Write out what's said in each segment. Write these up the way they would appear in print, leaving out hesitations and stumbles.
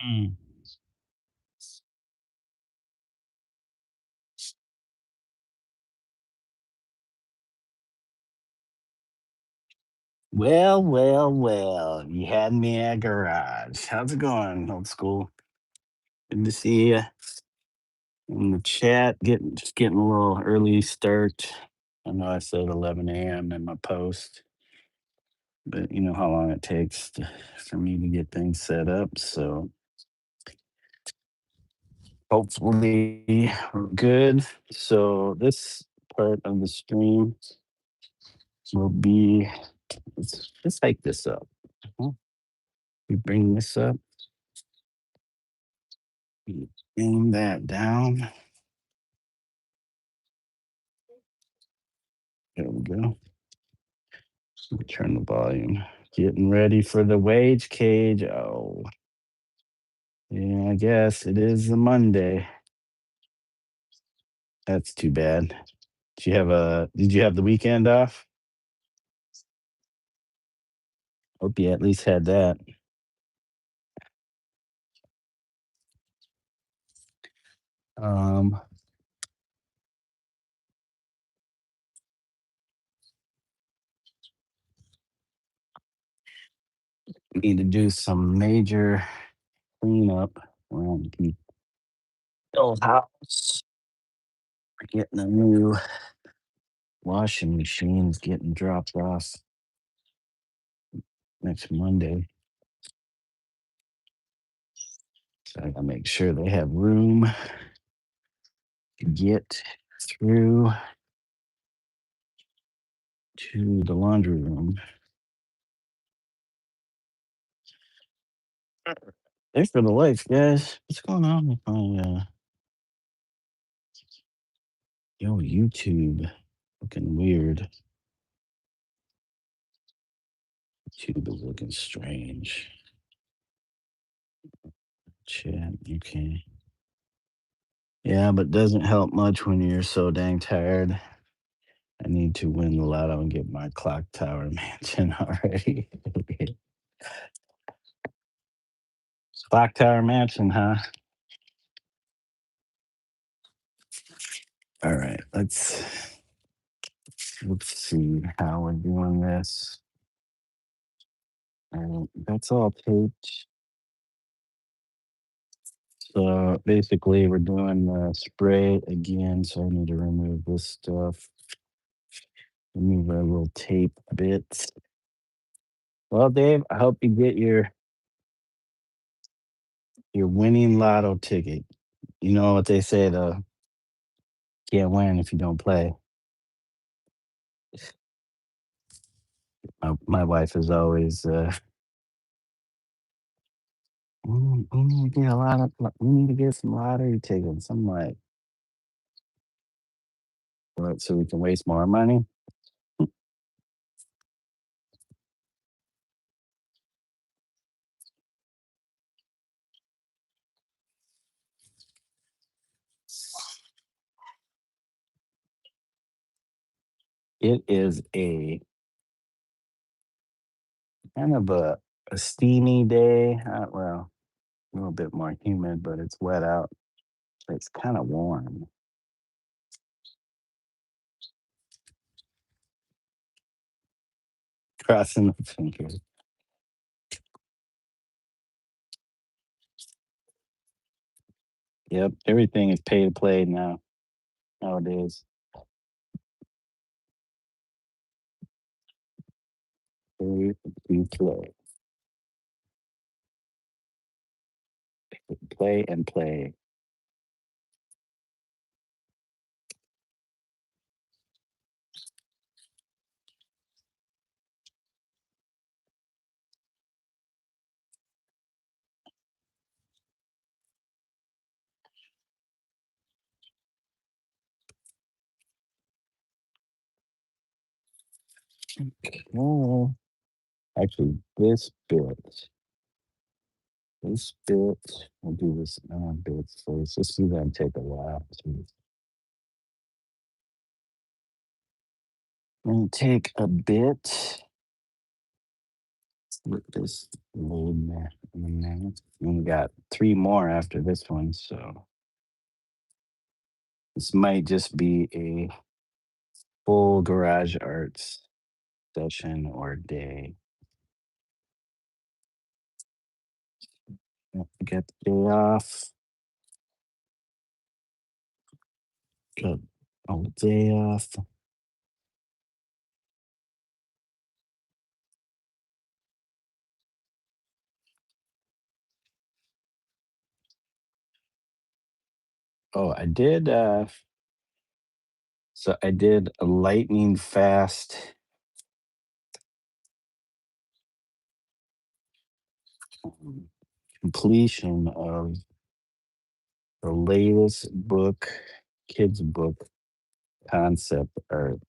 Mm. Well, well, well. You had me at garage. How's it going, old school? Good to see you in the chat. Getting a little early start. I know I said 11 a.m. in my post, but you know how long it takes for me to get things set up. So hopefully we're good. So this part of the stream will be. Let's hike this up. Uh-huh. We bring this up. We aim that down. There we go. Turn the volume. Getting ready for the wage cage. Oh, yeah, I guess it is a Monday. That's too bad. Did you have the weekend off? Hope you at least had that. Um, Need to do some major cleanup around the old house. We're getting a new washing machine's getting dropped off next Monday. So I gotta make sure they have room to get through to the laundry room. Thanks for the likes, guys. What's going on with my yo YouTube? Looking weird. YouTube is looking strange. Chat, okay. Yeah, but doesn't help much when you're so dang tired. I need to win the lotto and get my clock tower mansion already. Clock tower mansion, huh? All right, let's see how we're doing this. That's all taped. So basically, we're doing the spray again. So I need to remove this stuff, remove our little tape bits. Well, Dave, I hope you get your winning lotto ticket. You know what they say though, can't win if you don't play. My wife is always, we need to get we need to get some lottery tickets. I'm like, what? So we can waste more money? It is a kind of a steamy day. Well, a little bit more humid, but it's wet out. It's kind of warm. Crossing the fingers. Yep, everything is pay to play now nowadays. Pay to play, play and play. Well, actually, this bit, we'll do this bits first. This is gonna take a while. Gonna take a bit. Let this load there in a minute. And we got three more after this one, so this might just be a full garage arts session or day. Yep, we got the day off. Got all day off. Oh, I did so I did a lightning fast um, completion of the latest book, kids book concept art.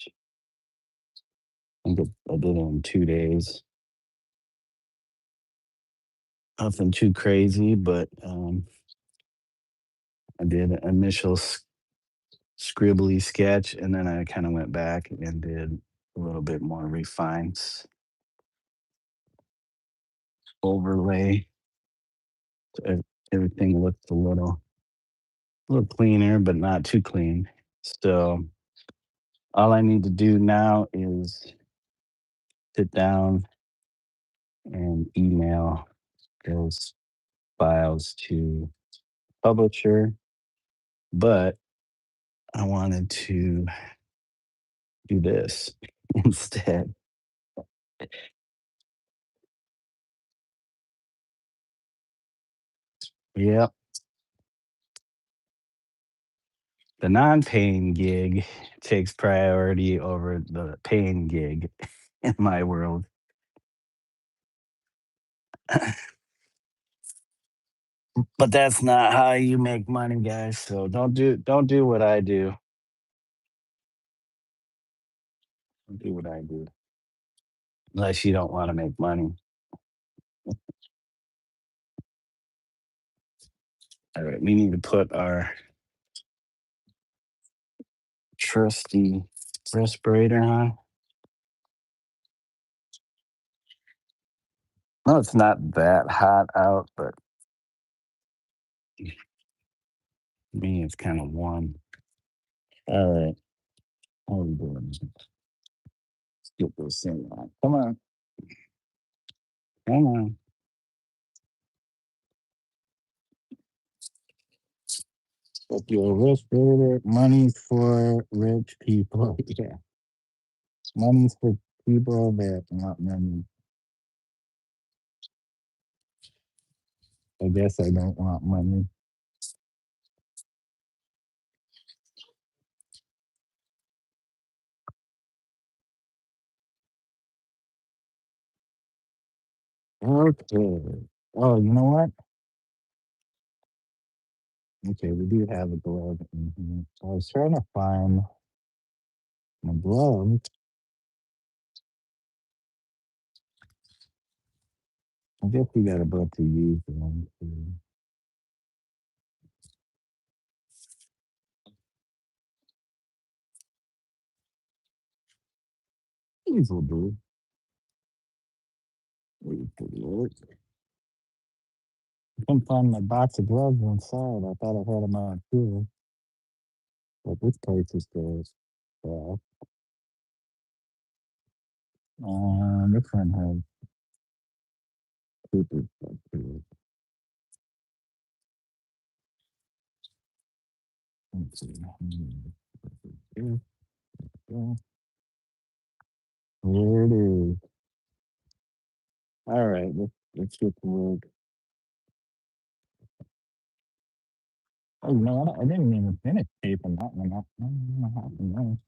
I did it in 2 days. Nothing too crazy, but I did an initial scribbly sketch, and then I kind of went back and did a little bit more refines, overlay. So everything looked a little cleaner, but not too clean. So all I need to do now is sit down and email those files to publisher. But I wanted to do this instead. Yep. The non-paying gig takes priority over the paying gig in my world. But that's not how you make money, guys. So don't do what I do. Don't do what I do. Unless you don't want to make money. All right, we need to put our trusty respirator on. No, it's not that hot out, but me, it's kind of warm. All right, how are we doing? Let's get this thing on. Come on, come on. Put your respirator. Money for rich people. Yeah, money's for people that want money. I guess I don't want money. Okay. Oh, you know what? Okay, we do have a glove in here. I was trying to find my glove. I guess we got about to use one. Too. These will do. Wait for the Lord. I couldn't find my box of gloves inside. I thought I had them out too. But this place is good. Yeah. This one has super stuff to it. Let's see. Here, yeah. There it is. All right, let's get to work. Oh, you know what? I didn't even finish taping that one up. I don't know what happened there.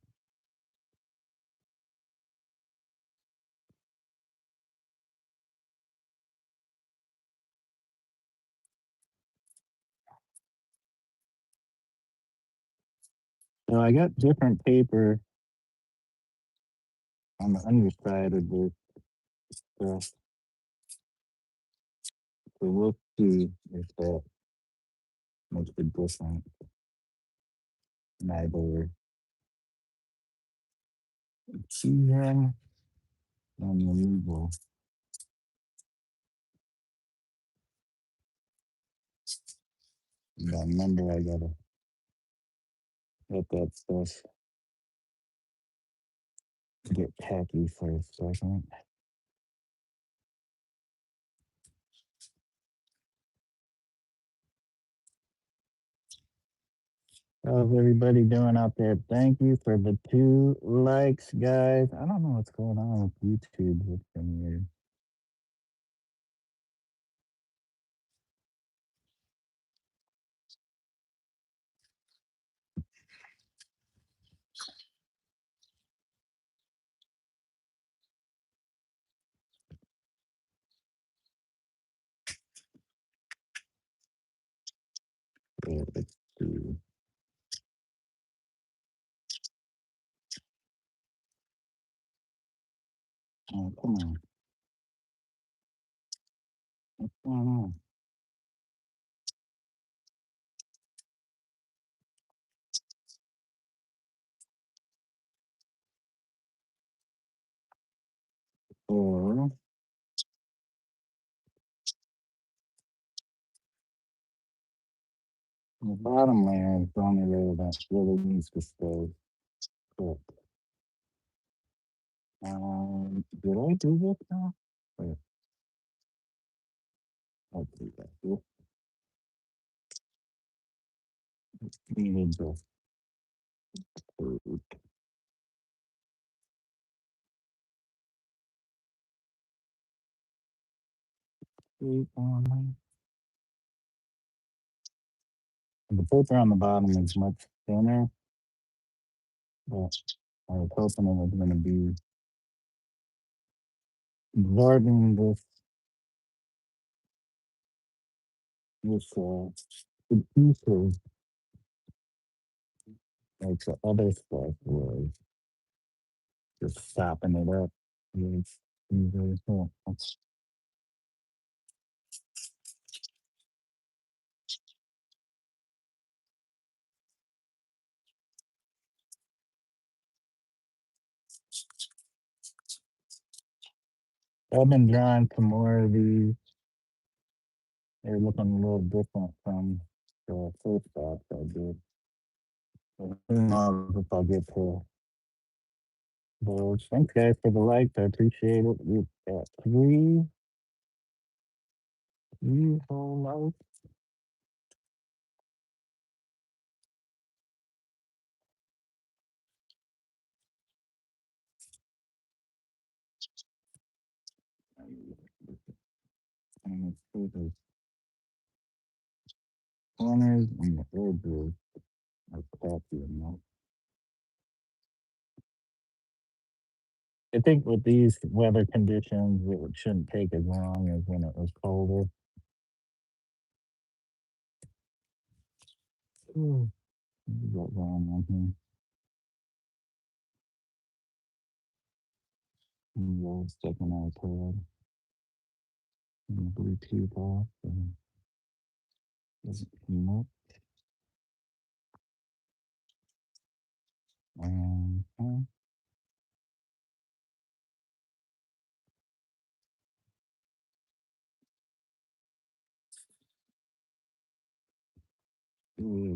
So I got different paper on the underside of this stuff. So we'll see if that makes a difference. Neither season and removal. Yeah, remember, I gotta get that stuff to get tacky for a second. How's everybody doing out there? Thank you for the 2 likes, guys. I don't know what's going on with YouTube. It's been weird. Yeah, let's see. Oh, come on. What's going on? Or the bottom layer is the only layer that really needs to stay cooked. Did I do this now? Wait, let's do that. This needed to keep on. The paper on the bottom is much thinner, but I was hoping it was going to be absorbing this adhesive like the other stuff was, just stopping it up. It's very cool. I've been drawing some more of these. They're looking a little different from the first batch I did. Who knows if I'll get to those. Thanks, guys, for the likes. I appreciate it. We've got three whole likes. And it's through the corners and the edges are crappy enough. I think with these weather conditions, it shouldn't take as long as when it was colder. Ooh, what got wrong on here? Second iPad and the Bluetooth off. And doesn't come up. And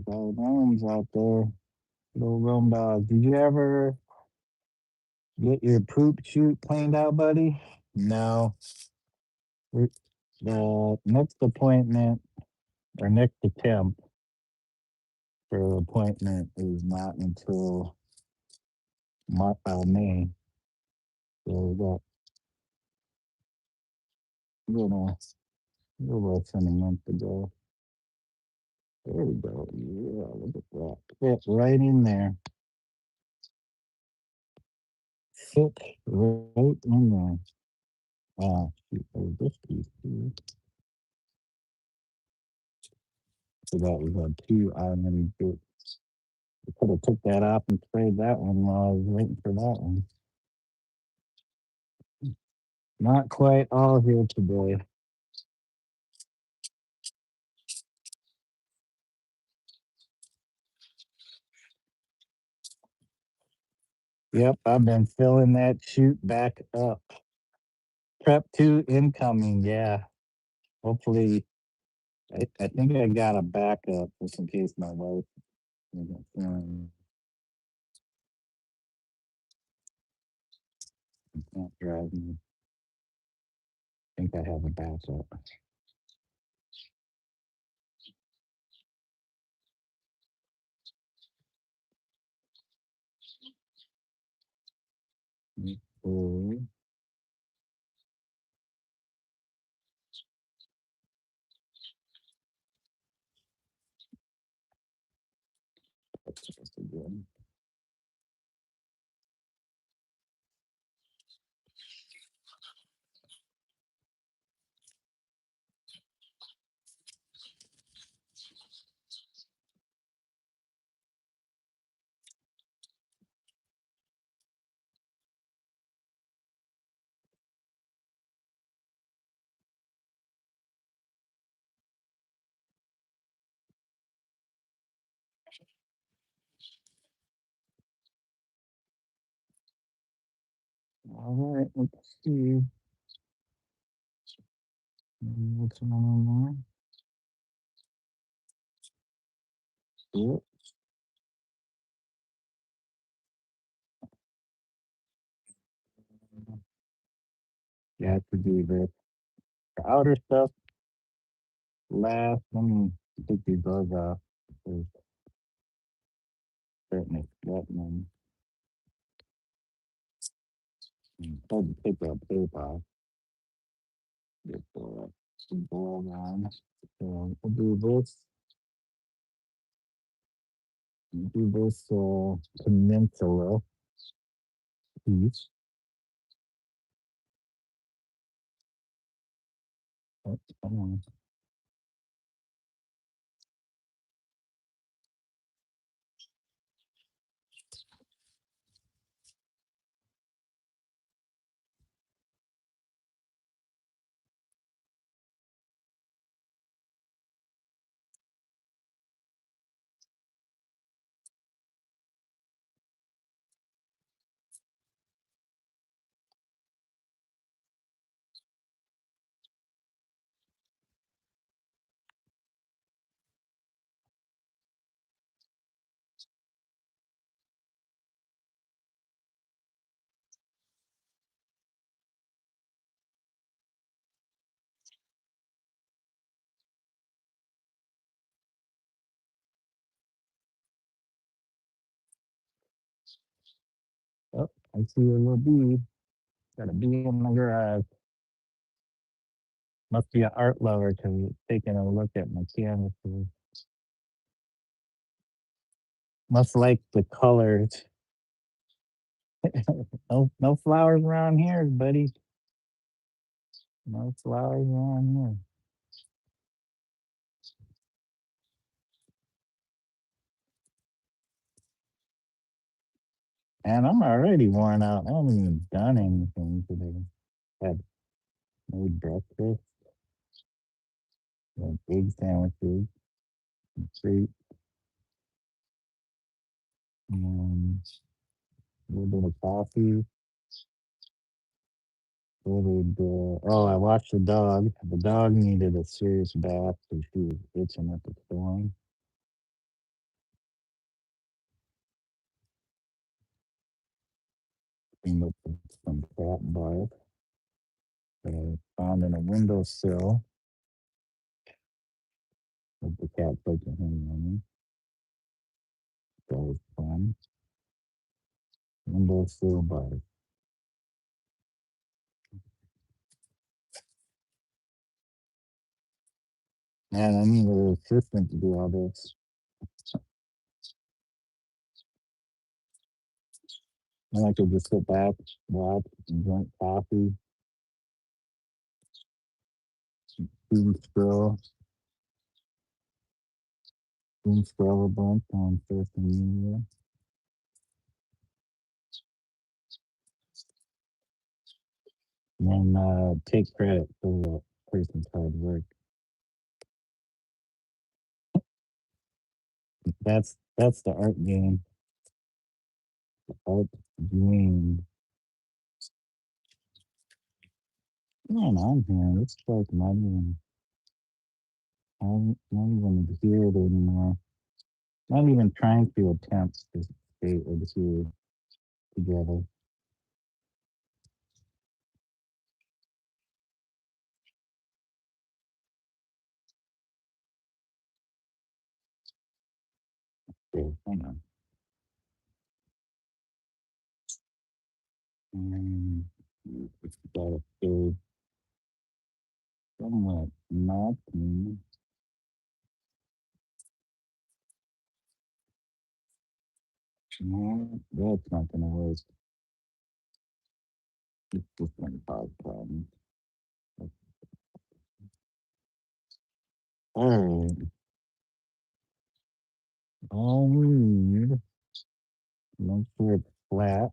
dog worms out there. Little roam dog. Did you ever get your poop chute cleaned out, buddy? No. The next appointment or next attempt for appointment is not until May. So that you know, a little less than a month ago. There we go. Yeah, look at that. Fit right in there. Fit right in there. Shoot, there's this piece too. So that we had 2 bits. I could have took that off and sprayed that one while I was waiting for that one. Not quite all here today. Yep, I've been filling that chute back up. Prep 2 incoming, yeah. Hopefully I think I got a backup just in case my wife isn't feeling can't drive me. I think I have a backup. Okay. That's supposed to be good. All right, let's see what's on there. Yep. Yeah, to do the outer stuff last. Let me take these gloves off. It's starting to sweat and hold the paper up tape off. Get the glove on. So we'll do this peninsula piece. Oh, come on. Oh, I see a little bee. Got a bee in my garage. Must be an art lover because it's taking a look at my canvas. Must like the colors. No flowers around here, buddy. No flowers around here. And I'm already worn out. I haven't even done anything today. Had made breakfast, had egg sandwiches, and fruit, and a little bit of coffee. Ordered, I watched the dog. The dog needed a serious bath because she was itching at the storm. Cleaned up some cat bark that I found in a windowsill with the cat poking him on me. That was fun. Windowsill bark. Man, I need an assistant to do all this. And I could just sit back, watch, and drink coffee, doom scroll a bunch on social media, and then take credit for the person's hard work. That's the art game. Art game. Man, I'm here. It's like money. I'm not even here anymore. Not even trying to attempt to stay or to here together. Okay, hang on. Um, it's got a stay somewhat nothing. No, that's not gonna work. It's just gonna cause problems. Alright. All we need, make sure it's flat,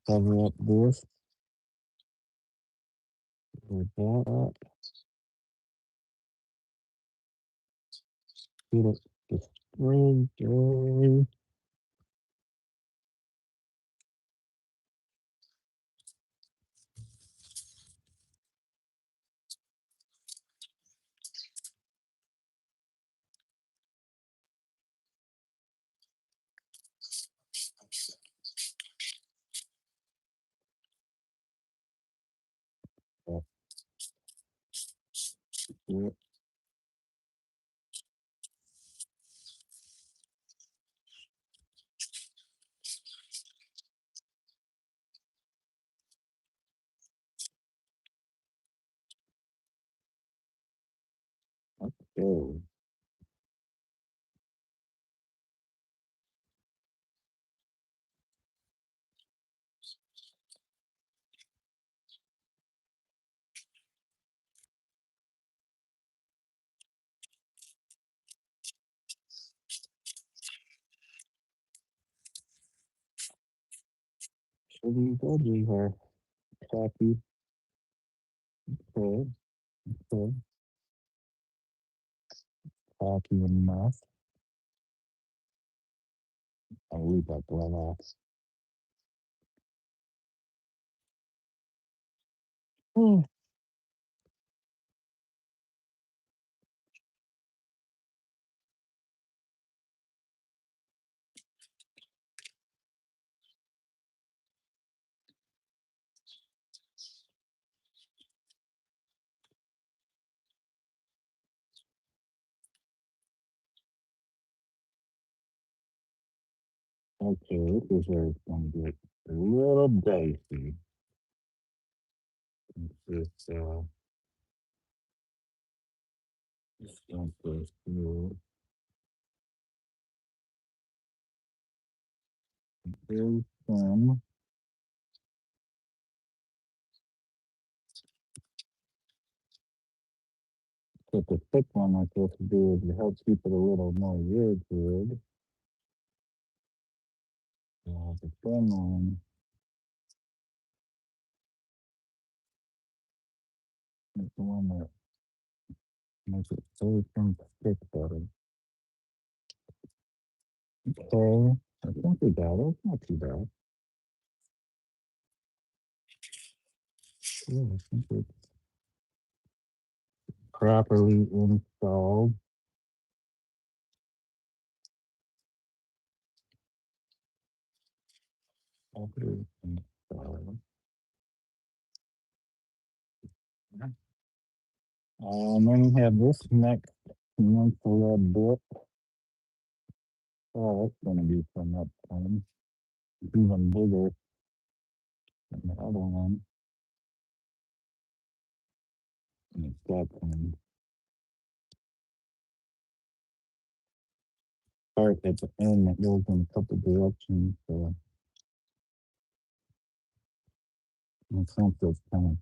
cover up this with that up, get it just straight away. That's it. Okay. Should be good here. Copy. Okay. Okay. Copy enough. I'll leave that relax. Hmm. Okay, this is where it's going to get a little dicey. It's don't go through very thin. But the thick one I'm supposed to do is it helps keep it a little more rigid. The thin one is the one that makes it so thin to stick better. Okay, I think we got it. Not too bad. Yeah, I think it's properly installed. Properly installed. Then we have this next infrared bit. Oh, that's gonna be from that time. It's even bigger than the other one. And it's got some part at the end that goes in a couple directions. So in a sense, it's kind of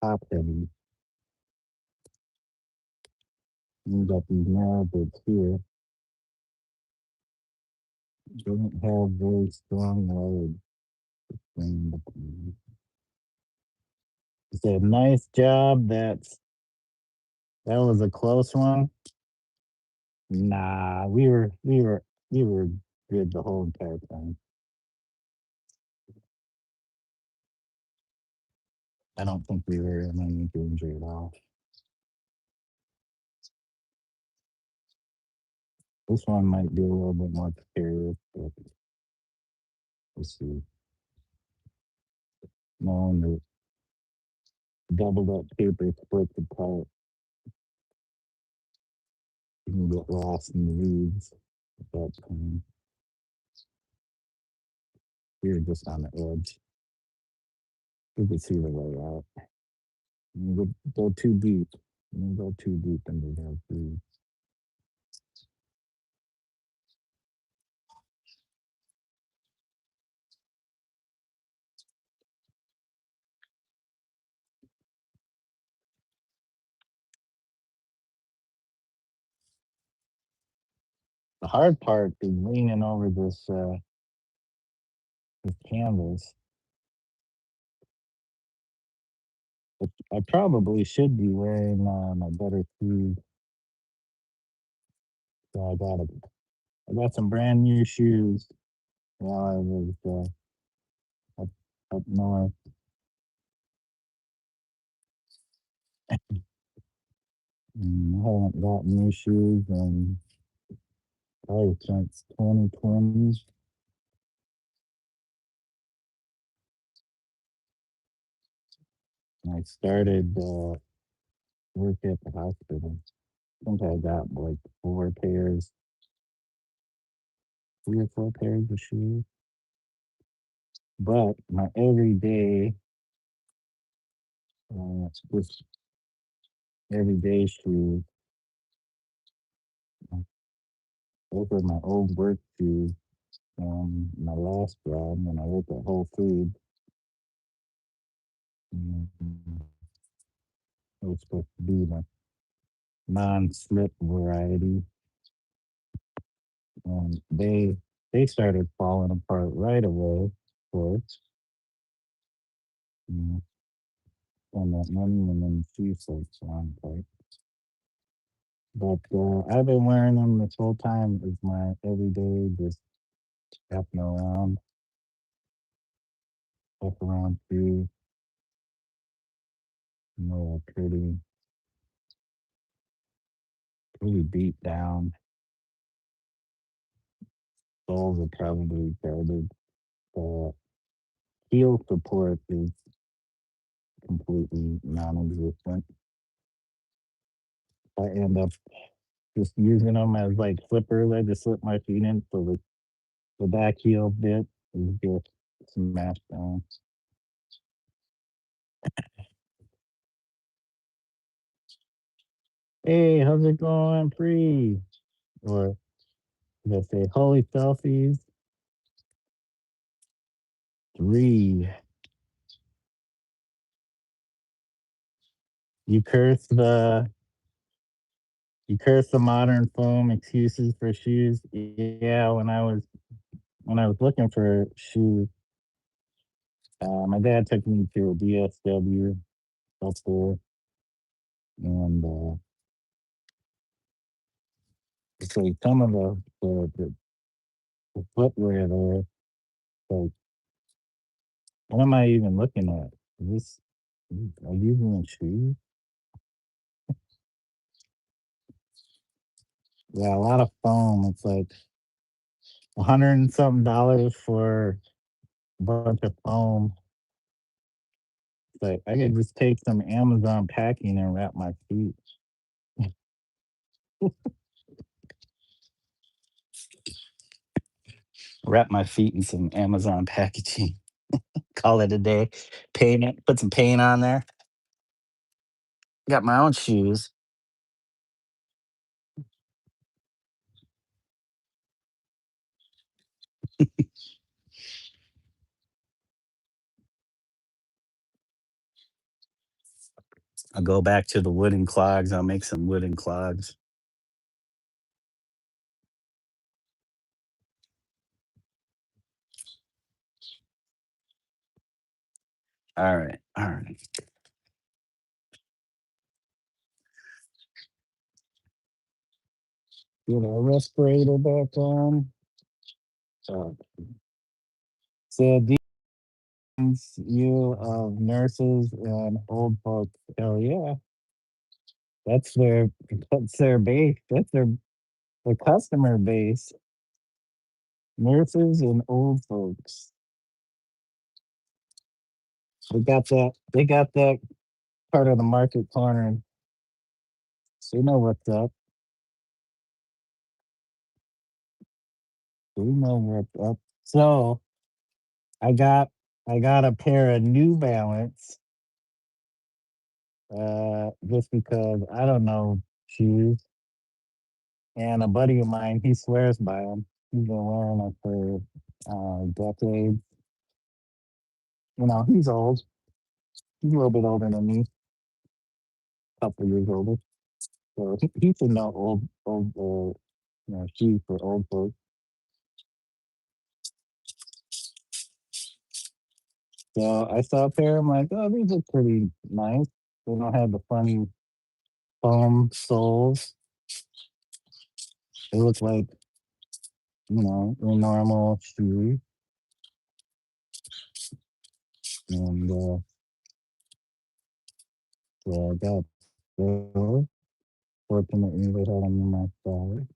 top heavy. You got these narrow bits here. Doesn't have very strong load. It's a nice job. That was a close one. Nah, we were good the whole entire time. I don't think we were in any danger at all. This one might be a little bit more precarious, but we'll see. No, the doubled up paper split apart. You can get lost in the weeds at that time. You're just on the edge. You can see the way out. You go too deep. You go too deep into those weeds. The hard part is leaning over this canvas. But I probably should be wearing my better shoes. So I got some brand new shoes while I was up, up north. I haven't got new shoes in probably since 2020. I started work at the hospital. I think I got like 4 pairs, 3 or 4 pairs of shoes. But my just everyday shoes, uh, those were my old work shoes from my last job when I worked at Whole Foods. Mm, it was supposed to be the non-slip variety, and they started falling apart right away. Of course, you know, spend that money and then the shoe starts falling apart. But I've been wearing them this whole time as my everyday, just up around shoes. Pretty beat down. Soles are probably garbage. The heel support is completely non-existent. I end up just using them as like slippers. I just slip my feet in, so the back heel bit is just smashed down. Hey, how's it going, free? Or let's say, holy selfies. 3. You curse the you curse the modern foam excuses for shoes. Yeah, when I was looking for shoes, my dad took me to a DSW store, and it's like some of the footwear there. Like, what am I even looking at? Is this are you even shoes? Yeah, a lot of foam. It's like $100 and something for a bunch of foam. It's like I could just take some Amazon packing and wrap my feet. Wrap my feet in some Amazon packaging. Call it a day. Paint it. Put some paint on there. Got my own shoes. I'll go back to the wooden clogs. I'll make some wooden clogs. All right. All right. Get a respirator back on. So, so these you of nurses and old folks. Hell yeah. That's their that's their base. That's their The customer base, nurses and old folks. They got that part of the market cornered. So you know what's up. So you know what's up. So I got I got a pair of New Balance, just because I don't know shoes. And a buddy of mine, he swears by them. He's been wearing them for decades. You know, he's old. He's a little bit older than me, a couple years older. So he should know old, shoes for old folks. So I saw a pair. I'm like, oh, these are pretty nice. They don't have the funny foam soles. They look like, your normal shoes. And so I got those. Fortunately, they had them in my size.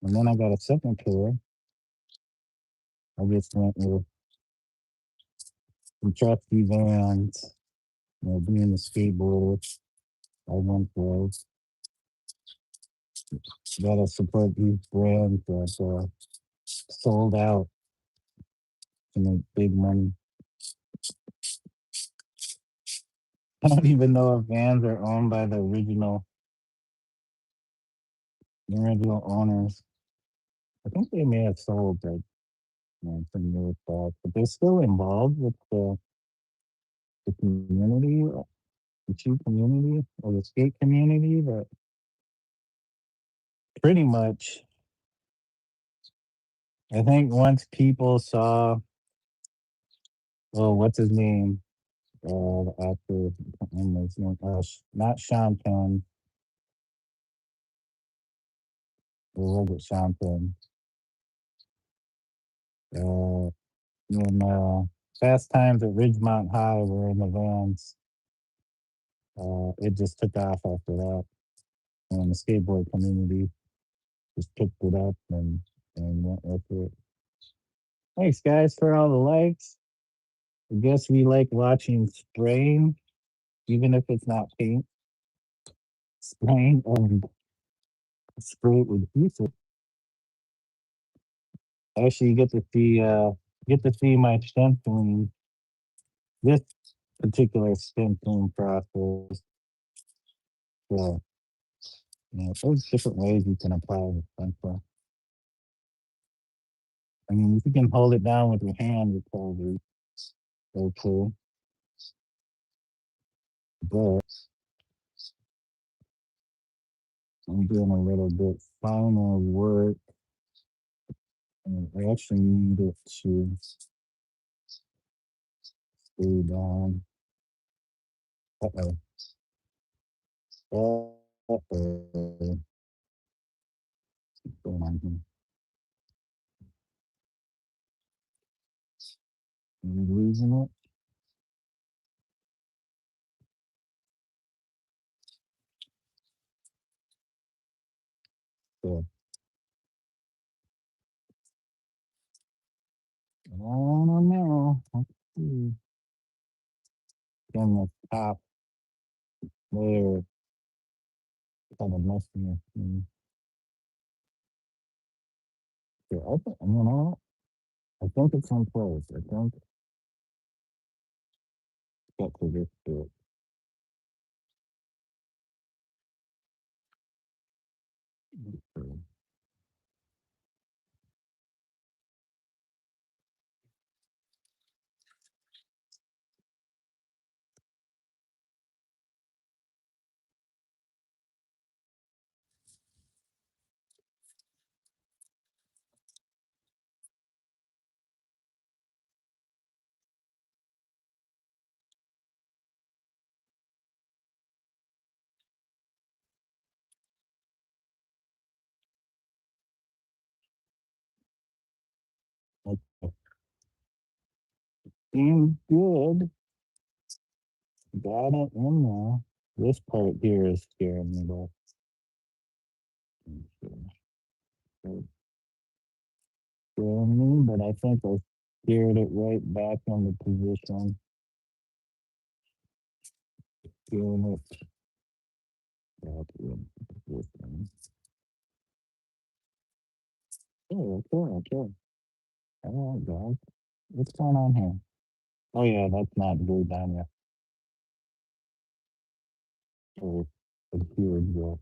And then I got a second pair. I just went with some trusty Vans. Being a skateboarder, I went for gotta support these brands that sold out to make big money. I don't even know if Vans are owned by the original owners. I think they may have sold like some years back, but they're still involved with the community, the shoe community or the skate community. But pretty much, I think once people saw, oh, what's his name? The actor, I can't remember his name. Not Sean Penn, or was it Sean Penn? Uh, when Fast Times at Ridgemont High were in the Vans, it just took off after that. And the skateboard community just picked it up and went with it. Thanks, guys, for all the likes. I guess we like watching spraying, even if it's not paint. Spraying and spray it with adhesive. Actually, you get to see my stenciling. This particular stenciling process. So, there's different ways you can apply the stencil. I mean, if you can hold it down with your hand, it's probably okay. But I'm doing a little bit finer work, and I actually need it to stay down. Uh-oh. Uh-oh. What's going on here? Are we losing it? So, I don't know. Let's see. Then the top layer kind of messing with me. So I think it's on close. I think get to this bit. So, okay. Seems good. Got it in there. This part here is scaring me, but So, feel me, but I think I steered it right back in the position. Feeling it back in the position. Oh, okay, okay. All right, guys. What's going on here? Oh, yeah, that's not glued down yet. Oh, it's here, yeah.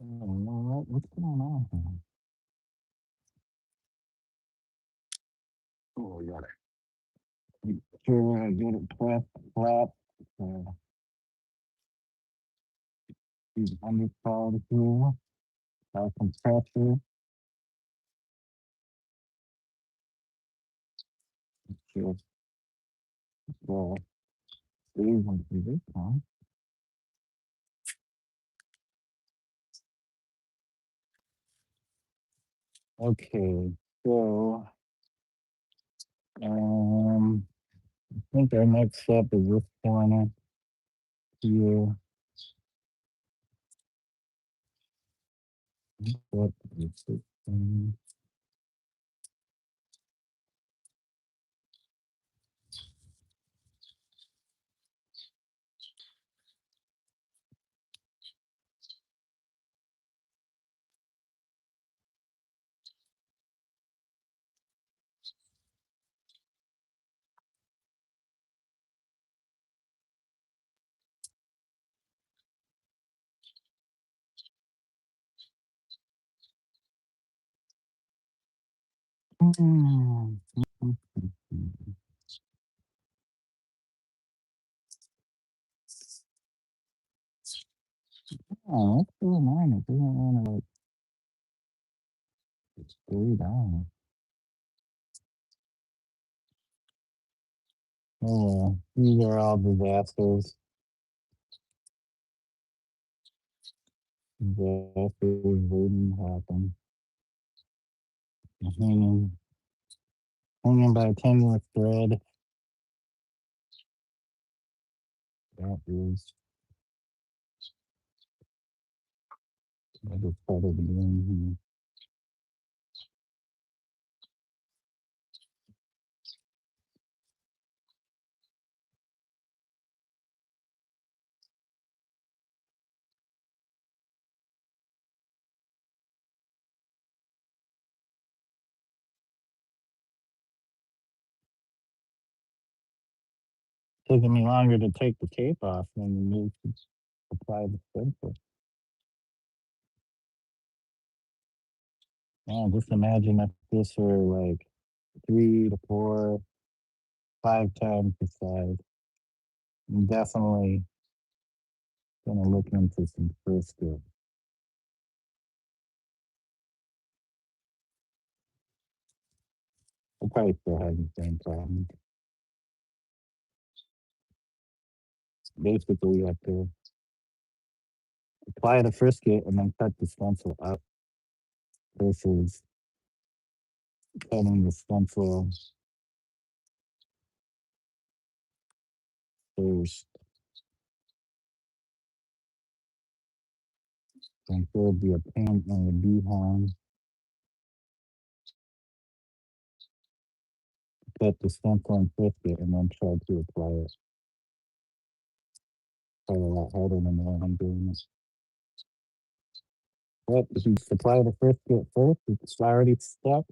Oh, no, what's going on here? Oh, we got it. Sure, I get it pressed flat. These undercard here. Have some pressure. Sure. Well, these ones do this one. Okay, so I think our next step is this corner here. What is this thing? Hmm. Oh, what's going on? It doesn't want to like stay down. Oh, these are all disasters. Disasters waiting to happen. Hanging, hanging by a tenuous thread. That is, I just started again. Taking me longer to take the tape off than you need to apply the stencil. Yeah, just imagine if this were like 3 to 4, 5 times the size. I'm definitely gonna look into some brisket. I probably still have the same problem. Basically, you have to apply the frisket and then cut the stencil up versus cutting the stencil first. And so it'll be a paint and a behind. Cut the stencil and frisket and then try to apply it. Probably a lot harder than the one I'm doing this. But if you apply the frisket first, it's already stuck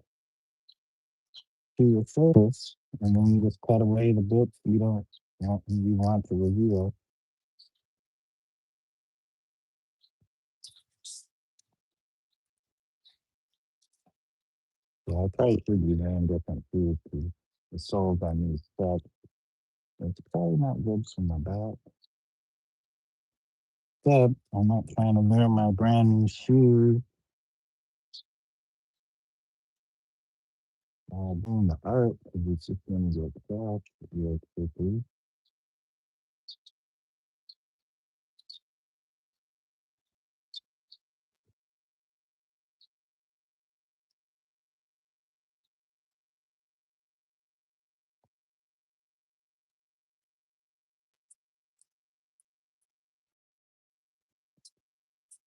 to your surface, and then you just cut away the bits you want to reveal. So I probably should be wearing different shoes because the soles on these stuck. It's probably not good for my back. But I'm not trying to wear my brand new shoes while doing the art because it's just going to get cracked real quickly.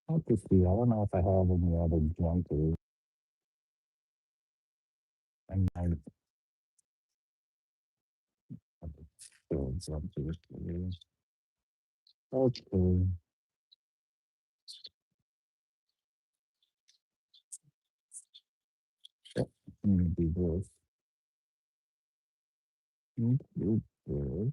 I'll have to see. I don't know if I have any other junkers. I might have filled junkers. Okay. Yep. I'm gonna do this. Okay.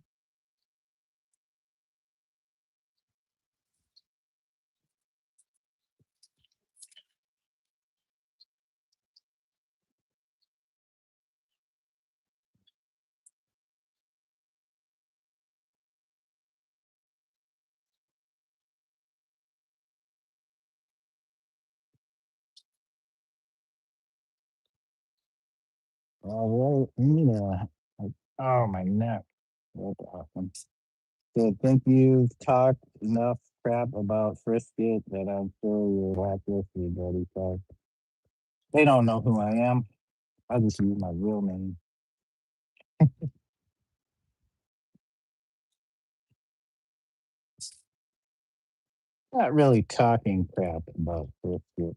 All right. Oh, my neck. That's awesome. So think you've talked enough crap about Frisket that I'm sure you're blacklisted, buddy. So they don't know who I am. I just use my real name. Not really talking crap about Frisket.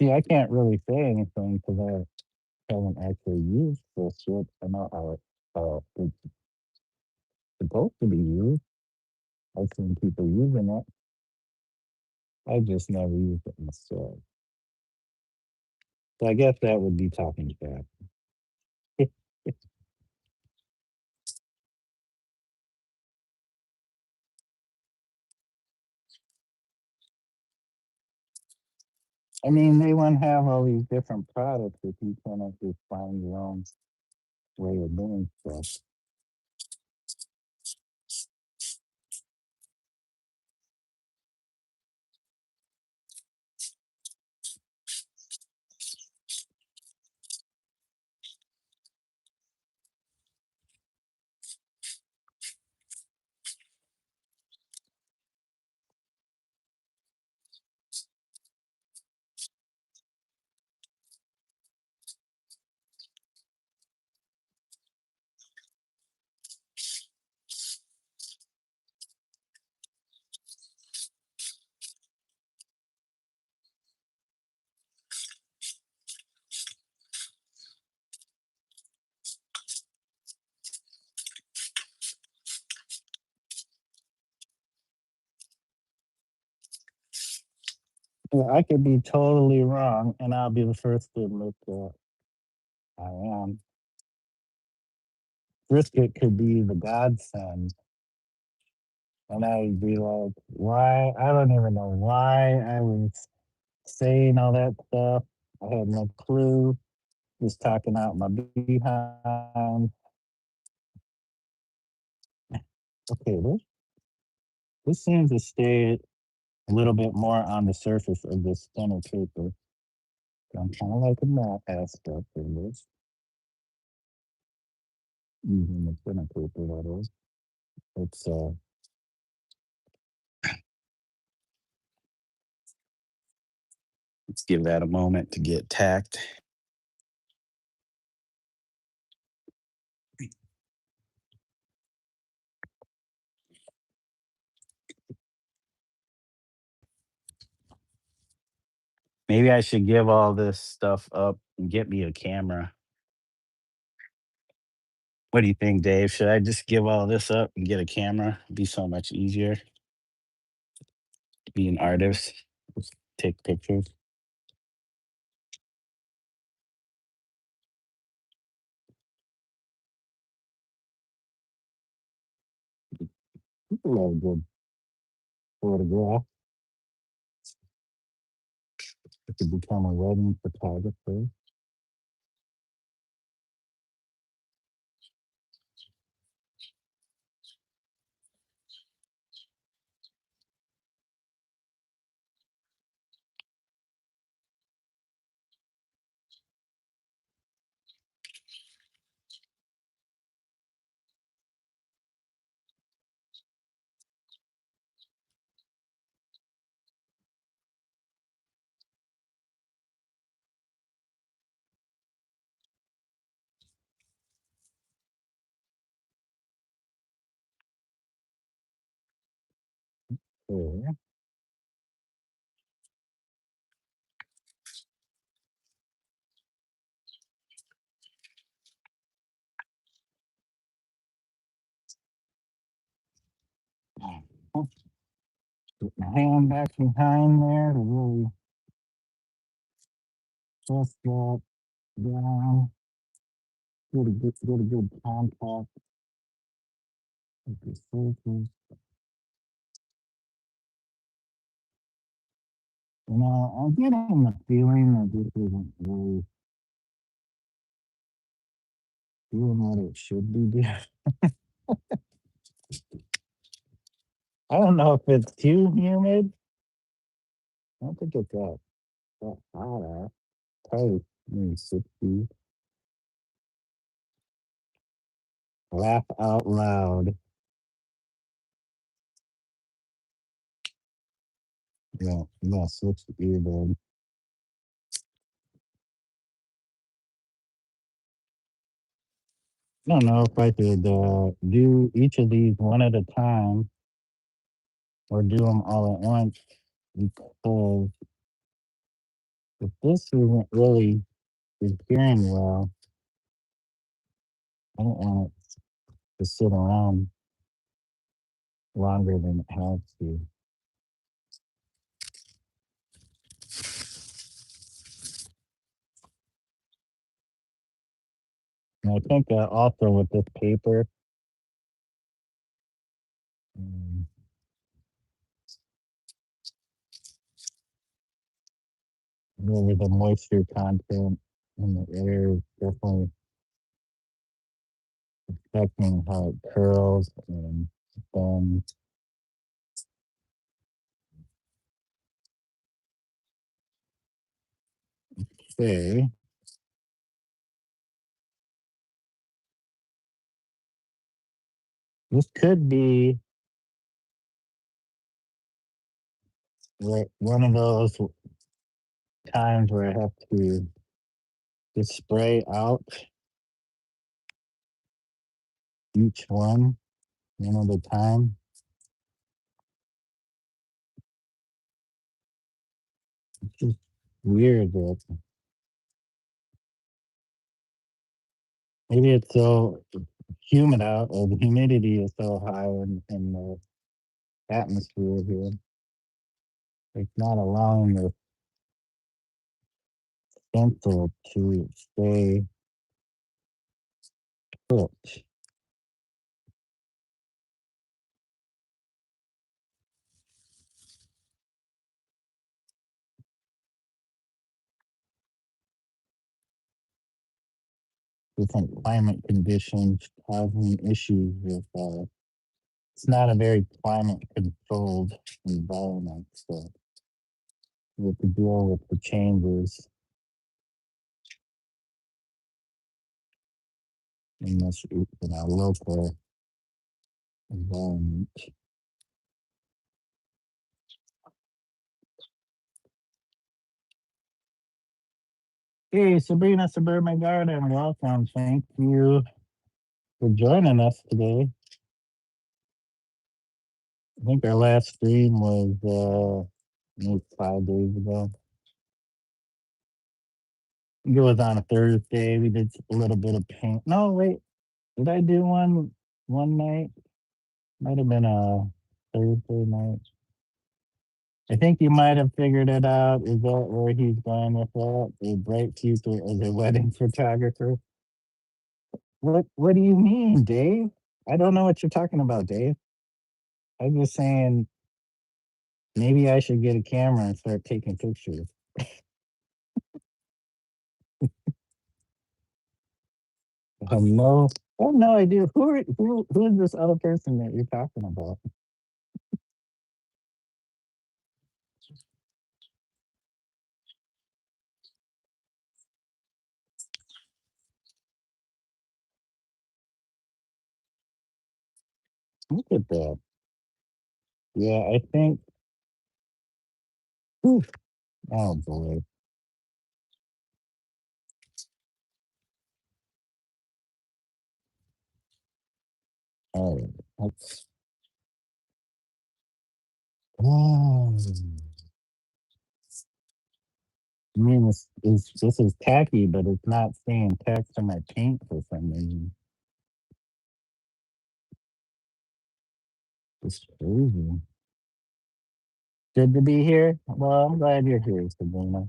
See, I can't really say anything because I haven't actually used Frisket. I know it's supposed to be used. I've seen people using it. I just never used it myself. So I guess that would be talking crap. I mean, they wouldn't have all these different products if you couldn't just find your own way of doing stuff. Yeah, I could be totally wrong, and I'll be the first to admit that I am. Brisket could be the godsend, and I'd be like, why? I don't even know why I was saying all that stuff. I had no clue. Just talking out my behind. Okay, this seems to stay a little bit more on the surface of this thinner paper. So I'm kind of like a math aspect of this, using the thinner paper that is. It's let's give that a moment to get tacked. Maybe I should give all this stuff up and get me a camera. What do you think, Dave? Should I just give all this up and get a camera? It'd be so much easier to be an artist. Just take pictures. People love a good photograph. I could become a wedding photographer. Okay. Put my hand back behind there to really press that down. Get a good contact with the surface. I'm getting the feeling that this isn't really doing what it should be doing. I don't know if it's too humid. I don't think it's that hot out. Probably maybe 60. Laugh out loud. Yeah, you gotta switch the earbud. I don't know if I could do each of these one at a time or do them all at once because if this isn't really hearing well, I don't want it to sit around longer than it has to. And I think also with this paper, um, really the moisture content in the air is definitely affecting how it curls and bends. Okay, this could be one of those times where I have to just spray out each one at a time. It's just weird that maybe it's so humid out or the humidity is so high in the atmosphere here. It's not allowing the stencil to stay put. Different climate conditions causing issues with it's not a very climate controlled environment, so we have to deal with the changes in this in our local environment. Hey, Sabrina Suburban Garden, welcome. Thank you for joining us today. I think our last stream was maybe 5 days ago. I think it was on a Thursday. We did a little bit of paint. No, wait, did I do one night? Might have been a Thursday night. I think you might have figured it out. Is that where he's going with that? A bright future as a wedding photographer. What do you mean, Dave? I don't know what you're talking about, Dave. I'm just saying maybe I should get a camera and start taking pictures. No, I have no idea who is this other person that you're talking about. Look at that. Yeah, I think. Oof, oh boy. All right. Let's Oh, I mean, this is tacky, but it's not staying tacked to my paint for some reason. It's crazy. Good to be here. Well, I'm glad you're here, Sabrina.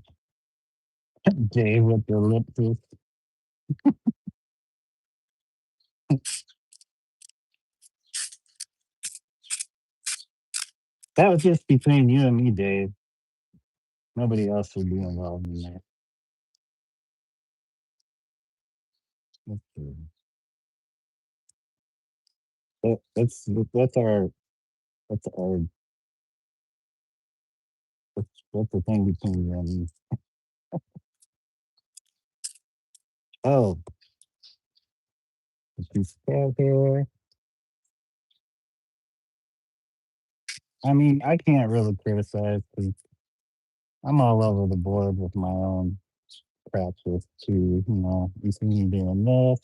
Dave with the lip twist. That was just between you and me, Dave. Nobody else would be involved in that. That's good. That's our that's our that's the thing between you and me. Oh, she's still here. I mean, I can't really criticize because I'm all over the board with my own practice too. You see me doing this,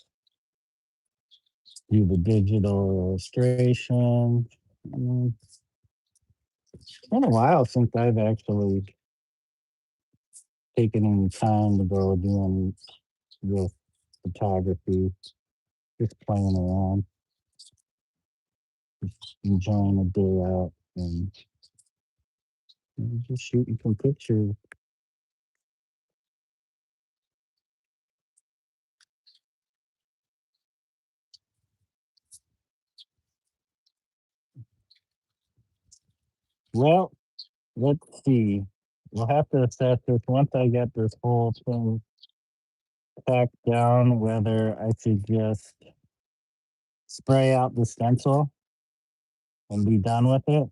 do the digital illustration. I mean, it's been a while since I've actually taken any time to go doing real photography, just playing around, enjoying a day out and just shooting some pictures. Well, let's see. We'll have to assess this once I get this whole thing packed down, whether I should just spray out the stencil and be done with it.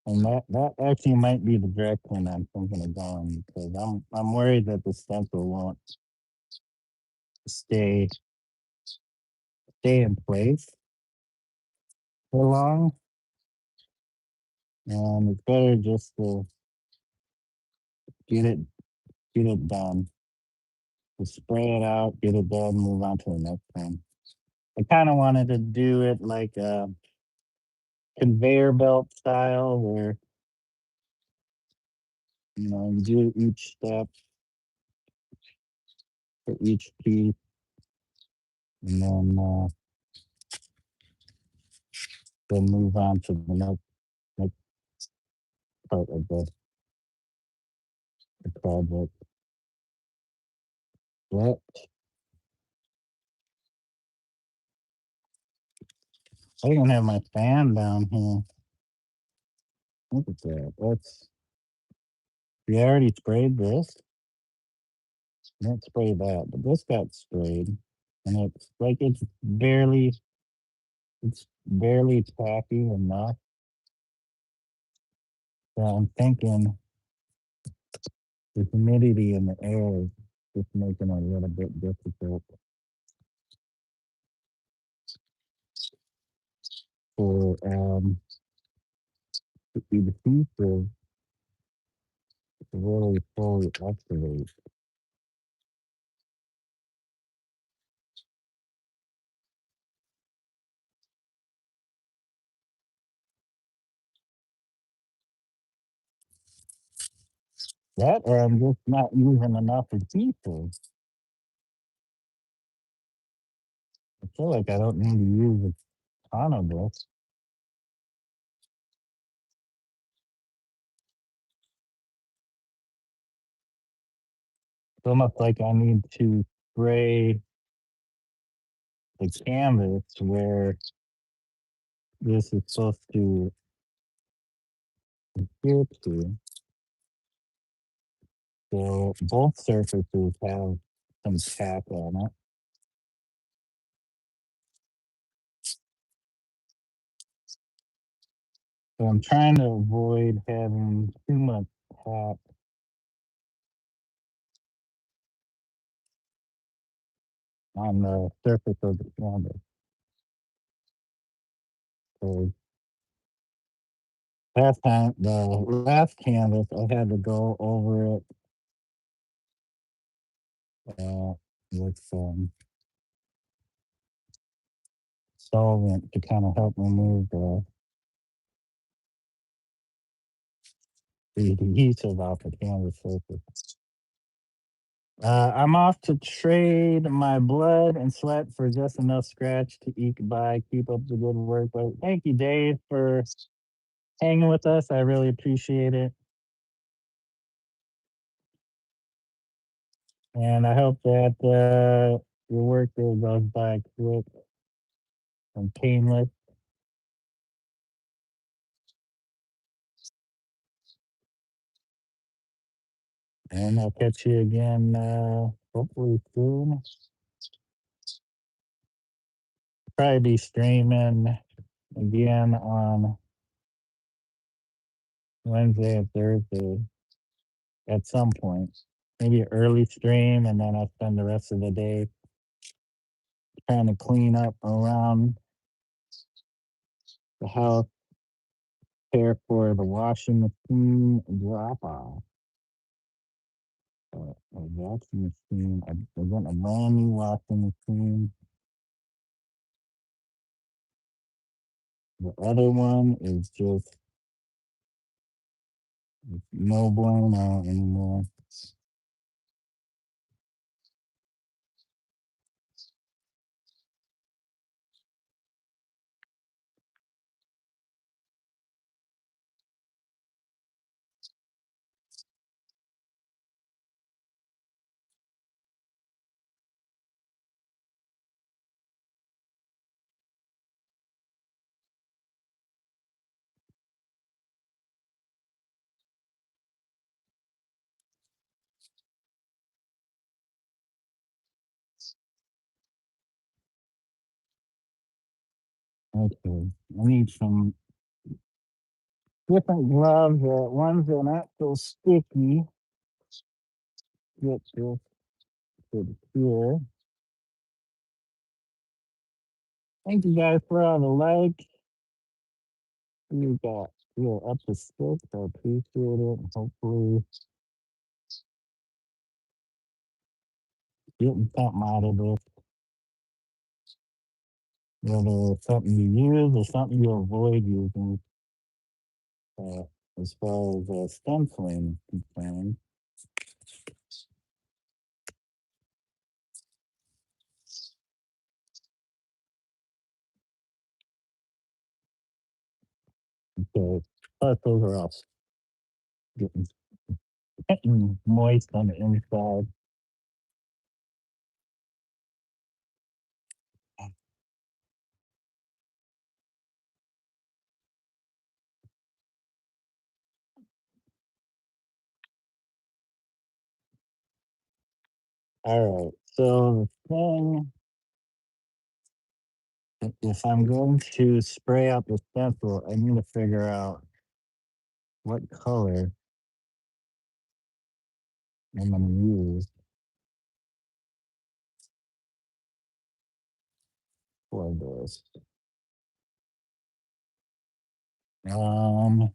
And that actually might be the direction I'm thinking of going because I'm worried that the stencil won't stay stay in place for long. And it's better just to get it get it done. Just spray it out, get it done, move on to the next thing. I kind of wanted to do it like a conveyor belt style where you do each step for each piece and then move on to the next part of the project. But I don't have my fan down here. Look at that. We already sprayed this. Didn't spray that, but this got sprayed. And it's like it's barely tacky enough. So I'm thinking the humidity in the air is just making it a little bit difficult for the adhesive to really fully activate. That or I'm just not using enough adhesive. I feel like I don't need to use a ton of this. It's almost like I need to spray the canvas where this is supposed to adhere to. So both surfaces have some tack on it. So I'm trying to avoid having too much tack on the surface of the canvas. So the last canvas, I had to go over it with some solvent to kind of help remove the adhesive off the canvas surface. I'm off to trade my blood and sweat for just enough scratch to eke by. Keep up the good work. But thank you, Dave, for hanging with us. I really appreciate it. And I hope that your work day goes by quick and painless. And I'll catch you again hopefully soon. Probably be streaming again on Wednesday and Thursday at some point. Maybe an early stream, and then I'll spend the rest of the day trying to clean up around the house, care for the washing machine drop off. A washing machine. I got a brand new washing machine. The other one is just no bueno anymore. Okay, I need some different gloves. Ones that are not so sticky. Get this to here. Thank you guys for all the likes. You got you're up to 6. I appreciate it. Hopefully getting something out of this. Whether it's something you use or something you avoid using, uh, as far as stenciling is concerned. So plus those are all getting, getting moist on the inside. All right. So the thing, if I'm going to spray out the stencil, I need to figure out what color I'm going to use for this. Um,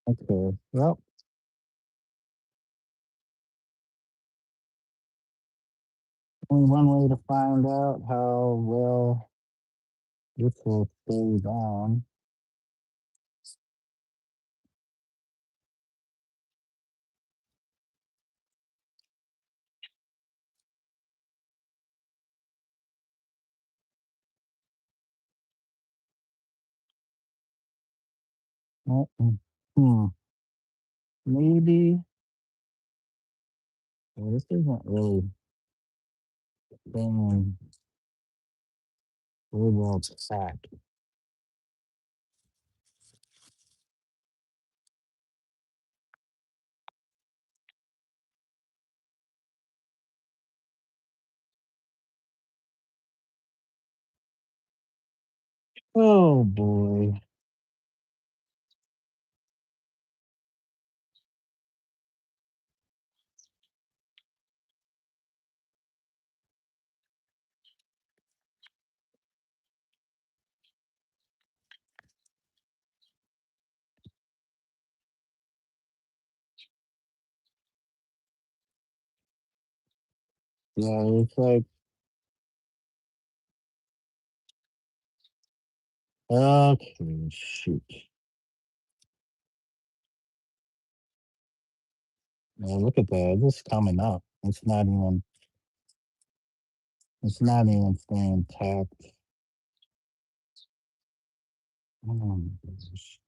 okay. Well, only one way to find out how well this will stay down. Hmm. Maybe. Well, this isn't really staying really well packed. Oh boy. Yeah, it's like, okay, shoot. Yeah, look at that. It's just coming up. It's not even staying tapped. Oh my gosh.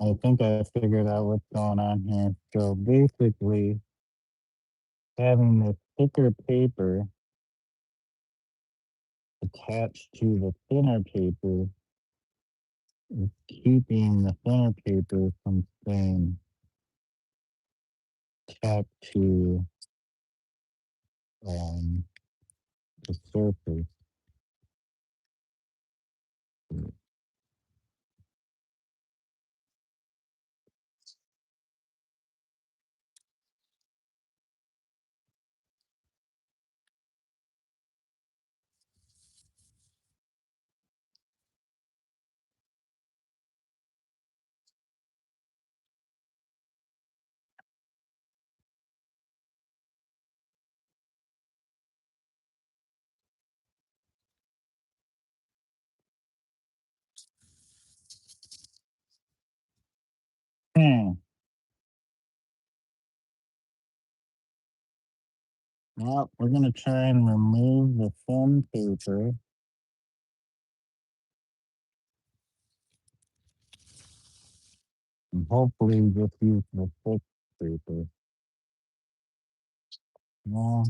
I think I figured out what's going on here. So basically, having the thicker paper attached to the thinner paper is keeping the thinner paper from staying tacked to um, the surface. Hmm. Well, we're gonna try and remove the thin paper and hopefully just use the thick paper. Well,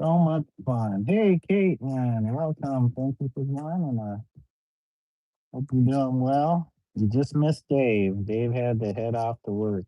so much fun. Hey, Kate, man, welcome. Thank you for joining us. Hope you're doing well. You just missed Dave. Dave had to head off to work.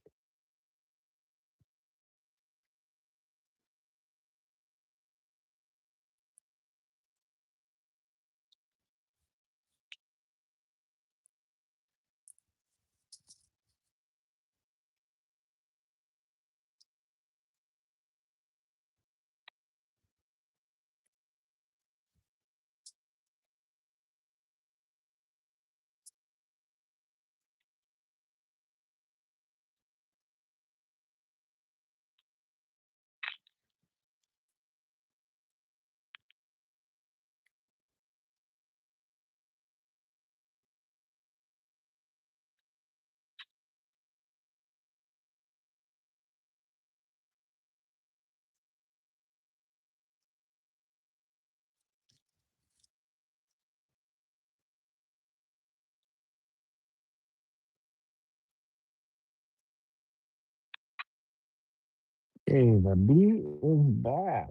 Hey, the bee is back.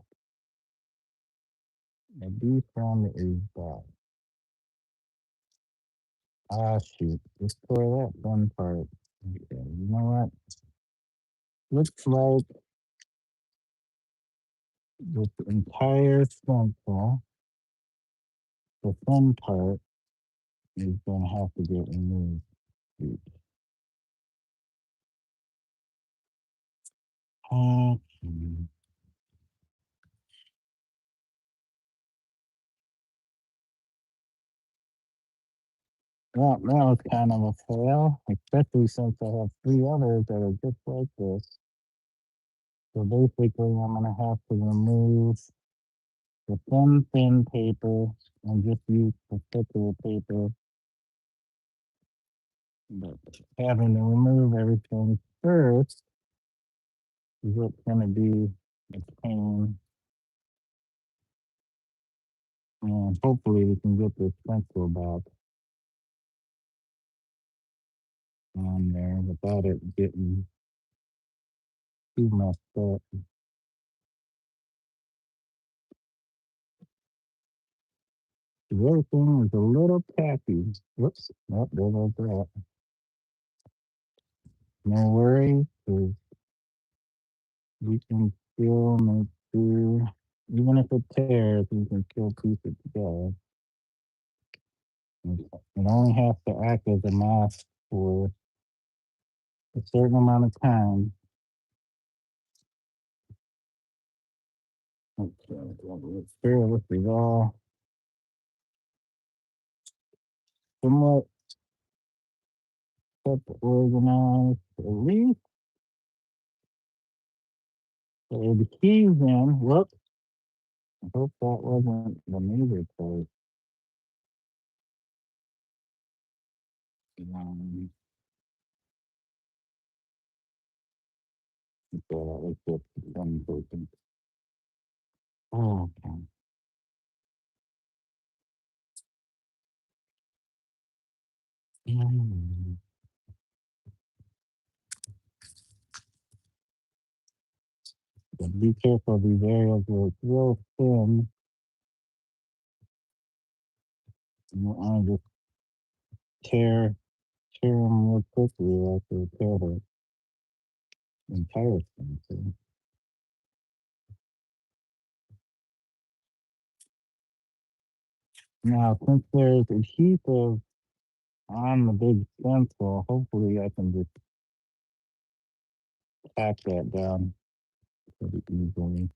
The bee friend is back. Ah, shoot. Just for that one part. Okay, you know what? Looks like this entire stencil, the thin part, is going to have to get removed. Okay. Well, that was kind of a fail, especially since I have three others that are just like this. So basically, I'm going to have to remove the thin paper and just use particular paper. But having to remove everything first is what's going to be a pain. And hopefully we can get this pencil back on there without it getting too messed up. Everything is a little tacky. Whoops. Oh, there goes that. No worries, 'cause we can still make sure, even if it tears, we can still piece it together. It only has to act as a mask for a certain amount of time. Okay, let's sure this is all somewhat organized. At least the keys in. Whoops. I hope that wasn't the major part. Um, let's get one person. Oh, okay. Mm. But be careful, these areas where it's real thin. You don't want to just tear them real quickly like they tear the entire thing. So, now, since there's adhesive on the big stencil, hopefully I can just tack that down pretty easily.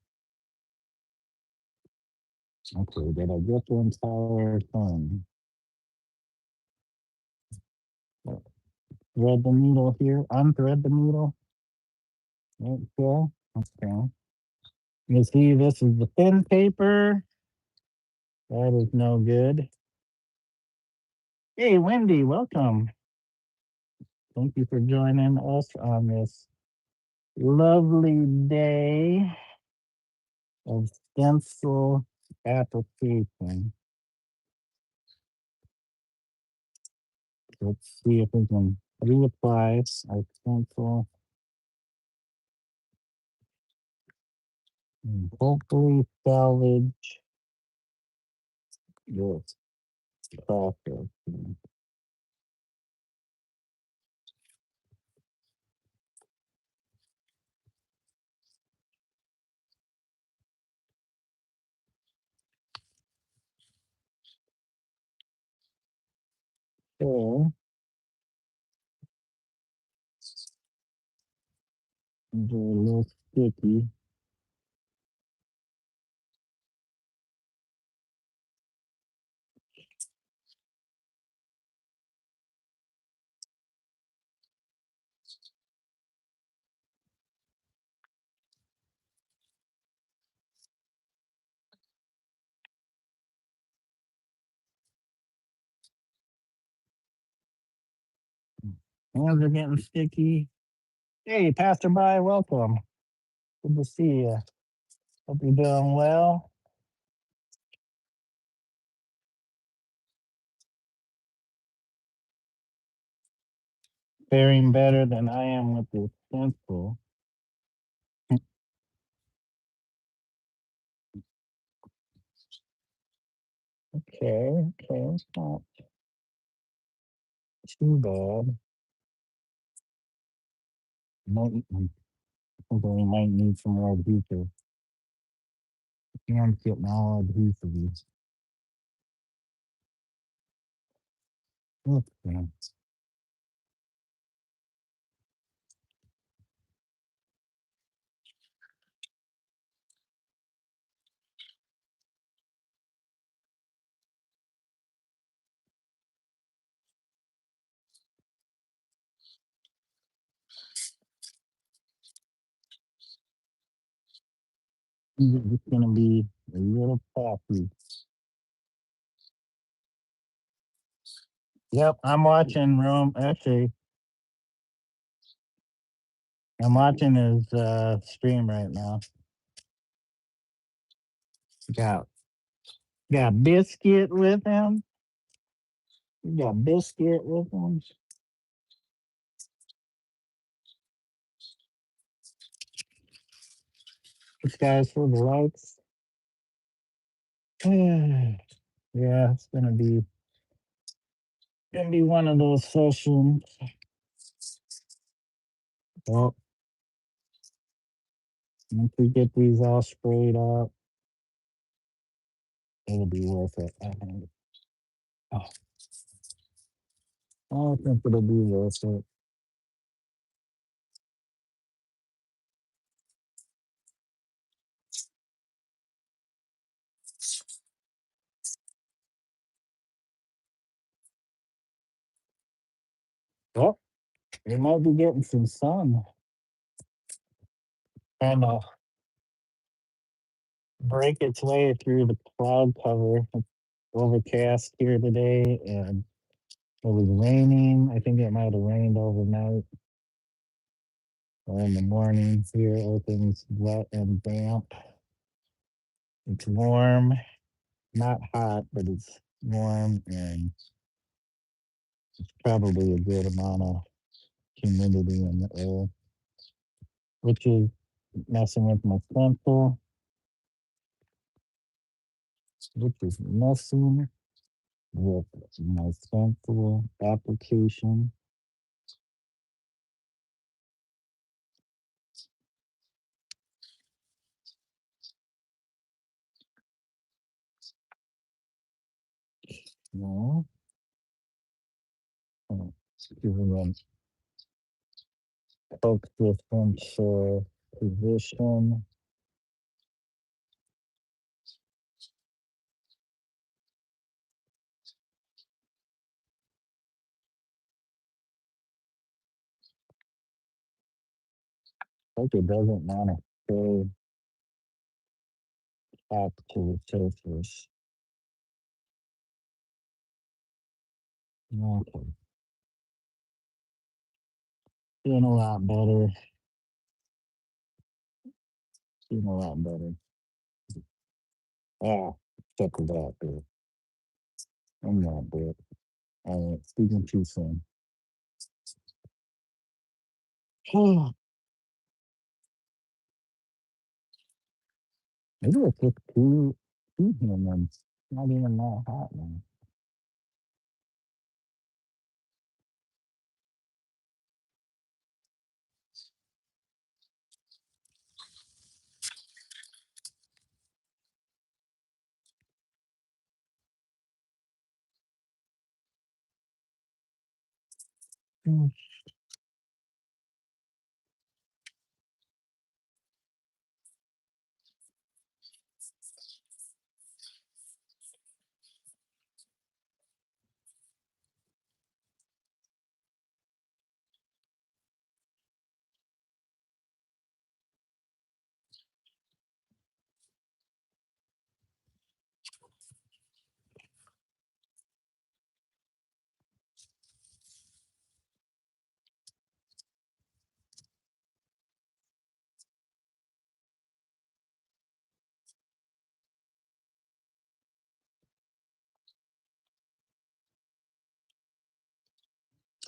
Okay, did I get the entire thing? Thread the needle here, unthread the needle. Right there. Okay. You see, this is the thin paper. That is no good. Hey, Wendy, welcome. Thank you for joining us on this lovely day of stencil application. Let's see if we can reapply our stencil and hopefully salvage this process. So, they're a little sticky. Hands are getting sticky. Hey, passerby, welcome. Good to see you. Hope you're doing well. Faring better than I am with this pencil. Okay, it's not too bad. No, Although we might need some more adhesive. Hands getting all adhesive. Okay. It's gonna be a little coffee. Yep, I'm watching Rome. Actually, I'm watching his stream right now. Got got biscuit with him. You got biscuit with him. This guy's for the lights. Yeah, it's gonna be one of those sessions. Well, once we get these all sprayed up, it'll be worth it. I think. Oh, I think it'll be worth it. Well, we might be getting some sun. Kind of break its way through the cloud cover. It's overcast here today, and it was raining. I think it might have rained overnight or in the morning. Here, everything's wet and damp. It's warm, not hot, but it's warm, and probably a good amount of humidity in the air, which is messing with my pencil, which is messing with my pencil application. No, giving them focus difference position. Like it doesn't want to stay up to the surface. Okay, doing a lot better. Doing a lot better. Ah, check it out there. I'm not bad. All right, speaking too soon. Maybe it's just too humid. It's not even that hot now. Mm.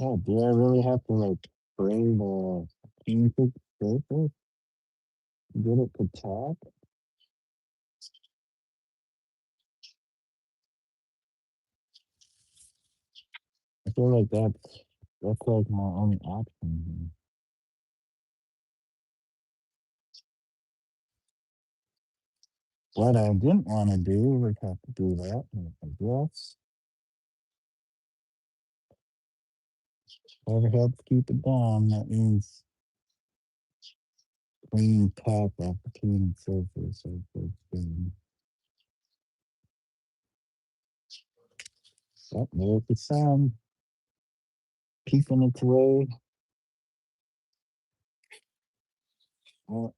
Oh, do I really have to like spray the painted surface to get it to talk? I feel like that's like my only option What I didn't want to do, we have to do that. I guess whoever helps keep it down, that means clean top off the clean surface of the thing. Oh, there's the sun peeping its way. Oh,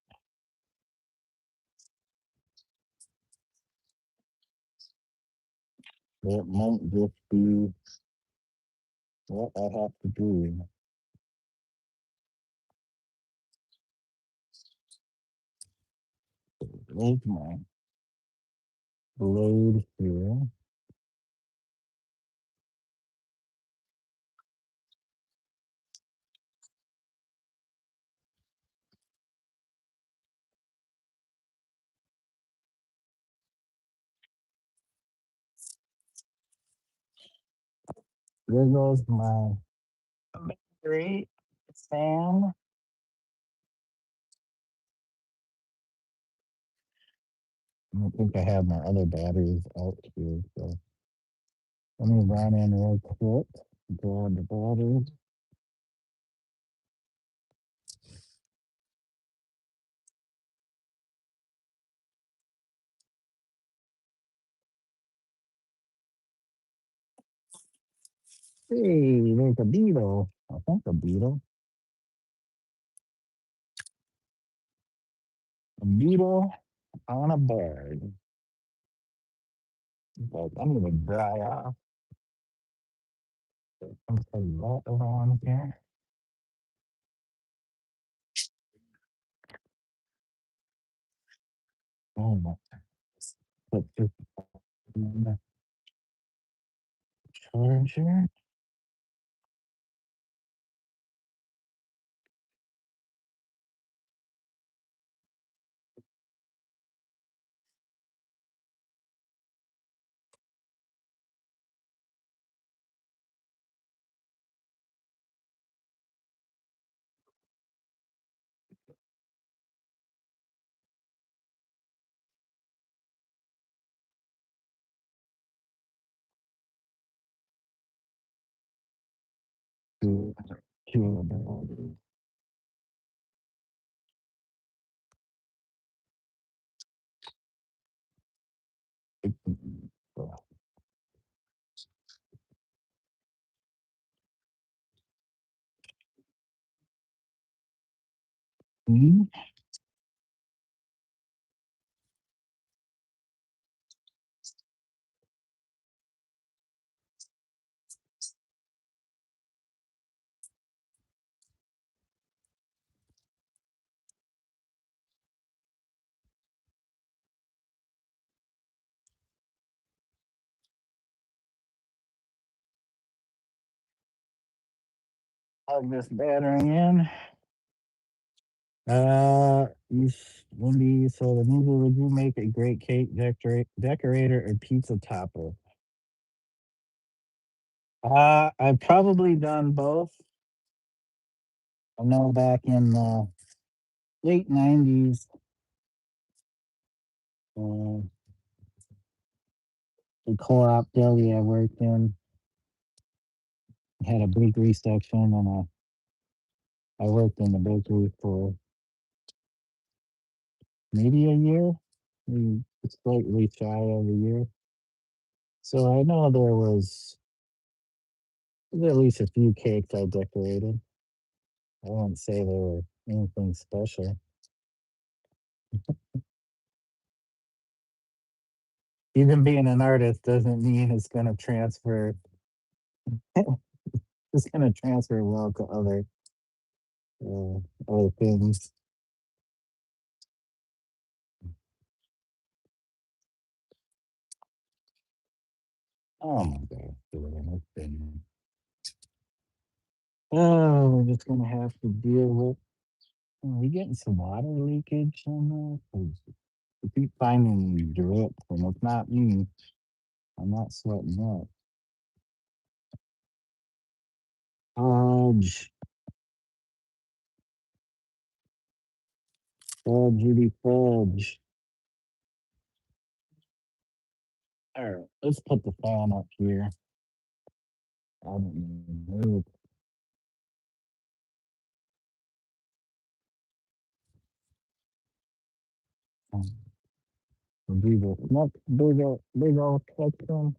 that might just be what I have to do. There's my blade here. There goes my battery fan. I don't think I have my other batteries out here, so let me run in real quick, grab the battery. Hey, there's a beetle. I think a beetle. A beetle on a bird. But I'm gonna dry off. I'm putting that around here. Oh my. Put this in the charger. To to the battery. Mhm. Plug this battery in. Wendy, so the movie, would you make a great cake decorator or pizza topper? I've probably done both. I know back in the late 90s, uh, the co-op deli I worked in had a bakery section, and I worked in the bakery for maybe a year, maybe slightly shy of a year. So I know there at least a few cakes I decorated. I won't say they were anything special. Even being an artist doesn't mean it's going to transfer. It's going to transfer well to uh, other things. Oh my god, Jordan, it's been. Oh, we're just gonna have to deal with. Are we getting some water leakage on there? 'Cause we keep finding drips, and it's not me. I'm not sweating up. Fudge, fudgety fudge. All right, let's put the fan up here. I don't know. We'll do the next big old section.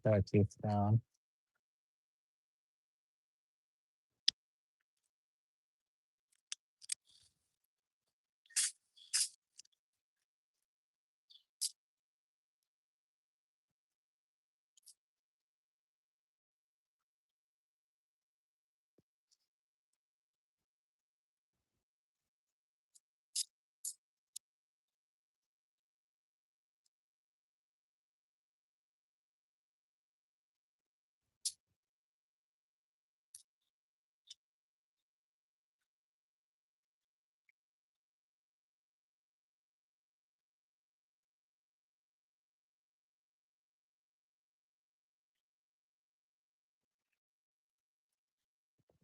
Pack this down.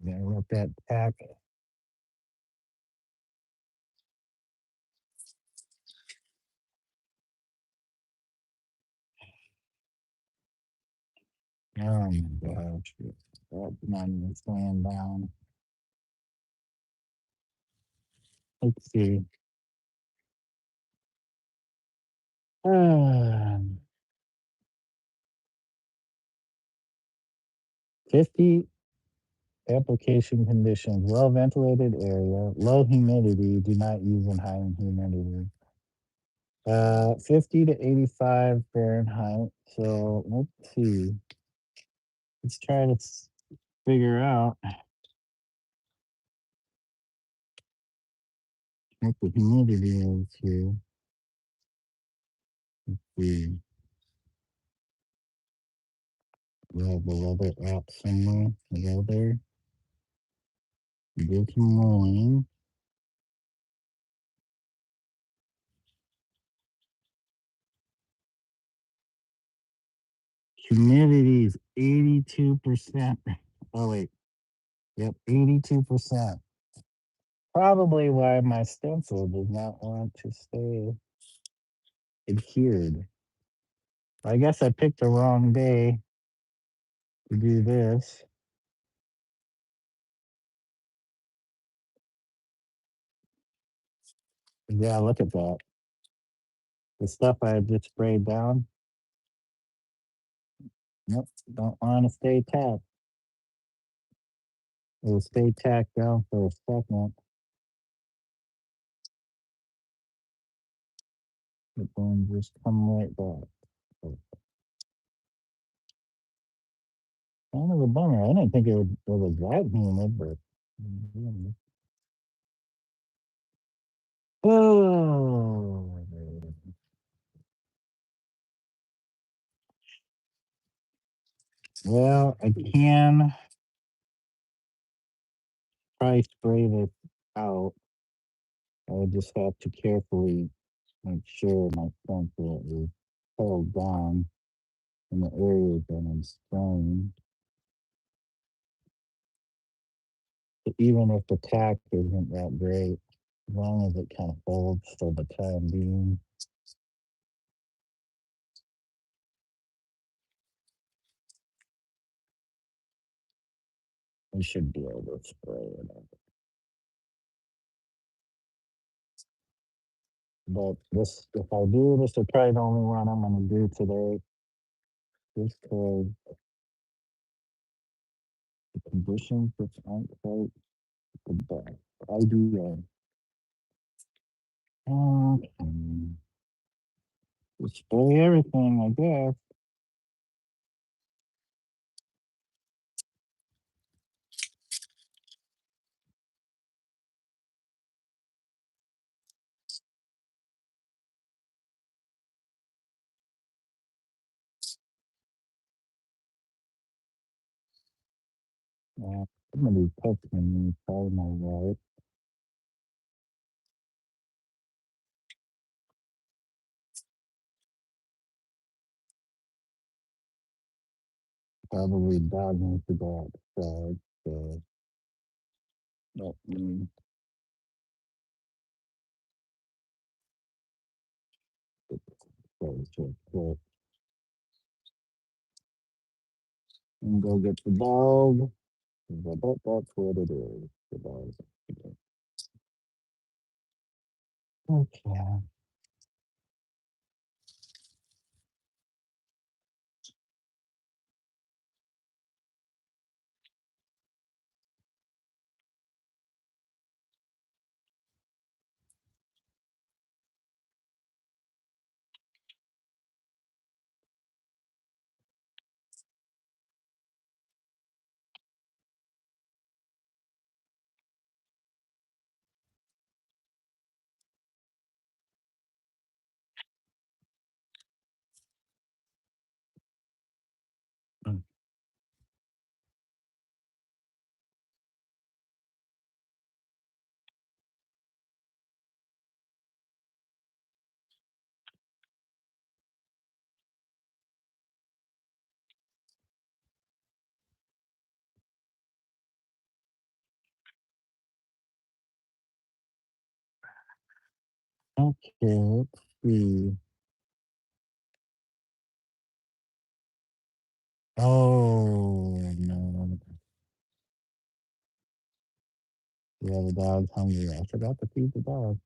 Then let that pack. Oh my gosh. That money is going down. Let's see. Um, 50 application conditions. Well ventilated area, low humidity. Do not use in high humidity. 50 to 85 Fahrenheit. So let's see. Let's try to figure out what the humidity is here. We have the weather app somewhere. Weather this morning. Humidity is 82%. Oh wait. Yep, 82%. Probably why my stencil does not want to stay adhered. I guess I picked the wrong day to do this. Yeah, look at that. The stuff I had just sprayed down. Nope, don't want to stay tacked. It'll stay tacked down for a second. But then just come right back. So, kind of a bummer. I didn't think it was that humid, but. Oh, well, I can probably spray this out. I would just have to carefully make sure my sensor is held down in the areas that I'm spraying. But even if the tack isn't that great, as long as it kind of holds for the time being, we should be able to spray it out. But this, if I do, this is probably the only one I'm going to do today, just because the conditions just aren't quite the best. Idea. Okay. Just spray everything, I guess. I'm going to be touching inside my wife. Probably dodging to go outside. So, let me And go get the dog. That's what it is. The dog. Okay. Okay, let's see. Oh no. Yeah, the dog's hungry. I forgot to feed the dog.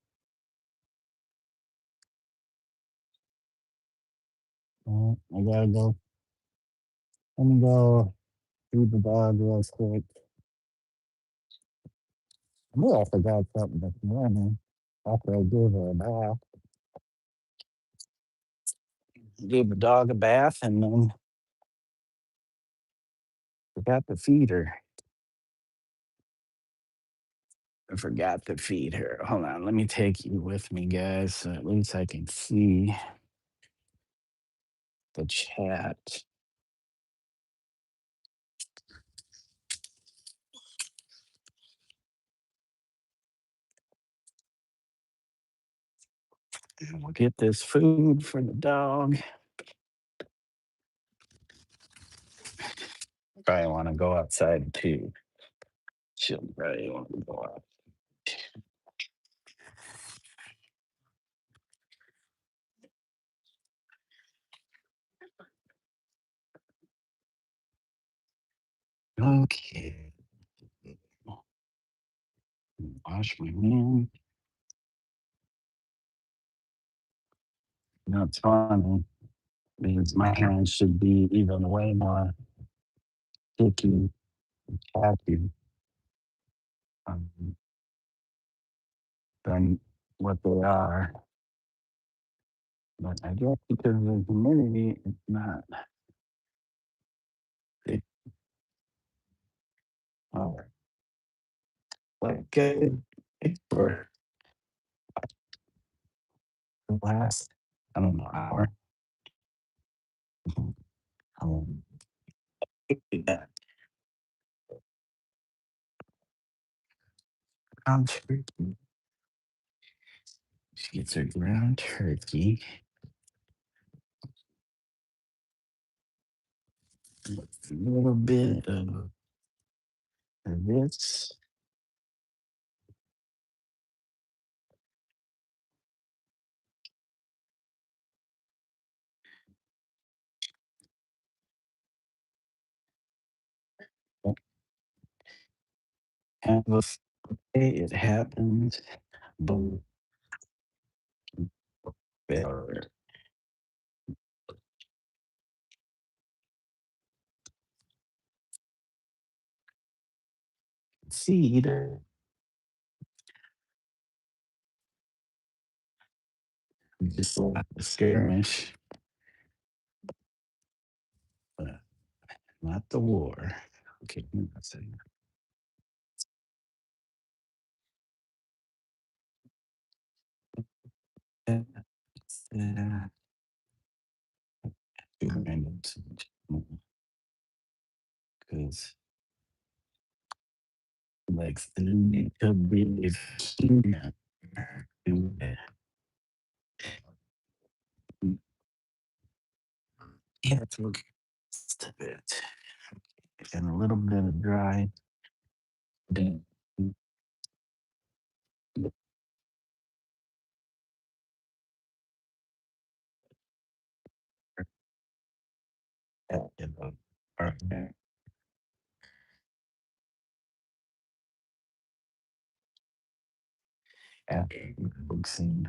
I gotta go. Let me go feed the dog real quick. I knew I forgot something this morning. After I gave her a bath. Gave the dog a bath and then forgot to feed her. I forgot to feed her. Hold on, let me take you with me, guys, so at least I can see the chat. And we'll get this food for the dog. Probably want to go outside too. She'll probably want to go out. Okay. Wash my hands. That's funny because my hands should be even way more sticky and tacky um, than what they are. But I guess because of the humidity, it's not. It, oh, like for the last, I don't know, hour. Um, yeah, ground turkey. She gets her ground turkey. With a little bit of this. And the way it happens, boom, better. Seed, just like the skirmish, but not the war. Okay, let's see. Because like it could be if yeah, it's look just a bit and a little bit of dry. Then in the apartment. After boxing.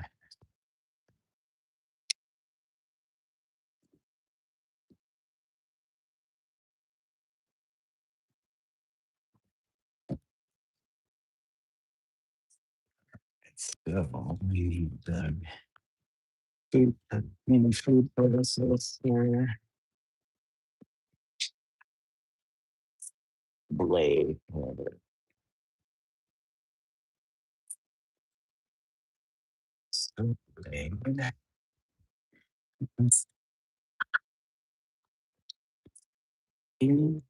It's we need the food, mini food processor, blade, so blade, in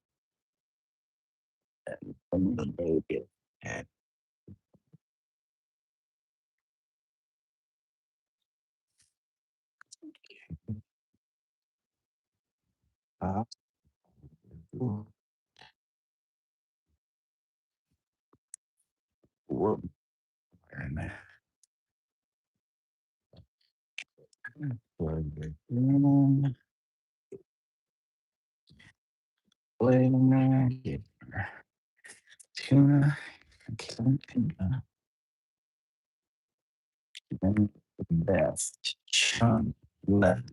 from the blade, and top, wood, and blade, blade, tuna, tuna, and the best chunk left.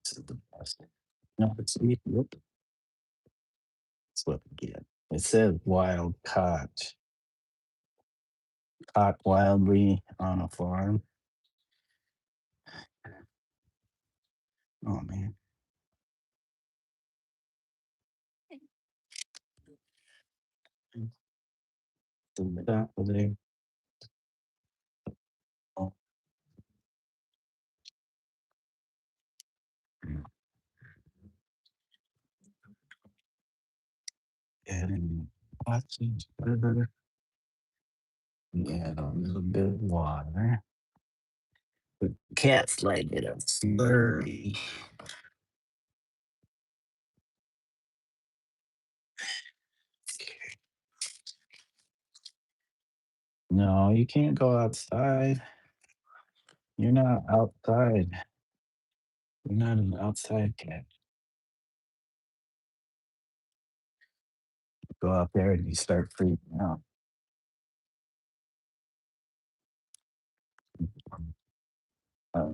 This is the best. No, it's sweet. Yep, that's what we get. It says wild caught wildly on a farm. Oh man, the top of there. Oh, and watching further. Add a little bit of water. The cats like it a slurry. No, you can't go outside. You're not outside. You're not an outside cat. Go out there and you start freaking out. Uh,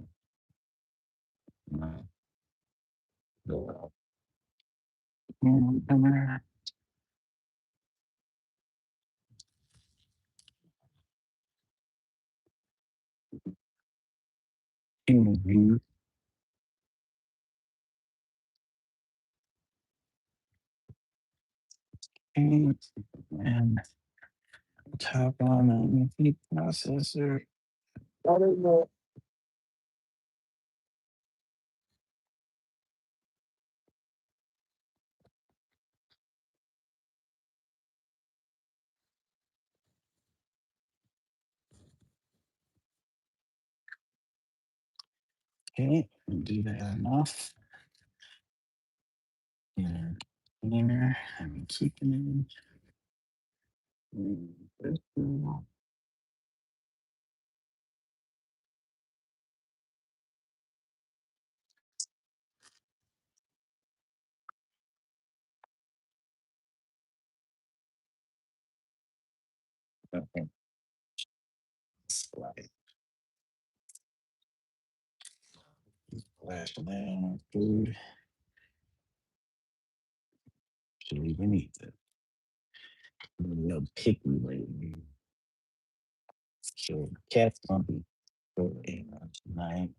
no, go out. Mhm. And tap on the meat processor. Okay, do that enough. Yeah, cleaner. I'm keeping it. Okay, splash, splash down food. Should even eat it. I'm a little picky lately. So cat's gonna be eating tonight.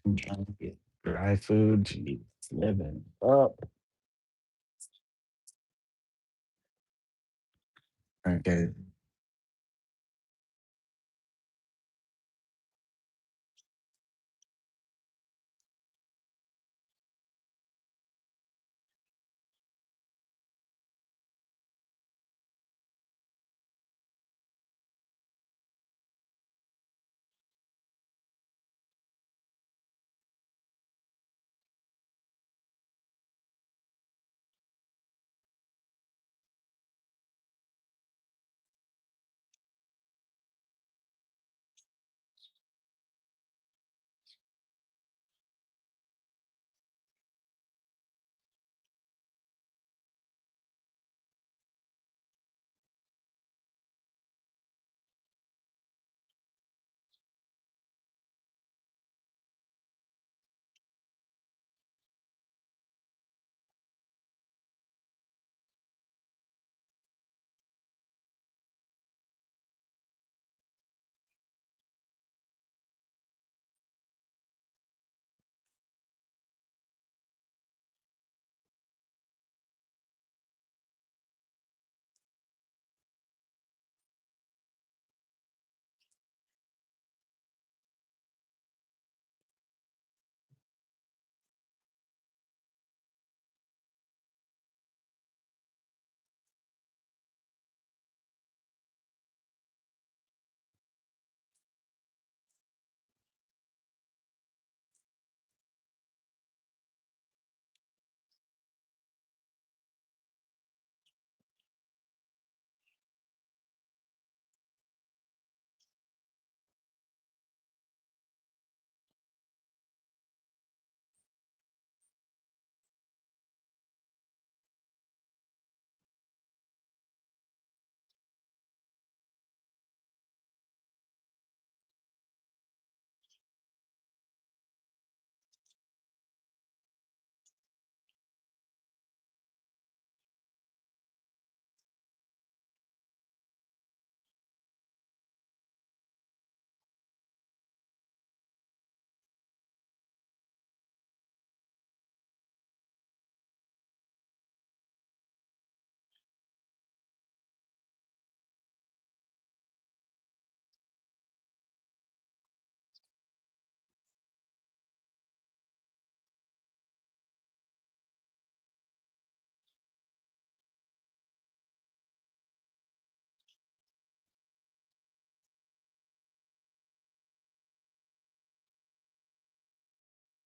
I'm trying to get dry food. She's living up. Okay.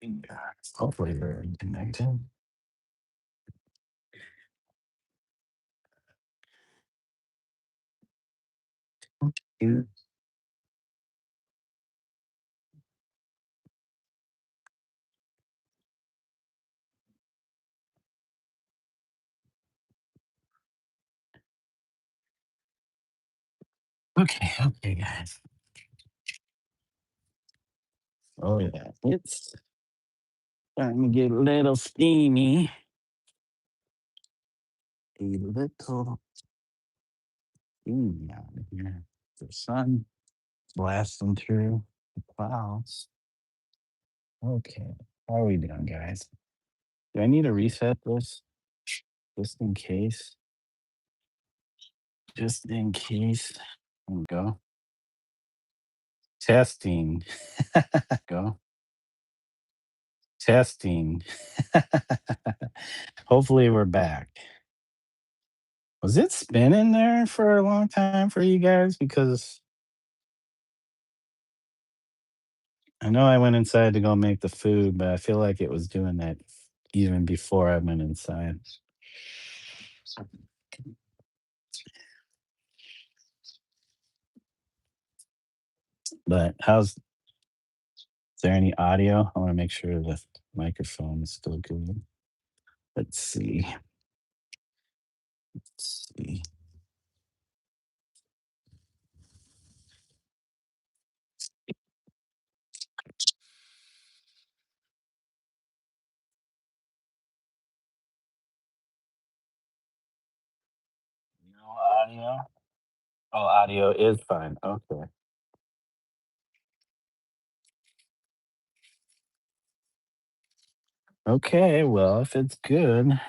Yeah, hopefully they're connected. You- Okay, okay, guys. Oh yeah, it's starting to get a little steamy. A little steamy out here. The sun blasting through the clouds. Okay, how are we doing, guys? Do I need to reset this just in case? Just in case. There we go. Testing. Go. Testing. Hopefully we're back. Was it spinning there for a long time for you guys? Because I know I went inside to go make the food, but I feel like it was doing that even before I went inside. But is there any audio? I want to make sure the microphone is still good. Let's see. Let's see. No audio. Oh, audio is fine. Okay. Okay. Well, if it's good,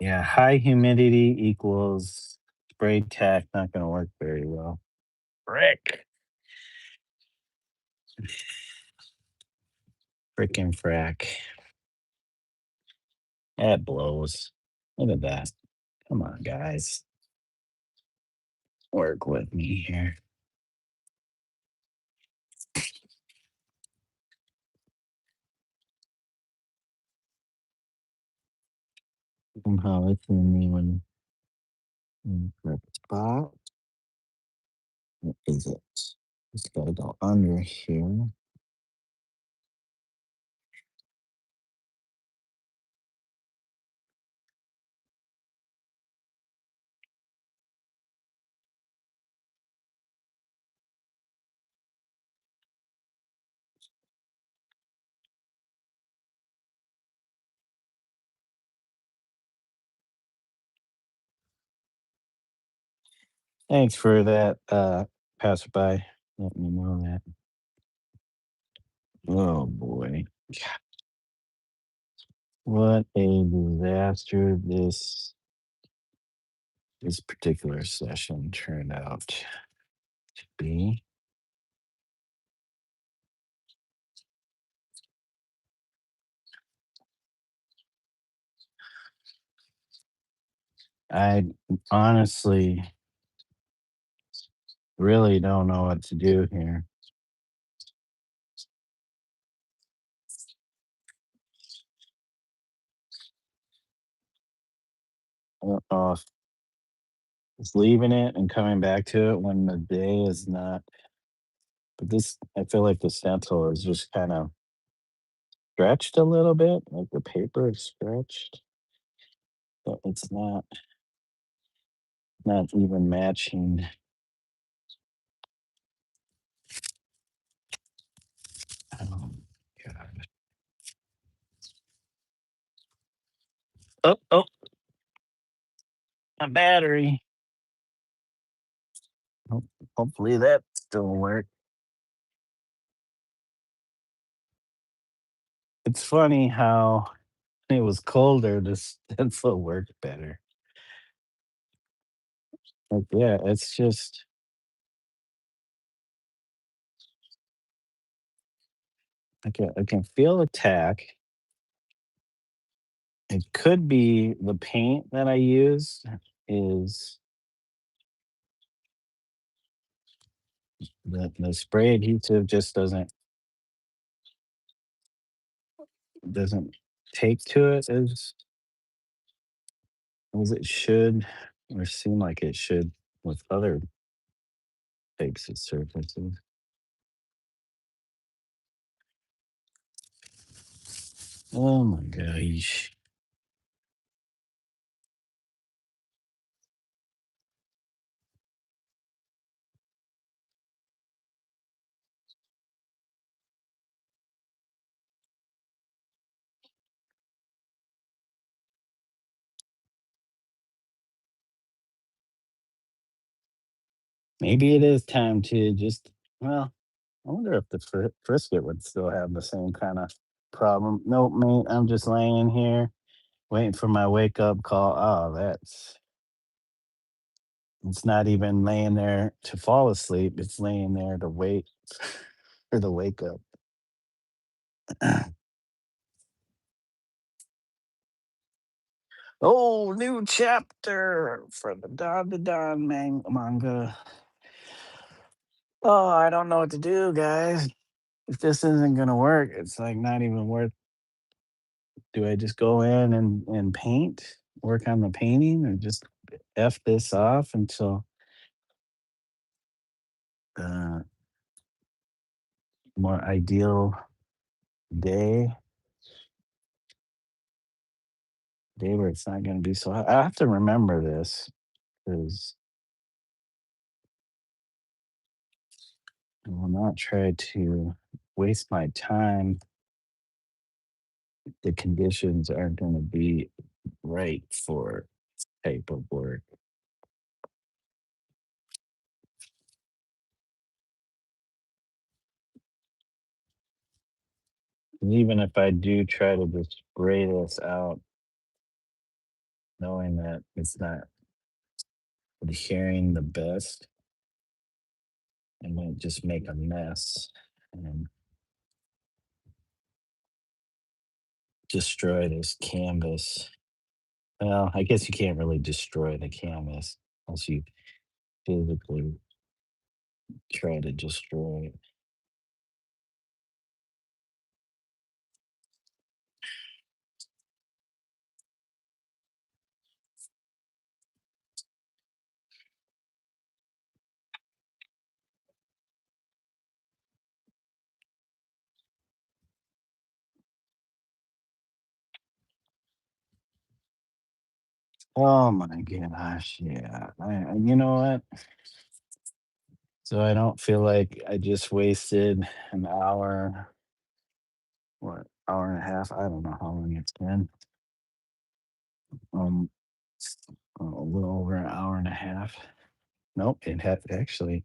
yeah, high humidity equals spray tack not going to work very well. Frick. Frickin' frack. That blows. Look at that. Come on, guys. Work with me here. Somehow it's in me when correct spot. What is it? Just gotta go under here. Thanks for that, passerby. Let me know that. Oh boy. What a disaster this particular session turned out to be. I honestly really don't know what to do here. I don't know if it's leaving it and coming back to it when the day is not. But this, I feel like the stencil is just kind of stretched a little bit, like the paper is stretched, but it's not even matching. Oh god. Oh, oh, my battery. Ho- Hopefully that still works. It's funny how it was colder, the stencil worked better. Like, yeah, it's just I can feel the tack. It could be the paint that I use is The spray adhesive just doesn't take to it as it should or seem like it should with other types of surfaces. Oh my gosh. Maybe it is time to just, well, I wonder if the frisket would still have the same kind of problem. Nope, mate. I'm just laying here waiting for my wake up call. Oh, it's not even laying there to fall asleep. It's laying there to wait for the wake up. Oh, new chapter for the Don to Don manga. Oh, I don't know what to do, guys. If this isn't gonna work, it's like not even worth. Do I just go in and paint, work on the painting, or just f this off until uh, more ideal day, day where it's not gonna be so hot? I have to remember this because I will not try to waste my time. The conditions aren't gonna be right for type of work. And even if I do try to just spray this out, knowing that it's not adhering the best, I might just make a mess and destroy this canvas. Well, I guess you can't really destroy the canvas unless you physically try to destroy it. Oh my gosh, yeah. You know what? So I don't feel like I just wasted an hour, what, hour and a half? I don't know how long it's been. Um, a little over an hour and a half. Nope, it had actually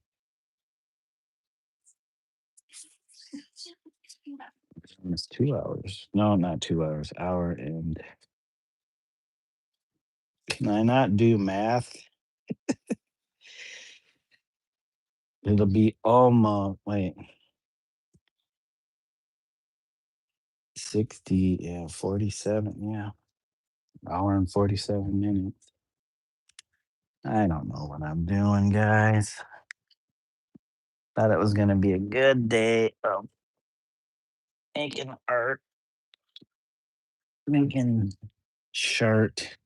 almost 2 hours. No, not 2 hours. Hour and can I not do math? It'll be almost wait 60, yeah, 47, yeah, hour and 47 minutes. I don't know what I'm doing, guys. Thought it was gonna be a good day of making art, making shirt.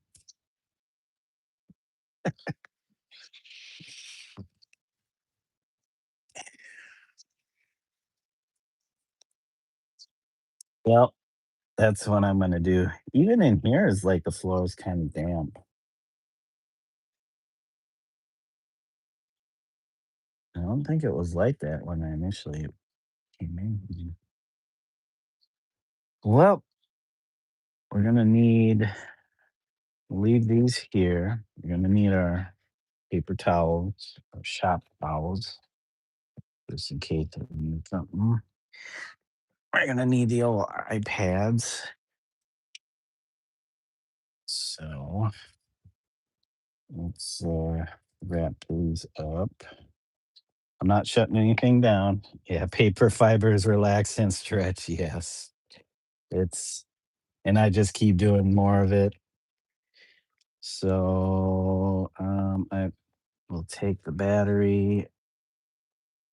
Well, that's what I'm gonna do. Even in here is like the floor is kind of damp. I don't think it was like that when I initially came in. Well, we're gonna need leave these here. We're gonna need our paper towels or shop towels just in case I need something. We're gonna need the old iPads. So let's wrap these up. I'm not shutting anything down. Yeah, paper fibers relax and stretch. Yes. It's and I just keep doing more of it. So I will take the battery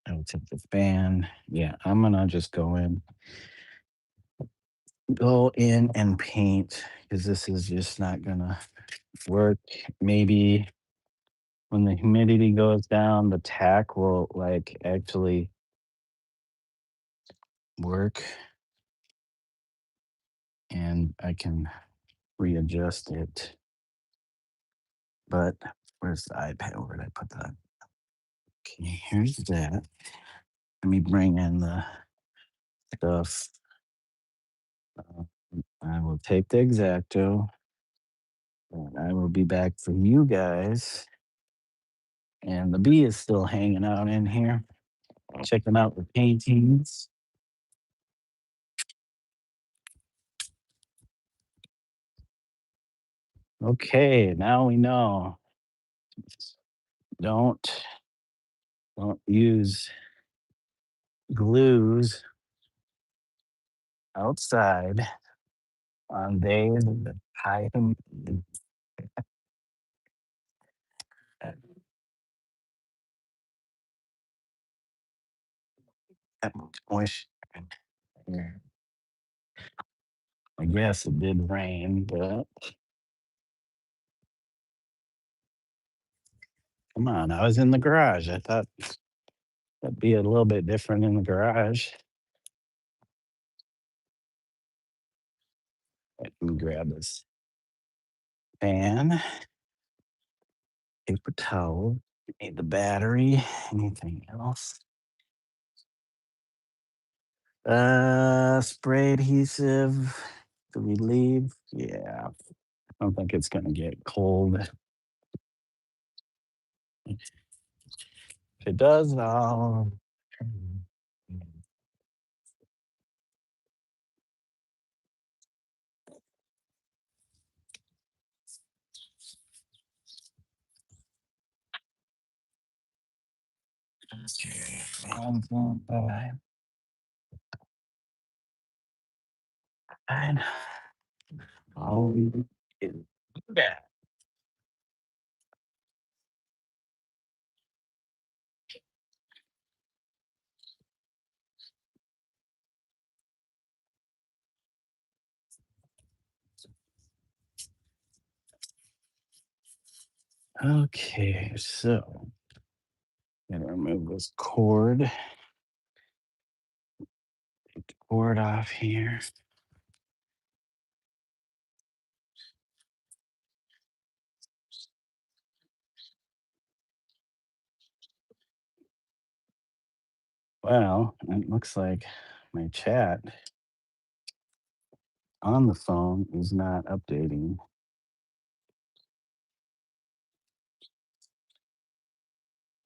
I will take the fan. Yeah, I'm gonna just go in and paint because this is just not gonna work. Maybe when the humidity goes down, the tack will like actually work and I can readjust it. But where's the iPad? Where did I put that? Okay, here's that. Let me bring in the stuff. Uh, I will take the Exacto and I will be back for you guys. And the bee is still hanging out in here, checking out the paintings. Okay, now we know. Don't don't use glues outside on days of the high humidity. That much moisture. Yeah. I guess it did rain, but come on, I was in the garage. I thought that'd be a little bit different in the garage. Let me grab this fan, paper towel, need the battery, anything else? Spray adhesive to relieve. Yeah, I don't think it's gonna get cold. If it does, I'll. Okay, fine. I'll get that. Okay, so gotta remove this cord. Take the cord off here. Well, it looks like my chat on the phone is not updating.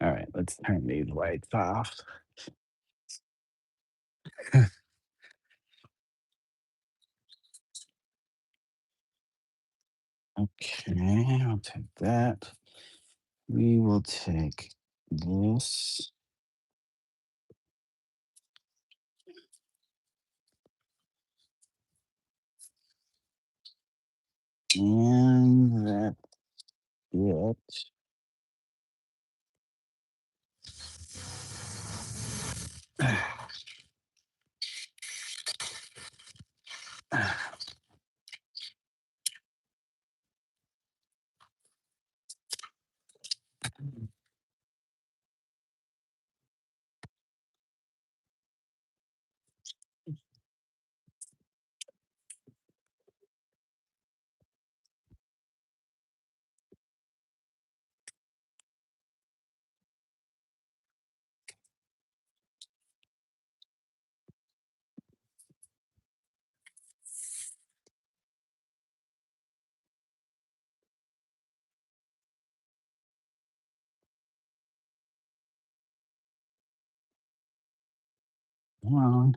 All right, let's turn these lights off. Okay, I'll take that. We will take this. And that's it. Come on.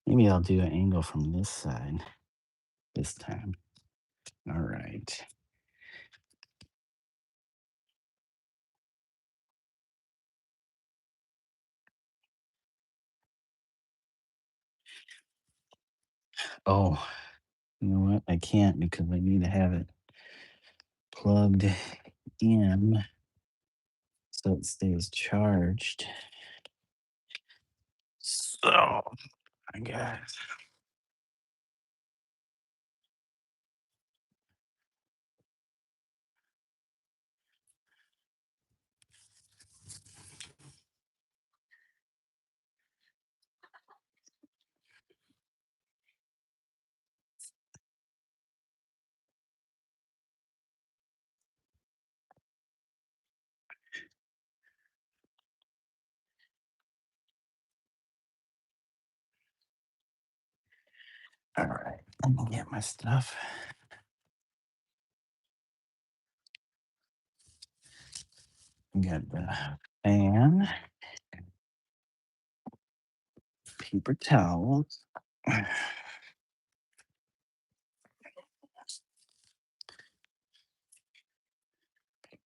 Maybe I'll do an angle from this side this time. All right. Oh, you know what? I can't because I need to have it plugged in so it stays charged. So, I guess. All right, let me get my stuff. Got the fan, paper towels,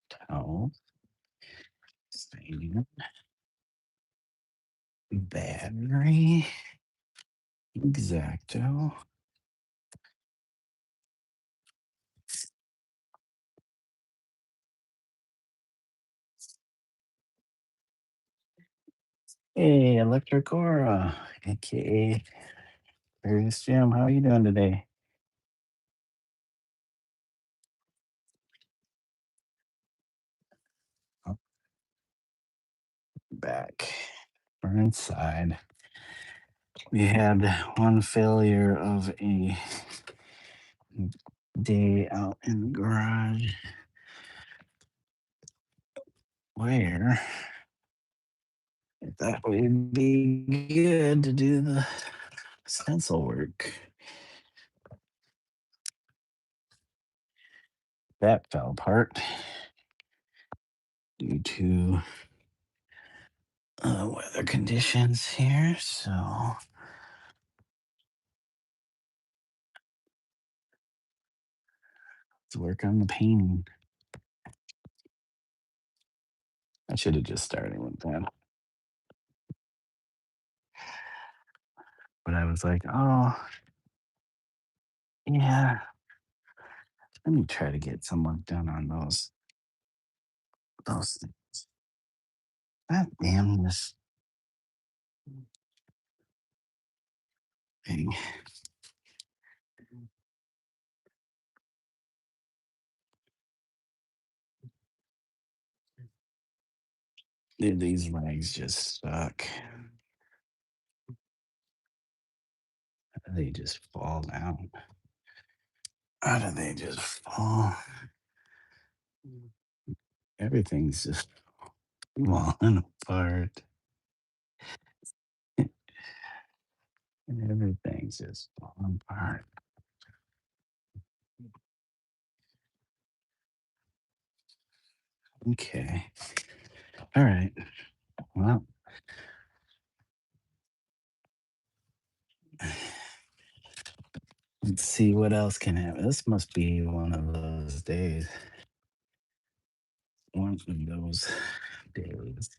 towels, fan, battery, exacto. Hey, Electric Aura, aka Various Jim. How are you doing today? Oh, back. We're inside. We had one failure of a day out in the garage where I thought it would be good to do the stencil work. That fell apart due to weather conditions here. So let's work on the painting. I should have just started with that. But I was like, oh, yeah, let me try to get some work done on those things. God damn this thing. Dude, these legs just suck. They just fall down. How do they just fall? Everything's just falling apart. Everything's just falling apart. Okay. All right. Well, let's see what else can happen. This must be one of those days. One of those days.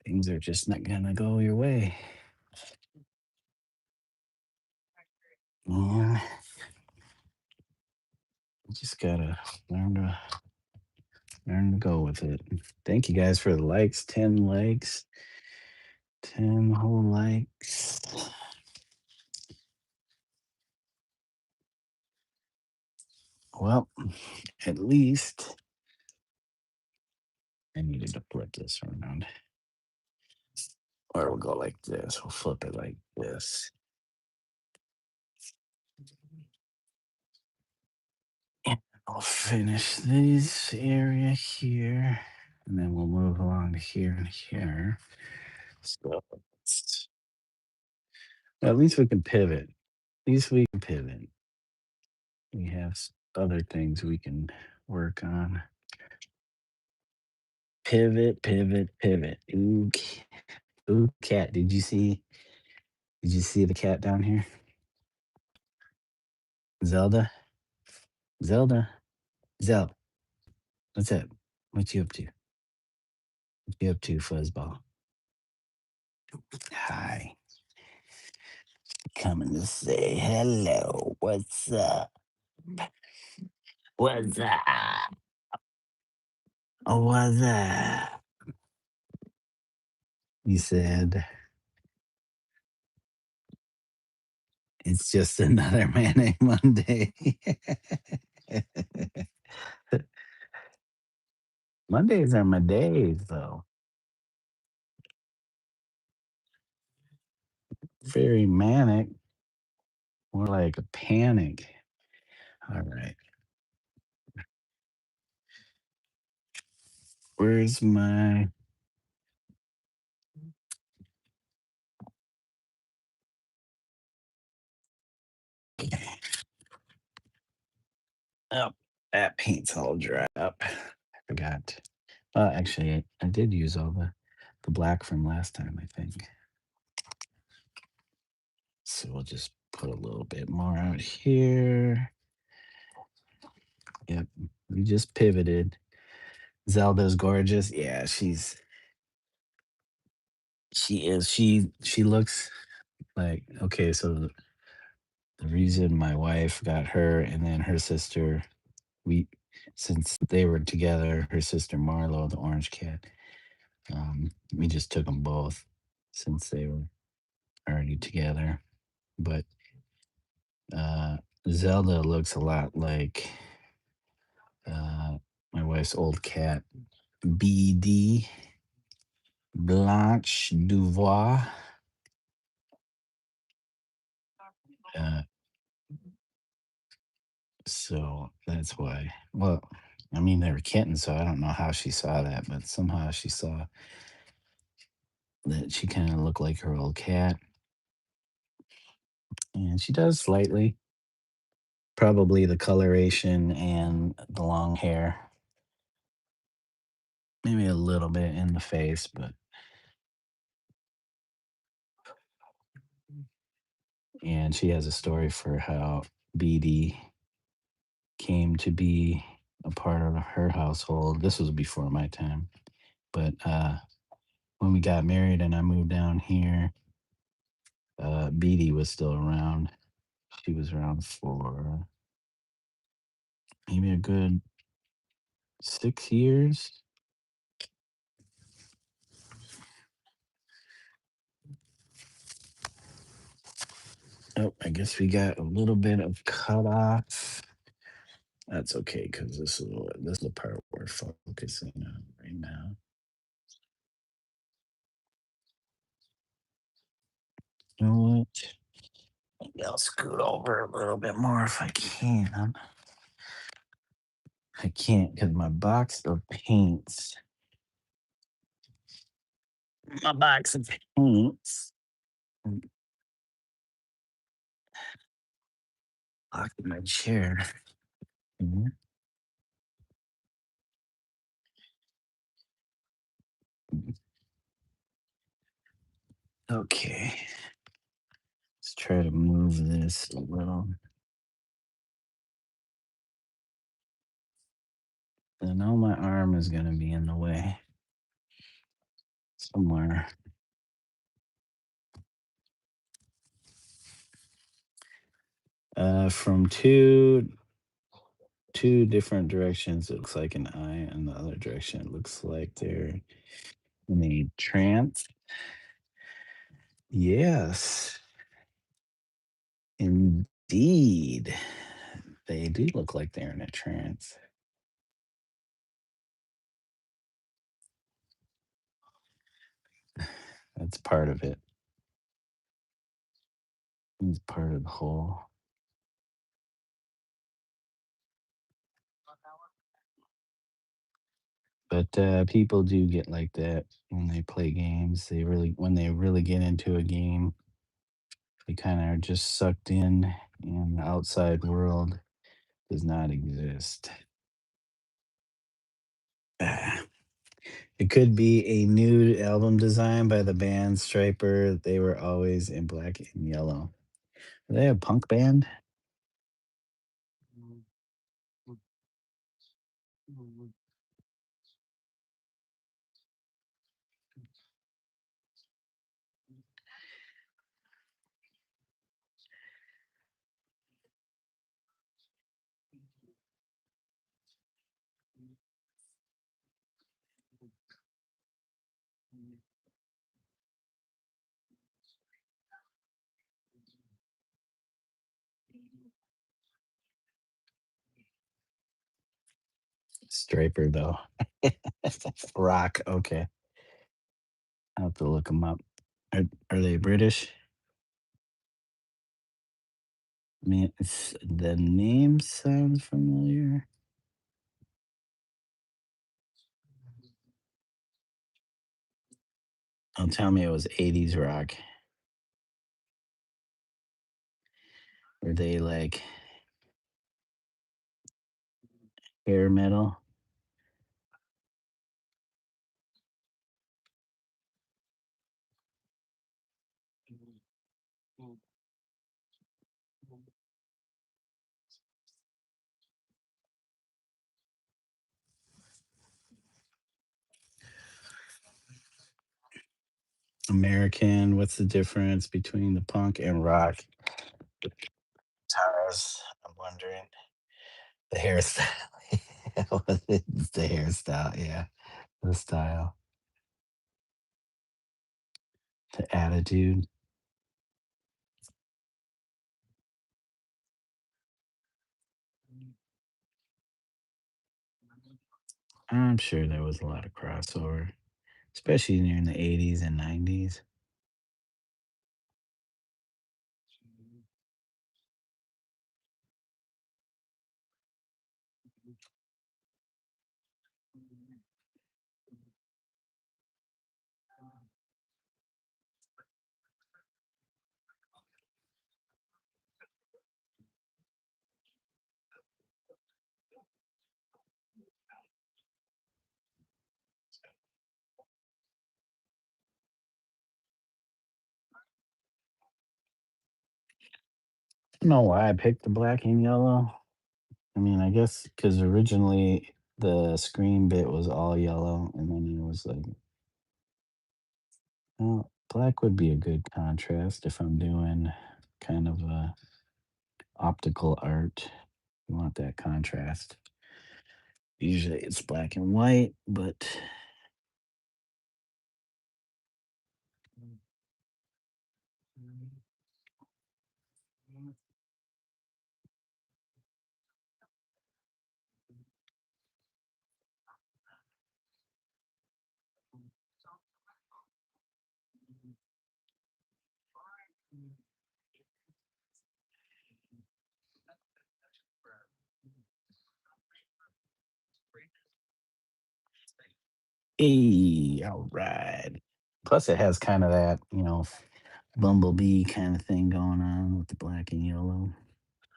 Things are just not gonna go your way. Yeah. You just gotta learn to learn to go with it. Thank you guys for the likes. 10 likes. 10 whole likes. Well, at least I needed to flip this around. Or we'll go like this. We'll flip it like this. And I'll finish this area here. And then we'll move along to here and here. So well, at least we can pivot. At least we can pivot. We have other things we can work on. Pivot, pivot, pivot. Ooh, ooh, cat. Did you see the cat down here? Zelda? Zelda? Zelda. What's up? What you up to? What you up to, fuzzball? Hi. coming to say hello. What's up? What's up? What's up? He said, it's just another Manic Monday. Mondays are my days, though. Very manic, more like a panic. All right. Where's my. Oh, that paint's all dry up. I forgot. Actually, I did use all the black from last time, I think. So we'll just put a little bit more out here. Yep, we just pivoted. Zelda's gorgeous. Yeah, she is. She looks like okay. So the reason my wife got her and then her sister, we since they were together, her sister Marlo, the orange cat, we just took them both since they were already together. But uh, Zelda looks a lot like uh, my wife's old cat, BD, Blanche Duvois. Uh, so that's why. Well, I mean, they were kittens, so I don't know how she saw that, but somehow she saw that she kind of looked like her old cat. And she does slightly. Probably the coloration and the long hair. Maybe a little bit in the face, but and she has a story for how BD came to be a part of her household. This was before my time, but when we got married and I moved down here, BD was still around. She was around for maybe a good 6 years. Oh, I guess we got a little bit of cut off. That's okay because this is the part we're focusing on right now. You know what? Maybe I'll scoot over a little bit more if I can. I can't because my box of paints. My box of paints. Locked in my chair. Mhm. Okay. Let's try to move this a little. I know my arm is going to be in the way somewhere. From two different directions, it looks like an eye, and the other direction, it looks like they're in a trance. Yes, indeed. They do look like they're in a trance. That's part of it. It's part of the whole. But people do get like that when they play games. When they really get into a game, they kind of are just sucked in, and the outside world does not exist. Ah, it could be a new album design by the band Striper. They were always in black and yellow. Are they a punk band? Striper though. Rock. Okay, I'll have to look them up. Are they British? I mean, the name sounds familiar. Don't tell me it was 80s rock. Were they like hair metal? American? What's the difference between the punk and rock guitars? I'm wondering. The hairstyle. It's the hairstyle, yeah. The style, the attitude. I'm sure there was a lot of crossover, especially during the 80s and 90s. I don't know why I picked the black and yellow. I mean, I guess because originally the screen bit was all yellow, and then it was like, well, black would be a good contrast if I'm doing kind of a optical art. You want that contrast. Usually it's black and white, but hey, all right. Plus, it has kind of that, bumblebee kind of thing going on with the black and yellow.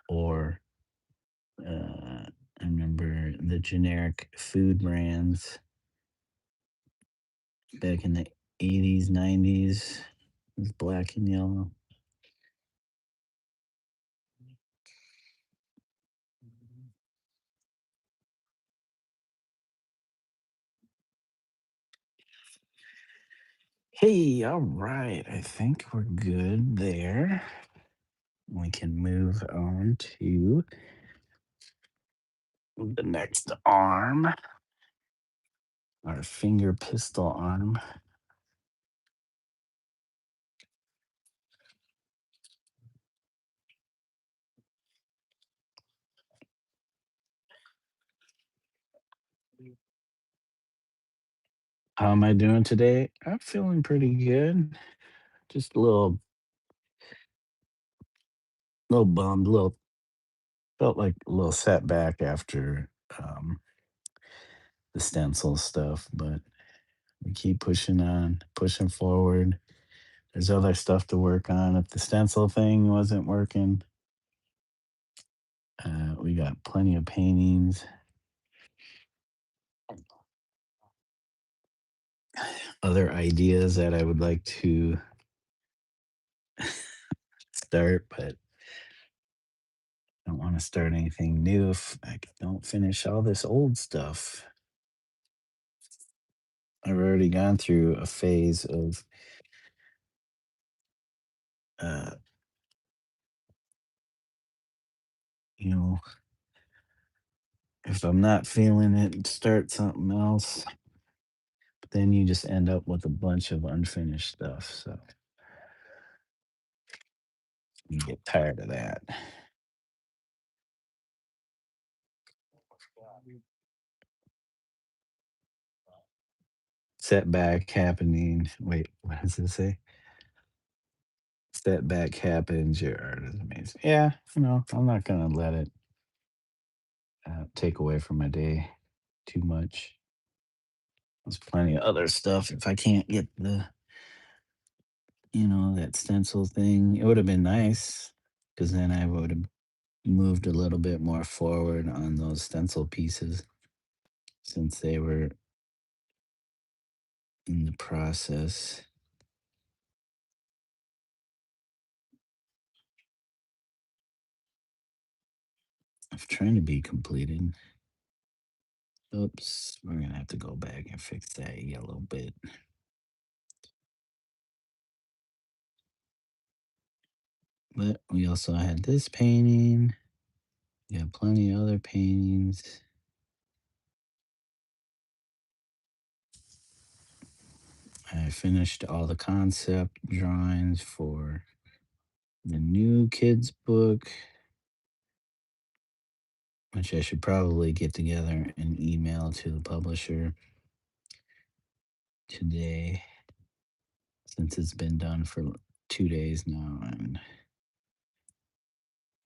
Or I remember the generic food brands back in the 80s, 90s. It was black and yellow. Hey, all right. I think we're good there. We can move on to the next arm, our finger pistol arm. How am I doing today? I'm feeling pretty good. Just a little bummed, little felt like a little setback after the stencil stuff, but we keep pushing on, pushing forward. There's other stuff to work on. If the stencil thing wasn't working, we got plenty of paintings, other ideas that I would like to start, but I don't want to start anything new if I don't finish all this old stuff. I've already gone through a phase of, uh, you know, if I'm not feeling it, start something else. But then you just end up with a bunch of unfinished stuff. So you get tired of that. Setback happening. Wait, what does it say? Setback happens. Your art is amazing. Yeah, I'm not gonna let it take away from my day too much. There's plenty of other stuff. If I can't get that stencil thing, it would have been nice because then I would have moved a little bit more forward on those stencil pieces since they were in the process of trying to be completed. Oops, we're gonna have to go back and fix that yellow bit. But we also had this painting. We got plenty of other paintings. I finished all the concept drawings for the new kids book, which I should probably get together and email to the publisher today since it's been done for 2 days now and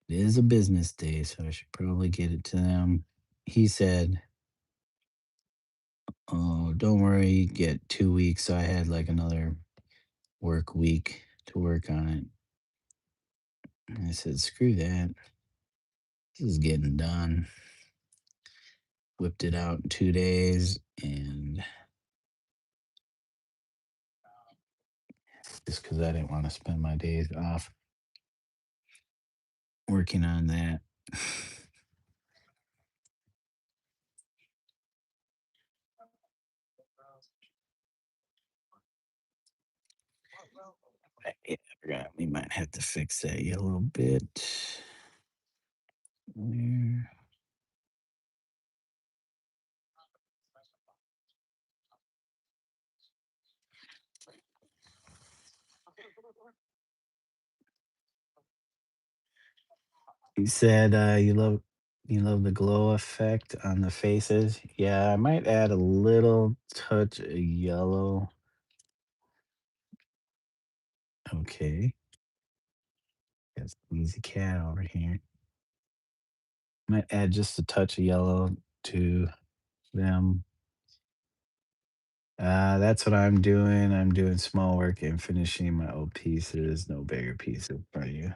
it is a business day, so I should probably get it to them. He said, "Oh, don't worry, get 2 weeks." So I had like another work week to work on it. And I said, screw that. This is getting done. Whipped it out in 2 days and just because I didn't want to spend my days off working on that. Yeah, I forgot. We might have to fix that yellow bit. Where? You said you love the glow effect on the faces. Yeah, I might add a little touch of yellow. Okay, got easy cat over here. Might add just a touch of yellow to them. That's what I'm doing. I'm doing small work and finishing my old pieces. No bigger pieces for you.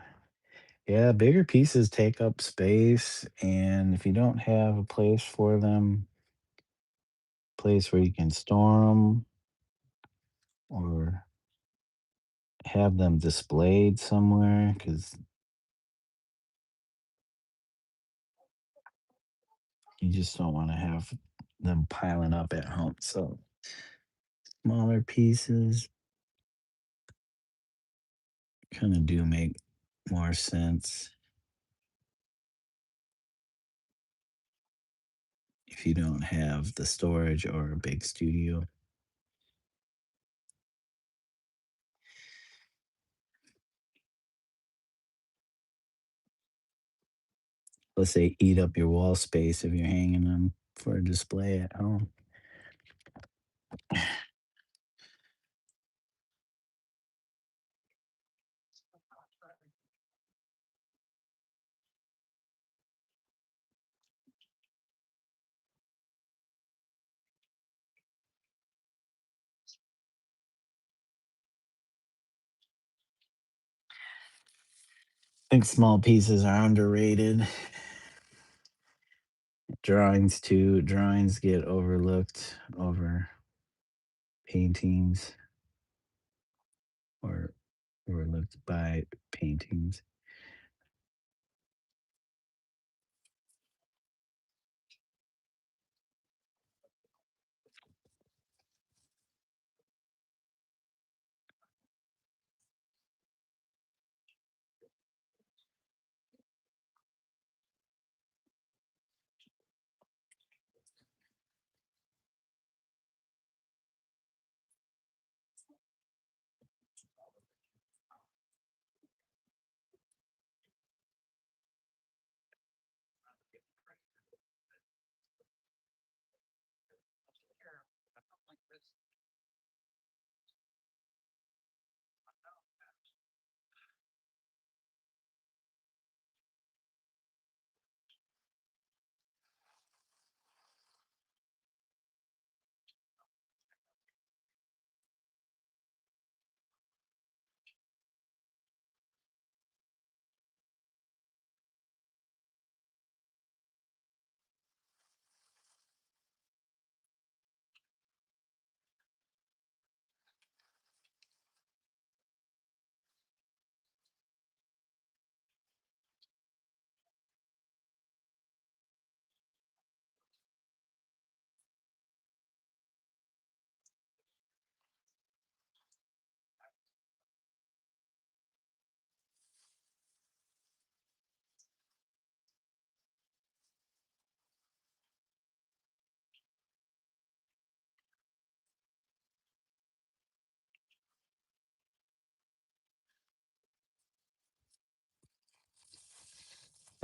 Yeah, bigger pieces take up space, and if you don't have a place for them, place where you can store them or have them displayed somewhere, because you just don't want to have them piling up at home. So smaller pieces kind of do make more sense if you don't have the storage or a big studio. Let's say eat up your wall space if you're hanging them for a display at home. I think small pieces are underrated. Drawings too. Drawings get overlooked over paintings or overlooked by paintings.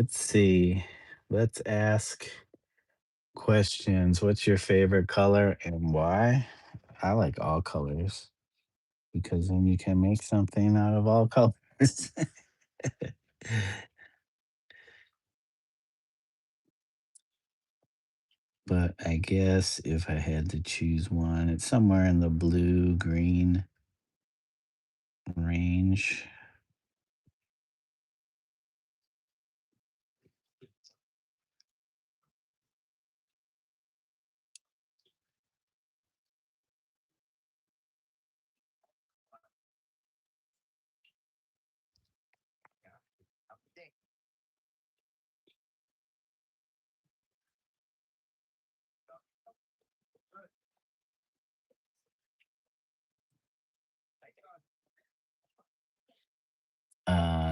Let's see. Let's ask questions. What's your favorite color and why? I like all colors because then you can make something out of all colors. But I guess if I had to choose one, it's somewhere in the blue green range.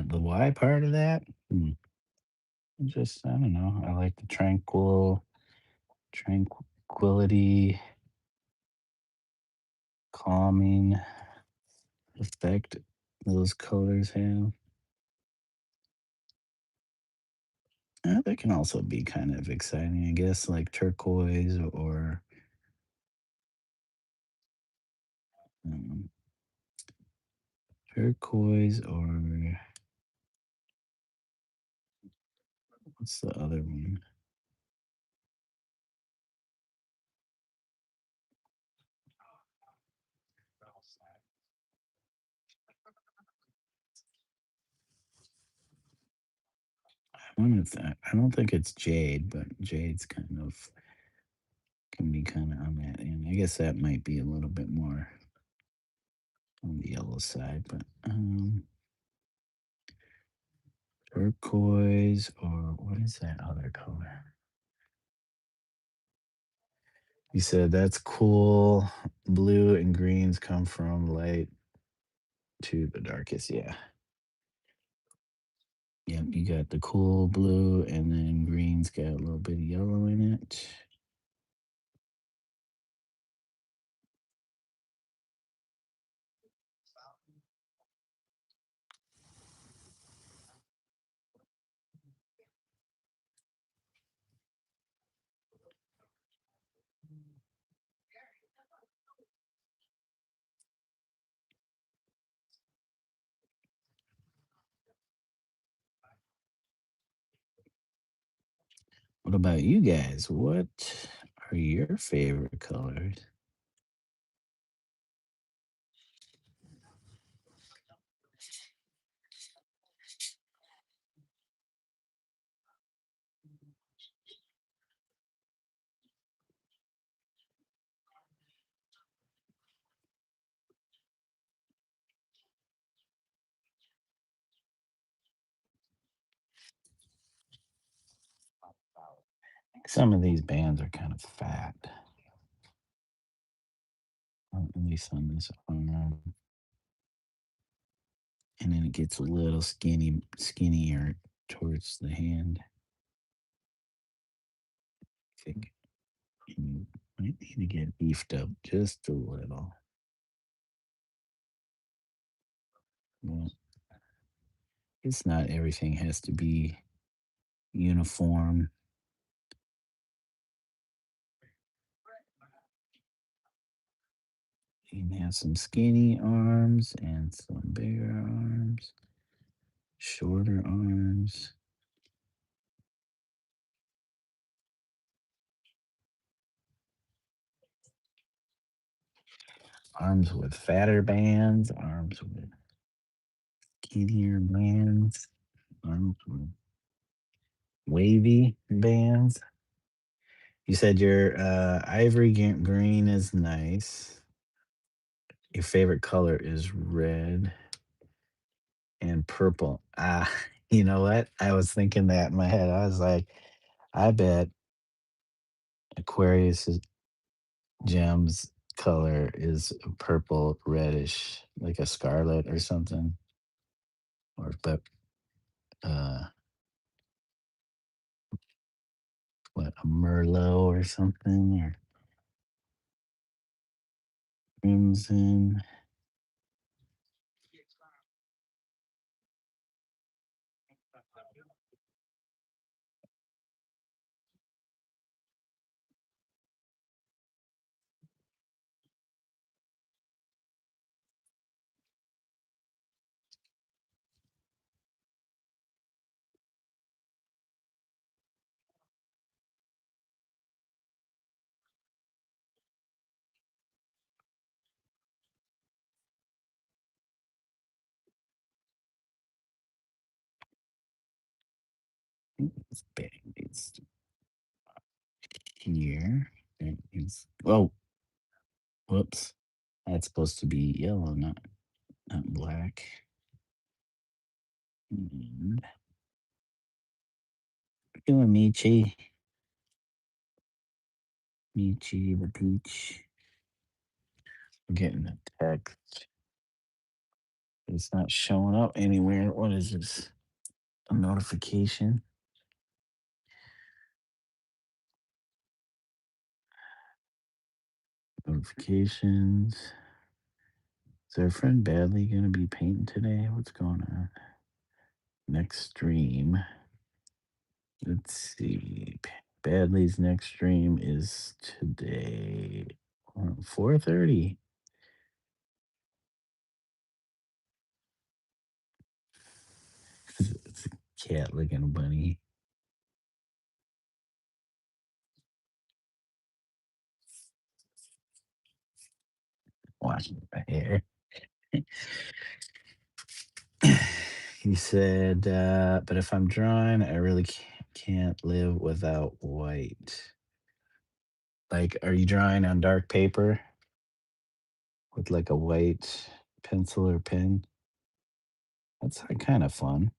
The why part of that? Just I don't know. I like the tranquility, calming effect those colors have. They can also be kind of exciting, I guess, like turquoise or um, turquoise or what's the other one? I don't think it's jade, but jade's kind of can be kind of on that end. I guess that might be a little bit more on the yellow side, but turquoise or what is that other color? You said that's cool. Blue and greens come from light to the darkest. Yeah. Yep. You got the cool blue, and then green's got a little bit of yellow in it. What about you guys? What are your favorite colors? Some of these bands are kind of fat, at least on this arm, and then it gets a little skinnier towards the hand. I think you might need to get beefed up just a little. Well, it's not everything has to be uniform. You can have some skinny arms and some bigger arms, shorter arms, arms with fatter bands, arms with skinnier bands, arms with wavy bands. You said your ivory green is nice. Your favorite color is red and purple. Ah, you know what? I was thinking that in my head. I was like, I bet Aquarius gem's color is purple reddish, like a scarlet or something, or but uh, what a merlot or something, or crimson. It's Band-Aids here. Oh, whoops. That's supposed to be yellow, not black. And doing Michi the peach. I'm getting a text. It's not showing up anywhere. What is this? A notification? Notifications. Is our friend Badly gonna be painting today? What's going on? Next stream. Let's see. Badly's next stream is today. 4:30. It's a cat licking a bunny. Washing my hair. He said, but if I'm drawing, I really can't live without white. Like, are you drawing on dark paper with like a white pencil or pen? That's kind of fun.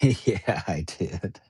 Yeah, I did.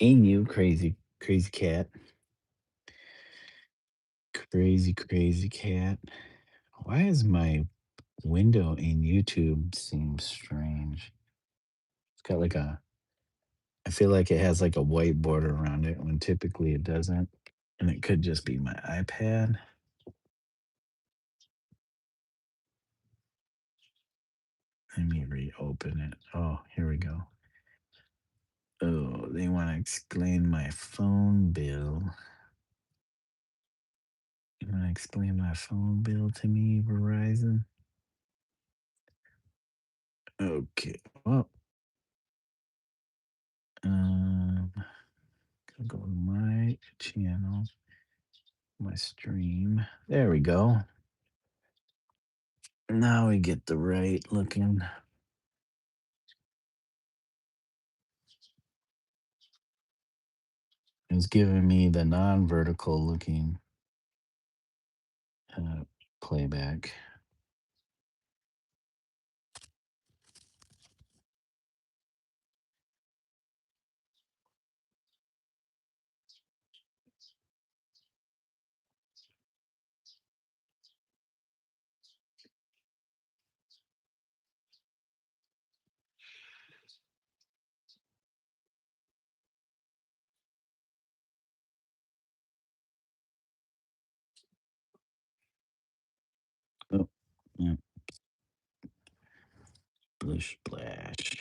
Ain't you crazy cat? Crazy cat. Why is my window in YouTube seem strange? It's got like I feel like it has like a white border around it when typically it doesn't. And it could just be my iPad. Let me reopen it. Oh, here we go. Oh, they want to explain my phone bill. You want to explain my phone bill to me, Verizon? Okay. Well, gonna go to my channel, my stream. There we go. Now we get the right looking. It's giving me the non-vertical looking uh, playback. Oh, yeah. Splish splash.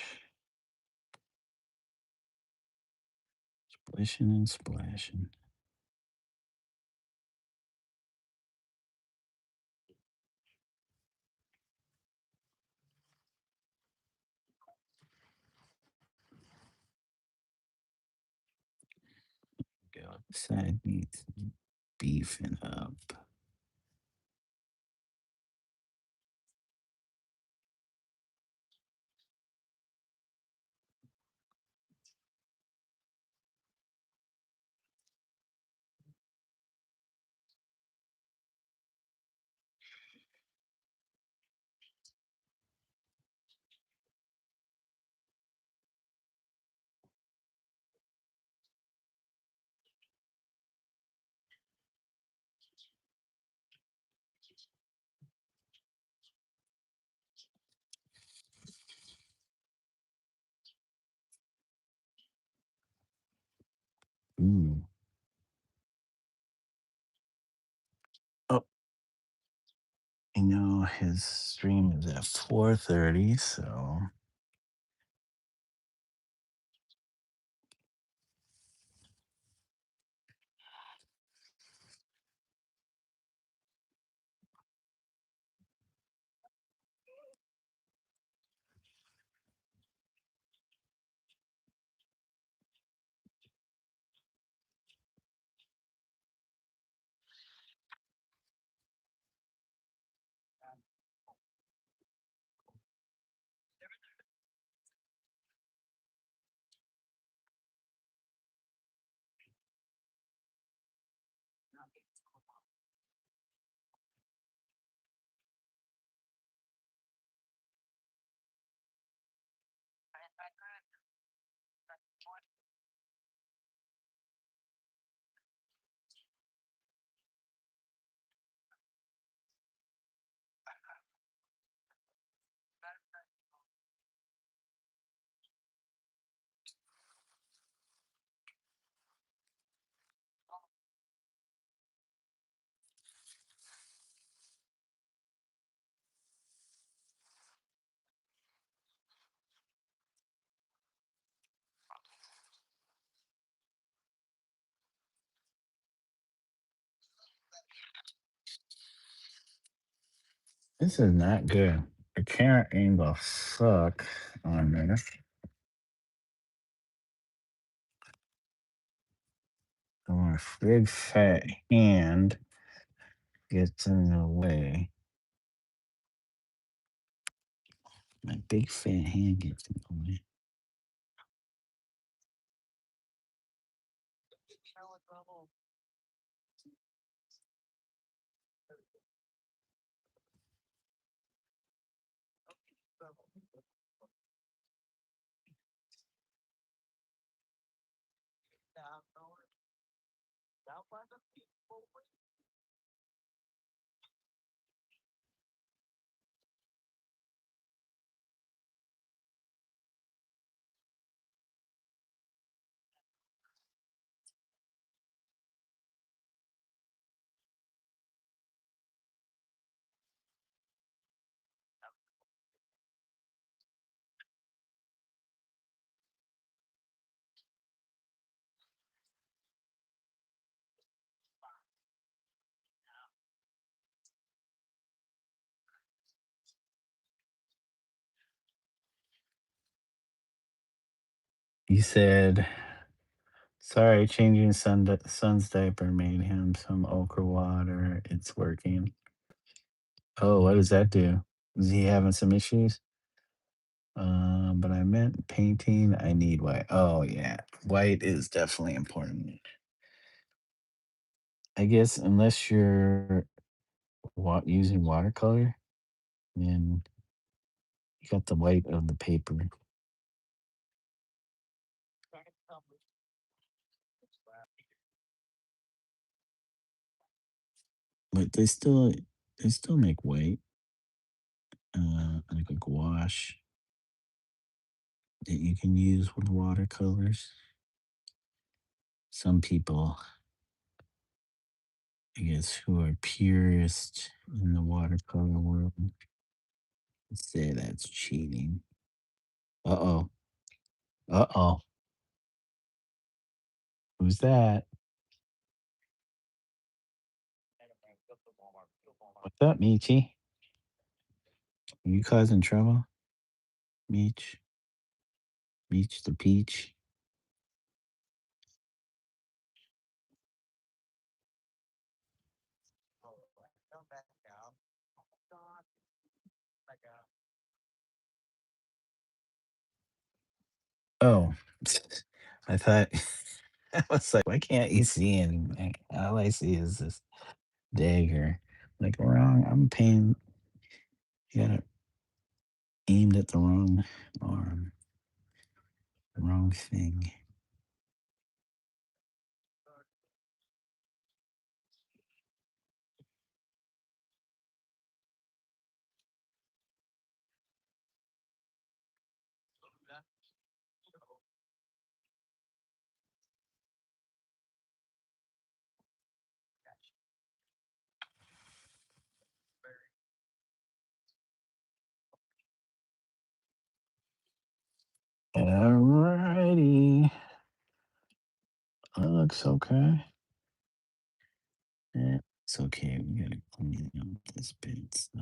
Splishing and splashing. Go outside needs beefing up. Ooh. Oh, his stream is at 4:30, so this is not good. The camera angle suck on this. So my big fat hand gets in the way. My big fat hand gets in the way. He said, "Sorry, changing son's diaper made him some okra water. It's working." Oh, what does that do? Is he having some issues? But I meant painting. I need white. Oh yeah, white is definitely important. I guess unless you're using watercolor, then you got the white of the paper. But they still make white, like a gouache that you can use with watercolors. Some people, I guess, who are purists in the watercolor world say that's cheating. Uh oh. Uh oh. Who's that? What's up, Michi? Are you causing trouble? Meech? Meech the Peach? Oh, I thought I was like, why can't you see anything? All I see is this dagger. Like wrong. I'm paying. You got it aimed at the wrong arm, the wrong thing. Alrighty. That looks okay. Yeah, it's okay. We gotta clean up this bit. So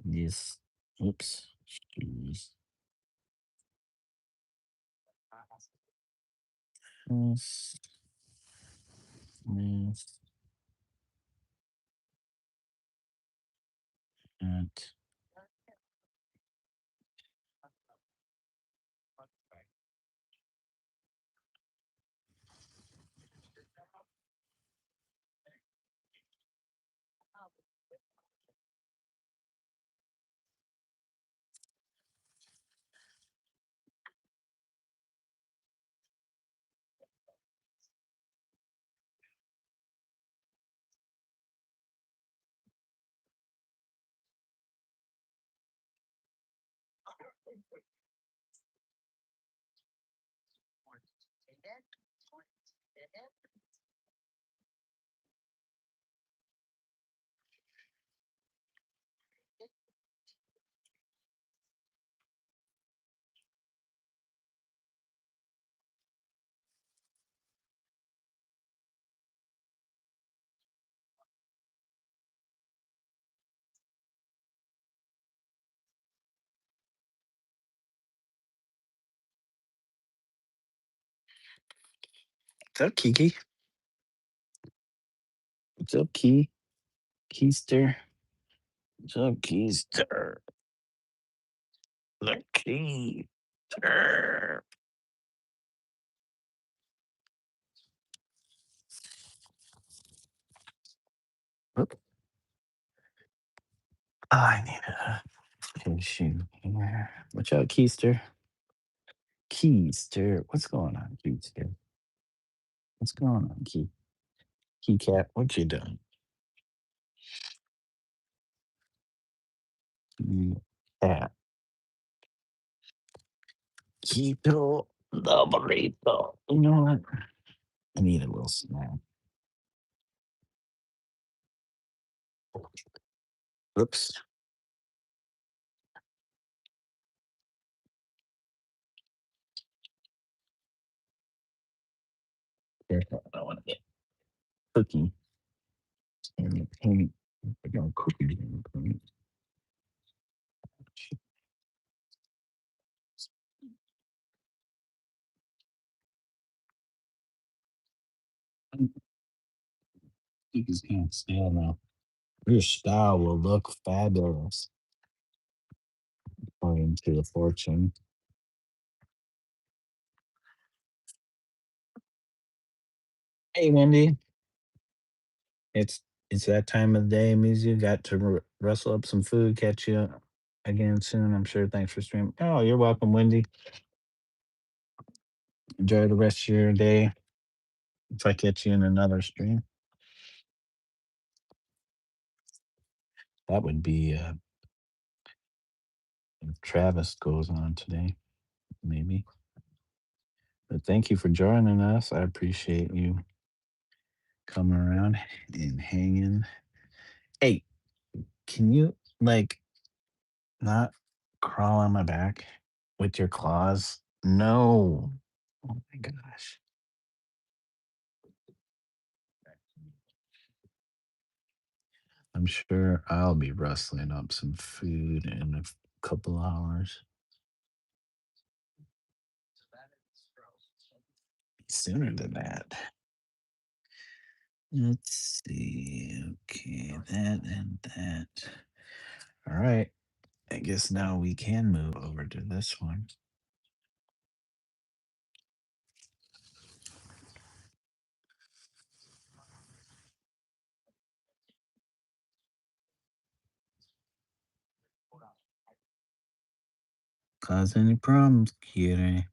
this, oops, shoes. This, this, that. What's up, Kiki? What's up, Keister? What's up, Keister? The Keister. Oop. I need a tissue here. Watch out, Keister. Keister. What's going on, Keister? What's going on, Key Cat? What you doing? Key Cat. Keto the burrito. You know what? I need a little snack. Oops. Careful. I don't want to get cookie. And paint. I got cookies in the paint. Cookies can't stand now. Your style will look fabulous, according to the fortune. Hey, Wendy. It's it's that time of the day, Mizu. Got to rustle up some food. Catch you again soon, I'm sure. Thanks for streaming. Oh, you're welcome, Wendy. Enjoy the rest of your day. If I catch you in another stream, that would be if Travis goes on today, maybe. But thank you for joining us. I appreciate you coming around and hanging. Hey, can you like not crawl on my back with your claws? No. Oh my gosh. I'm sure I'll be rustling up some food in a couple hours. Sooner than that. Let's see. Okay, that and that. All right. I guess now we can move over to this one. Cause any problems, kitty?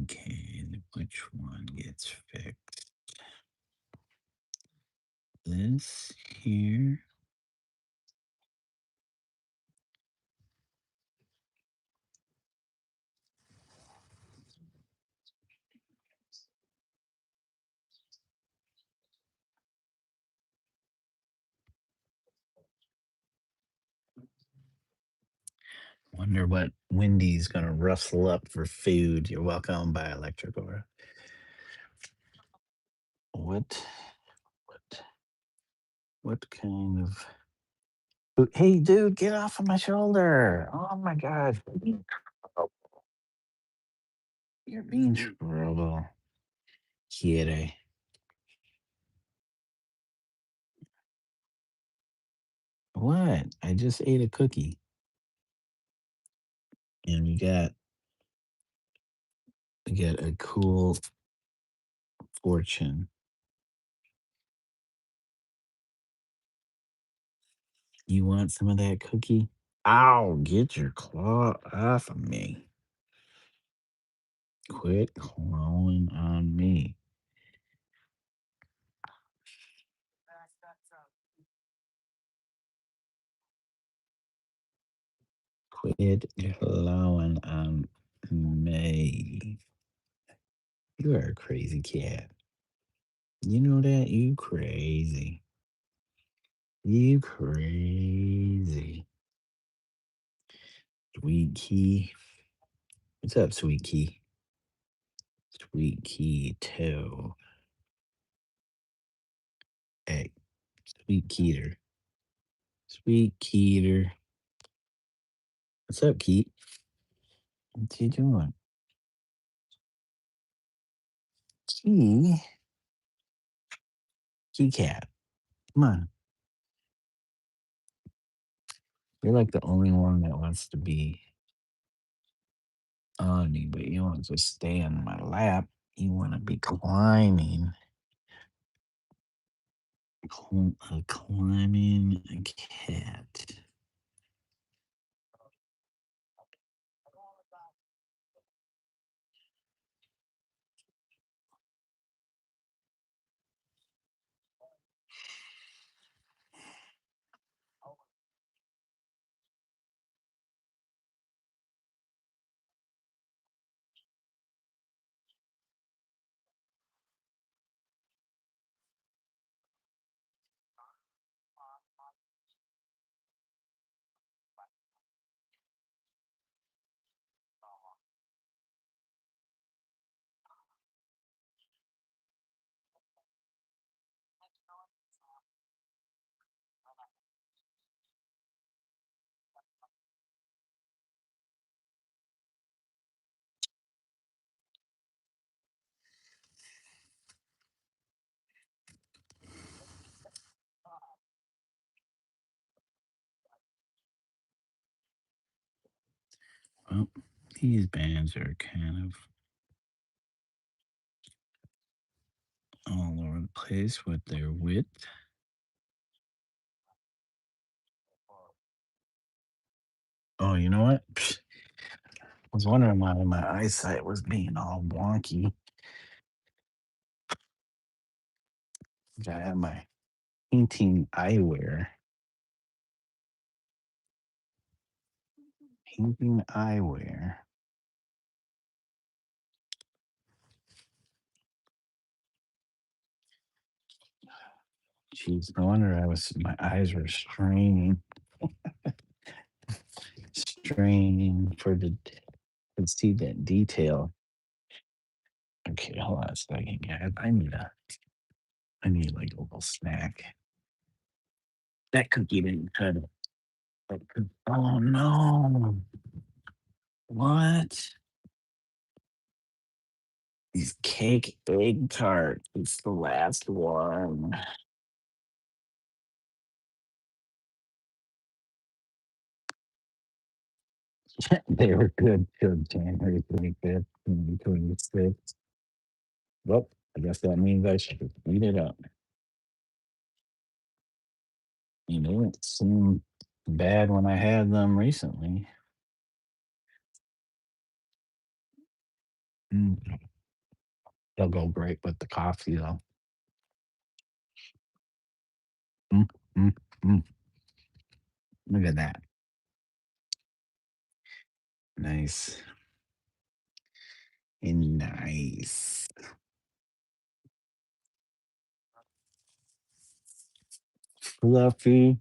Okay, which one gets fixed? This here. Wonder what Wendy's gonna rustle up for food. You're welcome by Electric Aura. What what what kind of Hey dude, get off of my shoulder. Oh my god. You're being trouble. Kitty. What? I just ate a cookie and we got a cool fortune. You want some of that cookie? Ow, get your claw off of me. Quit clawing on me. Quit clawing on me. You are a crazy cat. You know that? You crazy. You crazy. Sweet Key. What's up, Sweet Key? Sweet Key Toe. Hey, Sweet Keeter. Sweet Keeter. What's up, Keat? What you doing? Key? Key Cat. Come on. You're like the only one that wants to be on me, but you don't want to just stay on my lap. You want to be climbing. A climbing cat. Well, these bands are kind of all over the place with their width. Oh, you know what? Psh, I was wondering why my eyesight was being all wonky. I have my painting eyewear. Painting eyewear. Jeez, no wonder my eyes were straining to see that detail. Okay, hold on a second, guys. I need like a little snack. That cookie didn't cut it. Oh no! What? These cake egg tarts. It's the last one. They were good till January 25th, 2026. Well, I guess that means I should eat it up. You know, it seemed bad when I had them recently. Mm, they'll go great with the coffee, though. Mm, mm, mm. Look at that. Nice and nice. Fluffy,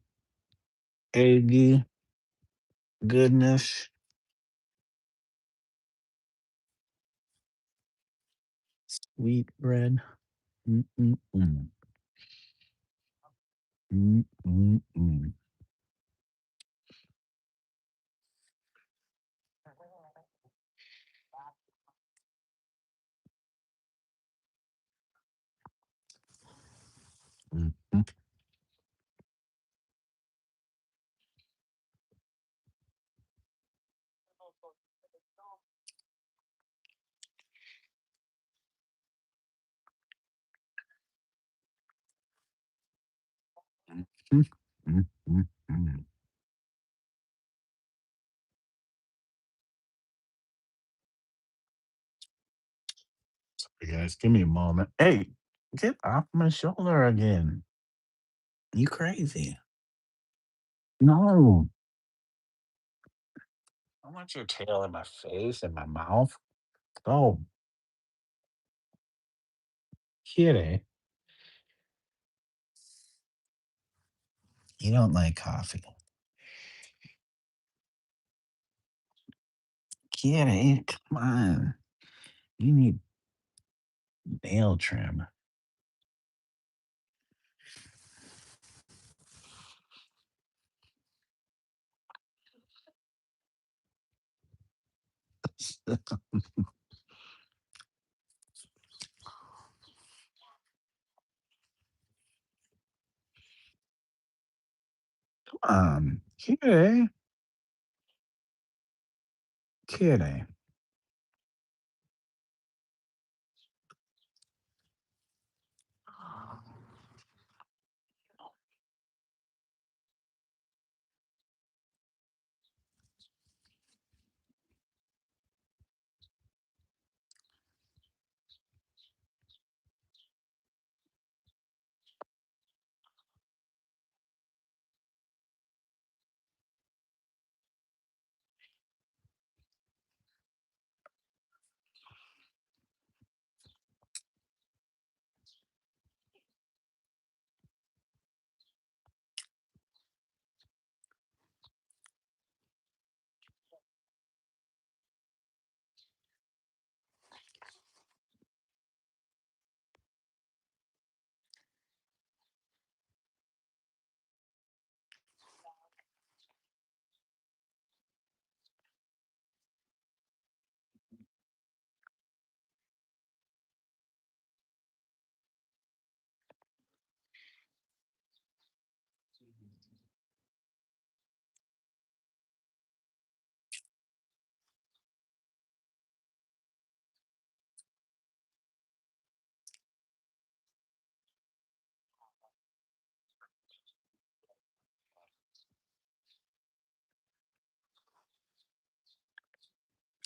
eggy goodness. Wheat bread. Mm-mm-mm. Mm-mm-mm. Mm-mm. Mm, mm, mm, mm. Sorry, guys, give me a moment. Hey, get off my shoulder again. You crazy? No, I want your tail in my face and my mouth. Oh, kitty, you don't like coffee. Kitty, come on. You need nail trim. Come on, kitty, kitty.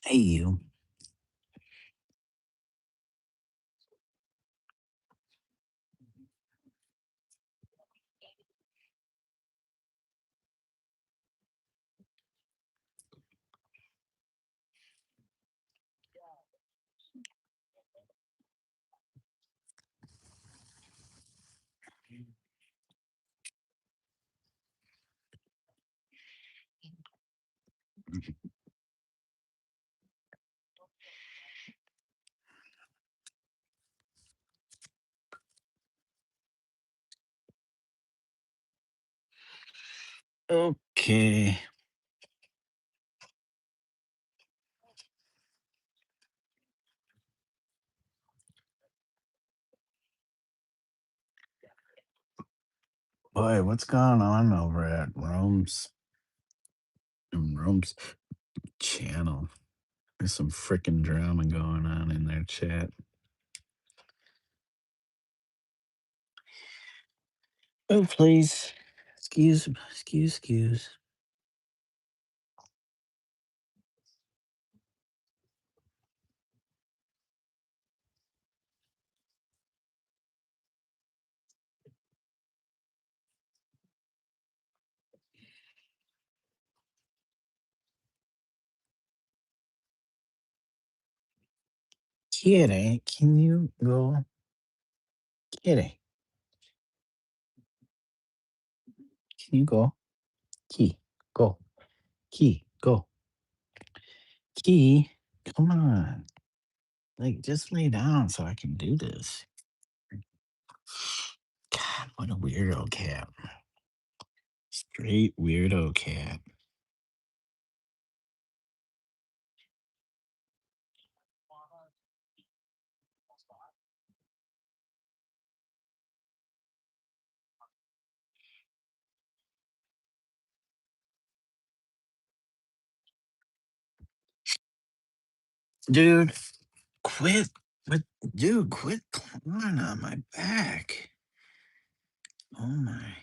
Hey, you. Okay. Boy, what's going on over at Rome's channel? There's some freaking drama going on in their chat. Oh, please. Excuse. Kitty, can you go? Kitty, can you go? Key, go. Key, go. Key, come on. Like, just lay down so I can do this. God, what a weirdo cat. Straight weirdo cat. Dude, quit. What, dude, quit clawing on my back. Oh my.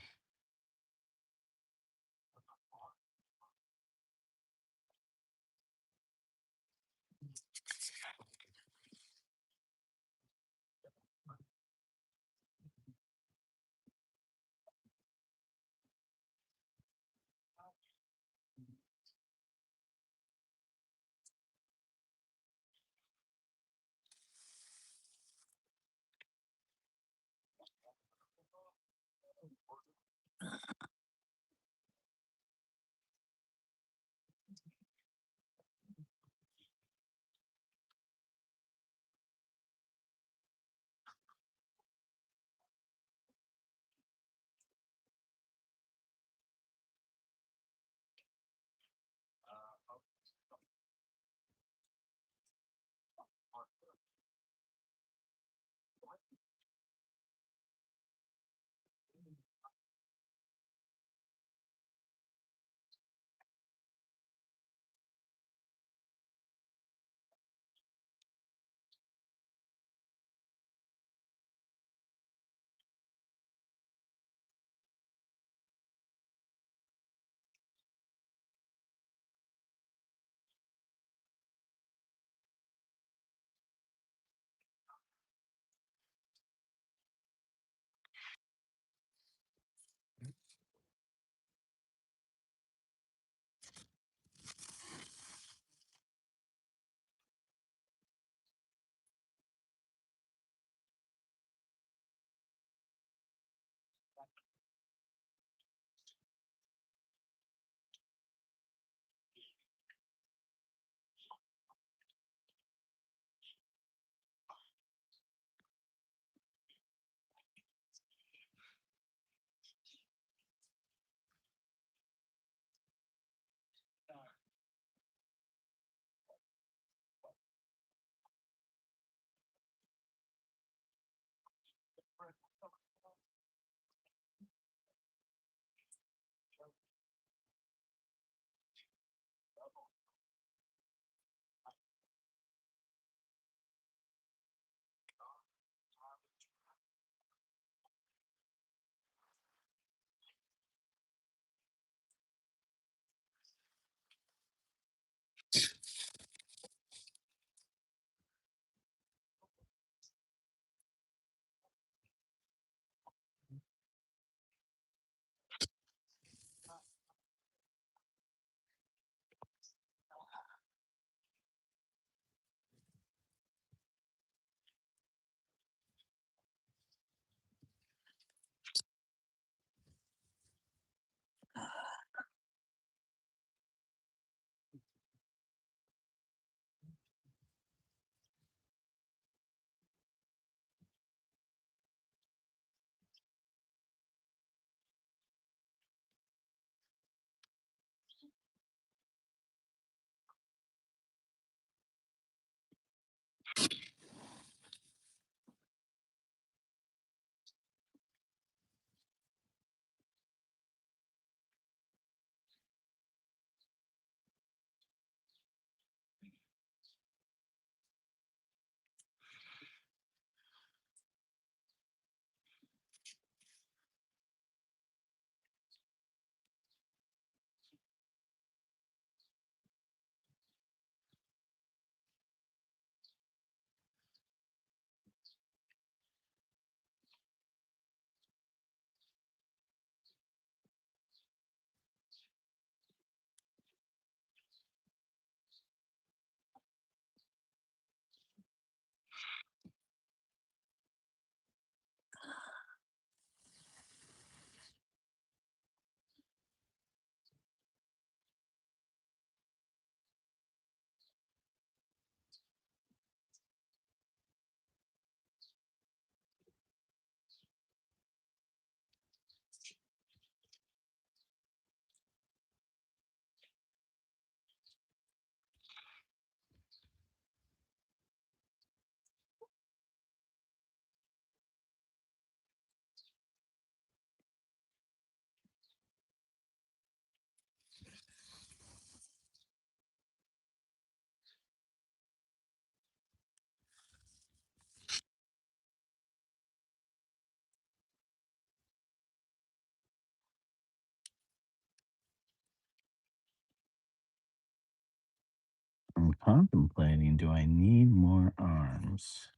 contemplating, do I need more arms?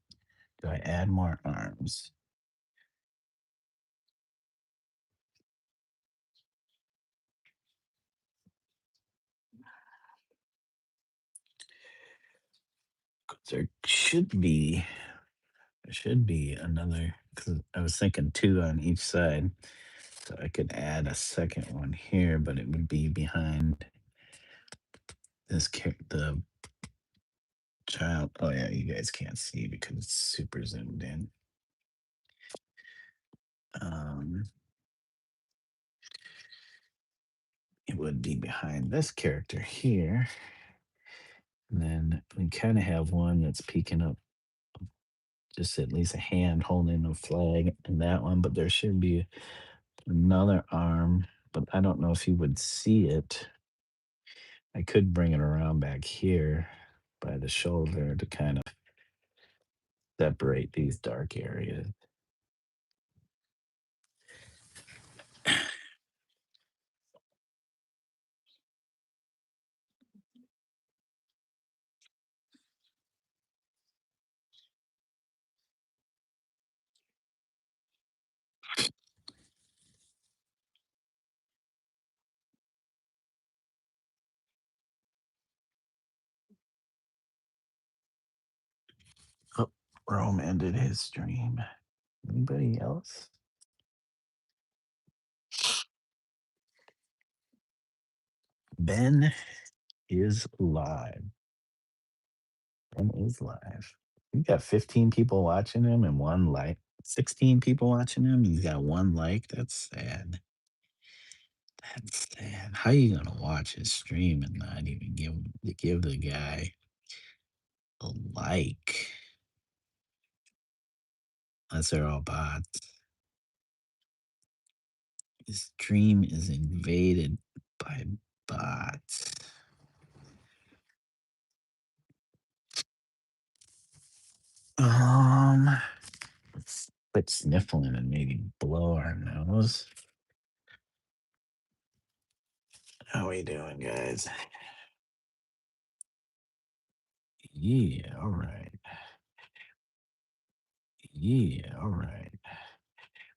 Do I add more arms? 'Cause there should be another, 'cause I was thinking 2 on each side, so I could add a second one here, but it would be behind the child. Oh, yeah, you guys can't see because it's super zoomed in. Um, it would be behind this character here, and then we kinda have one that's peeking up, just at least a hand holding a flag in that one, but there should be another arm, but I don't know if you would see it. I could bring it around back here by the shoulder to kind of separate these dark areas. Oh, Rome ended his stream. Anybody else? Ben is live. Ben is live. You got 15 people watching him and 1 like. 16 people watching him. He's got 1 like. That's sad. That's sad. How you gonna watch his stream and not even give the guy a like? Unless they're all bots. His stream is invaded by bots. Let's quit sniffling and maybe blow our nose. How we doing, guys? Yeah, all right. Yeah, all right.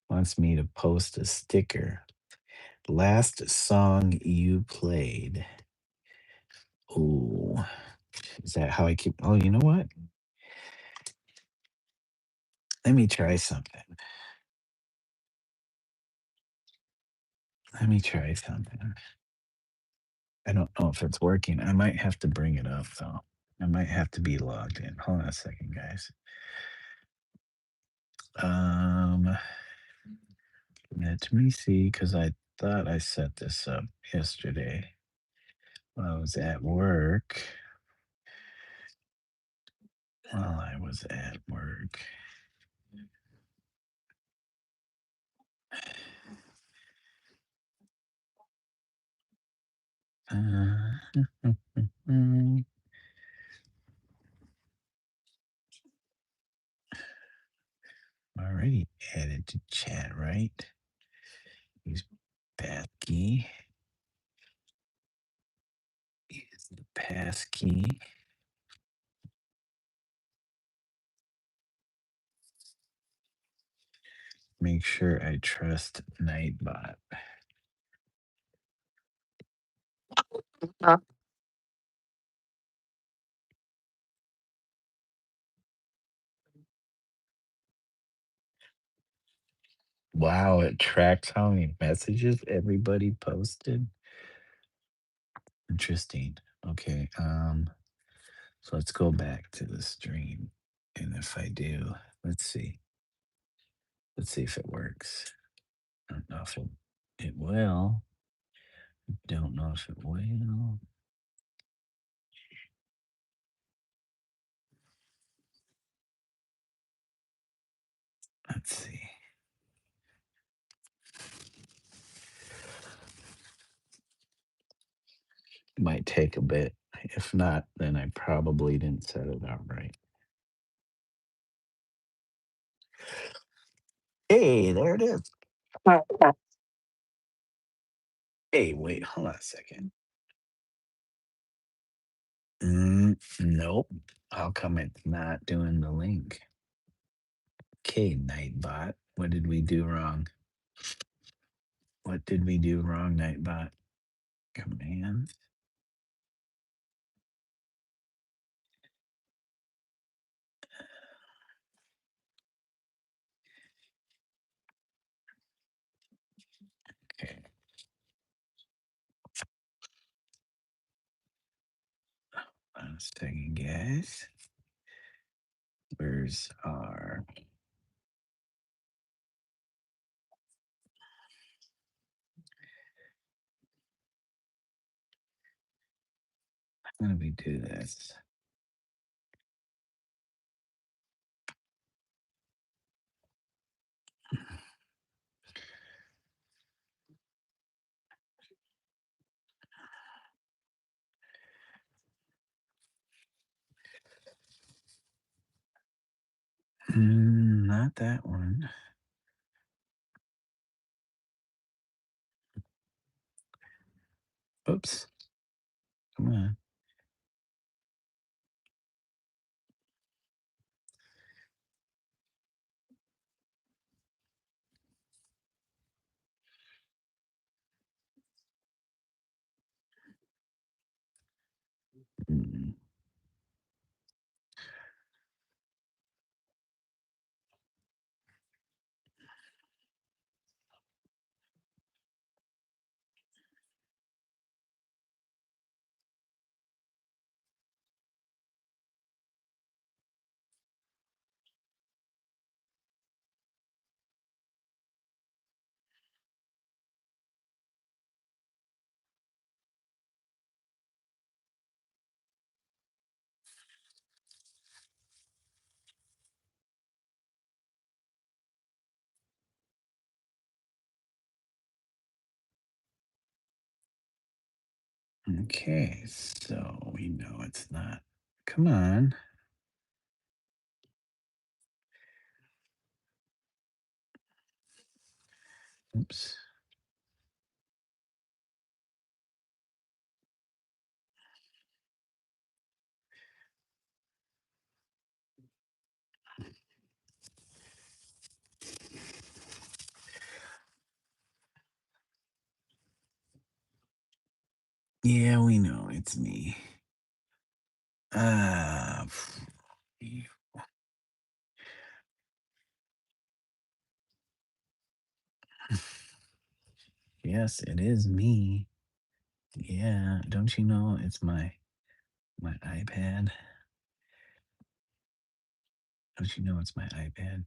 Wants me to post a sticker. Last song you played. Oh, is that how I keep? Oh, you know what? Let me try something. Let me try something. I don't know if it's working. I might have to bring it up though. I might have to be logged in. Hold on a second, guys. Um, Let me see, because I thought I set this up yesterday while I was at work. While I was at work. Mm, already added to chat, right? Use passkey. Use the passkey. Make sure I trust Nightbot. Wow, it tracks how many messages everybody posted. Interesting. Okay, so let's go back to the stream. And if I do, let's see. Let's see if it works. I don't know if it will. Don't know if it will. Let's see. Might take a bit. If not, then I probably didn't set it up right. Hey, there it is. Hey, wait, hold on a second. Nope. How come it's not doing the link? Okay, Nightbot. What did we do wrong? What did we do wrong, Nightbot? Command. Okay. One second, guys. Where's our how do we do this? Not that one. Oops. Come on. Mm, Okay, so we know it's not. Come on. Oops. Yeah, we know it's me. Ah, yes, it is me. Yeah, don't you know it's my iPad? Don't you know it's my iPad?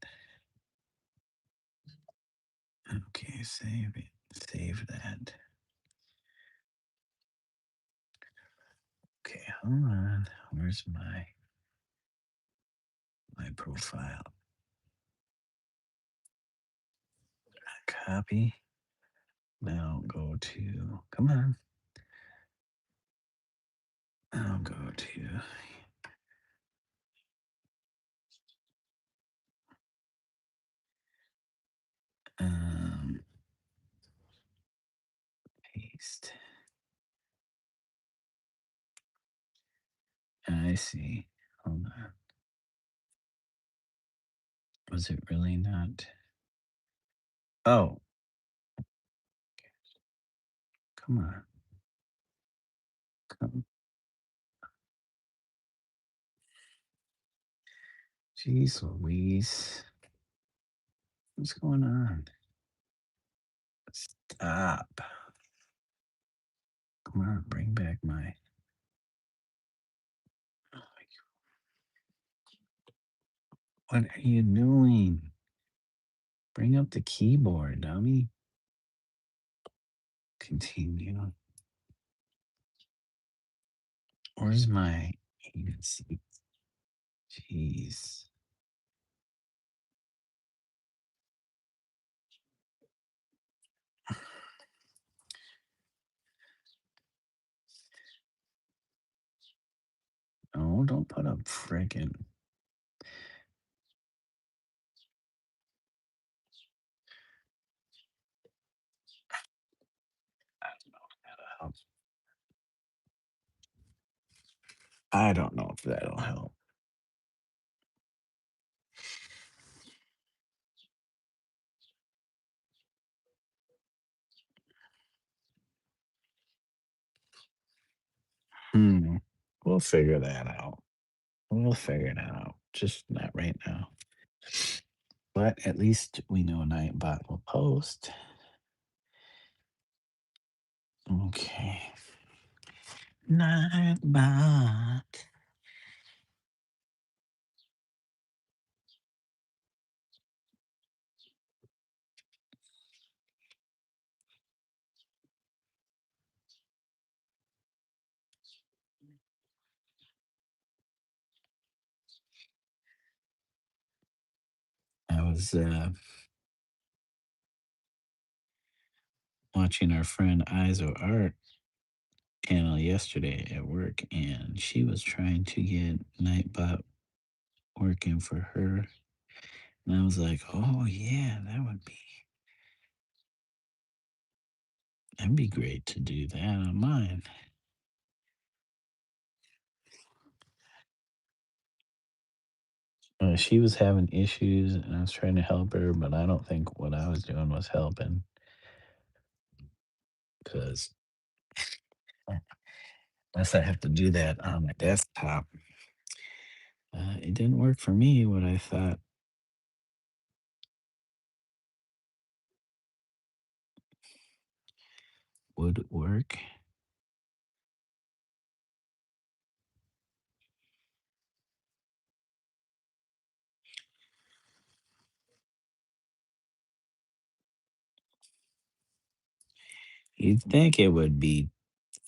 Okay, save it. Save that. Okay, hold on. Where's my profile? Copy. Now go to. Come on. I'll go to um paste. I see. Hold on. Was it really not? Oh, come on. Come. Jeez Louise. What's going on? Stop. Come on, bring back my. What are you doing? Bring up the keyboard, dummy. Continue. Where's my agency? Jeez. No, don't put up friggin'. I don't know how to help. I don't know if that'll help. Hmm. We'll figure that out. We'll figure that out. Just not right now. But at least we know Nightbot will post. Okay. Nightbot. I was watching our friend Izo Art channel yesterday at work, and she was trying to get Nightbot working for her. And I was like, oh, yeah, that'd be great to do that on mine. She was having issues, and I was trying to help her, but I don't think what I was doing was helping because unless I have to do that on my desktop, it didn't work for me. What I thought would work. You'd think it would be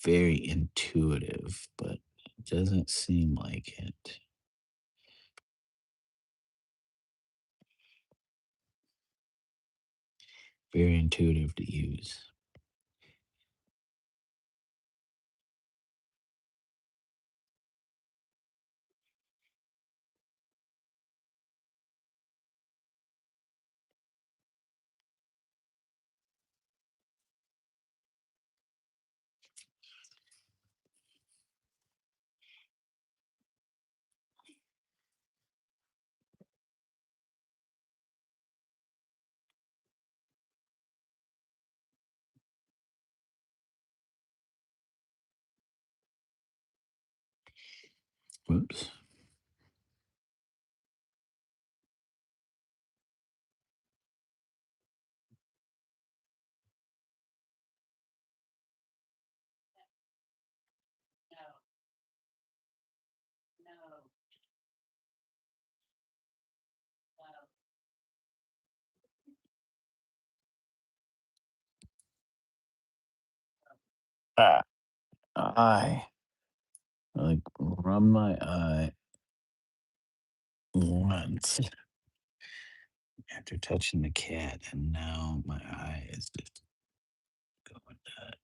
very intuitive, but it doesn't seem like it. Very intuitive to use. Whoops. Ah, eye. Like, rub my eye once after touching the cat, and now my eye is just going nuts.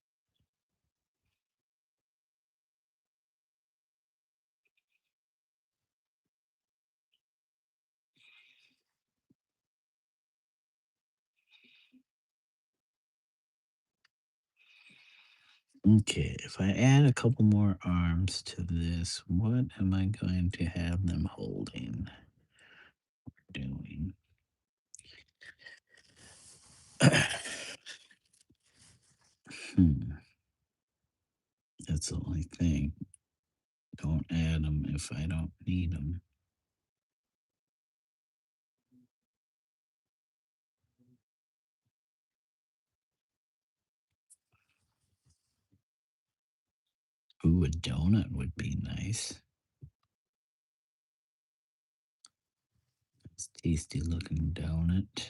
Okay, if I add a couple more arms to this, what am I going to have them holding? Doing? Hmm, that's the only thing. Don't add them if I don't need them. Ooh, a donut would be nice. It's tasty looking donut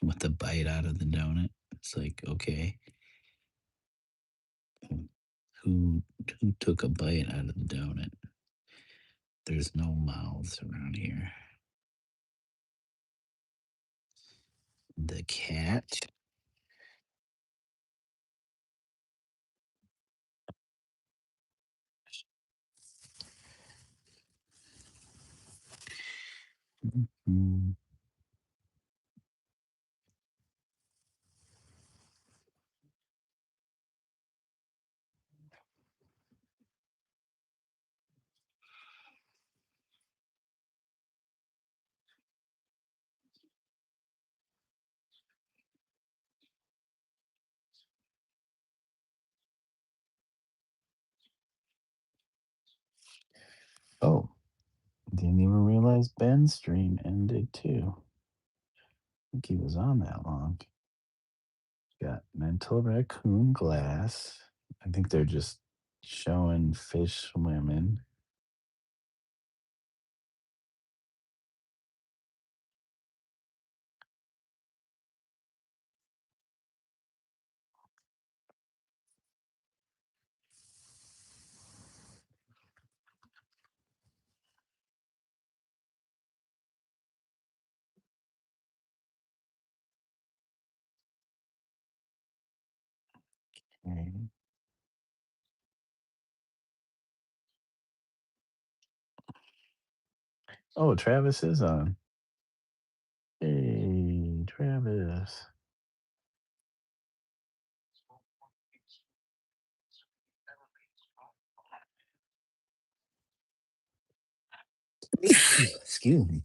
with a bite out of the donut. It's like, okay, who who took a bite out of the donut? There's no mouths around here. The cat. Mm, Oh, didn't even realize Ben's stream ended too. I think he was on that long. Got mental raccoon glass. I think they're just showing fish swimming. Okay. Oh, Travis is on. Hey, Travis. Excuse me.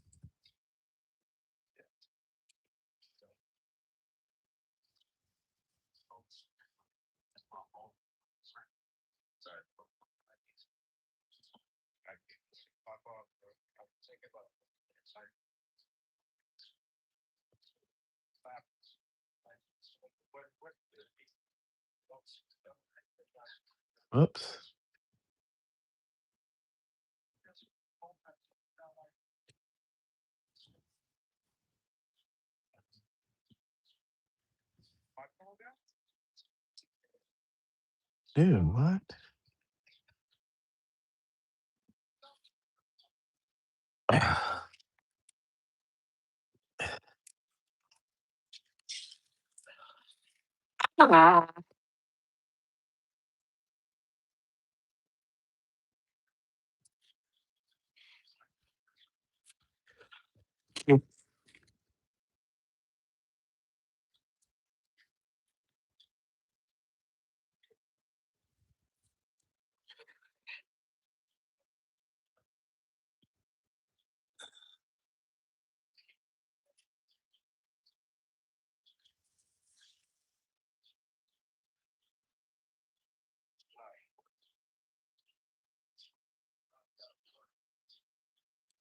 Whoops. Dude, what?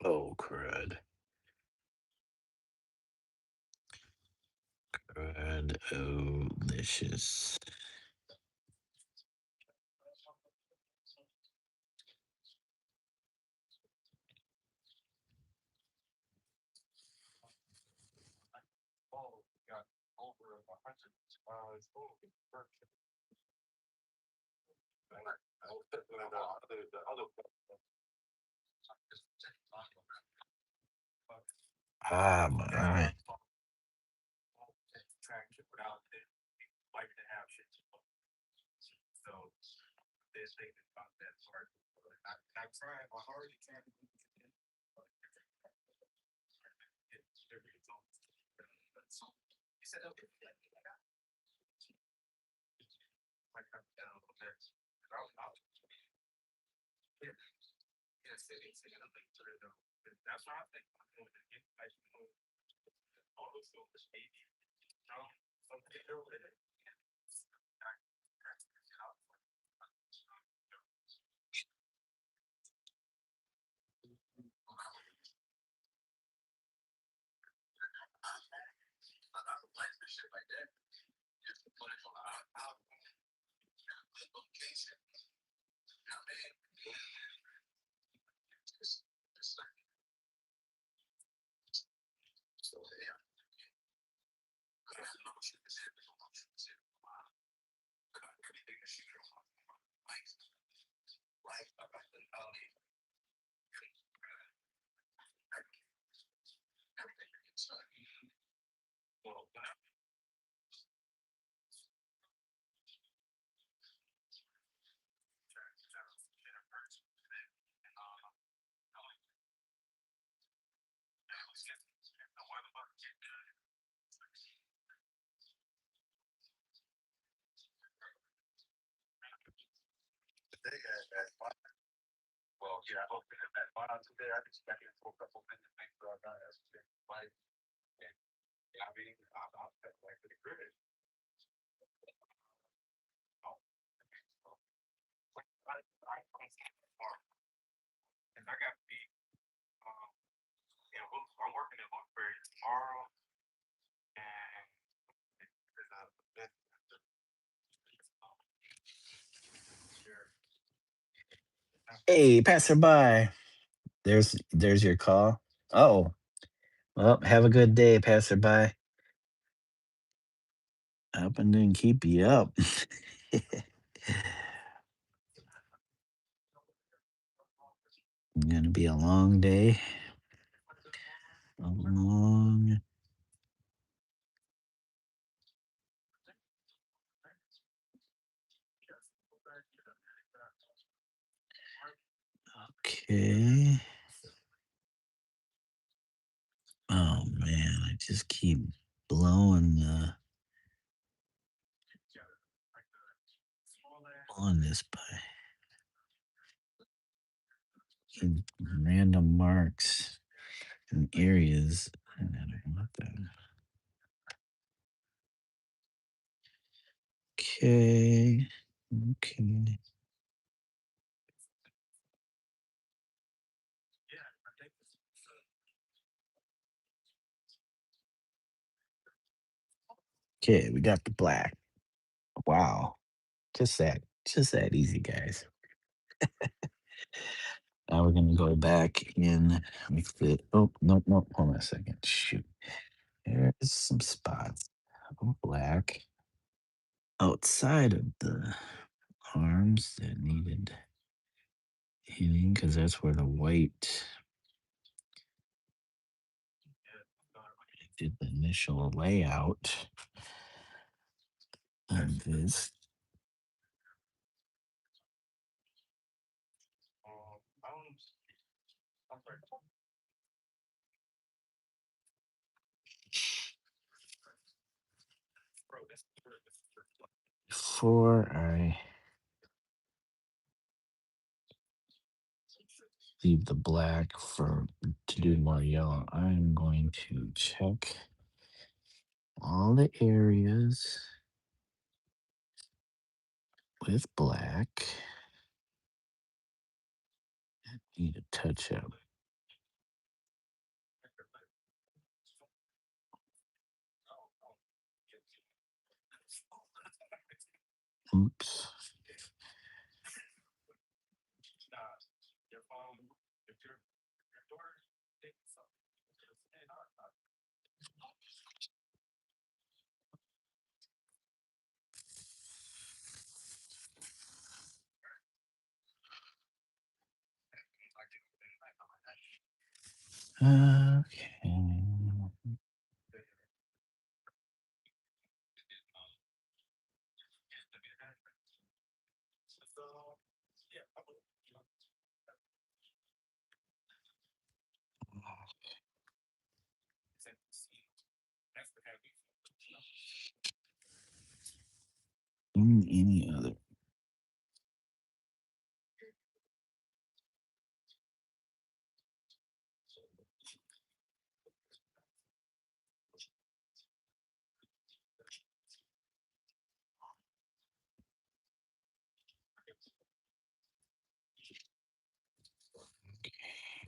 Oh, crud. Crud. Oh, delicious. Ah, my. Hey, passerby. There's your call. Oh, well, have a good day, passerby. I hope I didn't keep you up. Gonna be a long day. A long. Okay. Oh man, I just keep blowing blowing this by in random marks and areas. And I don't want that. Okay. Okay. Okay, we got the black. Wow. Just that easy, guys. Now we're gonna go back in with the oh no no hold on a second. Shoot. There's some spots of black outside of the arms that needed hitting because that's where the white did the initial layout of this. Before I leave the black for to do more yellow, I'm going to check all the areas with black. Need a touch up. Oops. Okay. Any other.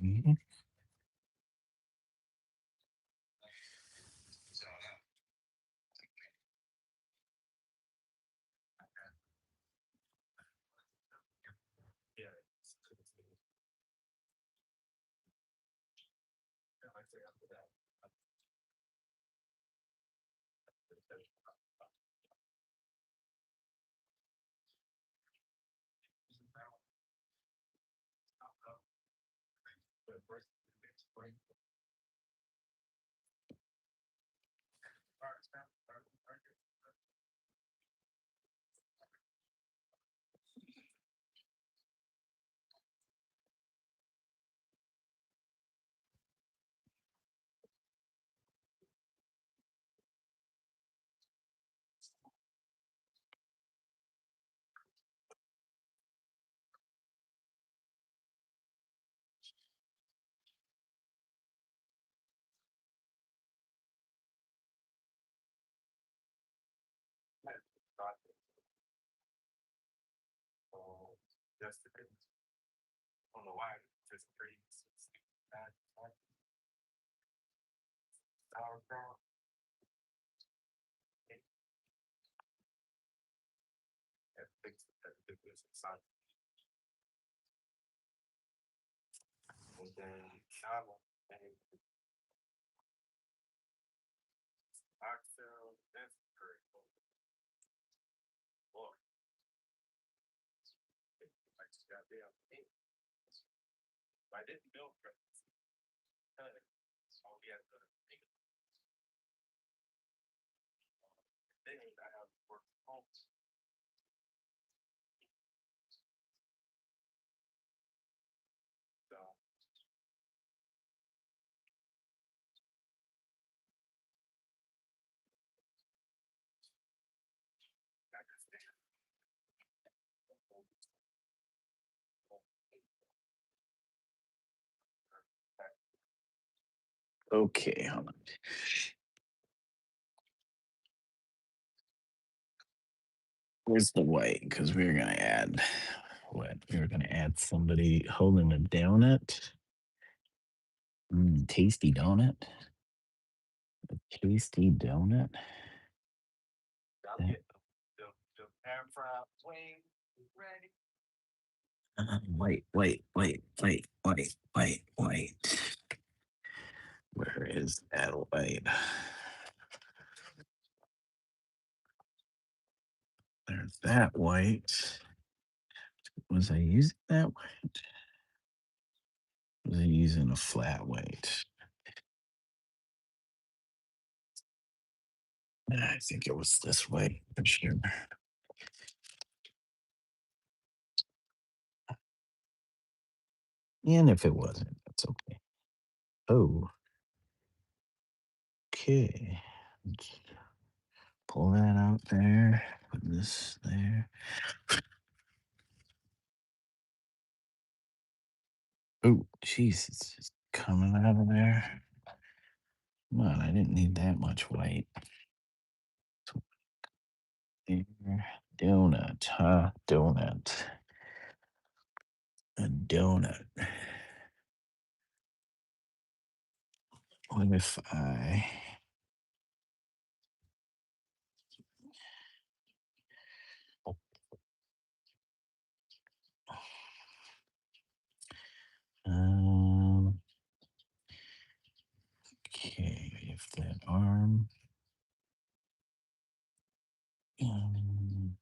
Okay. Okay, hold on. Where's the white? Because we were gonna add what? We were gonna add somebody holding a donut. Tasty donut. A tasty donut. Wait. Where is that white? There's that white. Was I using that white? Was I using a flat white? I think it was this way for sure. And if it wasn't, that's okay. Oh, okay. Let's pull that out there. Put this there. Oh, jeez, it's just coming out of there. Come on, I didn't need that much white. There. Donut, huh? Donut. A donut. What if I um okay, if that arm um,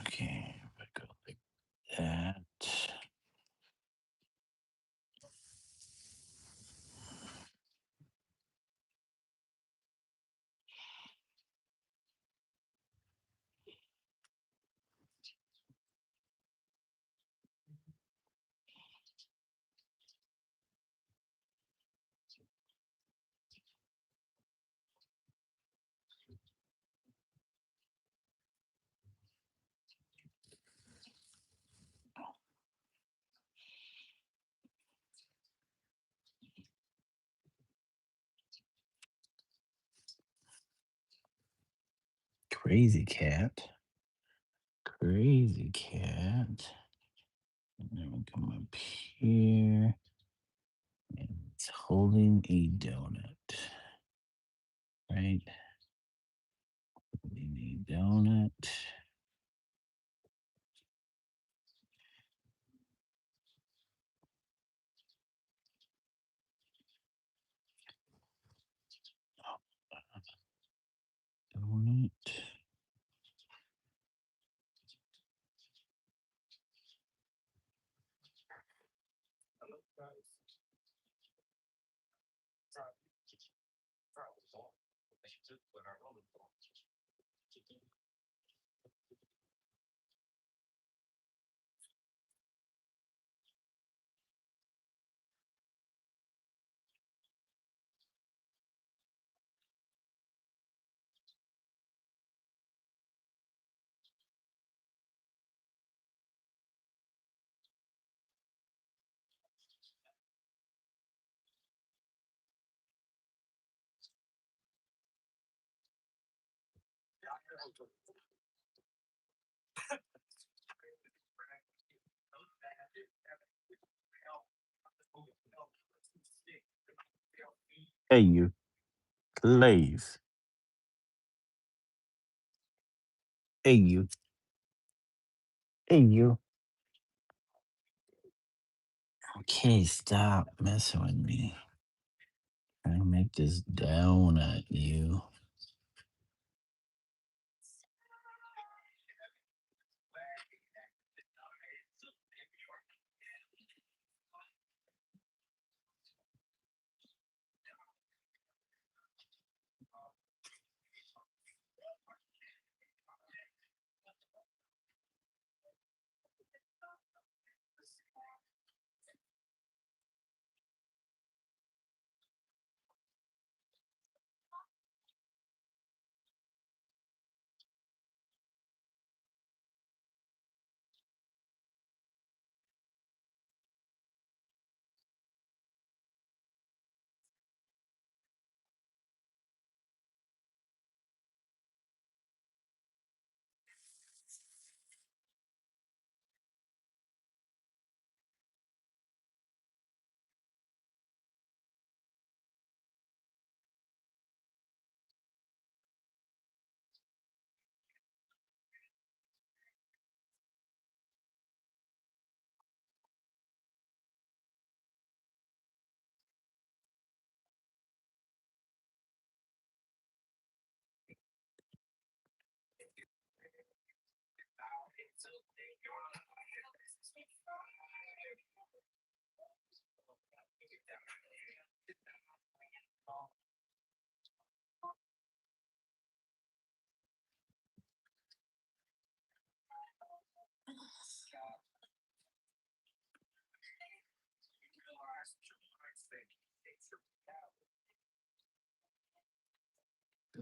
okay, if I go like that. Crazy cat. Crazy cat. And then we come up here. And it's holding a donut. Right? Holding a donut. Donut. Hey, you, please. Hey, you. Hey, you. Okay, stop messing with me. I make this donut, you.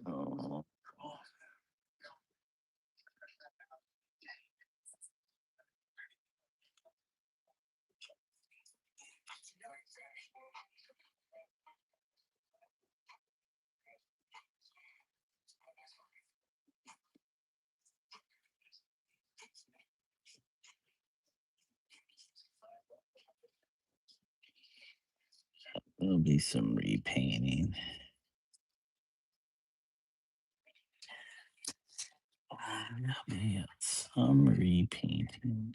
Oh, there'll be some repainting. There'll be some repainting.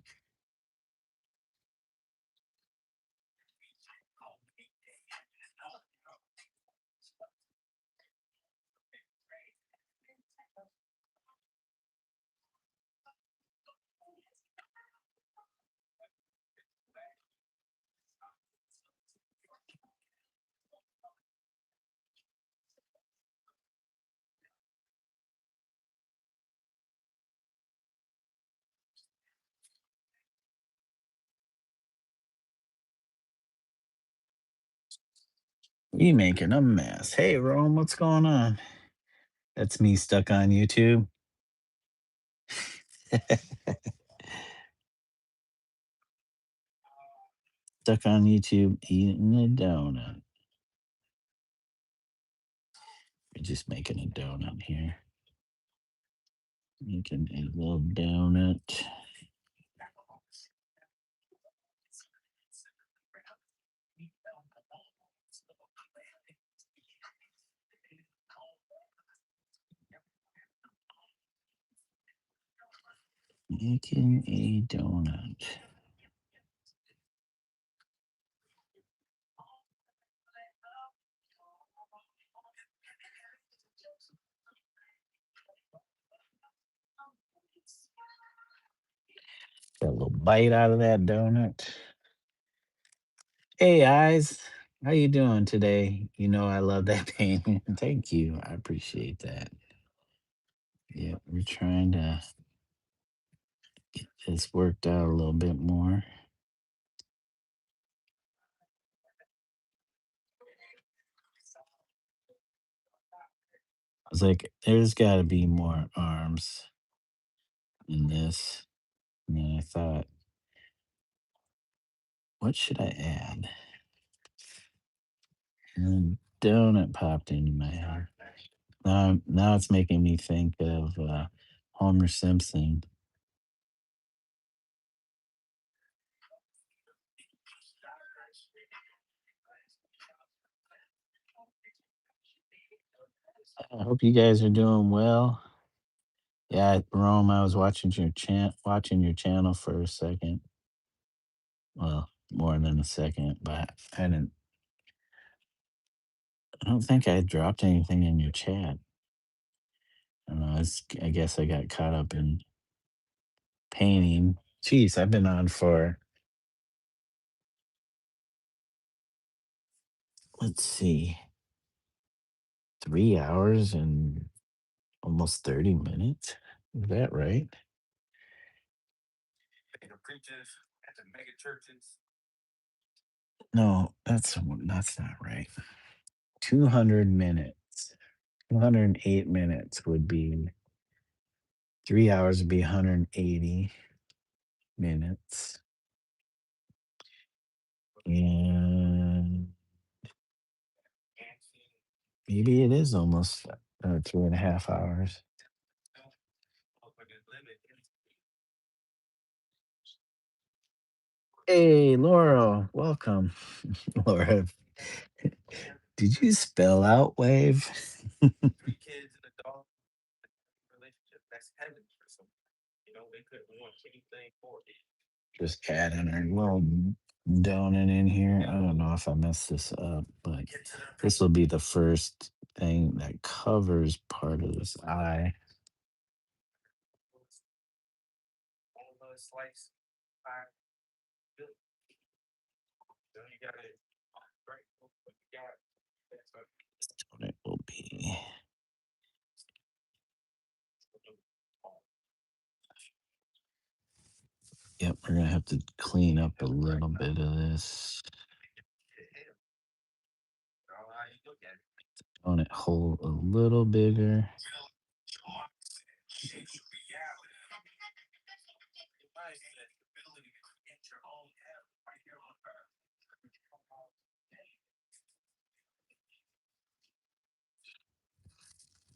You making a mess. Hey, Rome, what's going on? That's me stuck on YouTube. Stuck on YouTube eating a donut. We're just making a donut here. Making a little donut. Making a donut. Got a little bite out of that donut. Hey, eyes. How you doing today? You know I love that painting. Thank you. I appreciate that. Yeah, we're trying to get this worked out a little bit more. I was like, there's got to be more arms in this. And then I thought, what should I add? And then donut popped into my head. Now it's making me think of Homer Simpson. I hope you guys are doing well. Yeah, Rome, I was watching your channel for a second. Well, more than a second, but I don't think I dropped anything in your chat. I don't know. I guess I got caught up in painting. Jeez, I've been on for, let's see, 3 hours and almost 30 minutes. Is that right? No, that's not right. 200 minutes. 208 minutes would be 3 hours would be 180 minutes. And maybe it is almost 2.5 hours. Hey, Laura, welcome. Laura, did you spell out wave? Just adding our little donut in here. I don't know if I messed this up, but this will be the first thing that covers part of this eye. Donut will be. Yep, we're gonna have to clean up a little bit of this. Donut hole a little bigger.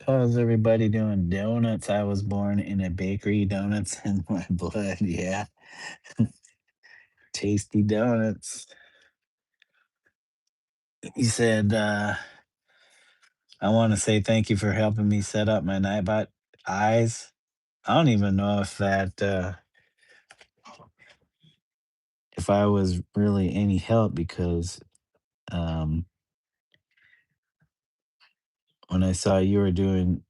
How's everybody doing? Donuts. I was born in a bakery. Donuts in my blood. Yeah. Tasty donuts. He said, I want to say thank you for helping me set up my Nightbot eyes. I don't even know if I was really any help because um, when I saw you were doing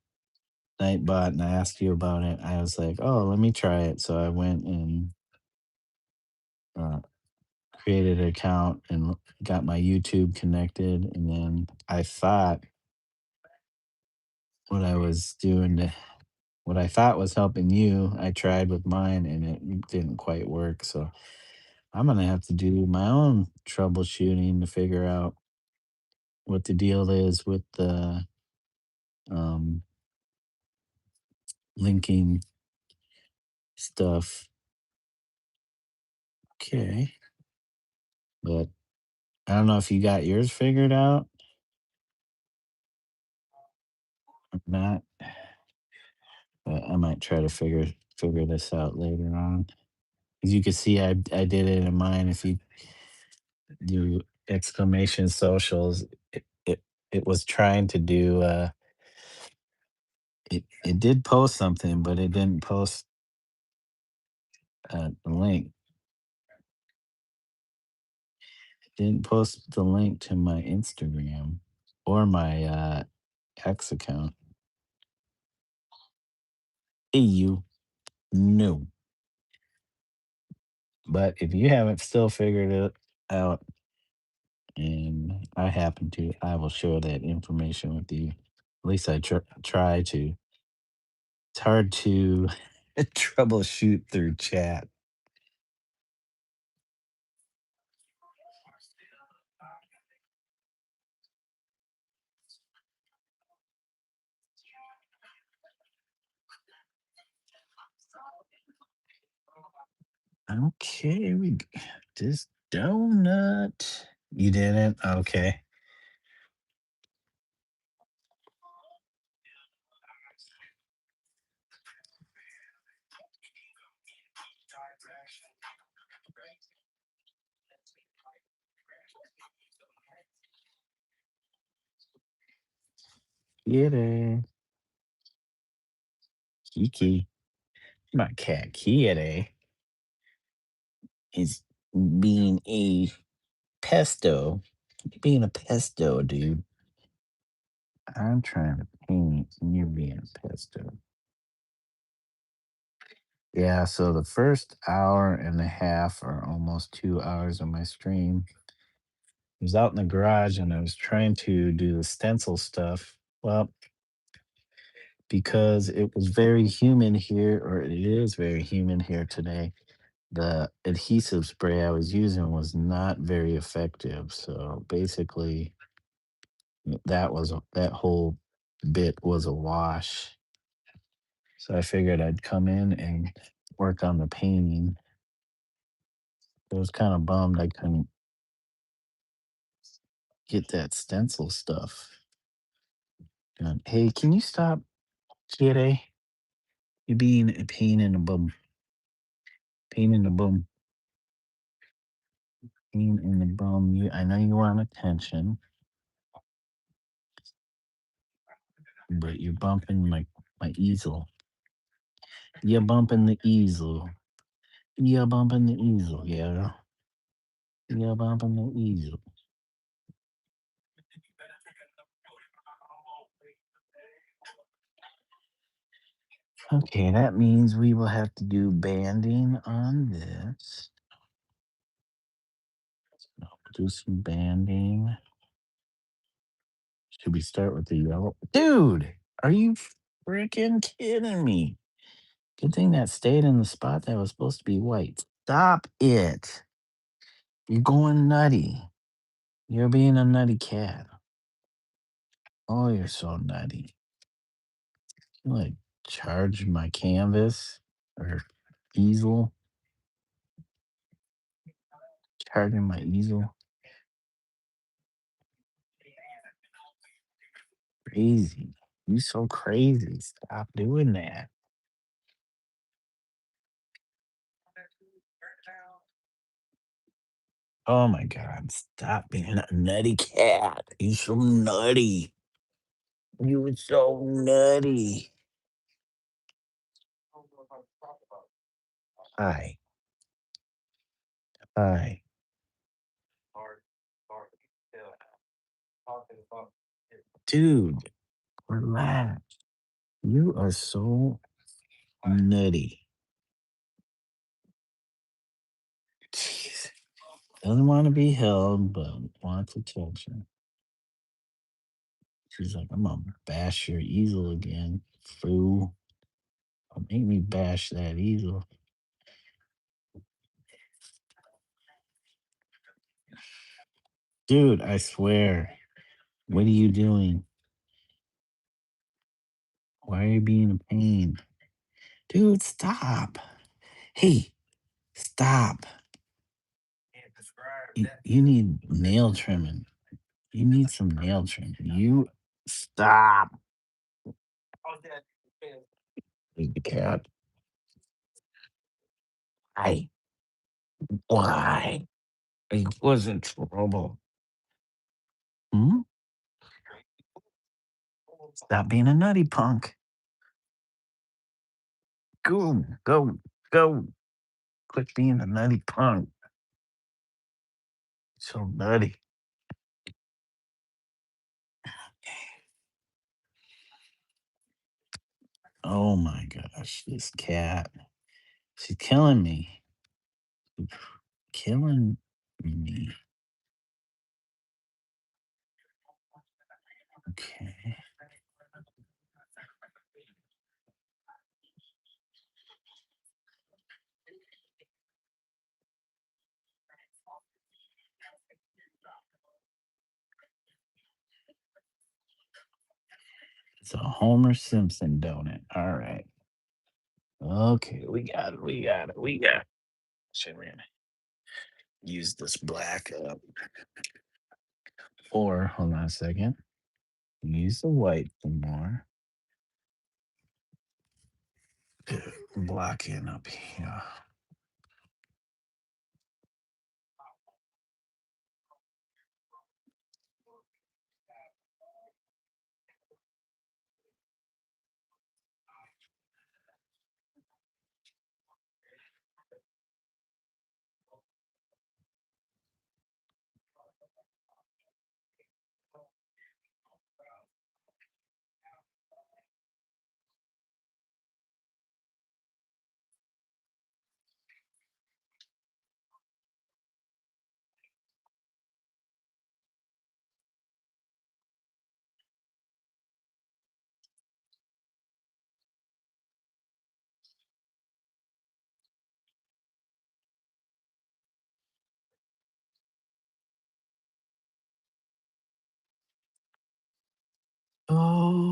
Nightbot and I asked you about it, I was like, oh, let me try it. So I went and uh, created an account and got my YouTube connected. And then I thought what I was doing to what I thought was helping you, I tried with mine and it didn't quite work. So I'm gonna have to do my own troubleshooting to figure out what the deal is with the um, linking stuff. Okay, but I don't know if you got yours figured out or not. But I might try to figure this out later on. As you can see, I did it in mine. If you do exclamation socials, it was trying to do. It did post something, but it didn't post the link. It didn't post the link to my Instagram or my X account. Hey, you. No. But if you haven't still figured it out, and I happen to, I will share that information with you. At least I try to. It's hard to troubleshoot through chat. Okay, this donut. You didn't? Okay. Kitty. Kiki. My cat Kitty is being a pesto. Being a pesto, dude. I'm trying to paint and you're being a pesto. Yeah, so the first hour and a half or almost 2 hours of my stream I was out in the garage and I was trying to do the stencil stuff. Well, because it was very humid here, or it is very humid here today, the adhesive spray I was using was not very effective. So basically, that whole bit was a wash. So I figured I'd come in and work on the painting. I was kind of bummed I couldn't get that stencil stuff done. Hey, can you stop, kitty? You being a pain in the bum. Pain in the bum. Pain in the bum. I know you want attention, but you're bumping my easel. You're bumping the easel. You're bumping the easel, yeah. You're bumping the easel. Okay, that means we will have to do banding on this. Do some banding. Should we start with the yellow? Dude, are you freaking kidding me? Good thing that stayed in the spot that was supposed to be white. Stop it. You're going nutty. You're being a nutty cat. Oh, you're so nutty. You like charge my canvas or easel? Charging my easel? Crazy. You so crazy. Stop doing that. Oh my God. Stop being a nutty cat. You so nutty. You were so nutty. Hi. Hi. Dude, relax. You are so nutty. Jeez. Doesn't want to be held, but wants attention. She's like, I'm gonna bash your easel again, fool. Don't make me bash that easel. Dude, I swear. What are you doing? Why are you being a pain? Dude, stop. Hey, stop. You need nail trimming. You need some nail trimming. You stop. The cat. I why? I was in trouble. Hmm? Stop being a nutty punk. Go, go, go. Quit being a nutty punk. So nutty. Oh my gosh, this cat. She's killing me. Killing me. Okay. It's a Homer Simpson donut. All right. Okay, we got it. We got it. We got it. Should we use this black up? Or hold on a second. Use the white some more. Block in up here.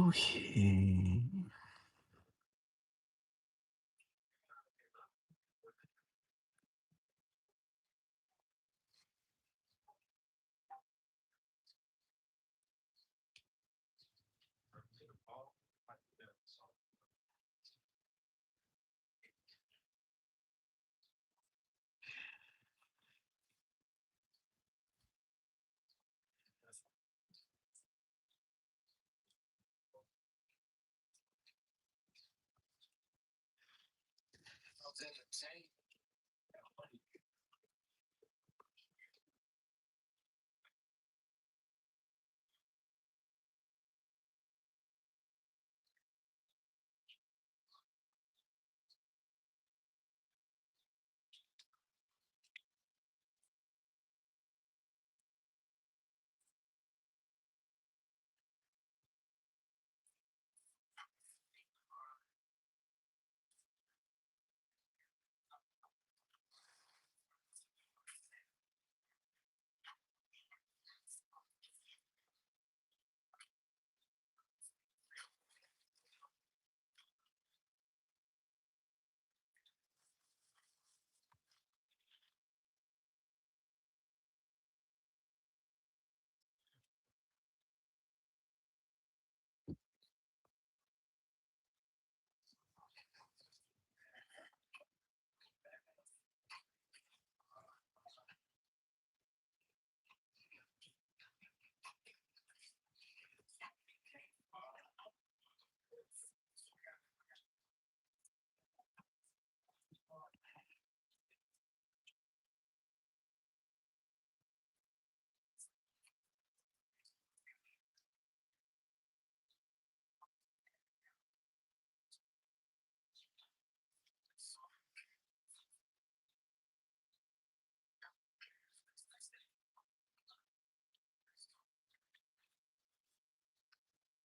Okay.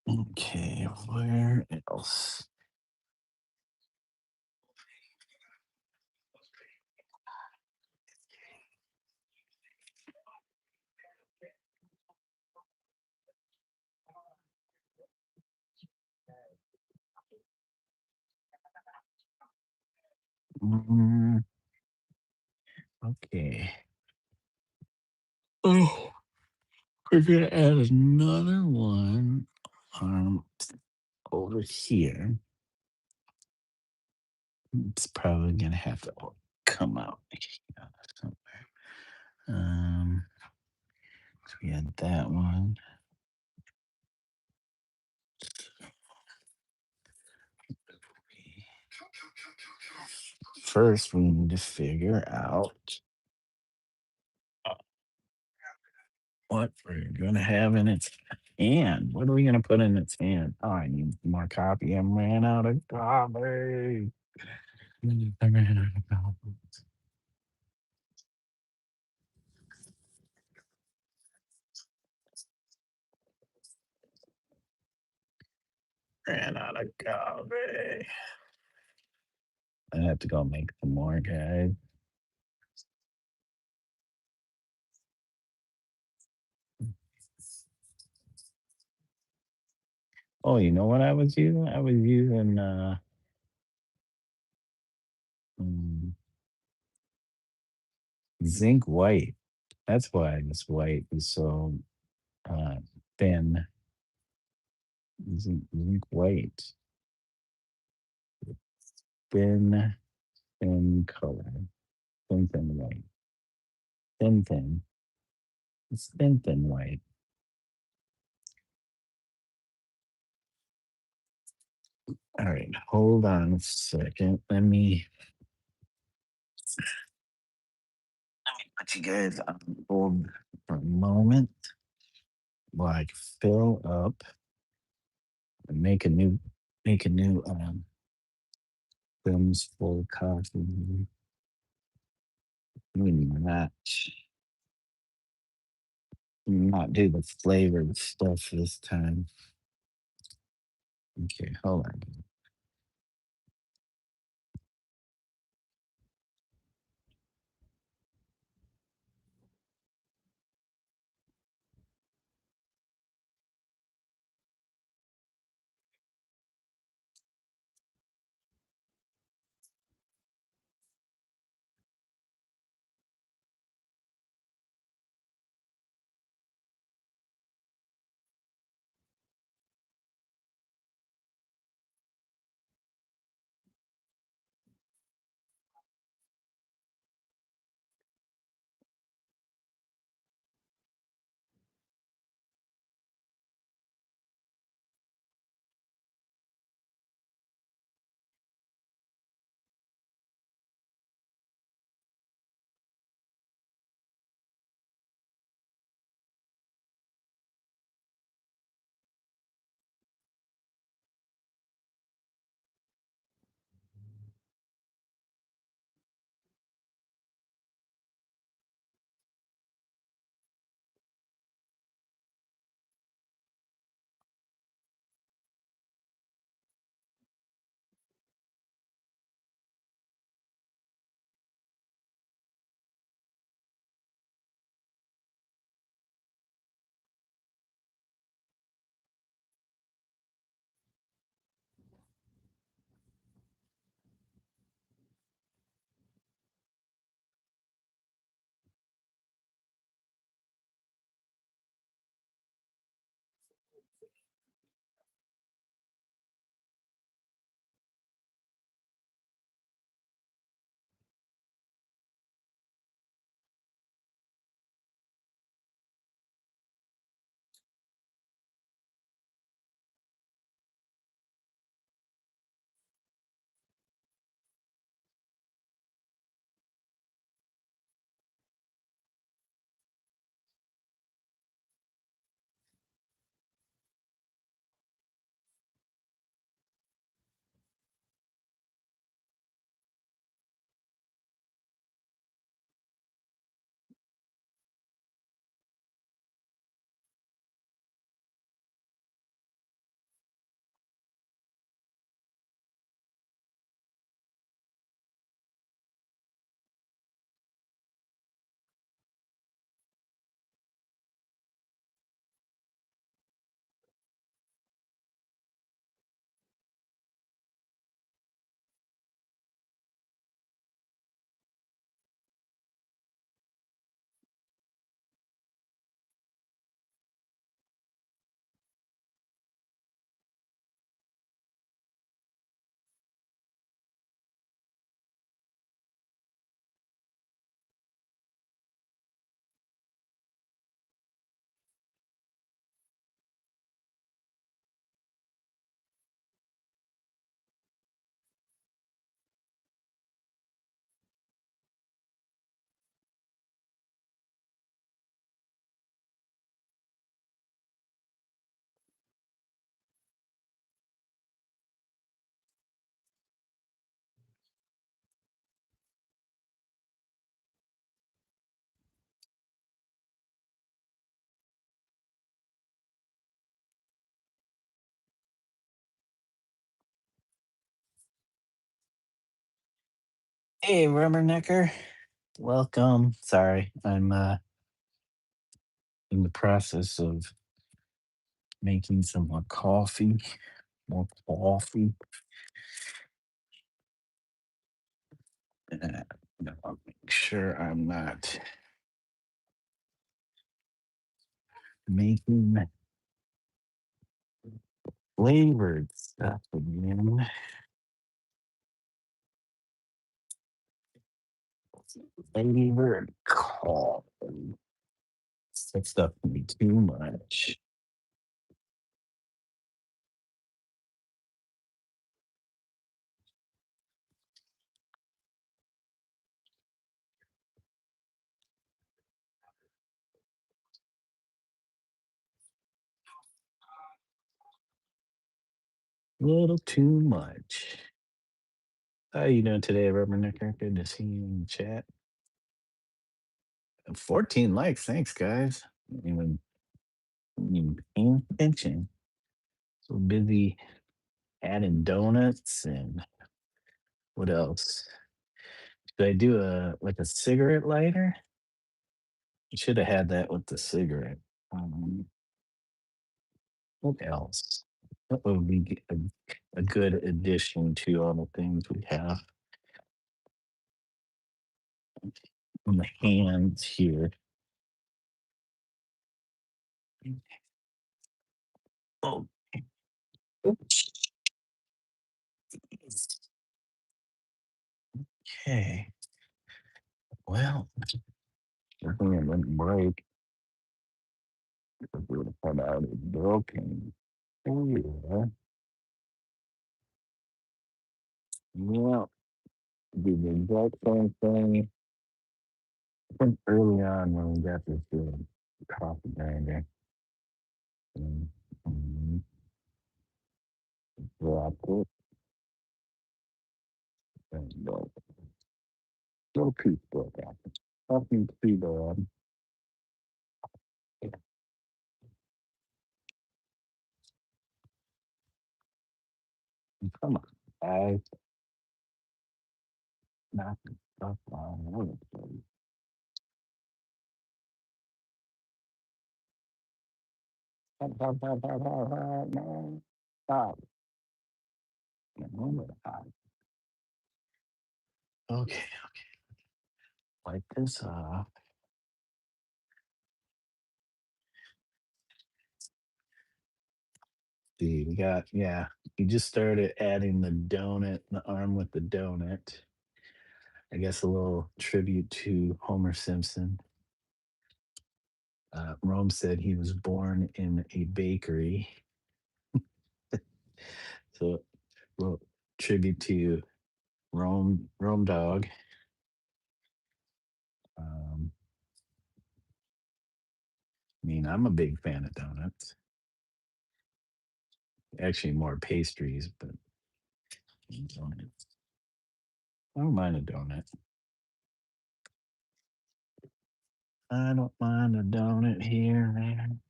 Okay, where else? Mm, okay. Oh, we're gonna add another one over here. It's probably gonna have to come out somewhere. So we had that one. First, we need to figure out what we're gonna have in its hand. What are we gonna put in its hand? Oh, I need more copy. I ran out of copy. I ran out of copy. Ran out of copy. I have to go make some more, guys. Oh, you know what I was using? I was using mm, zinc white. That's why this white is so uh, thin. Zinc white, thin, thin color, thin white, thin. It's thin white. All right, hold on a second. Let me put you guys on hold for a moment while I fill up and make a new films full coffee. Maybe not do the flavored stuff this time. Okay, hold on. Hey, Rubbernecker. Welcome. Sorry, I'm in the process of making some more coffee. More coffee. Uh, I'll make sure I'm not making flavored stuff again. Flavored coffee. That stuff can be too much. Little too much. How you doing today, Rubbernecker? Good to see you in the chat. 14 likes. Thanks, guys. Even paying attention. So busy adding donuts and what else? Should I do a cigarette lighter? You should have had that with the cigarette. Um, what else? What would be a good addition to all the things we have on the hands here? Oh, okay. Well, we're going to break. We're going to come out is broken. Oh, yeah. Yeah. Do the exact same thing. I think early on when we got this coffee grinder, and, dropped it, and little piece broke out. Nothing too bad. Come on, guys. Knocking stuff all over the place. Stop, stop, stop, stop, stop, stop, man. Stop. Stop. Okay, wipe this off. see. We got, yeah, we just started adding the donut, the arm with the donut. I guess a little tribute to Homer Simpson. Rome said he was born in a bakery. So, little tribute to Rome Dog. Um, I mean, I'm a big fan of donuts. Actually, more pastries, but donuts. I don't mind a donut. I don't mind a donut here, man.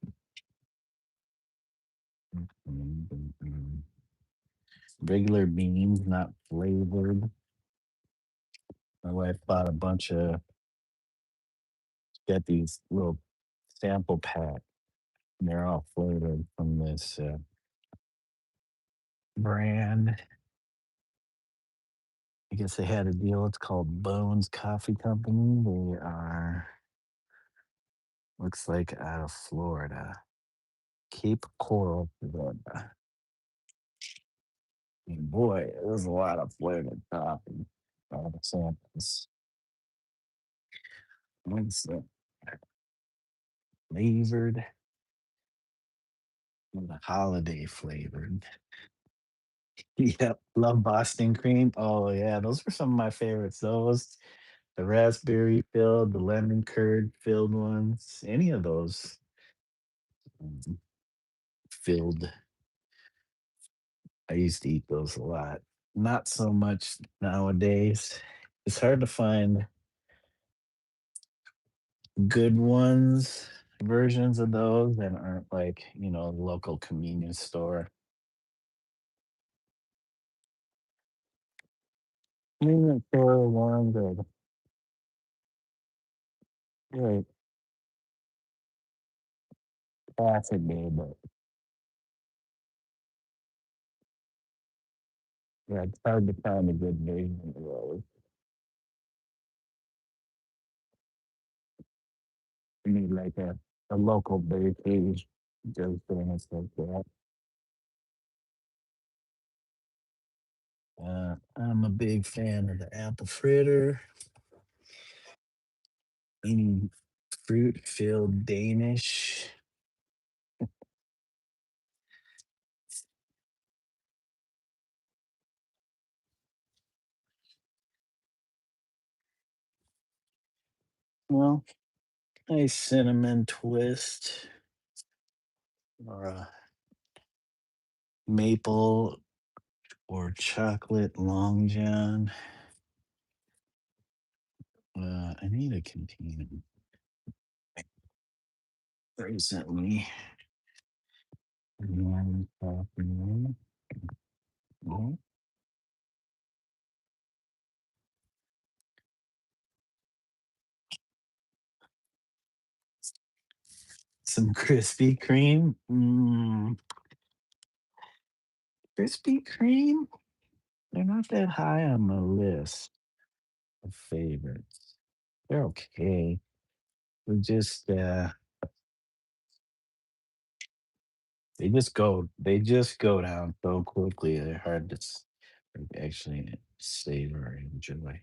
Regular beans, not flavored. My wife bought a bunch of, got these little sample pack, and they're all flavored from this brand. I guess they had a deal. It's called Bones Coffee Company. They are, looks like out of Florida, Cape Coral, Florida. And boy, there's a lot of flavored coffee. All the samples. What's the flavored? The holiday flavored. Yep, love Boston cream. Oh yeah, those were some of my favorites. Those, the raspberry filled, the lemon curd filled ones, any of those um, filled. I used to eat those a lot. Not so much nowadays. It's hard to find good ones, versions of those that aren't like, local convenience store. Convenience store ones are really classic day, but yeah, it's hard to find a good version of those. You need like a local bakery does things like that. I'm a big fan of the apple fritter. Any fruit filled Danish. Well, nice cinnamon twist or a maple or chocolate long john. I need a container recently. Mhm. Some Krispy Kreme. Krispy Kreme. They're not that high on the list of favorites. They're okay. They just go down so quickly. They're hard to actually savor or enjoy.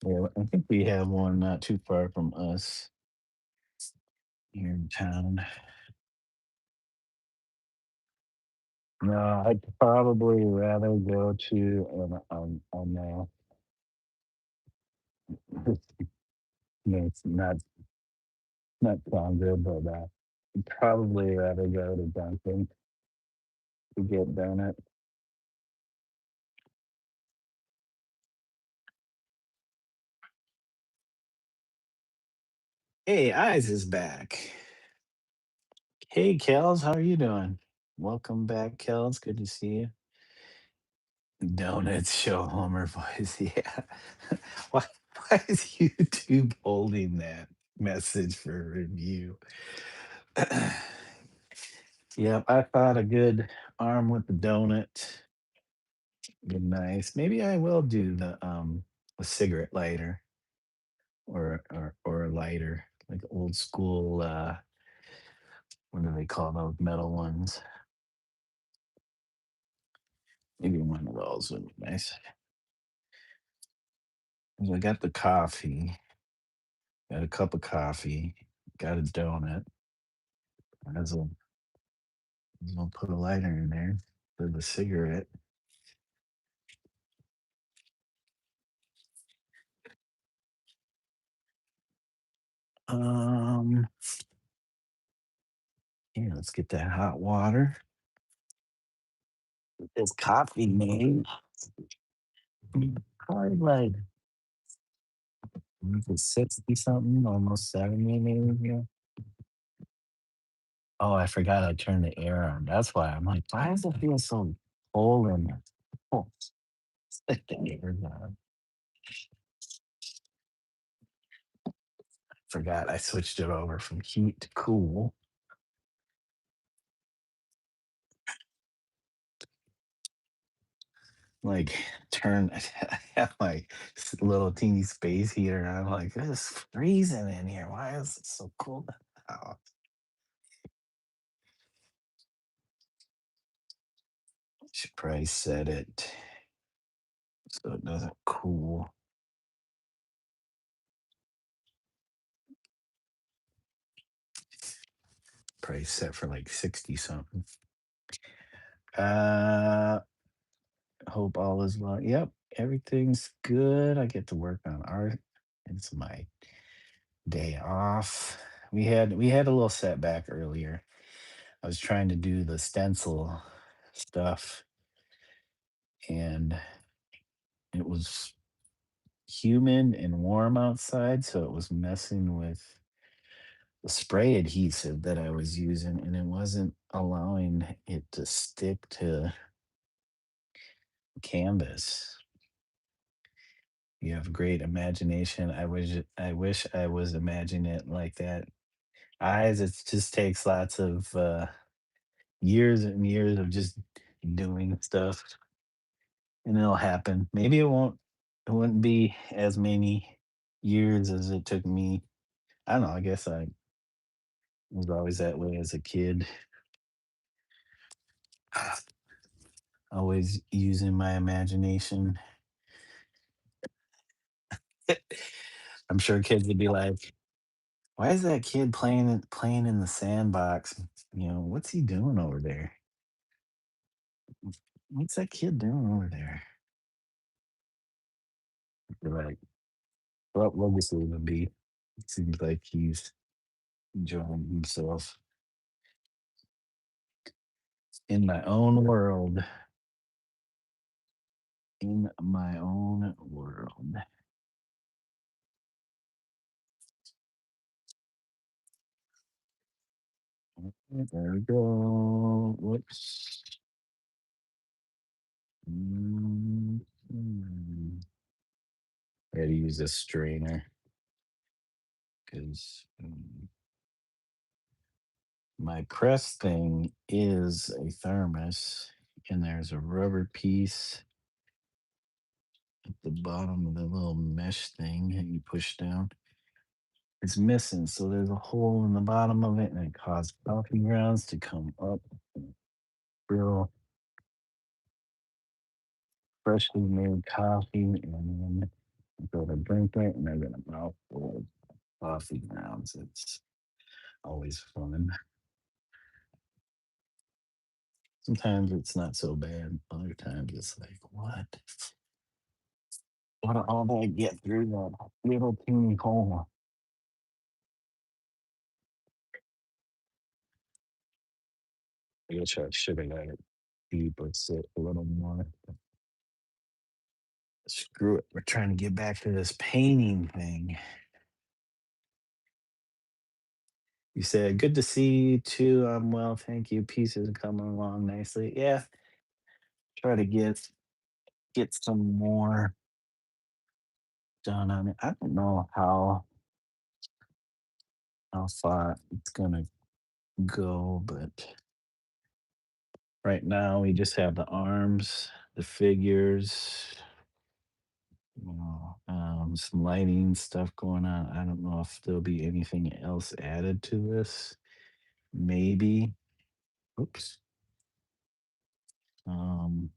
Yeah, I think we have one not too far from us here in town. No, I'd probably rather go to it's not sound good, but I'd probably rather go to Dunkin' to get donut. Hey, Eyes is back. Hey, Kels, how are you doing? Welcome back, Kels. Good to see you. Donuts show Homer voice. Yeah. why, why is YouTube holding that message for review? Yep, I thought a good arm with the donut be nice. Maybe I will do the a cigarette lighter. or a lighter, like old school. What do they call those metal ones? Maybe one of those would be nice. So I got the coffee, got a cup of coffee, got a donut. As a, I'll put a lighter in there for the cigarette. Um, yeah, let's get that hot water. This coffee made probably like 60 something, almost 70 maybe. Yeah. Oh, I forgot I turned the air on. That's why I'm like, why does it feel so cold in here? Oh, stick the air on. Forgot I switched it over from heat to cool. Like, turn, I have my little teeny space heater. And I'm like, it's freezing in here. Why is it so cold? Oh, should probably set it so it doesn't cool. Probably set for like 60 something. Uh, Hope all is well. Yep, everything's good. I get to work on art. It's my day off. We had a little setback earlier. I was trying to do the stencil stuff, and it was humid and warm outside, so it was messing with the spray adhesive that I was using, and it wasn't allowing it to stick to canvas. You have great imagination. I wish I was imagining it like that. Eyes, it just takes lots of years and years of just doing stuff, and it'll happen. Maybe it wouldn't be as many years as it took me. I don't know, I guess I was always that way as a kid. Always using my imagination. I'm sure kids would be like, "Why is that kid playing in the sandbox? What's he doing over there? What's that kid doing over there?" They're like, what this would be? It seems like he's enjoying himself in my own world. In my own world. There we go. Whoops. Mm, mm. I gotta use a strainer because my press thing is a thermos, and there's a rubber piece at the bottom of the little mesh thing that you push down. It's missing, so there's a hole in the bottom of it, and it caused coffee grounds to come up. Real freshly made coffee, and then I go to drink it, and I get a mouthful of coffee grounds. It's always fun. Sometimes it's not so bad. Other times it's like, what? What all that get through that little teeny hole? I guess I should have let it deep or sit a little more. Screw it. We're trying to get back to this painting thing. You said, good to see you too. I'm well, thank you. Pieces are coming along nicely. Yeah, try to get some more done on it. I don't know how far it's gonna go, but right now we just have the arms, the figures, some lighting stuff going on. I don't know if there'll be anything else added to this. Maybe. Oops. Um,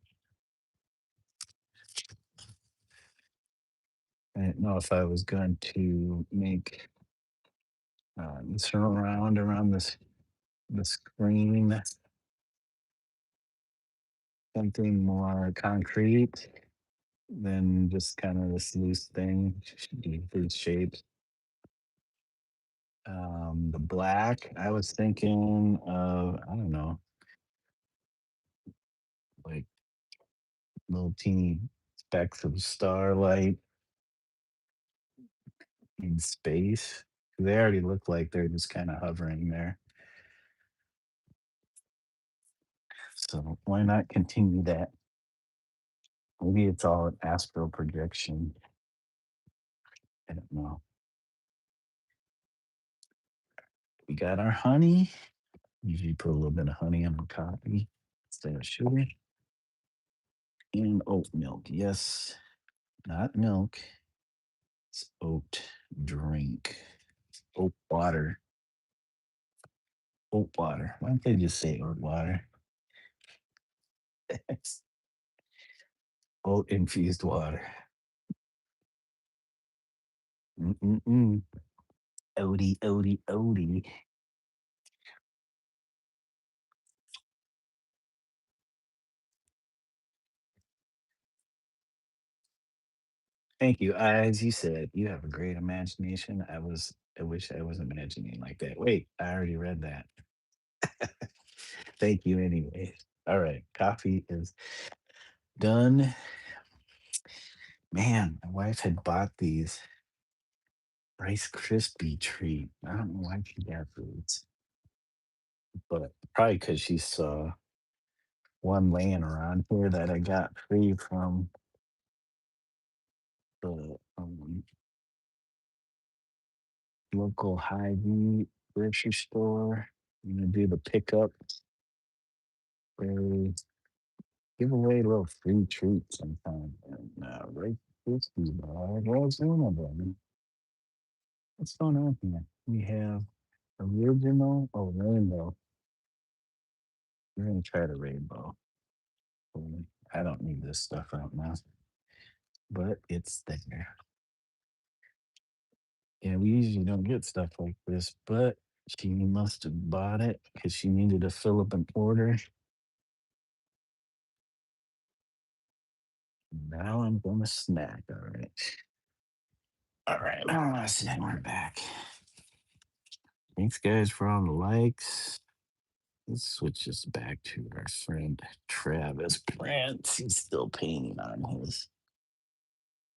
I didn't know if I was going to make this around this the screen something more concrete than just kind of this loose thing. Should be good shape. The black, I was thinking of, I don't know, like little teeny specks of starlight in space. They already look like they're just kind of hovering there. So why not continue that? Maybe it's all an astral projection. I don't know. We got our honey. Usually put a little bit of honey on the coffee instead of sugar. And oat milk. Yes, not milk. It's oat drink. Oat water. Oat water. Why don't they just say oat water? Oat infused water. Mm-mm-mm. Odie, odie, odie. Thank you. As you said, you have a great imagination. I wish I was imagining like that. Wait, I already read that. Thank you anyways. All right. Coffee is done. Man, my wife had bought these Rice Krispie treat. I don't know why she got these, but probably because she saw one laying around here that I got free from the local Hy-Vee grocery store. I'm gonna do the pickup where we give away little free treats sometimes. And Rice Krispies bar was one of them. What's going on here? We have original, oh, rainbow. We're gonna try the rainbow. I don't need this stuff right now, but it's there. Yeah, we usually don't get stuff like this, but she must have bought it because she needed to fill up an order. Now I'm gonna snack. All right. All right. Oh, so we're back. Thanks, guys, for all the likes. Let's switch this back to our friend Travis Prince. He's still painting on his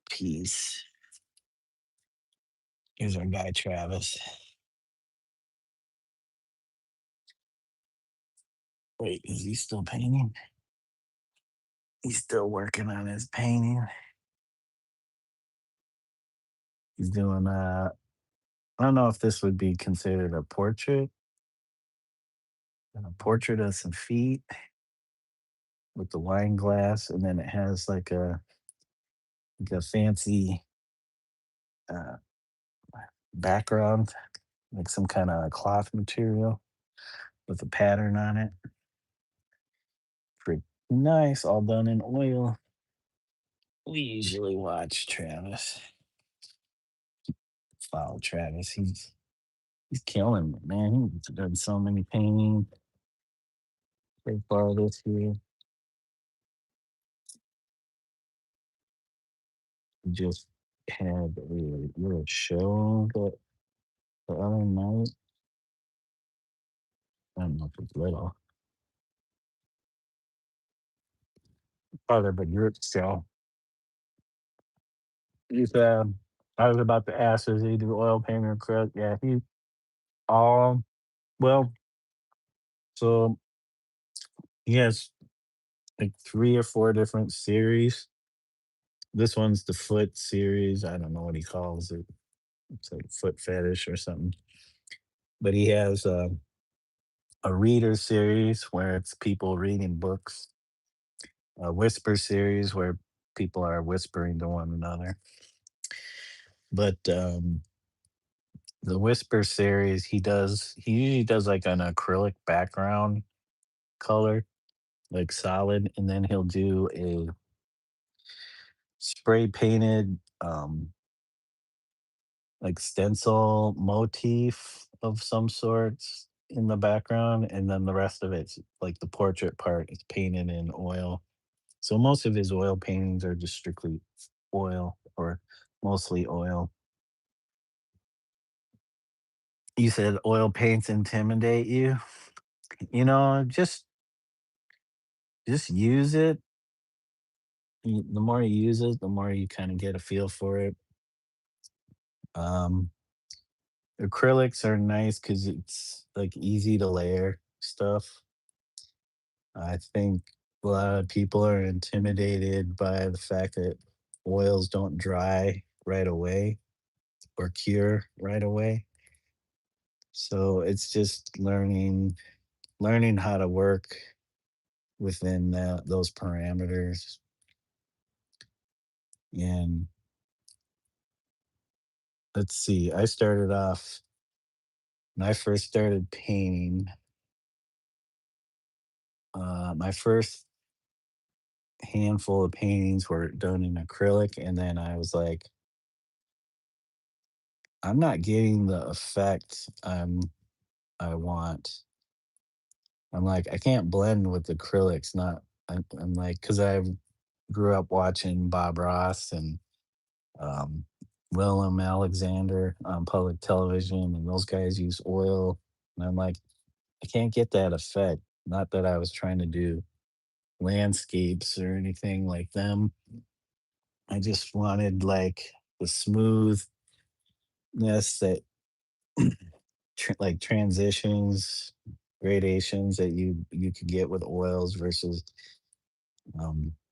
piece. Here's our guy, Travis. Wait, is he still painting? He's still working on his painting. He's doing I don't know if this would be considered a portrait of some feet with the wine glass, and then it has like a fancy uh, background, like some kind of cloth material with a pattern on it. Pretty nice, all done in oil. We usually watch Travis. Follow Travis. He's killing it, man. He's done so many paintings so far this year. He just had a little show the other night. I don't know if it's little. Part of a group show. He's I was about to ask, does he do oil painting or acrylic? Yeah, um well, so he has like 3 or 4 different series. This one's the foot series. I don't know what he calls it. It's like foot fetish or something. But he has a reader series where it's people reading books, a whisper series where people are whispering to one another, But the Whisper series, he usually does like an acrylic background color, like solid, and then he'll do a spray painted like stencil motif of some sorts in the background, and then the rest of it's like the portrait part is painted in oil. So most of his oil paintings are just strictly oil or mostly oil. You said oil paints intimidate you. Just use it. The more you use it, the more you kind of get a feel for it. Um, Acrylics are nice because it's like easy to layer stuff. I think a lot of people are intimidated by the fact that oils don't dry right away or cure right away. So it's just learning how to work within those parameters. And let's see, I started off when I first started painting. My first handful of paintings were done in acrylic, and then I was like, I'm not getting the effect I want. I'm like, I can't blend with acrylics. Not, I'm like, because I grew up watching Bob Ross and um, Willem Alexander on public television, and those guys use oil, and I'm like, I can't get that effect. Not that I was trying to do landscapes or anything like them. I just wanted like the smoothness that like transitions, gradations that you could get with oils versus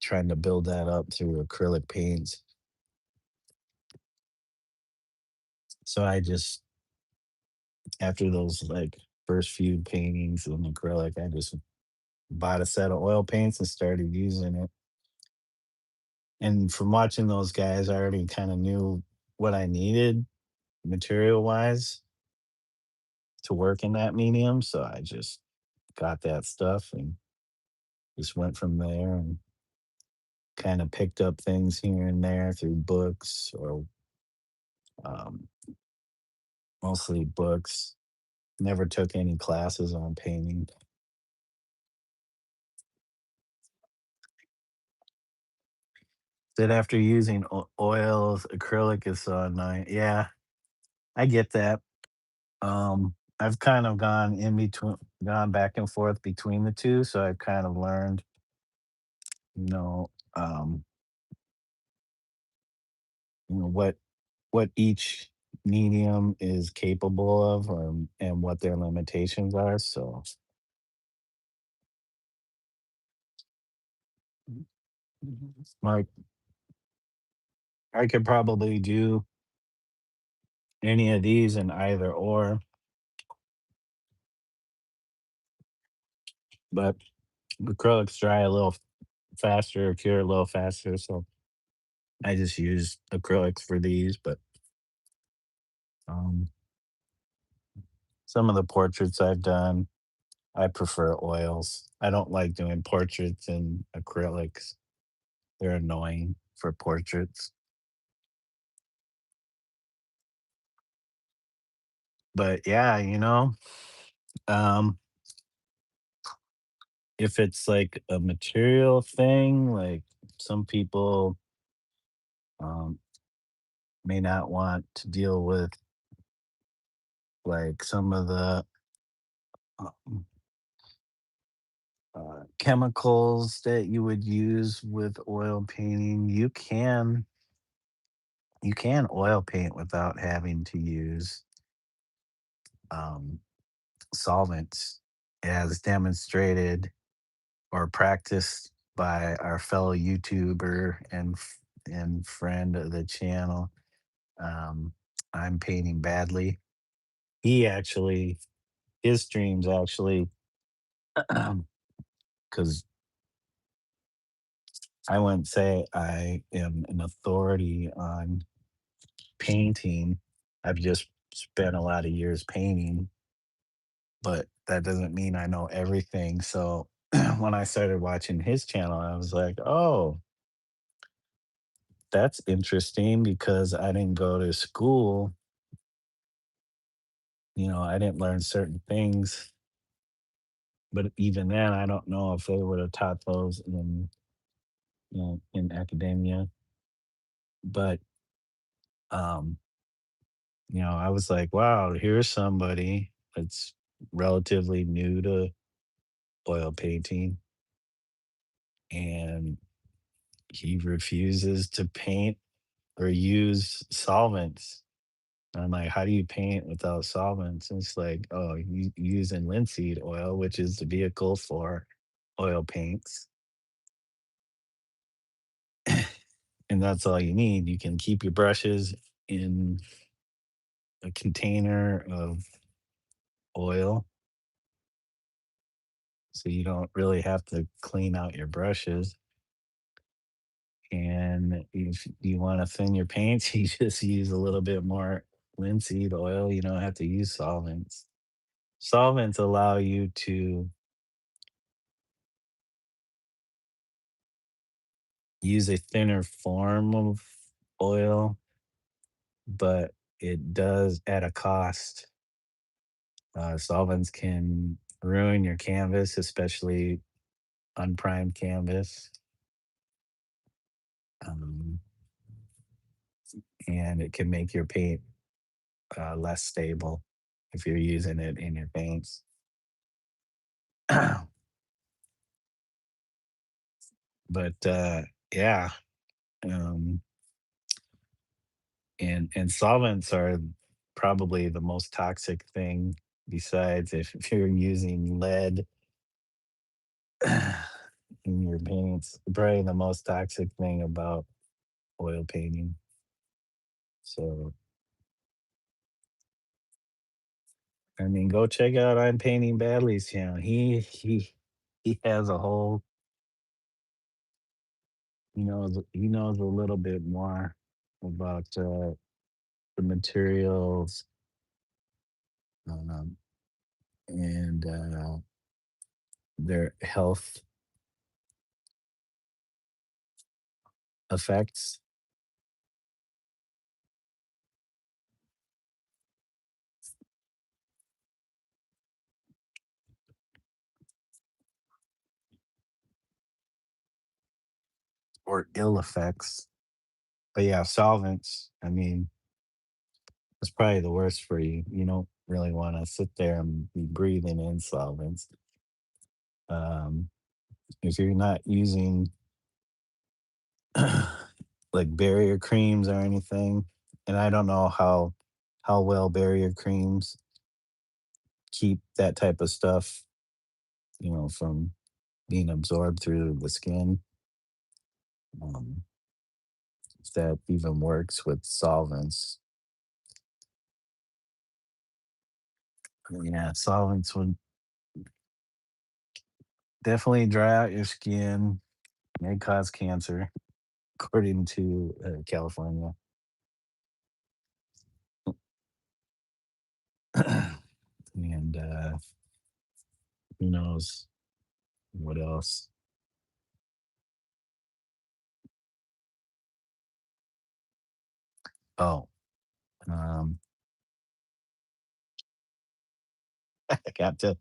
trying to build that up through acrylic paints. So I just after those like first few paintings in acrylic, I just bought a set of oil paints and started using it. And from watching those guys, I already kind of knew what I needed material wise to work in that medium. So I just got that stuff and just went from there and kind of picked up things here and there through books or um, mostly books. Never took any classes on painting. That after using oils, acrylic is nice. Yeah, I get that. I've kind of gone back and forth between the two, so I've kind of learned, you know, what each medium is capable of, and what their limitations are. So, like, I could probably do any of these in either or, but acrylics dry a little faster, cure a little faster. So I just use acrylics for these. But um, some of the portraits I've done, I prefer oils. I don't like doing portraits in acrylics. They're annoying for portraits. But yeah, um, if it's like a material thing, like some people um, may not want to deal with like some of the um, chemicals that you would use with oil painting. You can oil paint without having to use um, solvents, as demonstrated or practiced by our fellow YouTuber and friend of the channel. Um, I'm painting badly. He actually, his streams actually, because I wouldn't say I am an authority on painting. I've just spent a lot of years painting, but that doesn't mean I know everything. So when I started watching his channel, I was like, oh, that's interesting because I didn't go to school. I didn't learn certain things, but even then, I don't know if they would have taught those in academia. But um, I was like, wow, here's somebody that's relatively new to oil painting, and he refuses to paint or use solvents. I'm like, how do you paint without solvents? And it's like, oh, you using linseed oil, which is the vehicle for oil paints. And that's all you need. You can keep your brushes in a container of oil, so you don't really have to clean out your brushes. And if you want to thin your paints, you just use a little bit more linseed oil. You don't have to use solvents. Solvents allow you to use a thinner form of oil, but it does at a cost. Solvents can ruin your canvas, especially unprimed canvas, um, and it can make your paint less stable if you're using it in your paints. But yeah, um, and solvents are probably the most toxic thing. Besides, if you're using lead in your paints, probably the most toxic thing about oil painting. So, I mean, go check out I'm Painting Badly's channel. He has a whole he knows a little bit more about the materials, um, and their health effects, or ill effects. But yeah, solvents, I mean, it's probably the worst for you. You don't really want to sit there and be breathing in solvents. Um, if you're not using like barrier creams or anything, and I don't know how well barrier creams keep that type of stuff, from being absorbed through the skin. Um, if that even works with solvents. Yeah, solvents would definitely dry out your skin, may cause cancer, according to California. And who knows what else? Oh, um, I got to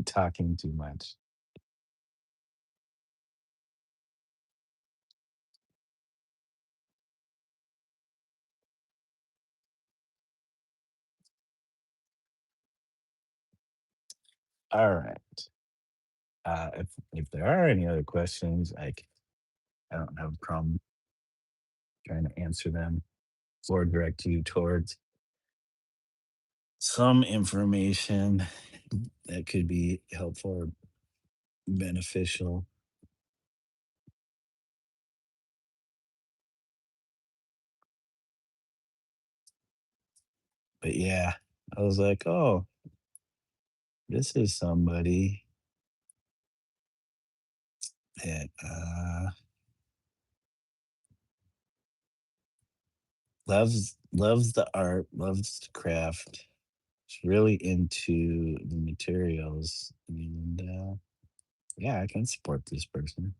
talking too much. All right. If there are any other questions, I don't have a problem trying to answer them or direct you towards some information that could be helpful or beneficial. But yeah, I was like, oh, this is somebody that loves the art, loves the craft. She's really into the materials, and yeah, I can support this person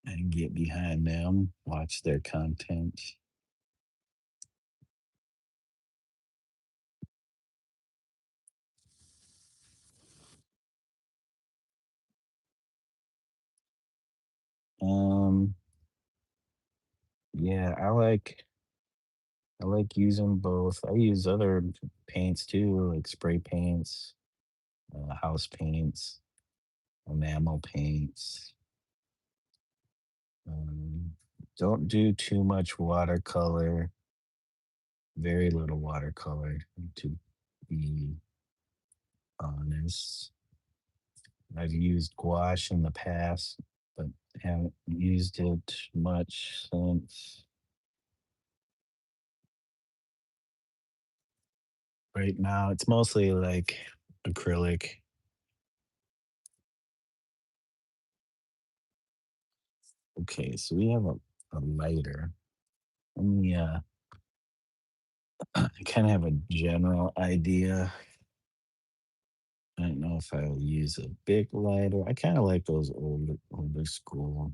and get behind them, watch their content. Um, yeah, I like using both. I use other paints too, like spray paints, house paints, enamel paints. Um, don't do too much watercolor, very little watercolor, to be honest. I've used gouache in the past, but haven't used it much since. Right now, it's mostly like acrylic. Okay, so we have a lighter. Let me I kind of have a general idea. I don't know if I'll use a big lighter. I kind of like those older school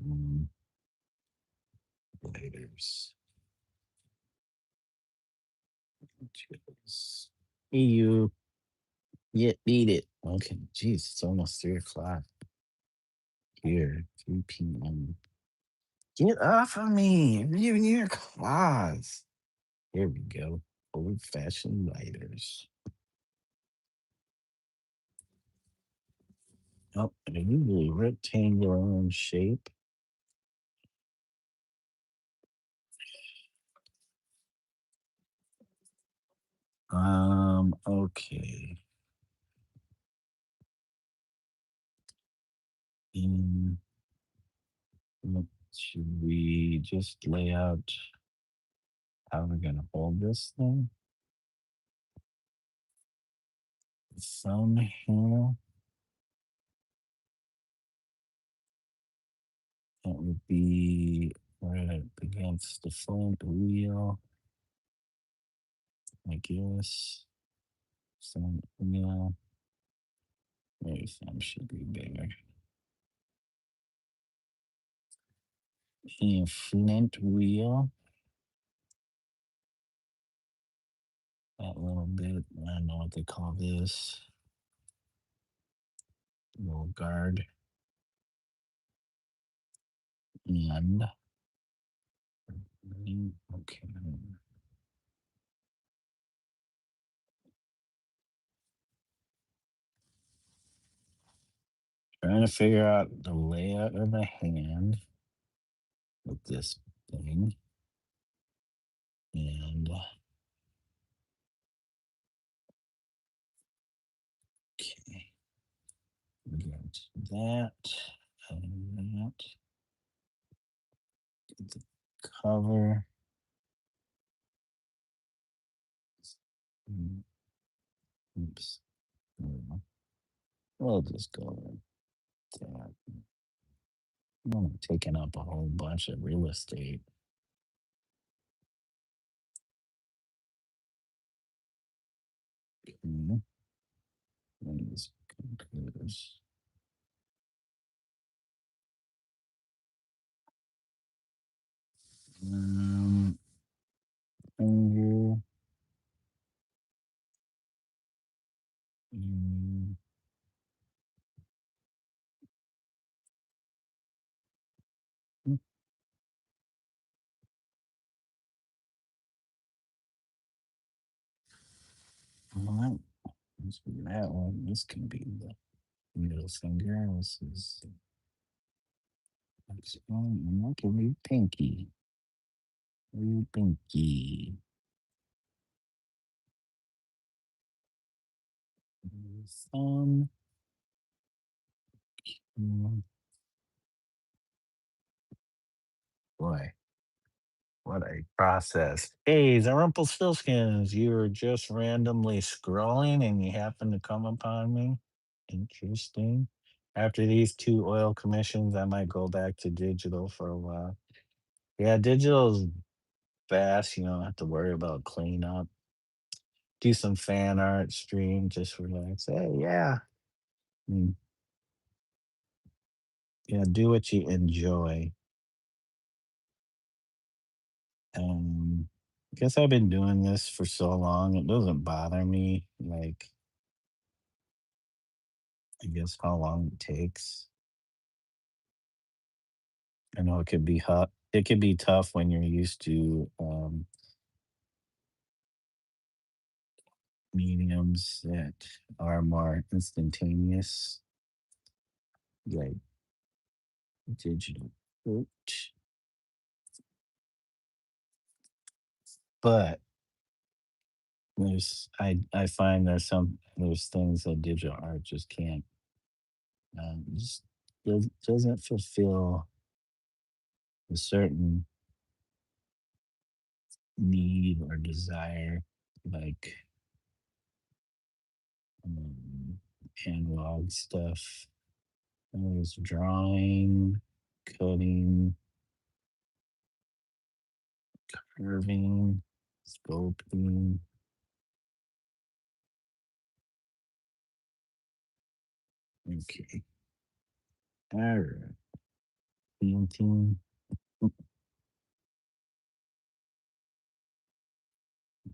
um, lighters. Cheers. You, yeah, beat it. Okay, geez, it's almost 3 o'clock here. 3 p.m. Get off of me! You in your claws. Here we go. Old fashioned lighters. Oh, they're usually rectangular in shape. Okay. And should we just lay out how we're gonna hold this thing? Some here. That would be right up against the front wheel, I guess. Front wheel. Maybe some should be bigger. And flint wheel. That little bit. I don't know what they call this. Little guard. And okay. Trying to figure out the layout of the hand with this thing. And okay, we got that and that. Get the cover. Mm, oops. We'll just go with that. I'm taking up a whole bunch of real estate. Mm, these computers. Um, finger. Mm, mm, all right. Let's do that one. This can be the middle finger. This is next one. And that can be pinky. Pinky. Thumb. Mm, boy, what a process. Hey, the Rumpelstiltskins, you were just randomly scrolling and you happened to come upon me. Interesting. After these two oil commissions, I might go back to digital for a while. Yeah, digital's fast. You don't have to worry about cleanup. Do some fan art, stream, just relax. Hey, yeah. Mm, yeah, do what you enjoy. I guess I've been doing this for so long, it doesn't bother me. Like, I guess how long it takes. I know it could be hot. It could be tough when you're used to mediums that are more instantaneous, like digital art. But I find there's things that digital art just can't just doesn't fulfill a certain need or desire like um, analog stuff. There's drawing, coding, curving, sculpting. Okay, all right, painting.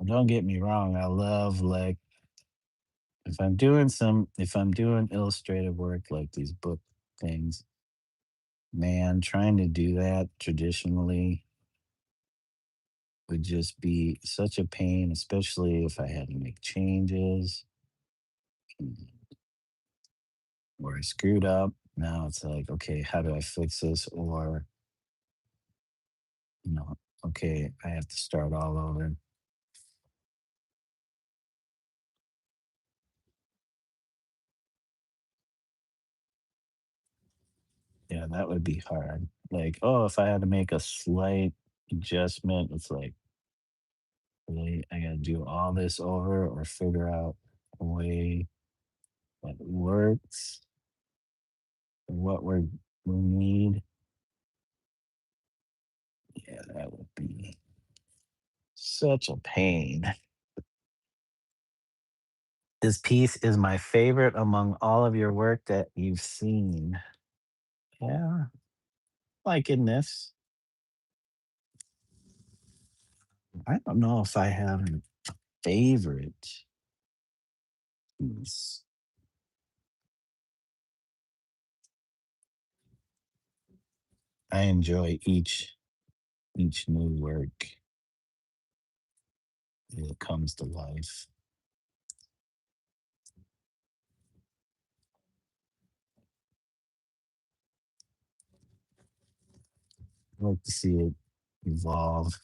Don't get me wrong. I love like if I'm doing illustrative work like these book things, man, trying to do that traditionally would just be such a pain, especially if I had to make changes or I screwed up. Now it's like, okay, how do I fix this? Or, you know, okay, I have to start all over. Yeah, that would be hard. Like, oh, if I had to make a slight adjustment, it's like, really, I gotta do all this over or figure out a way that works for what we need. Yeah, that would be such a pain. This piece is my favorite among all of your work that you've seen. Yeah, liking this. I don't know if I have a favorite piece. I enjoy each new work that comes to life. I like to see it evolve.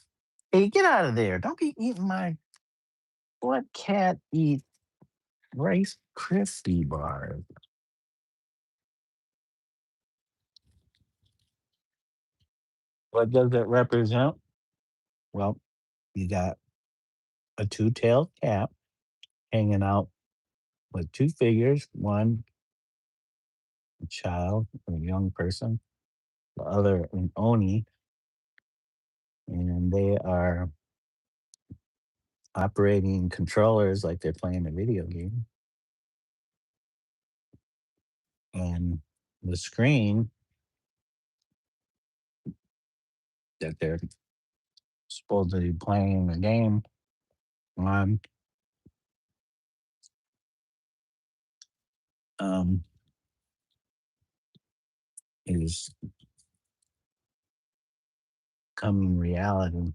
Hey, get out of there. Don't be eating my what cat eat Rice Krispie bars. What does it represent? Well, you got a two-tailed cat hanging out with two figures, one a child or a young person, the other an Oni, and they are operating controllers like they're playing a video game. And the screen that they're supposed to be playing the game on um, is coming reality,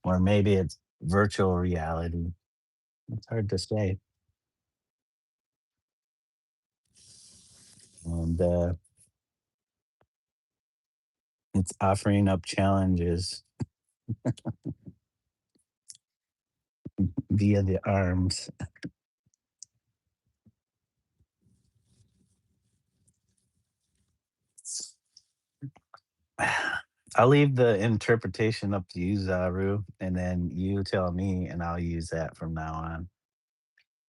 or maybe it's virtual reality. It's hard to say. And it's offering up challenges via the arms. I'll leave the interpretation up to you, Zaru, and then you tell me, and I'll use that from now on.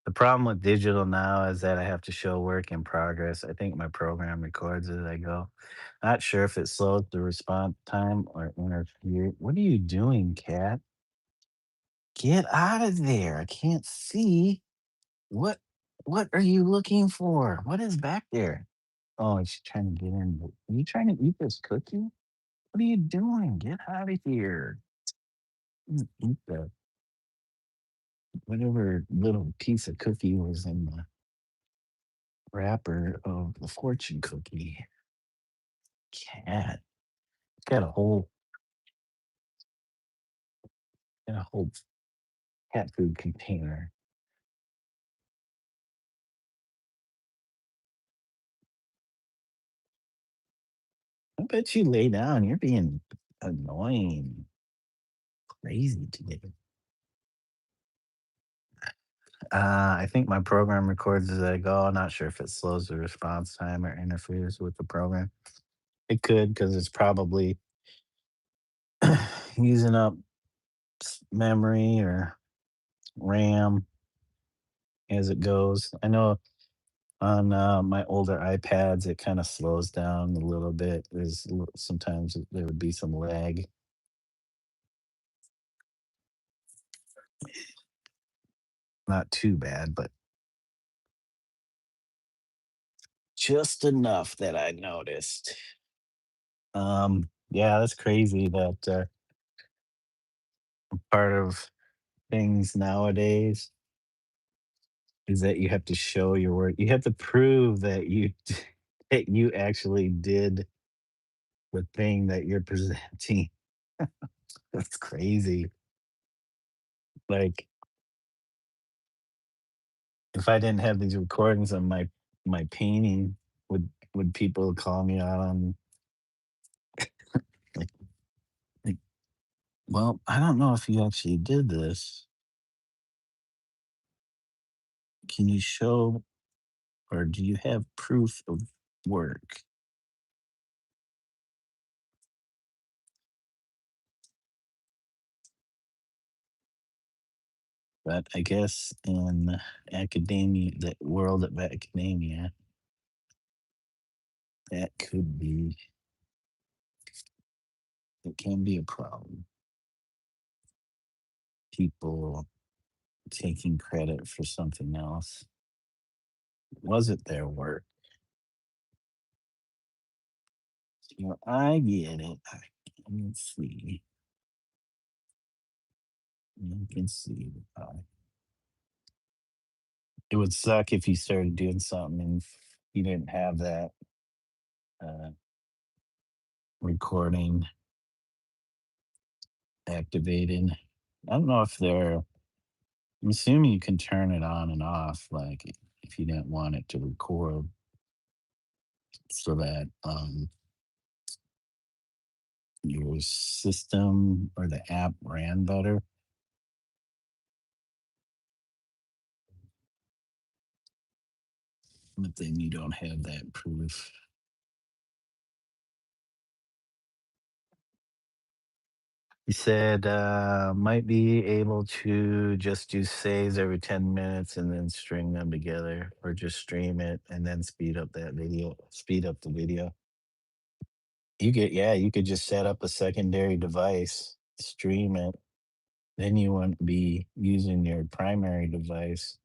The problem with digital now is that I have to show work in progress. I think my program records as I go. Not sure if it slows the response time or interfere. What are you doing, cat? Get out of there. I can't see. What what are you looking for? What is back there? Oh, she's trying to get in. Are you trying to eat this cookie? What are you doing? Get out of here. Eat the whatever little piece of cookie was in the wrapper of the fortune cookie. Cat. Got a whole cat food container. I bet you lay down. You're being annoying, crazy today. I think my program records as I go. Not sure if it slows the response time or interferes with the program. It could because it's probably using up memory or RAM as it goes. I know on my older iPads, it kind of slows down a little bit. Sometimes there would be some lag. Not too bad, but just enough that I noticed. Yeah, that's crazy that part of things nowadays is that you have to show your work. You have to prove that you that you actually did the thing that you're presenting. That's crazy. Like if I didn't have these recordings of my painting, would people call me out on like, like well, I don't know if you actually did this. Can you show or do you have proof of work? But I guess in academia, the world of academia, that could be it can be a problem. People taking credit for something else. Was it their work? I get it. Can see. I can see. It would suck if you started doing something and you didn't have that uh, recording activated. I don't know if they're. I'm assuming you can turn it on and off, like if you didn't want it to record, so that your system or the app ran better. But then you don't have that proof. He said might be able to just do saves every 10 minutes and then string them together, or just stream it and then speed up the video. You could just set up a secondary device, stream it, then you wouldn't be using your primary device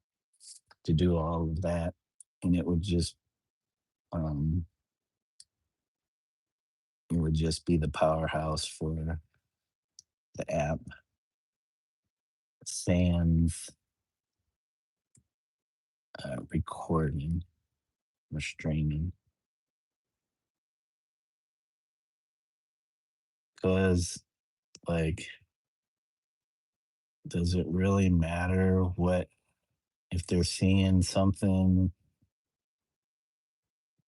to do all of that. And um it would just be the powerhouse for the app sans recording or streaming. Because, like, does it really matter what if they're seeing something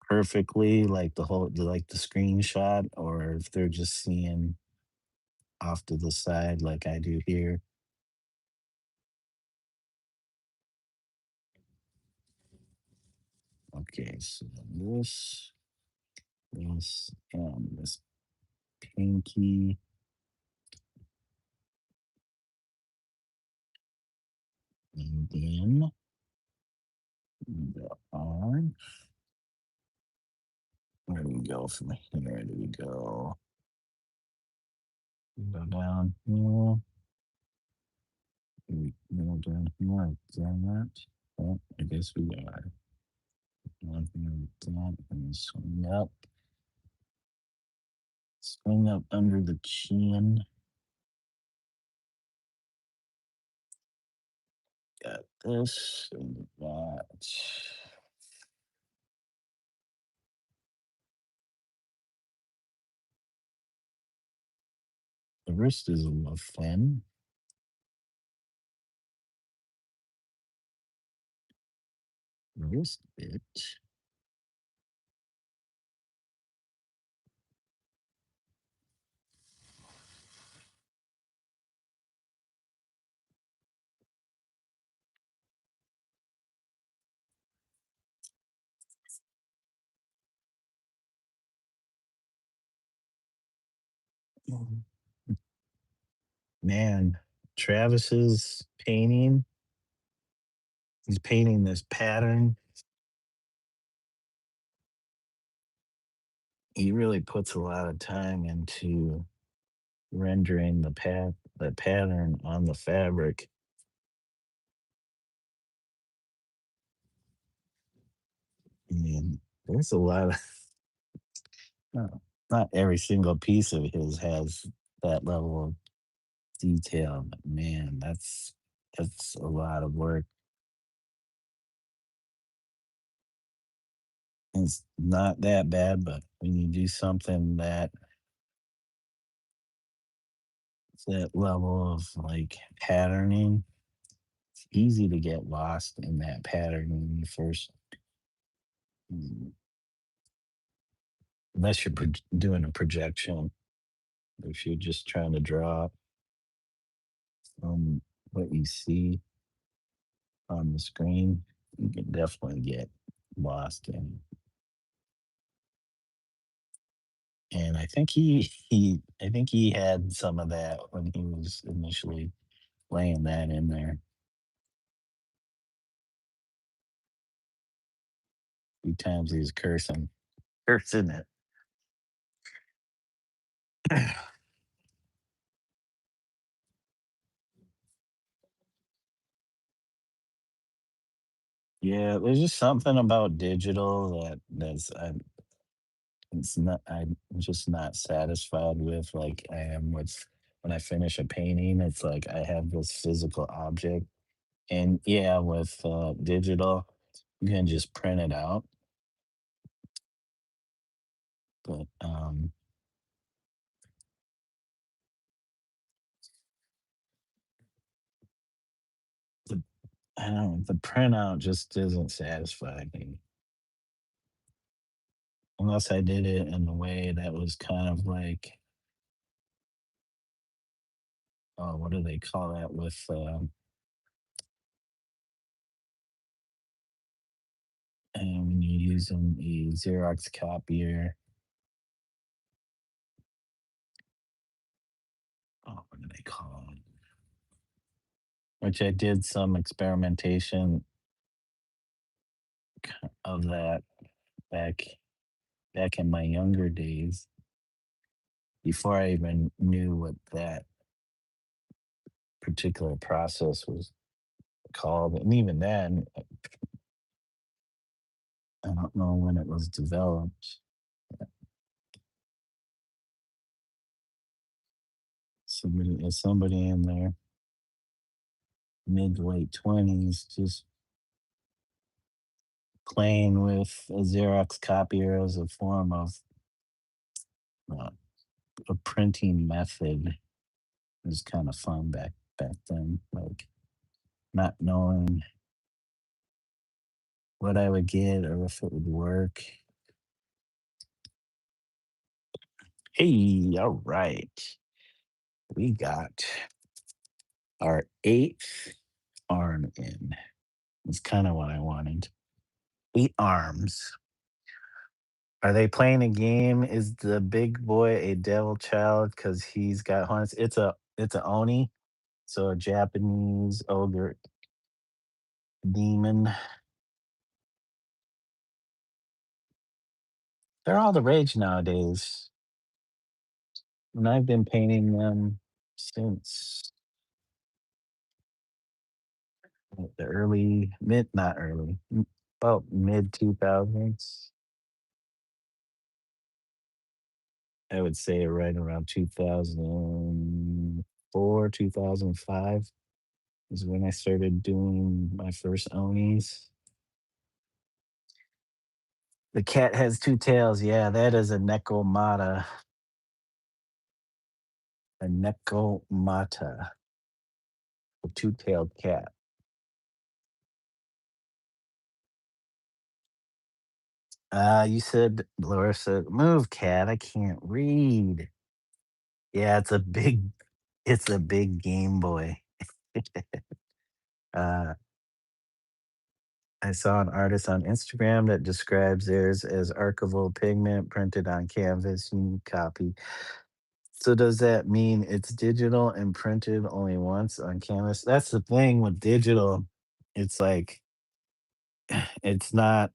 perfectly, like like the screenshot, or if they're just seeing off to the side like I do here? Okay, so this pinky, and then The arm. Where do we go from here? Do we go? Go down here. We go down here. Is that that? Oh, I guess we are. One thing like that, and swing up under the chin. Got this and that. The wrist is a little thin. The wrist bit. Man, Travis's painting. He's painting this pattern. He really puts a lot of time into rendering the pattern on the fabric. And there's a lot of not every single piece of his has that level of detail, but man, that's a lot of work. It's not that bad, but when you do something that level of like patterning, it's easy to get lost in that pattern when you first, mm, unless you're doing a projection. If you're just trying to draw from what you see on the screen, you can definitely get lost in. And I think he had some of that when he was initially laying that in there. A few times he was cursing it. Yeah, there's just something about digital I'm just not satisfied with like I am with when I finish a painting. It's like I have this physical object, and yeah, with digital, you can just print it out. But the I don't know, the printout just doesn't satisfy me unless I did it in a way that was kind of like, oh, what do they call that with when you use a Xerox copier. Oh, what do they call it? Which I did some experimentation of that back back in my younger days before I even knew what that particular process was called. And even then, I don't know when it was developed. Somebody in their mid to late 20s just playing with a Xerox copier as a form of uh, a printing method. It was kind of fun back then, like not knowing what I would get or if it would work. Hey, all right. We got our eighth arm in. It's kind of what I wanted. Eight arms. Are they playing a game? Is the big boy a devil child because he's got horns? It's a oni, so a Japanese ogre demon. They're all the rage nowadays, and I've been painting them since the early mid not early, about mid-2000s. I would say right around 2004, 2005 is when I started doing my first Onis. The cat has 2 tails, yeah, that is a Nekomata, a Nekomata, a two-tailed cat. You said Laura said, "Move, cat, I can't read." Yeah, it's a big Game Boy. Uh, I saw an artist on Instagram that describes theirs as archival pigment printed on canvas, unique copy. So does that mean it's digital and printed only once on canvas? That's the thing with digital. It's like it's not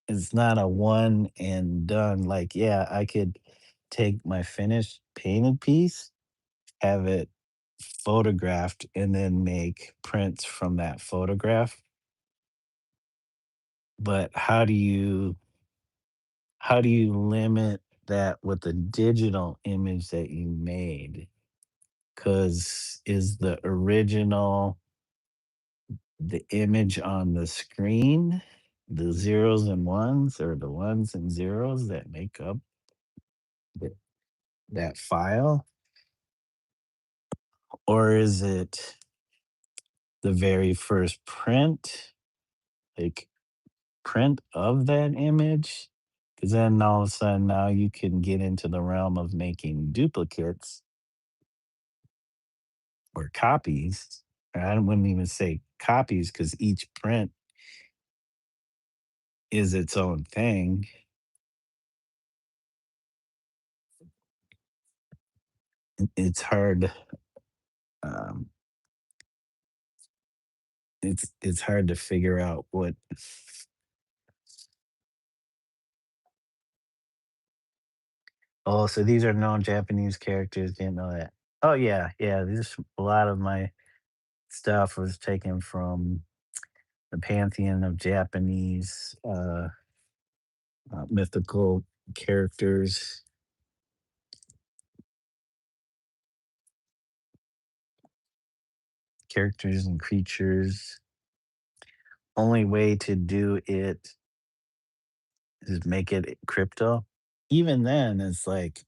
it's not a one and done. Like, yeah, I could take my finished painted piece, have it photographed, and then make prints from that photograph. But how do you limit that with the digital image that you made? Because is the original the image on the screen, the zeros and ones, or the ones and zeros that make up th- that file? Or is it the very first print, like print of that image? Because then all of a sudden now you can get into the realm of making duplicates or copies. I wouldn't even say copies because each print is its own thing. It's hard. Um, it's hard to figure out what. Oh, so these are known Japanese characters. Didn't know that. Oh yeah, yeah. This a lot of my stuff was taken from the pantheon of Japanese mythical characters, characters and creatures. Only way to do it is make it crypto. Even then, it's like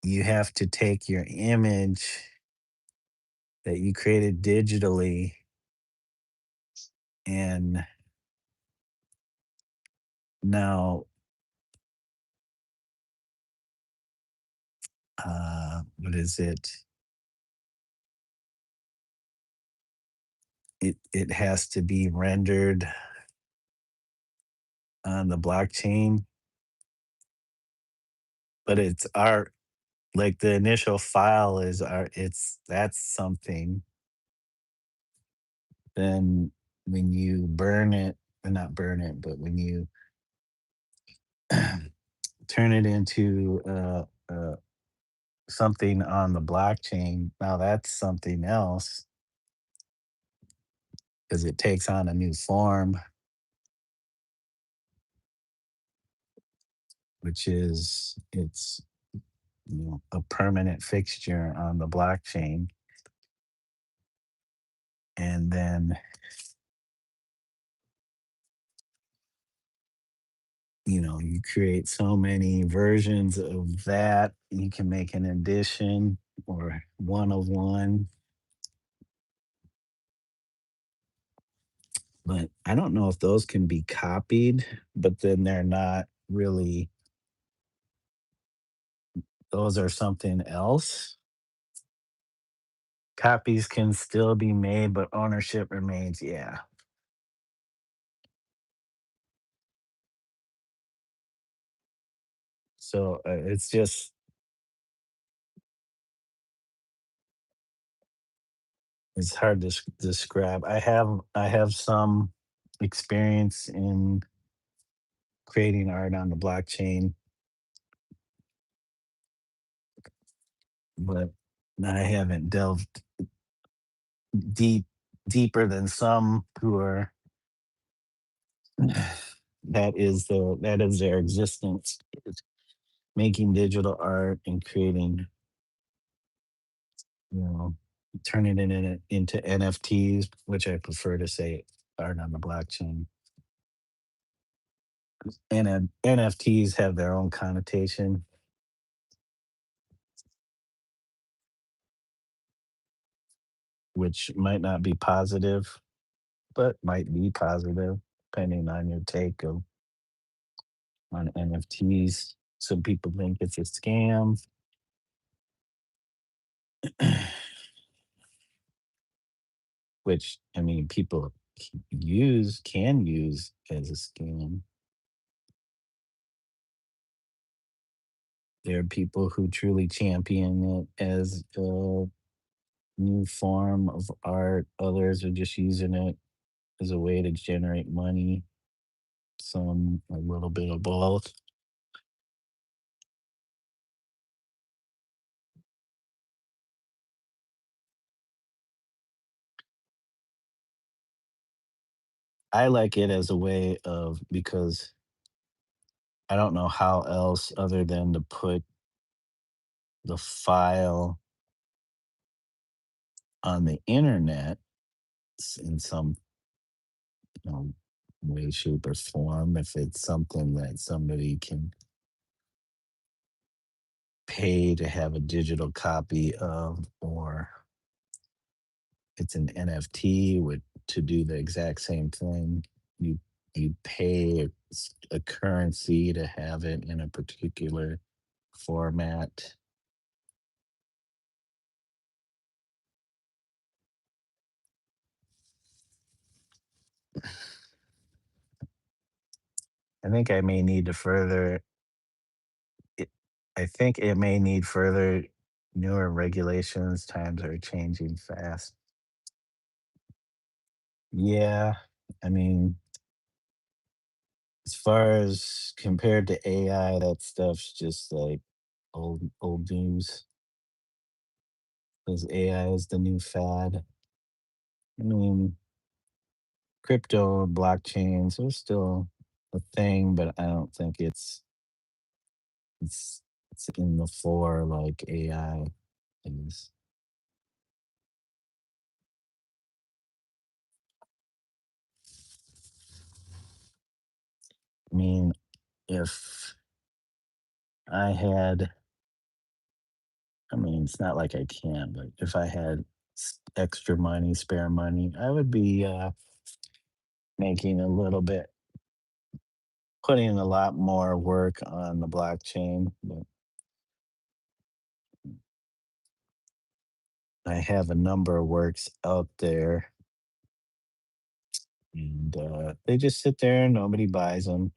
you have to take your image that you created digitally and now what is it? It has to be rendered on the blockchain, but it's art. Like the initial file is art. It's that's something. Then when you burn it, or not burn it, but when you turn it into something on the blockchain, now that's something else because it takes on a new form, which is it's a permanent fixture on the blockchain. And then you create so many versions of that. You can make an edition or one of one, but I don't know if those can be copied, but then they're not really, those are something else. Copies can still be made, but ownership remains. Yeah. So it's just, it's hard to describe. I have some experience in creating art on the blockchain, but I haven't delved deep deeper than some who are that is their existence, is making digital art and creating, you know, turning it into NFTs, which I prefer to say art on the blockchain. And NFTs have their own connotation, which might not be positive, but might be positive, depending on your take on NFTs. Some people think it's a scam, which I mean, people can use as a scam. There are people who truly champion it as a new form of art. Others are just using it as a way to generate money. Some a little bit of both. I like it as a way of because I don't know how else other than to put the file on the internet in some, you know, way, shape, or form. If it's something that somebody can pay to have a digital copy of, or it's an NFT with to do the exact same thing. You you pay a currency to have it in a particular format. I think I may need to further it, I think it may need further newer regulations. Times are changing fast. Yeah, I mean, as far as compared to AI, that stuff's just like old news. Because AI is the new fad. I mean, crypto and blockchains are still a thing, but I don't think it's it's in the floor like AI is. I mean, if I had, I mean, it's not like I can, but if I had extra money, spare money, I would be making a little bit, putting a lot more work on the blockchain. But I have a number of works out there, and they just sit there and nobody buys them.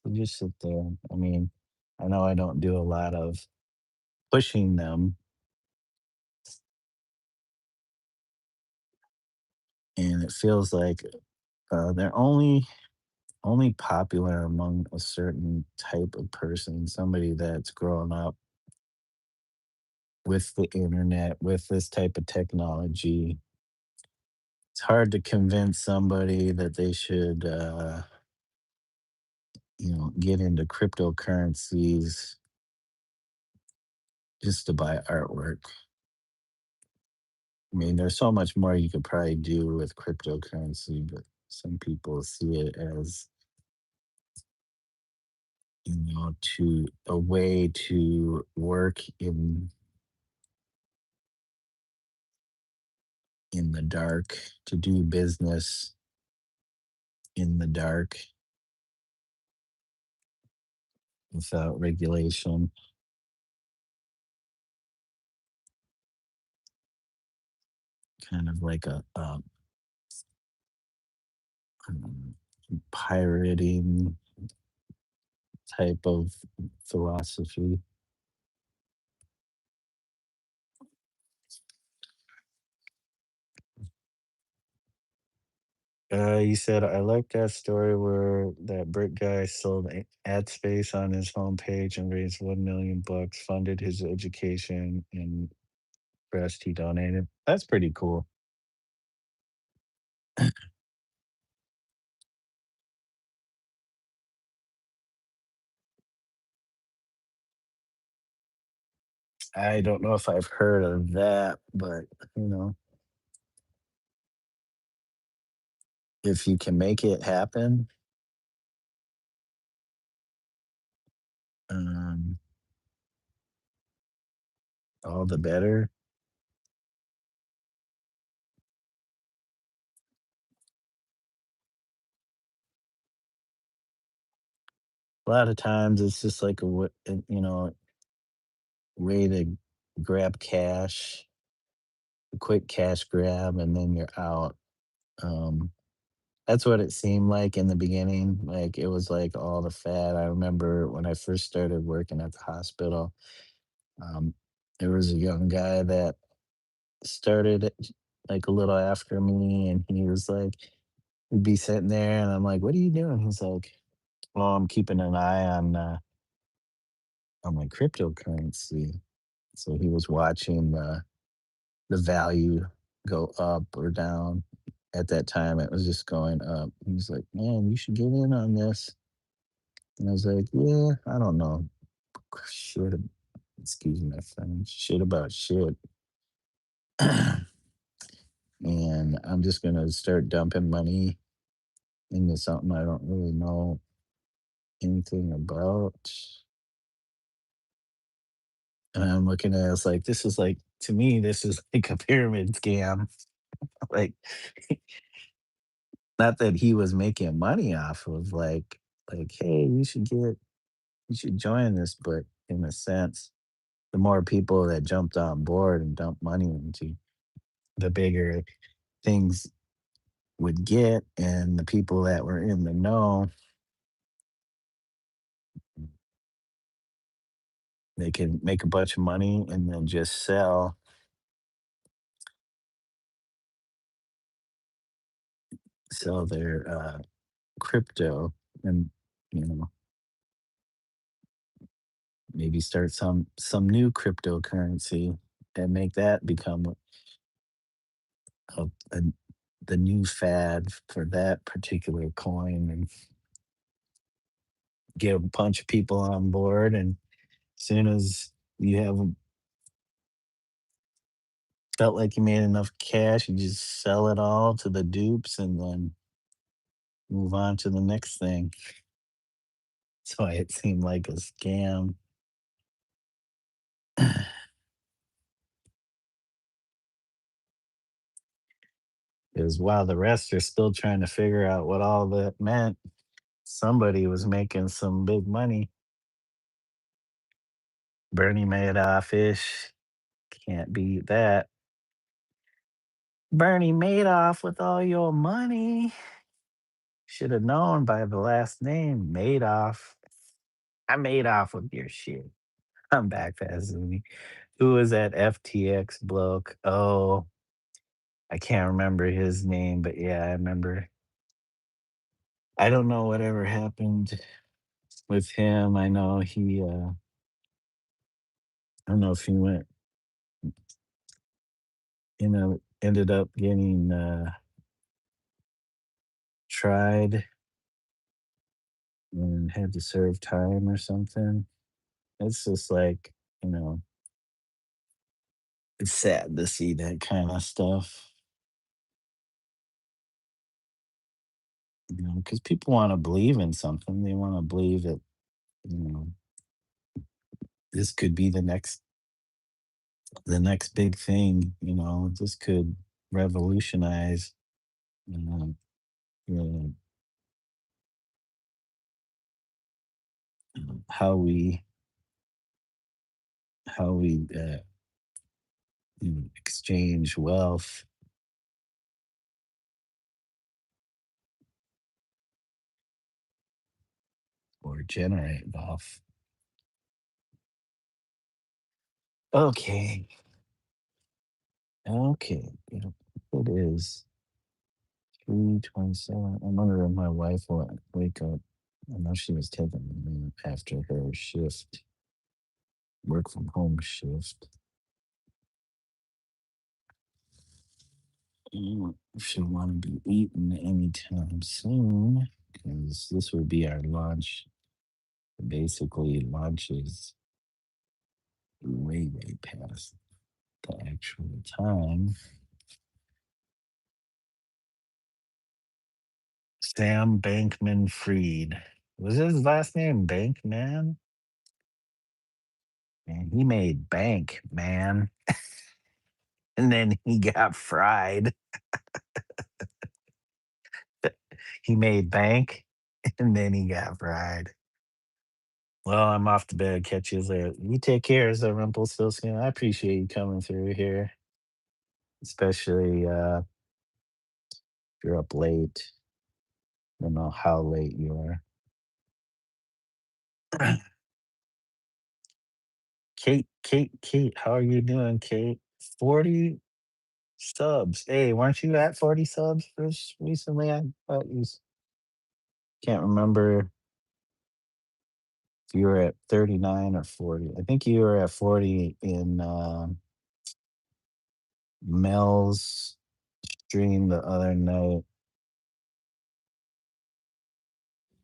They just sit there. I mean, I know I don't do a lot of pushing them, and it feels like they're only popular among a certain type of person, somebody that's grown up with the internet, with this type of technology. It's hard to convince somebody that they should, get into cryptocurrencies just to buy artwork. I mean, there's so much more you could probably do with cryptocurrency, but some people see it as, to a way to work in the dark, to do business in the dark without regulation, kind of like a um, pirating type of philosophy. You said I like that story where that brick guy sold ad space on his homepage and raised 1 million bucks, funded his education, and rest he donated. That's pretty cool. I don't know if I've heard of that, but you know, if you can make it happen, um, all the better. A lot of times it's just like way to grab cash, a quick cash grab, and then you're out. Um, that's what it seemed like in the beginning. Like it was like all the fad. I remember when I first started working at the hospital, um, there was a young guy that started it like a little after me, and he was like, we'd be sitting there, and I'm like, "What are you doing?" He's like, "Well, I'm keeping an eye on my cryptocurrency." So he was watching the value go up or down. At that time, it was just going up. He's like, "Man, you should get in on this." And I was like, "Yeah, I don't know shit." Excuse my French. Shit about shit. And I'm just gonna start dumping money into something I don't really know anything about. And I'm looking at it, it's like, this is like, to me, this is like a pyramid scam. Like, not that he was making money off of like, hey, you should join this, but in a sense, the more people that jumped on board and dumped money into, the bigger things would get, and the people that were in the know, they can make a bunch of money and then just sell their crypto, and you know, maybe start some new cryptocurrency and make that become a the new fad for that particular coin, and get a bunch of people on board. And soon as you have felt like you made enough cash, you just sell it all to the dupes and then move on to the next thing. So it seemed like a scam. Because while the rest are still trying to figure out what all that meant, somebody was making some big money. Bernie Madoff ish. Can't beat that. Bernie Madoff with all your money. Should have known by the last name, Madoff. I made off with your shit. I'm back fast. Who was that FTX bloke? Oh, I can't remember his name, but yeah, I remember. I don't know whatever happened with him. I know I don't know if he went, ended up getting tried and had to serve time or something. It's just like, you know, it's sad to see that kind of stuff, because people want to believe in something. They want to believe that, you know, this could be the next big thing. This could revolutionize, um, the, how we exchange wealth or generate wealth. Okay, okay, it is 3:27. I wonder if my wife will wake up. I know she was taking a nap after her shift, work from home shift. If she'll want to be eating anytime soon, because this would be our lunch. Basically, lunch is way past the actual time. Sam Bankman Fried. Was his last name Bankman? And he made bank, man. And then he got fried. He made bank and then he got fried. Well, I'm off to bed. Catch you later. You take care, so Rumpelstiltskin. I appreciate you coming through here, especially if you're up late. I don't know how late you are. Kate, how are you doing, Kate? 40 subs. Hey, weren't you at 40 subs first recently? I thought can't remember if you were at 39 or 40. I think you were at 40 in Mel's stream the other night.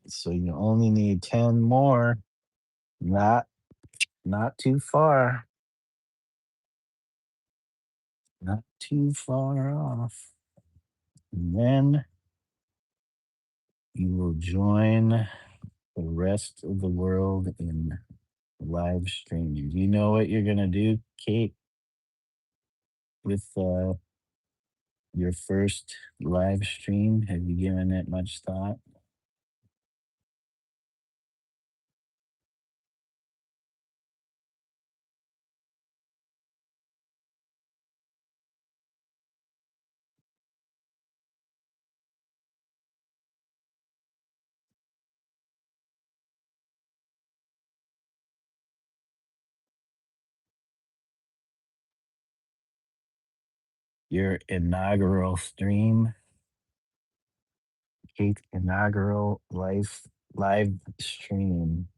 So you only need 10 more. Not not too far. Not too far off. And then you will join the rest of the world in live streaming. Do you know what you're gonna do, Kate, with your first live stream? Have you given it much thought? Your inaugural stream, Kate, inaugural live stream.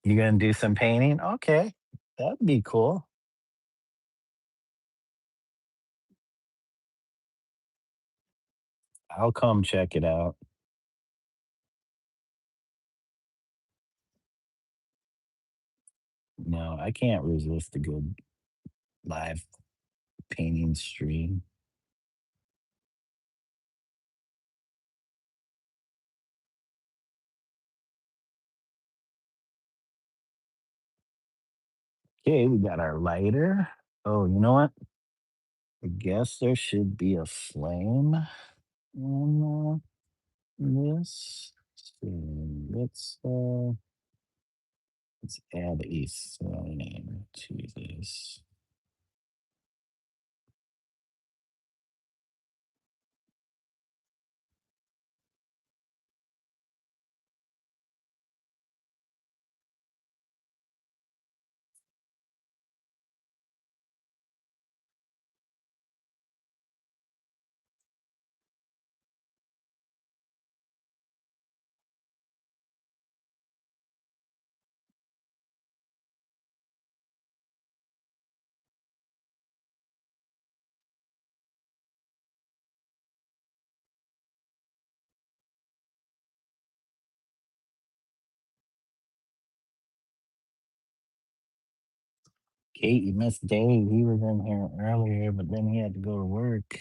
You gonna do some painting? Okay, that'd be cool. I'll come check it out. No, I can't resist a good live painting stream. Okay, we got our lighter. Oh, you know what? I guess there should be a flame on this. So let's add a flame to this. Kate, you missed Dave. He was in here earlier, but then he had to go to work.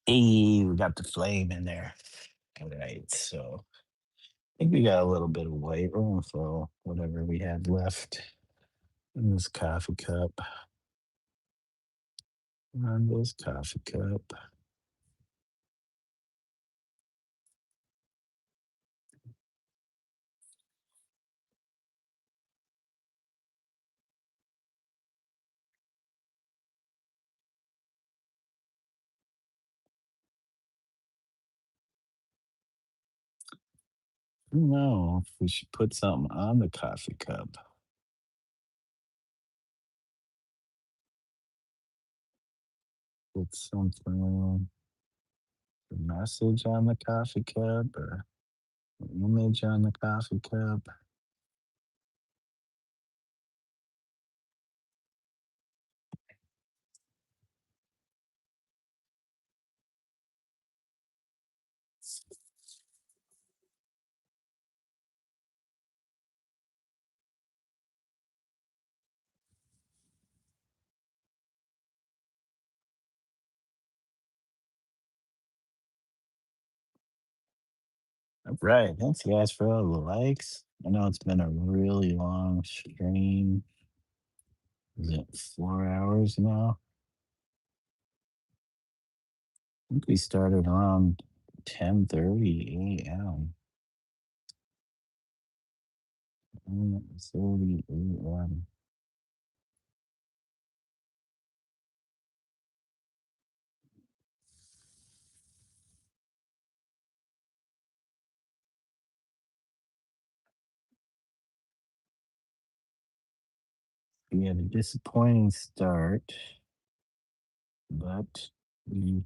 Hey, we got the flame in there. All right, so I think we got a little bit of white. We're gonna throw whatever we had left in this coffee cup. On this coffee cup. don't know if we should put something on the coffee cup. Put something, a message on the coffee cup or an image on the coffee cup. All right. Thanks, guys, for all the likes. I know it's been a really long stream. Is it 4 hours now? I think we started around 10:30 a.m. 10:30 a.m. We had a disappointing start, but we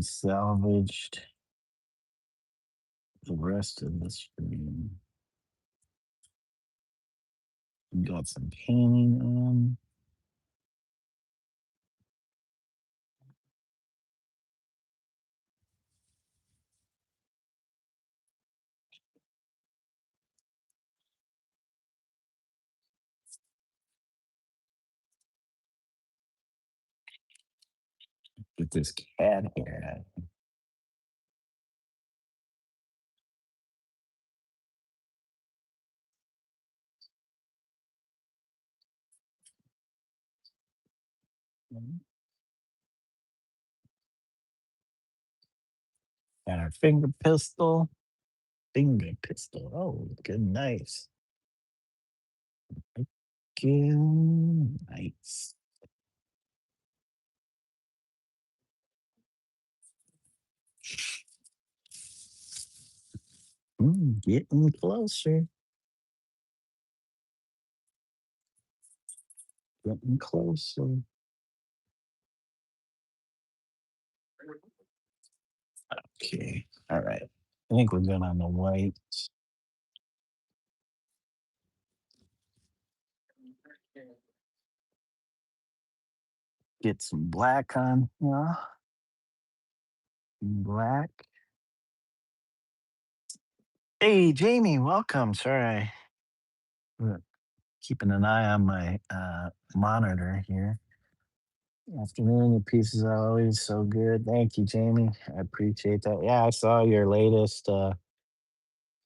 salvaged the rest of the stream. We got some painting on. Get this cat here. Got our finger pistol. Finger pistol. Oh, good, nice. Good, nice. Getting closer. Getting closer. Okay. All right. I think we're good on the whites. Get some black on. Yeah. Black. Hey, Jamie, welcome. Sorry. Keeping an eye on my monitor here. Afternoon, your pieces are always so good. Thank you, Jamie. I appreciate that. Yeah, I saw your latest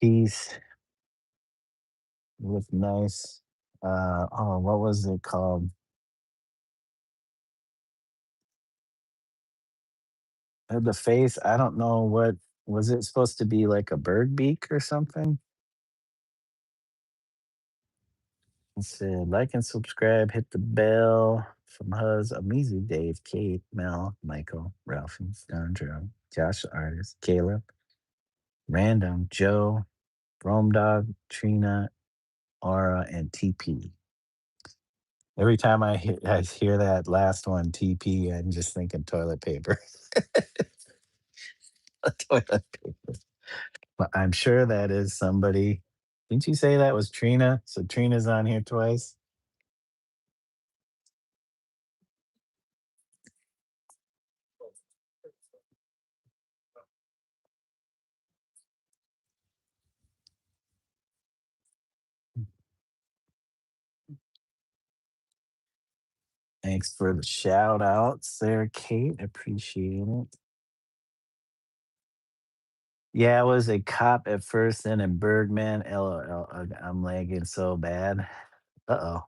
piece with nice. Oh, what was it called? The face. I don't know what was it supposed to be, like a bird beak or something. It said like and subscribe, hit the bell from Huz, Omizu, Dave, Kate, Mel, Michael, Ralphie, Sandro, Josh the artist, Caleb, Random, Joe, Rome Dog, Trina, Aura, and TP. Every time I hear that last one, TP, I'm just thinking toilet paper. Toilet paper. But I'm sure that is somebody. Didn't you say that was Trina? So Trina's on here twice. Thanks for the shout outs there, Kate. Appreciate it. Yeah, I was a cop at first, then in Bergman. LOL. I'm lagging so bad. Uh oh.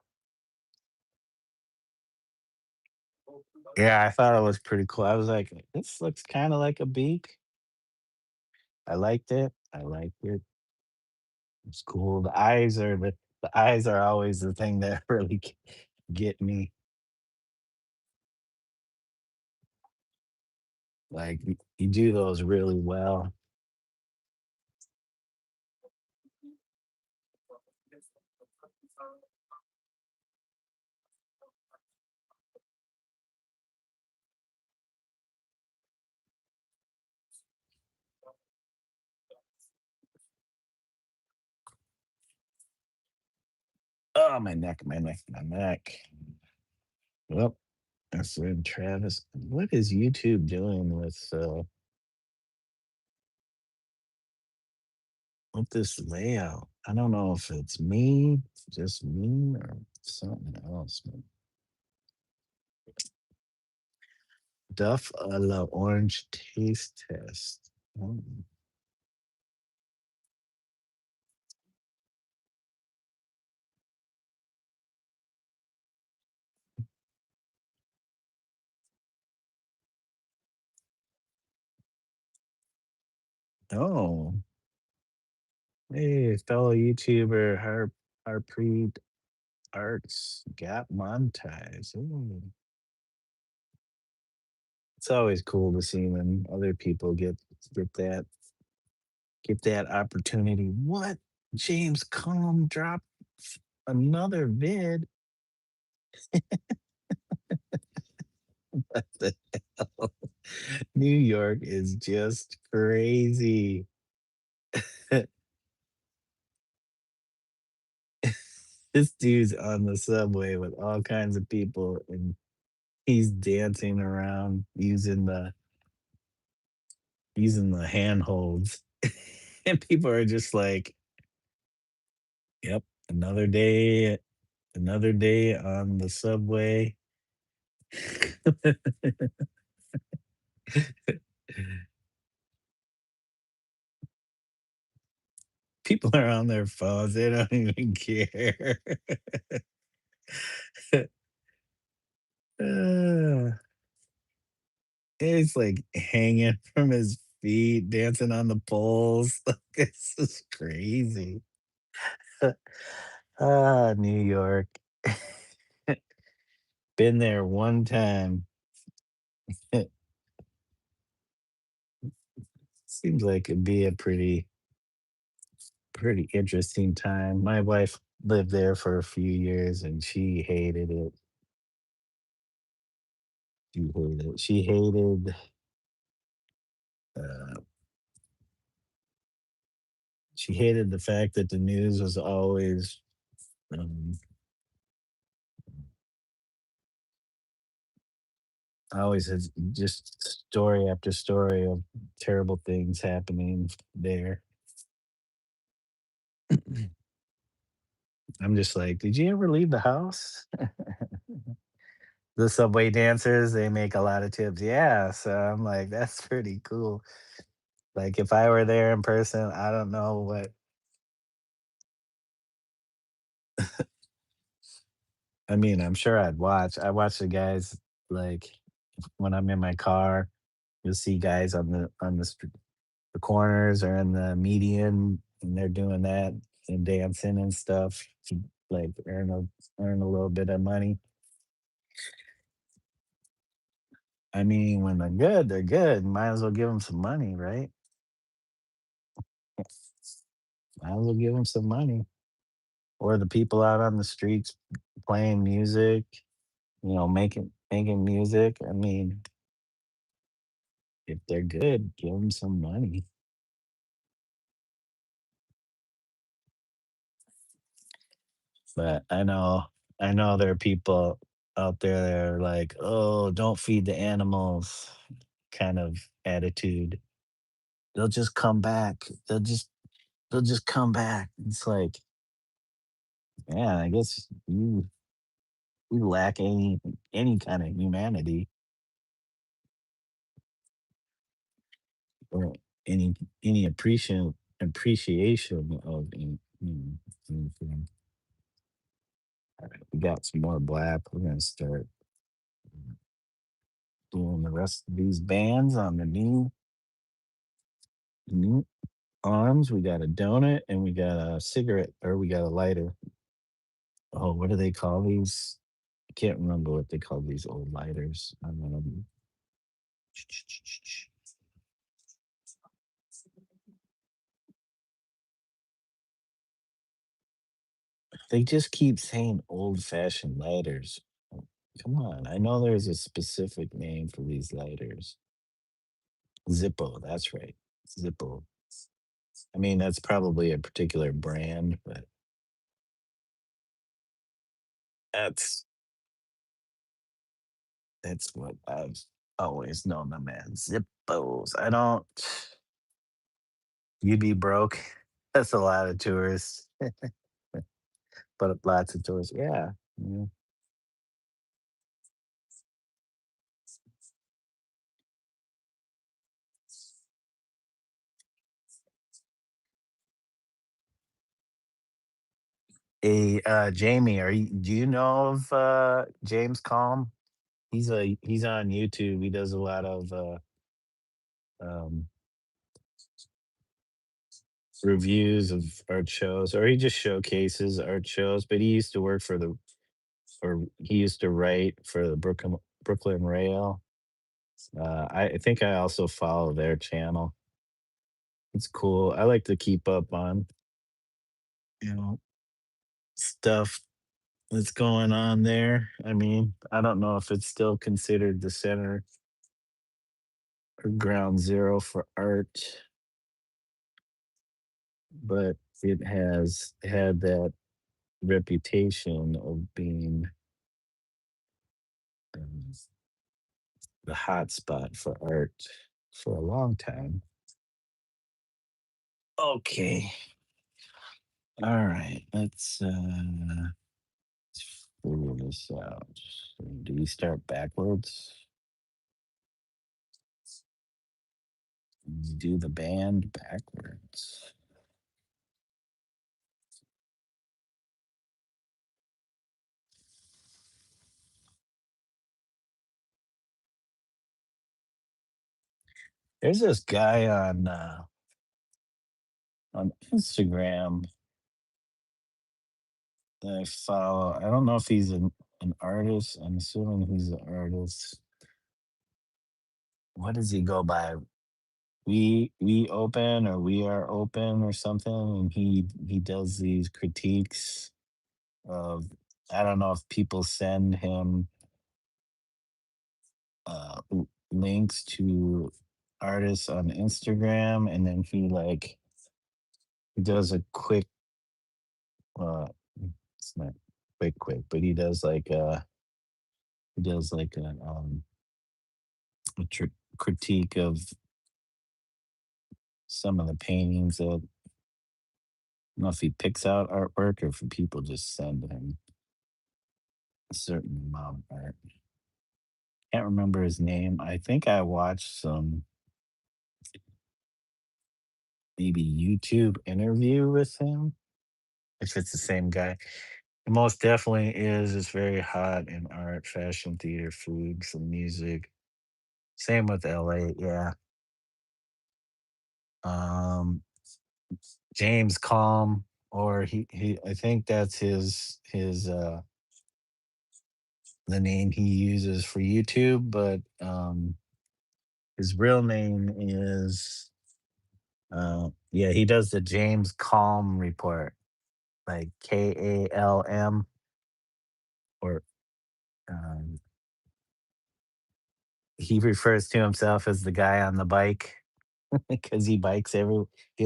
Yeah, I thought it was pretty cool. I was like, this looks kind of like a beak. I liked it. I liked it. It's cool. The eyes are always the thing that really get me. Like you do those really well. Oh, my neck, my neck, my neck. Well, that's when Travis. What is YouTube doing with this layout? I don't know if it's me, just me, or something else. Duff a la orange taste test. Oh, oh, hey, fellow YouTuber Harpreet Arts got monetized. Ooh. It's always cool to see when other people get that get that opportunity. What? James Calm dropped another vid. What the hell? New York is just crazy. This dude's on the subway with all kinds of people and he's dancing around using the handholds. And people are just like, yep, another day on the subway. People are on their phones. They don't even care. Uh, it's like hanging from his feet, dancing on the poles. This is crazy. New York. Been there one time. Seems like it'd be a pretty interesting time. My wife lived there for a few years and she hated it. Uh, she hated the fact that the news was um, always has just story after story of terrible things happening there. I'm just like, did you ever leave the house? The subway dancers, they make a lot of tips. Yeah, so I'm like, that's pretty cool. Like if I were there in person, I don't know what. I mean, I'm sure I'd watch. I watch the guys like when I'm in my car, you'll see guys the corners or in the median, and they're doing that and dancing and stuff to like earn a little bit of money. I mean, when they're good, they're good. Might as well give them some money, right? Might as well give them some money. Or the people out on the streets playing music, making music. I mean, if they're good, give them some money. But I know there are people out there that are like, "Oh, don't feed the animals," kind of attitude. They'll just come back. They'll just come back. It's like, man, I guess you lack any kind of humanity or any appreciation of anything. All right, we got some more black. We're gonna start doing the rest of these bands on the new arms. We got a donut and we got a cigarette or we got a lighter. Oh, what do they call these? I can't remember what they call these old lighters. They just keep saying old-fashioned lighters. Come on, I know there's a specific name for these lighters. Zippo, that's right. Zippo. I mean, that's probably a particular brand, but that's that's what I've always known them as. Zippos. I don't you be broke. That's a lot of tourists, but lots of tourists. Yeah. Yeah. Hey, Jamie, do you know of James Calm? He's on YouTube. He does a lot of um, reviews of art shows, or he just showcases art shows. But he used to work for the, or he used to write for the Brooklyn Rail. I think I also follow their channel. It's cool. I like to keep up on you know stuff that's going on there. I mean, I don't know if it's still considered the center or ground zero for art, but it has had that reputation of being um, the hot spot for art for a long time. Okay. All right. Let's figure this out. So do we start backwards? Let's do the band backwards. There's this guy on Instagram that I follow. I don't know if he's an artist. I'm assuming he's an artist. What does he go by? We open, or we are open, or something, and he does these critiques of, I don't know if people send him links to artists on Instagram, and then he does a quick uh it's not quick, but he does like a critique of some of the paintings that, I don't know if he picks out artwork or if people just send him a certain amount of art. Can't remember his name. I think I watched some maybe YouTube interview with him, if it's the same guy. It most definitely is. It's very hot in art, fashion, theater, food, some music. Same with LA, yeah. Um, James Calm, or he I think that's his the name he uses for YouTube, but his real name is yeah, he does the James Calm report, like KALM, or um he refers to himself as the guy on the bike because he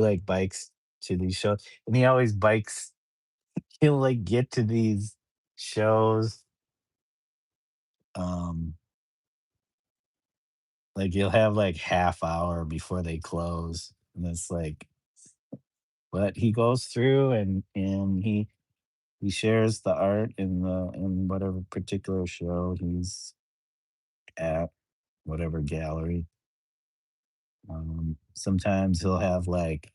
like bikes to these shows, and he always bikes. He'll like get to these shows, um, like you'll have like half hour before they close, and it's like what he goes through, and he shares the art in whatever particular show he's at, whatever gallery. Sometimes he'll have like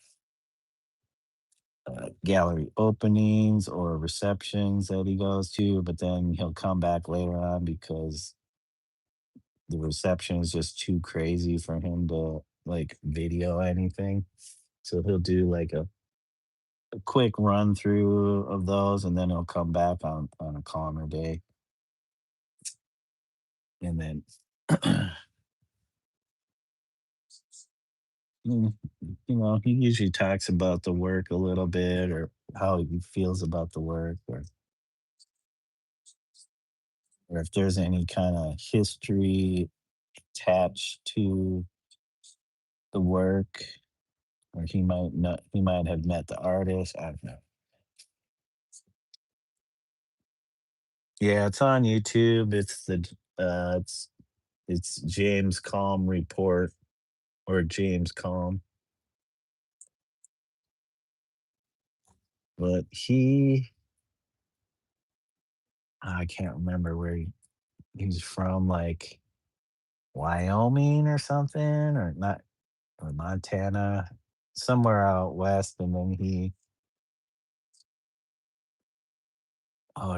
gallery openings or receptions that he goes to, but then he'll come back later on because the reception is just too crazy for him to like video anything. So he'll do like a quick run through of those, and then he'll come back on a calmer day, and then Mm, he usually talks about the work a little bit or how he feels about the work or if there's any kind of history attached to the work or he might have met the artist. I don't know. Yeah, it's on YouTube. It's James Calm Report or James Calm. But I can't remember where he's from, like Wyoming or something, or not, or Montana, somewhere out west. And then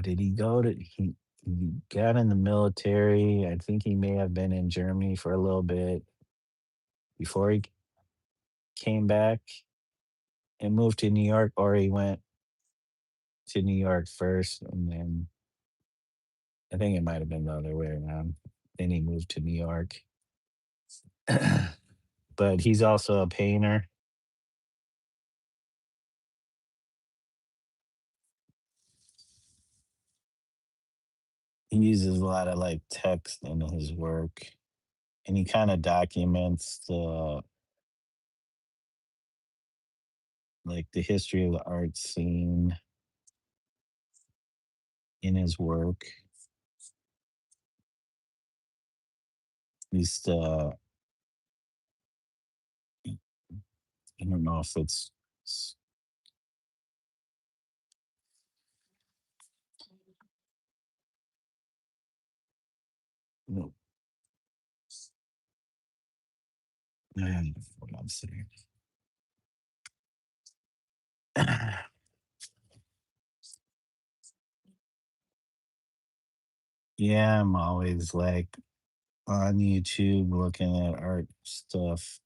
did he go to, he got in the military. I think he may have been in Germany for a little bit before he came back and moved to New York, or he went to New York first and then I think it might have been the other way around. Then he moved to New York. But he's also a painter. He uses a lot of like text in his work and he kind of documents the history of the art scene in his work. He's I don't know if it's no, what I'm saying. Yeah, I'm always like on YouTube looking at art stuff.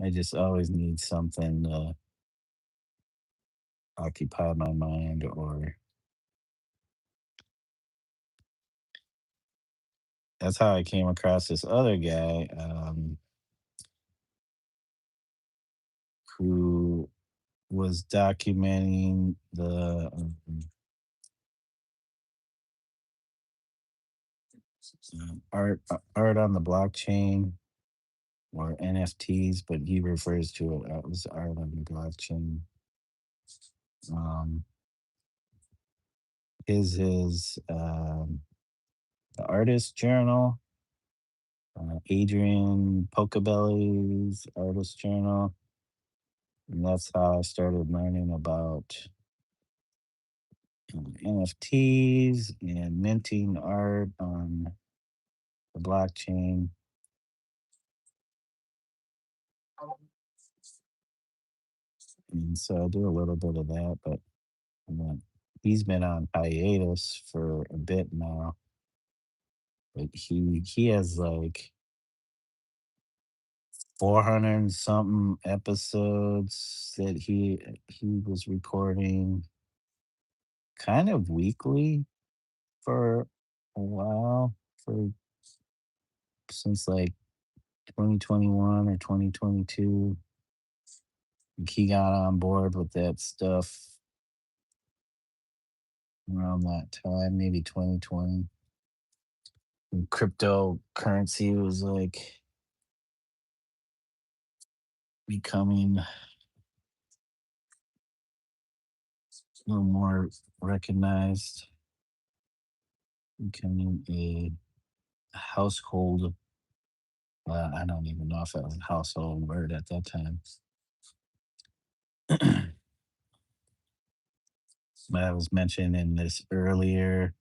I just always need something to occupy my mind, or that's how I came across this other guy who was documenting the art on the blockchain or NFTs, but he refers to it as art on the blockchain. Um, his the artist journal, Adrian Pocabelli's artist journal, and that's how I started learning about NFTs and minting art on the blockchain. And so I do a little bit of that, but he's been on hiatus for a bit now. But he has like 400 and something episodes that he was recording kind of weekly for a while, for since like 2021 or 2022. He got on board with that stuff around that time, maybe 2020. And cryptocurrency was like becoming a little more recognized, becoming a household. Well, I don't even know if it was a household word at that time. But I was mentioning this earlier.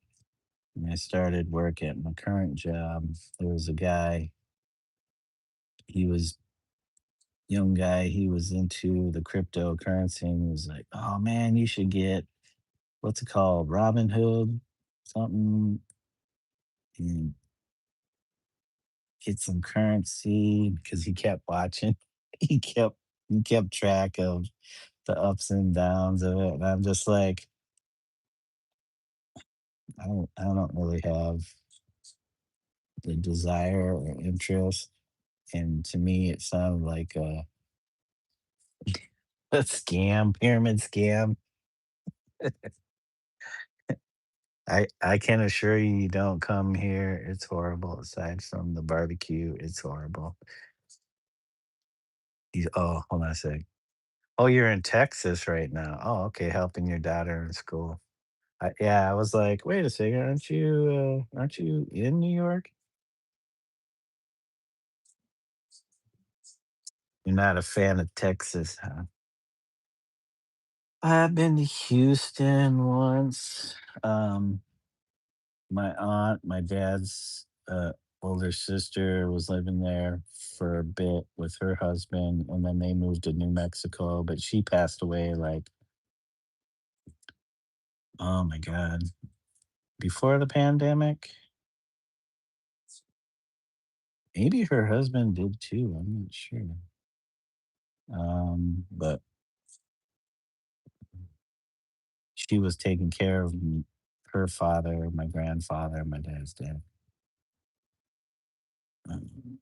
When I started work at my current job, there was a guy. He was young guy. He was into the cryptocurrency, and he was like, "Oh man, you should get what's it called, Robin Hood, something, and get some currency," because he kept watching. He kept he kept track of the ups and downs of it, and I'm just like, I don't really have the desire or interest. and to me, it sounded like a scam, pyramid scam. I can assure you, you don't come here. It's horrible. Aside from the barbecue, it's horrible. Oh, hold on a sec. Oh, you're in Texas right now. Oh, okay, helping your daughter in school. Yeah, I was like, wait a second, aren't you in New York? You're not a fan of Texas, huh? I've been to Houston once. My aunt, my dad's older sister was living there for a bit with her husband, and then they moved to New Mexico, but she passed away like, oh my God, before the pandemic. Maybe her husband did too. I'm not sure. But she was taking care of her father, my grandfather, my dad's dad. Um,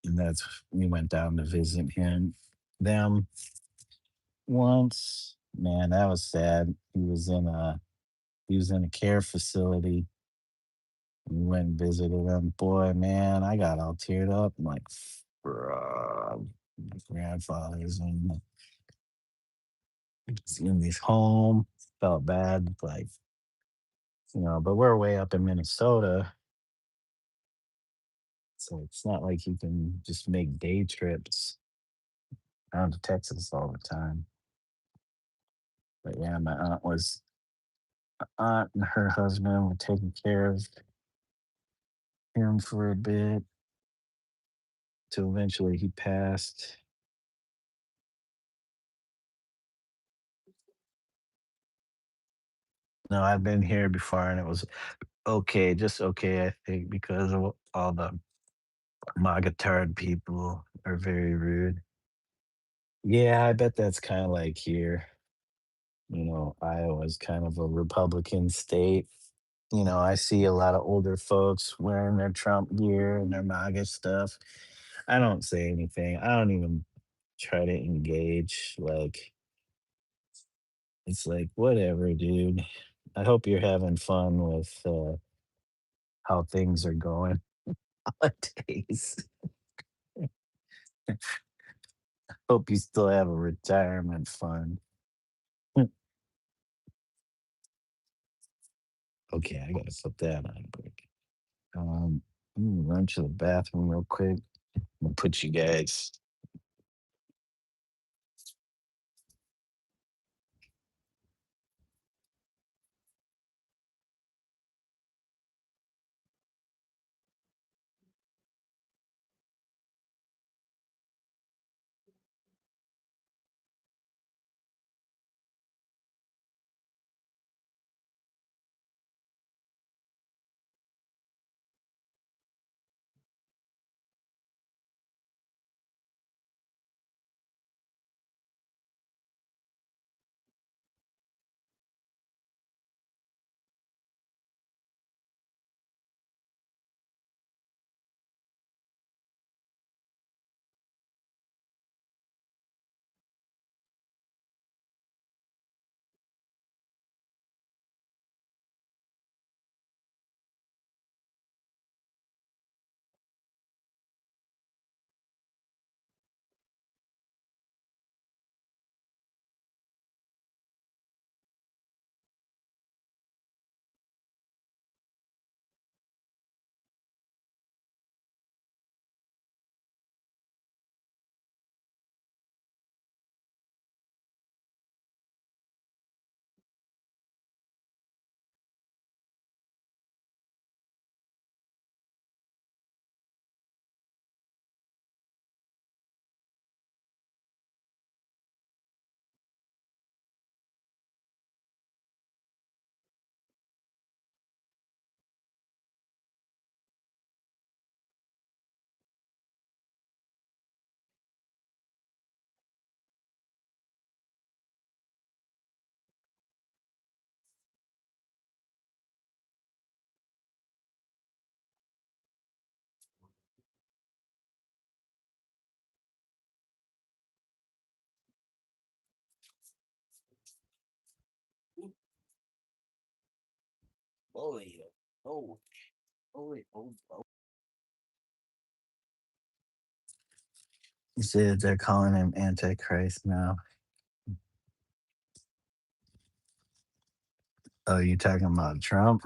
and that's we went down to visit them once. Man, that was sad. He was in a care facility. We went and visited him. Boy, man, I got all teared up. I'm like, bruh, my grandfather's in his home. Felt bad, like, but we're way up in Minnesota, so it's not like you can just make day trips down to Texas all the time. But yeah, my aunt and her husband were taking care of him for a bit till eventually he passed. No, I've been here before and it was okay, just okay, I think, because of all the MAGA-tard people are very rude. Yeah, I bet that's kind of like here. Iowa's kind of a Republican state. I see a lot of older folks wearing their Trump gear and their MAGA stuff. I don't say anything. I don't even try to engage. Like, it's like, whatever, dude. I hope you're having fun with how things are going nowadays. Hope you still have a retirement fund. Okay, I gotta put that on quick. I'm gonna run to the bathroom real quick. I'll put you guys Oh, yeah. Oh, oh, yeah. Oh. You said they're calling him Antichrist now. Oh, you talking about Trump?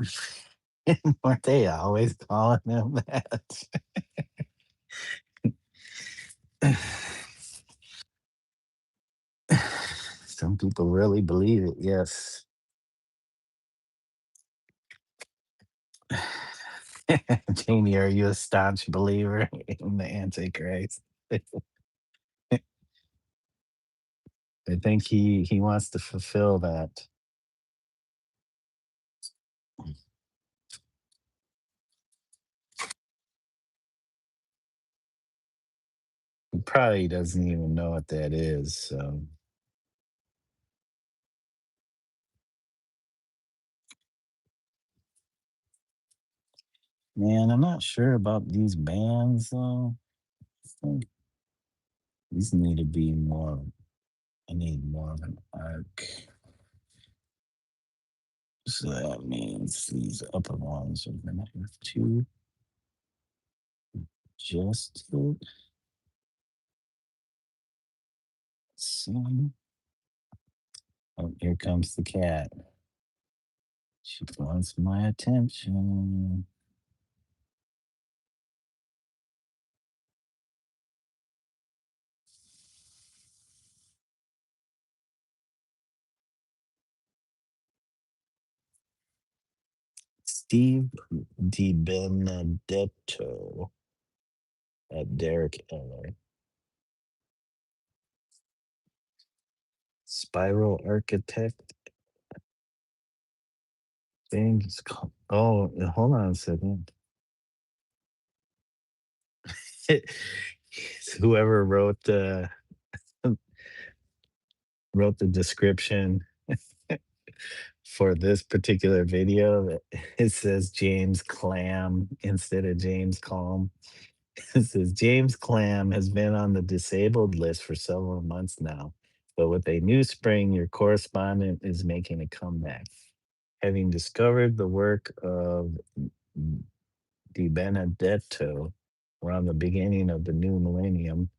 Weren't they always calling him that? Some people really believe it, yes. Jamie, are you a staunch believer in the Antichrist? I think he wants to fulfill that. He probably doesn't even know what that is. So, man, I'm not sure about these bands though. I think these need to be more. I need more of an arc. So that means these upper ones are gonna have to just some. Oh, here comes the cat. She wants my attention. Steve Di Benedetto at Derek Eller. Spiral Architect thing. It's called, oh, hold on a second. It's whoever wrote the description for this particular video, it says James Clam instead of James Calm. It says James Clam has been on the disabled list for several months now, but with a new spring, your correspondent is making a comeback. Having discovered the work of Di Benedetto around the beginning of the new millennium,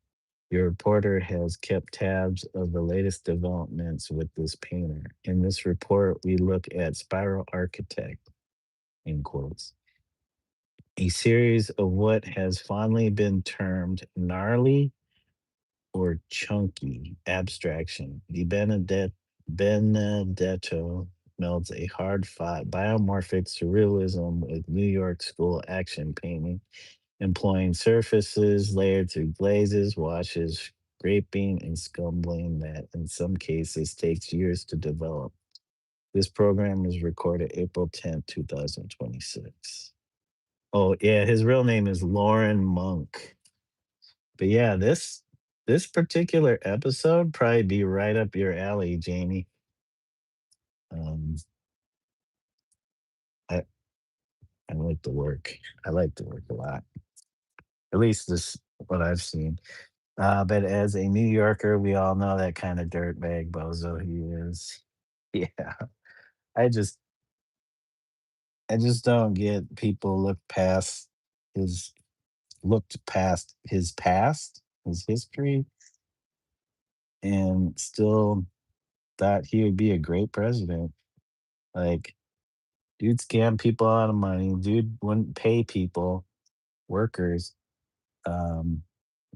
your reporter has kept tabs of the latest developments with this painter. In this report, we look at Spiral Architect, in quotes, a series of what has fondly been termed gnarly or chunky abstraction. Benedetto melds a hard fought biomorphic surrealism with New York school action painting, employing surfaces layered through glazes, washes, scraping, and scumbling that in some cases takes years to develop. This program was recorded April 10th, 2026. Oh, yeah, his real name is Lauren Monk. But yeah, this particular episode probably be right up your alley, Jamie. Um, I I like the work. I like the work a lot. At least this what I've seen. But as a New Yorker, we all know that kind of dirtbag bozo he is. Yeah, I just I just don't get people his looked past his past, his history, and still thought he would be a great president. Like, dude scammed people out of money. Dude wouldn't pay people, workers. Um,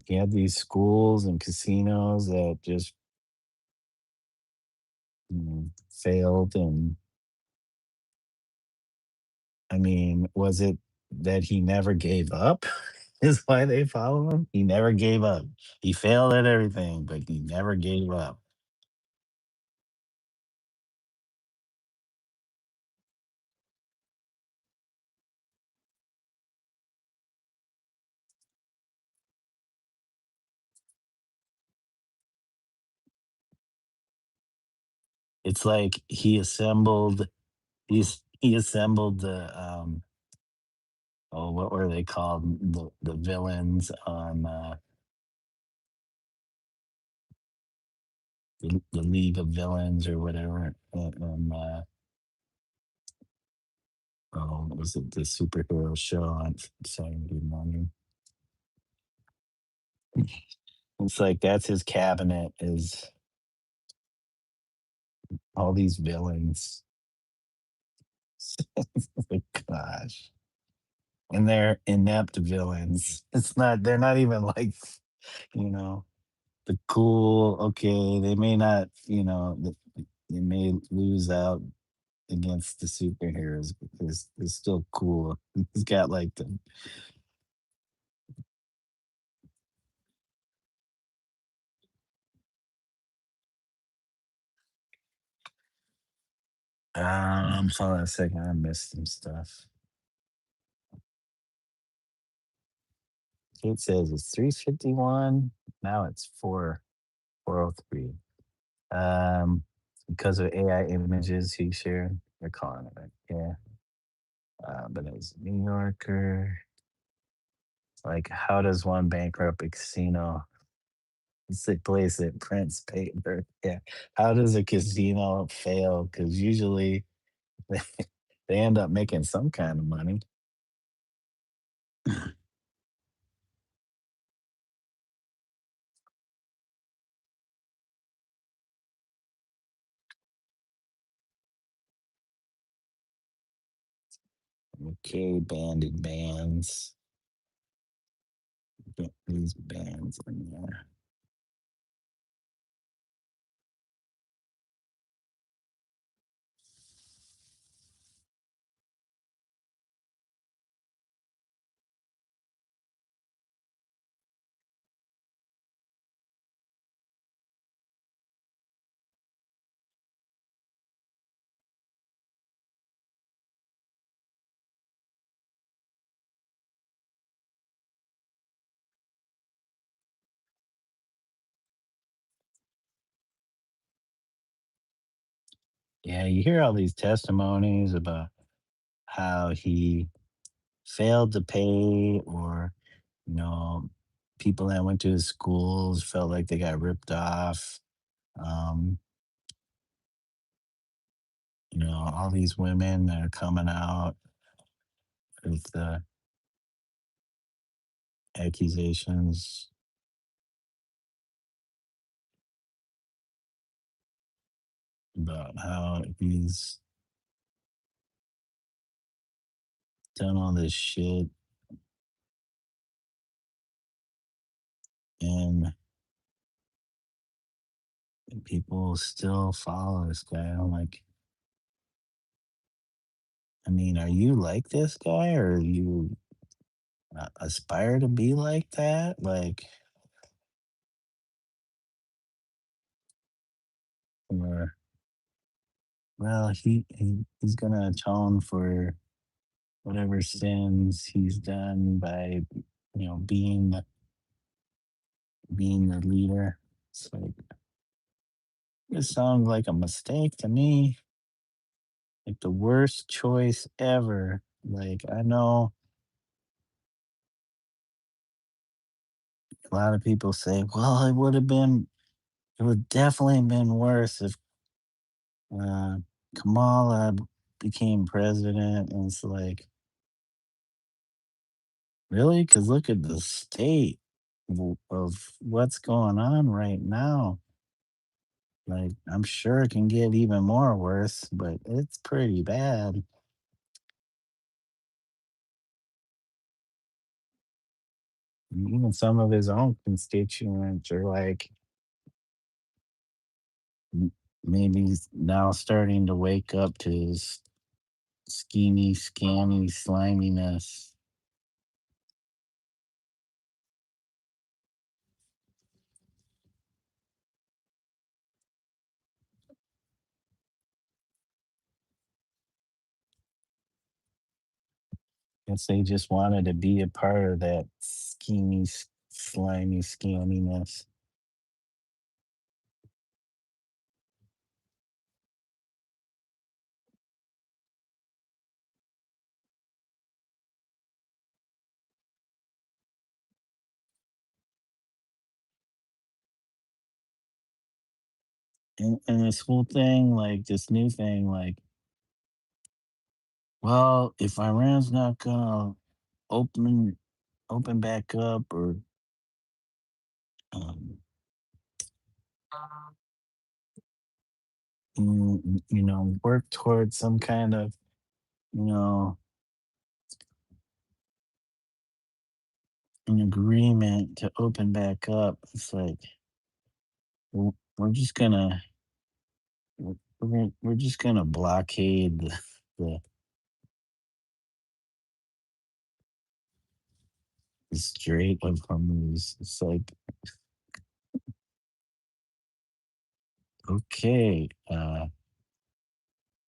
he had these schools and casinos that just failed. And I mean, was it that he never gave up? Is why they follow him? He never gave up. He failed at everything, but he never gave up. It's like he assembled the oh, what were they called? The villains on the League of Villains or whatever. Was it the superhero show on Saturday morning? It's like that's his cabinet is all these villains. Oh gosh. And they're inept villains. It's not they're not even like, you know, the cool, okay, they may not, they may lose out against the superheroes because they're still cool. He's got like the hold on a second, I missed some stuff. It says it's 351. Now it's 403. Because of AI images he shared, they're calling it. Yeah. But it was New Yorker. Like, how does one bankrupt a casino? It's a place that prints paper. Yeah. How does a casino fail? Because usually they, they end up making some kind of money. Okay, banded bands. Get these bands in there. Yeah, you hear all these testimonies about how he failed to pay or, you know, people that went to his schools felt like they got ripped off. Um, all these women that are coming out with the accusations about how he's done all this shit and people still follow this guy. I'm like, I mean, are you like this guy or you aspire to be like that? Like, or, well, he's gonna atone for whatever sins he's done by, being the leader. It's like, this sounds like a mistake to me, like the worst choice ever. Like, I know a lot of people say, well, it would definitely been worse if uh, Kamala became president. And it's like, really? Because look at the state of what's going on right now. Like, I'm sure it can get even more worse, but it's pretty bad. And even some of his own constituents are like, m- maybe he's now starting to wake up to his schemy, scammy sliminess. Guess they just wanted to be a part of that schemy, slimy scamminess. And this whole thing, like this new thing, like Well, if Iran's not gonna open open back up or um, work towards some kind of you know an agreement to open back up, it's like we're just gonna we're just gonna blockade the, the Strait of Hormuz. It's like okay,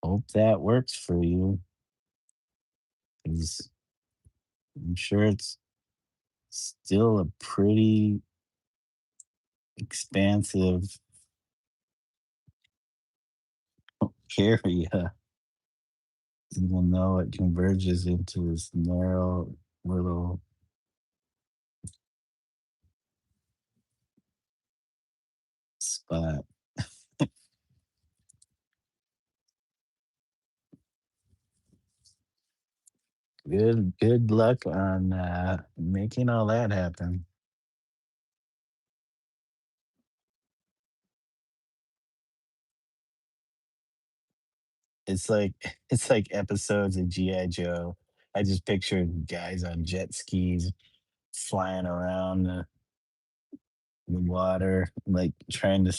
hope that works for you. 'Cause I'm sure it's still a pretty expansive area, even though it converges into this narrow little spot. Good luck on making all that happen. It's like it's like episodes of G.I. Joe. I just pictured guys on jet skis flying around the water, like trying to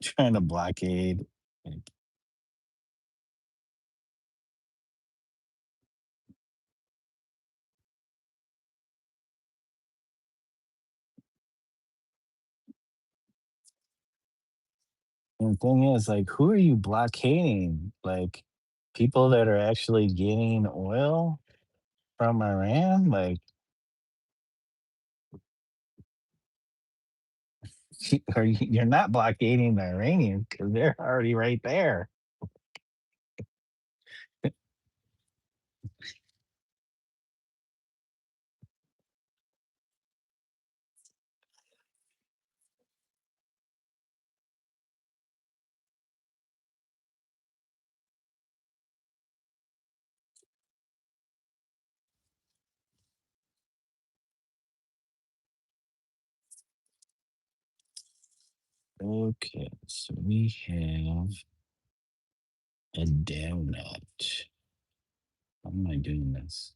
trying to blockade. Like, and the thing is, like, who are you blockading? Like, people that are actually getting oil from Iran? Like, you're not blockading the Iranians because they're already right there. Okay, so we have a donut. How am I doing this?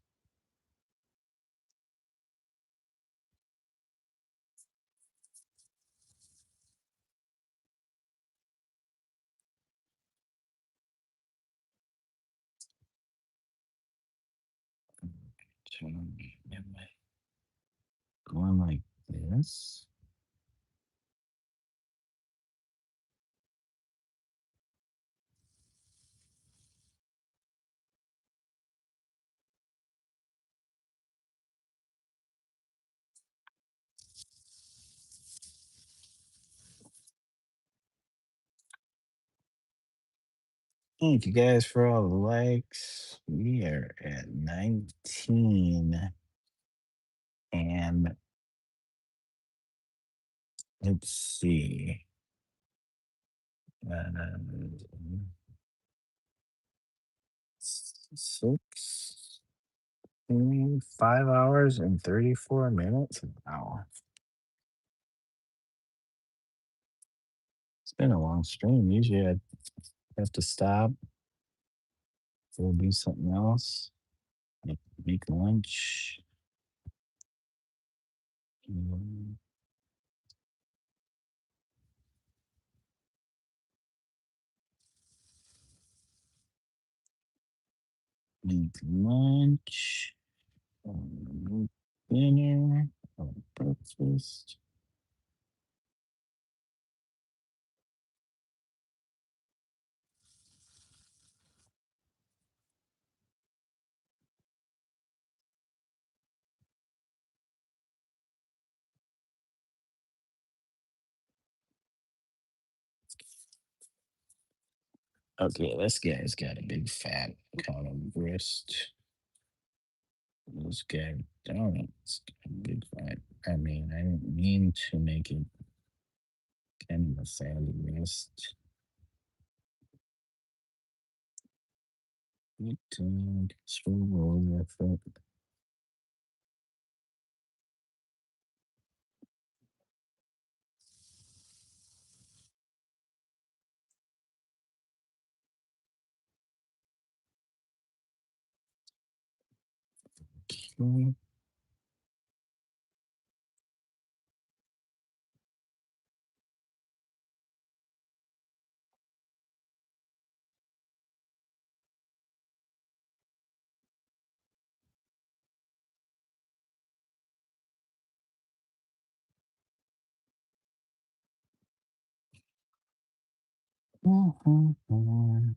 Am I going like this? Thank you guys for all the likes. We are at 19. And let's see. Uh, 6, 5 hours and 34 minutes. Wow. It's been a long stream. Usually I'd have to stop, go do something else, make lunch, mm, make lunch, make dinner, breakfast. Okay, this guy's got a big fat kind of wrist. This guy donuts, big fat. I mean, I didn't mean to make it kind of a fatty wrist. Good time. Stroll with it. Okay.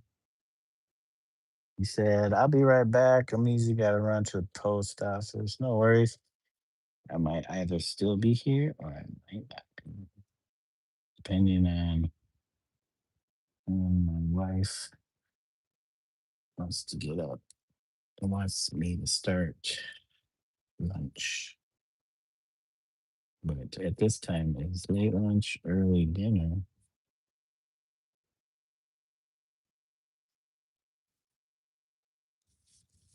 He said, I'll be right back. I'm easy, gotta run to the post office. No worries. I might either still be here or I might not be, depending on when my wife wants to get up and wants me to start lunch. But at this time, it's late lunch, early dinner.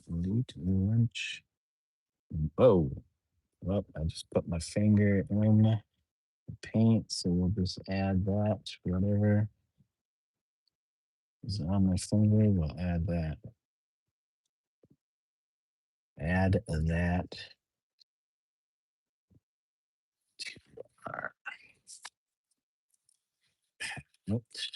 Late lunch. Oh, well, I just put my finger in the paint, so we'll just add that, whatever is on my finger, we'll add that. Add that to our notes.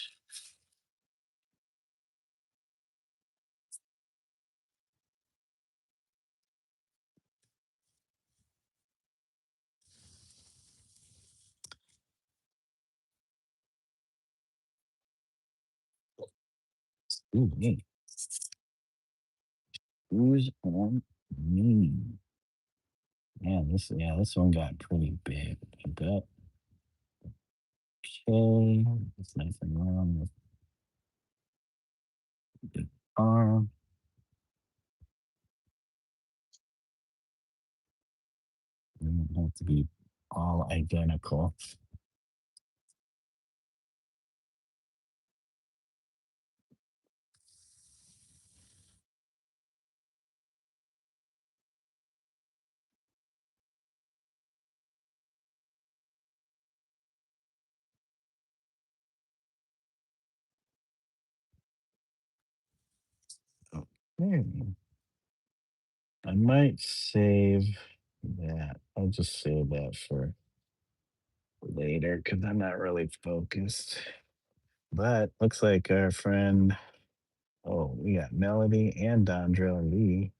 Ooh, me. Who's on me? Man, this one got pretty big. But okay, there's nothing wrong with the arm. It doesn't have to be all identical. Okay. I might save that. I'll just save that for later because I'm not really focused. But looks like our friend, oh, we got Melody and Dondra Lee.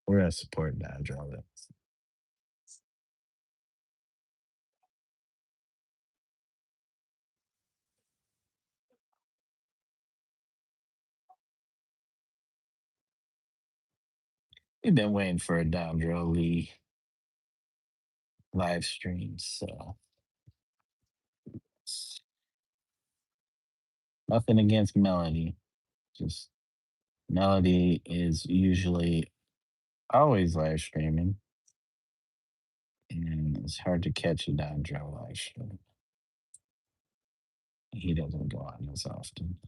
We're gonna support Dondra. We've been waiting for a Dondra Lee live stream, so nothing against Melody. Just Melody is usually always live streaming, and it's hard to catch a Dondra live stream. He doesn't go on as often.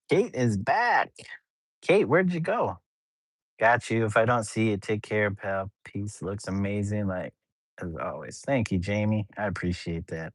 Kate is back. Kate, where'd you go? Got you. If I don't see you, take care, pal. Peace. Looks amazing, like as always. Thank you, Jamie. I appreciate that.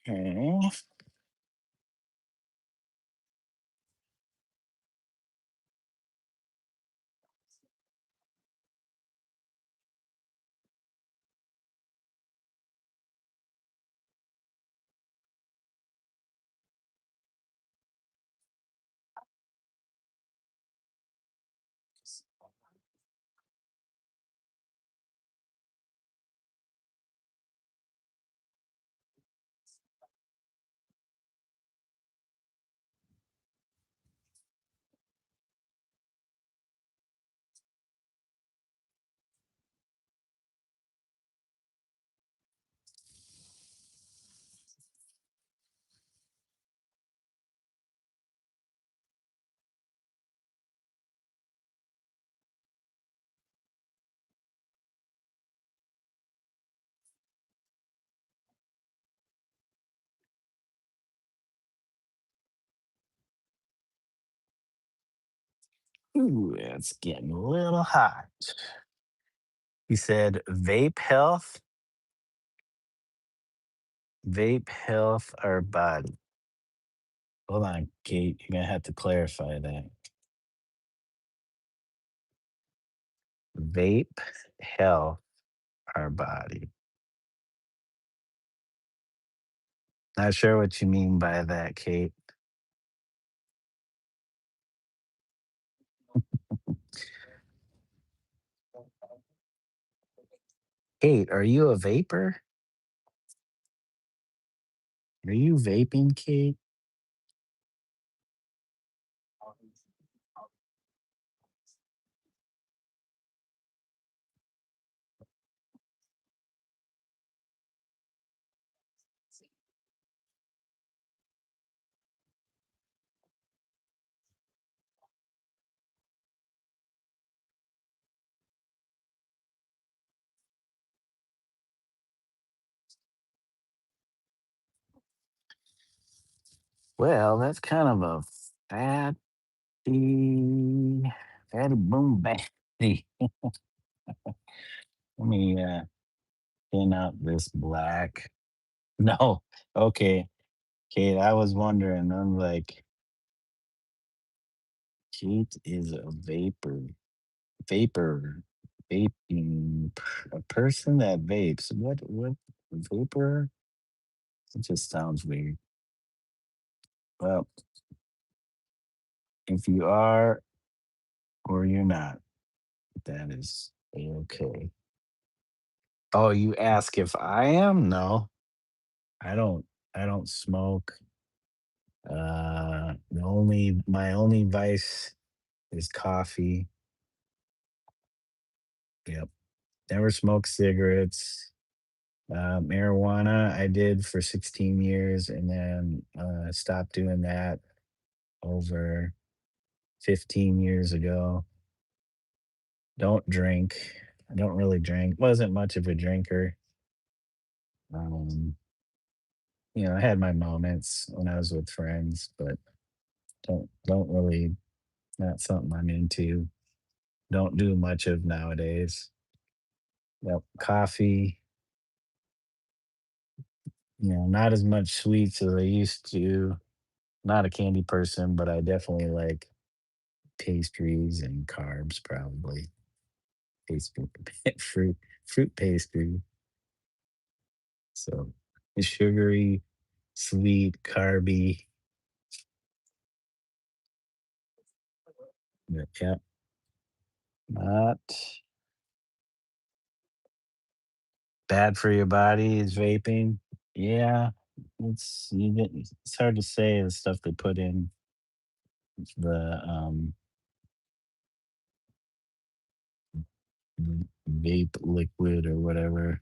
Okay. Ooh, it's getting a little hot. He said vape health, or body. Hold on, Kate. You're gonna have to clarify that. Vape health, our body. Not sure what you mean by that, Kate. Kate, are you a vapor? Are you vaping, Kate? Well, that's kind of a fatty, fatty boom batty. Let me thin out this black. No, okay, Kate. I was wondering. I'm like, Kate is a vapor, vaping, a person that vapes. What vapor? It just sounds weird. Well, if you are or you're not, that is okay. Oh, you ask if I am? No, I don't. I don't smoke. The only my only vice is coffee. Yep. Never smoked cigarettes. Marijuana I did for 16 years and then stopped doing that over 15 years ago. Don't drink. I don't really drink. Wasn't much of a drinker. Um, I had my moments when I was with friends, but Don't really, not something I'm into. Don't do much of nowadays. Yep, coffee, not as much sweets as I used to. Not a candy person, but I definitely like pastries and carbs probably. Pastry, fruit, fruit pastry. So it's sugary, sweet, carby. Yeah, not bad for your body is vaping. Yeah, it's hard to say the stuff they put in the vape liquid or whatever.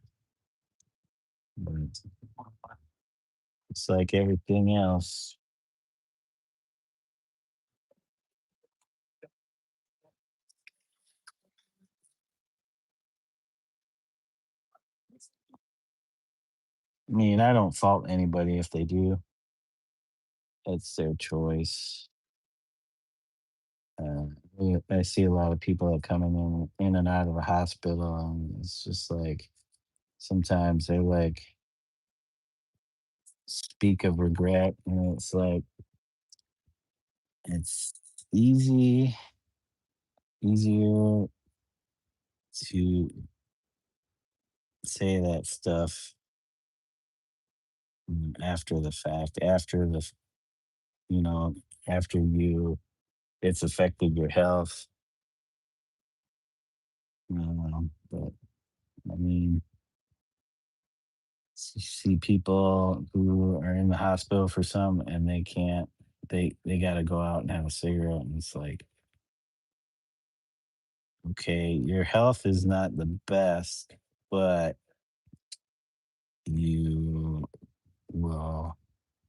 But it's like everything else. I mean, I don't fault anybody if they do. It's their choice. I see a lot of people that coming in and out of the hospital, and it's just like sometimes they like speak of regret, and it's like it's easy easier to say that stuff after the fact, you know, after it's affected your health. But I mean, you see people who are in the hospital for some and they can't, they got to go out and have a cigarette, and it's like, okay, your health is not the best, but you will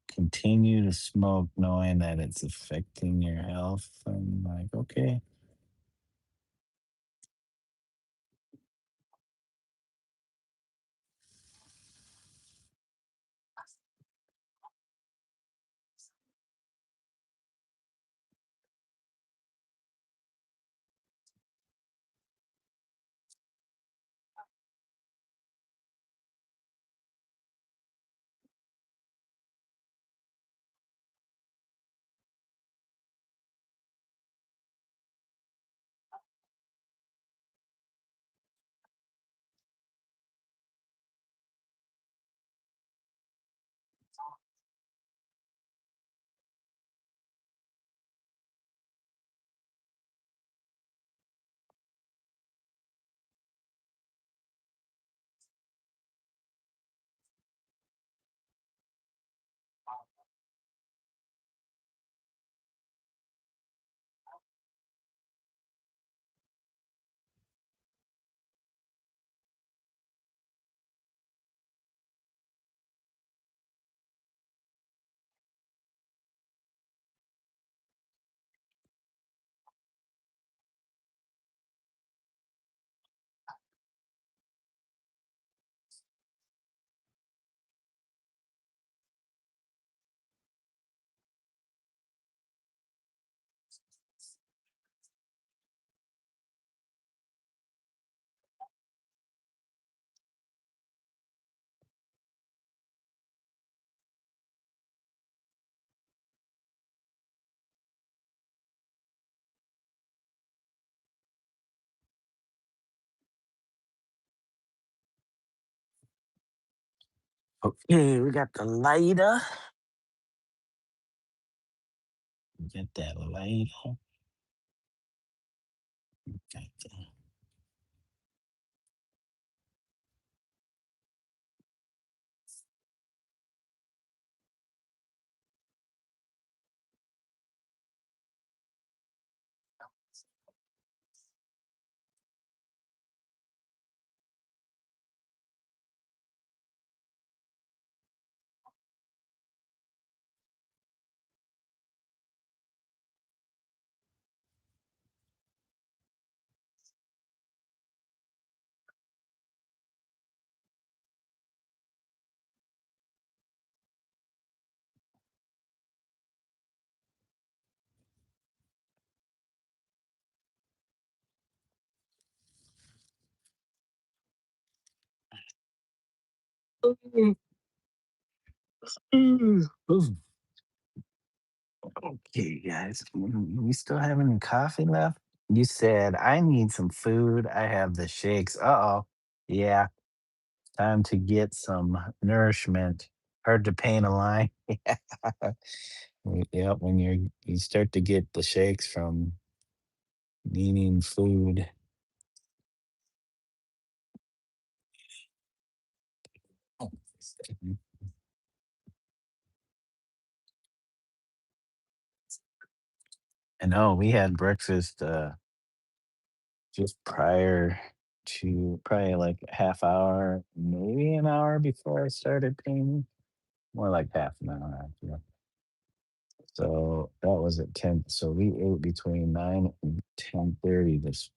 continue to smoke knowing that it's affecting your health. I'm like, okay. Okay, we got the lighter. Get that lighter. Got the- Mm, mm, mm. Okay, guys, we still have any coffee left? You said I need some food. I have the shakes. Uh oh. Yeah, time to get some nourishment. Hard to paint a line. Yep, when you start to get the shakes from needing food. Oh, I know we had breakfast just prior to probably like a half hour, maybe an hour before I started painting. More like half an hour actually. So that was at 10. So we ate between 9 and 10:30 this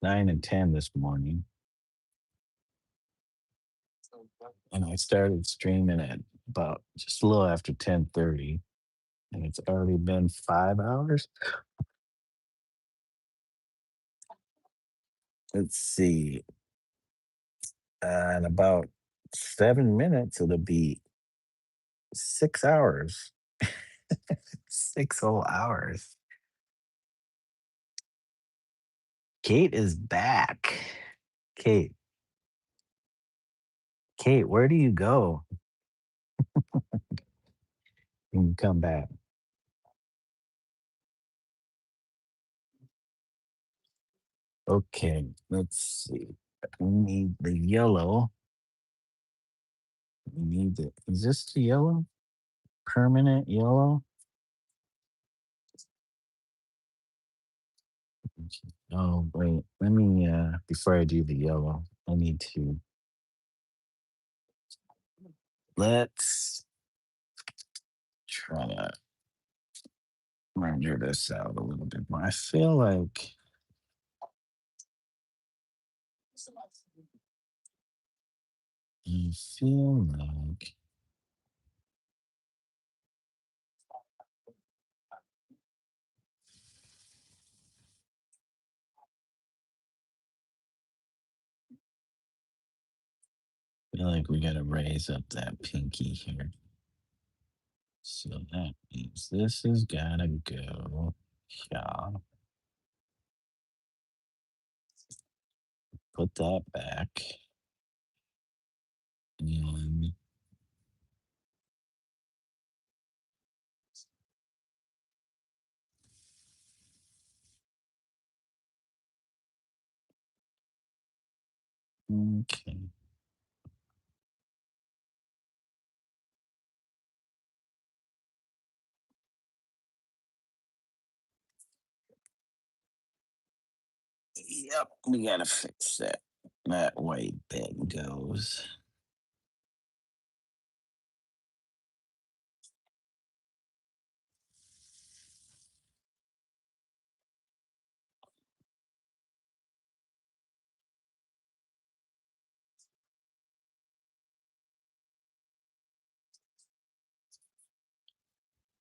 9 and 10 this morning. And I started streaming at about just a little after 10:30. And it's already been 5 hours. Let's see. In about 7 minutes, it'll be 6 hours. 6 whole hours. Kate is back. Kate, Kate, where do you go when you come back? Okay, let's see. We need the yellow. We need the, is this the yellow? Permanent yellow? Oh, wait. Let me, before I do the yellow, I need to, let's try to render this out a little bit more. I feel like we gotta raise up that pinky here. So that means this has gotta go. Yeah, put that back. And okay. Yep, we gotta fix that. That white bit goes.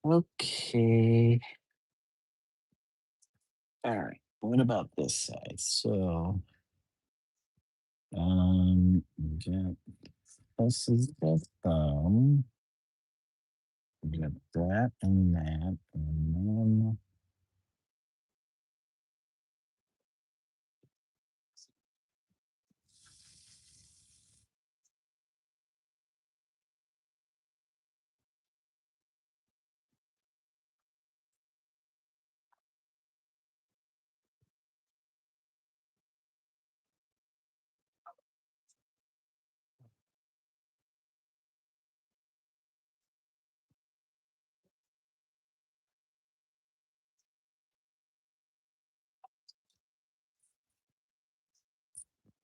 Okay. All right. What about this side? So, we got this is the thumb. We got that and that, and then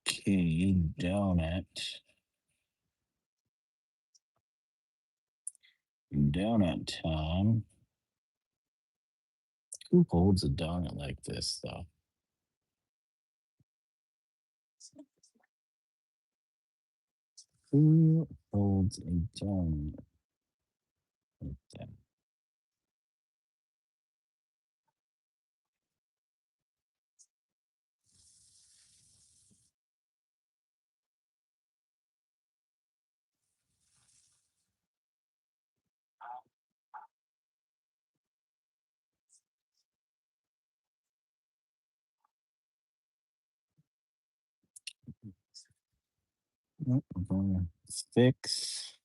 okay, donut time. Who holds a donut like this though? Who holds a donut like that? Six.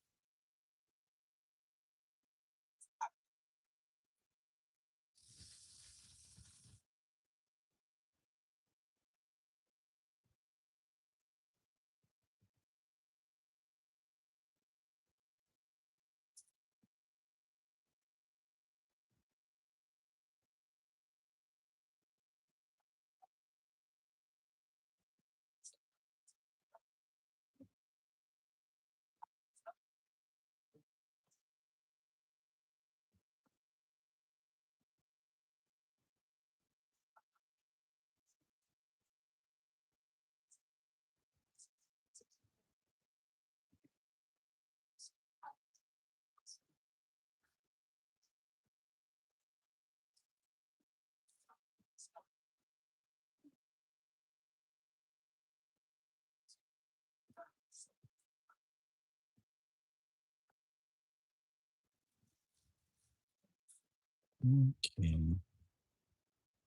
Okay.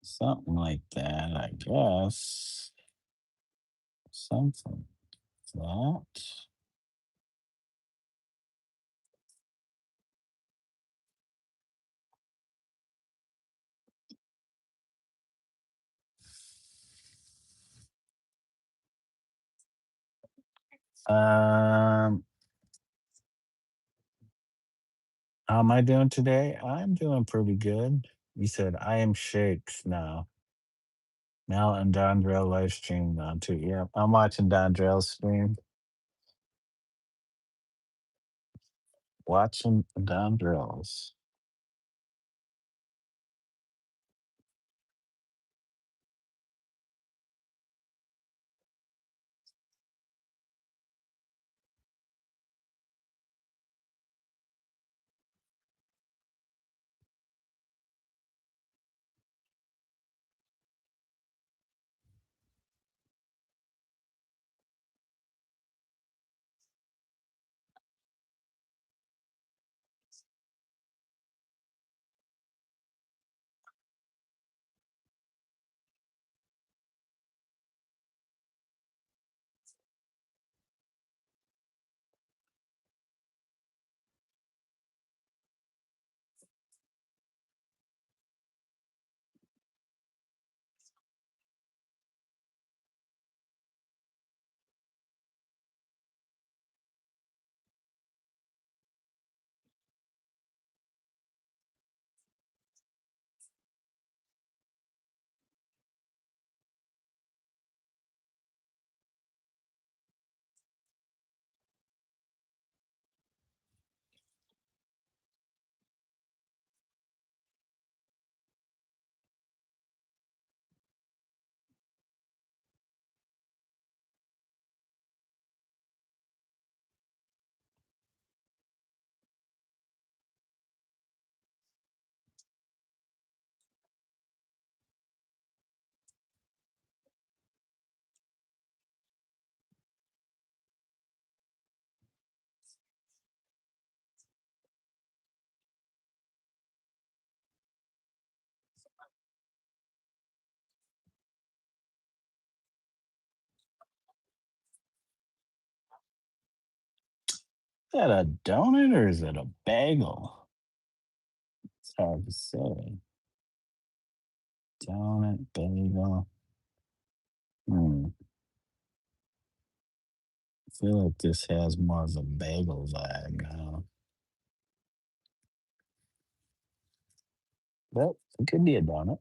Something like that, I guess. Something like that. Um, how am I doing today? I'm doing pretty good. You said I am shakes now. Mel and Dondrell live streamed on too. Yeah, I'm watching Dondrell's stream. Watching Dondrell's. Is that a donut or is it a bagel? It's hard to say. Donut, bagel. Hmm. I feel like this has more of a bagel vibe now. But it could be a donut.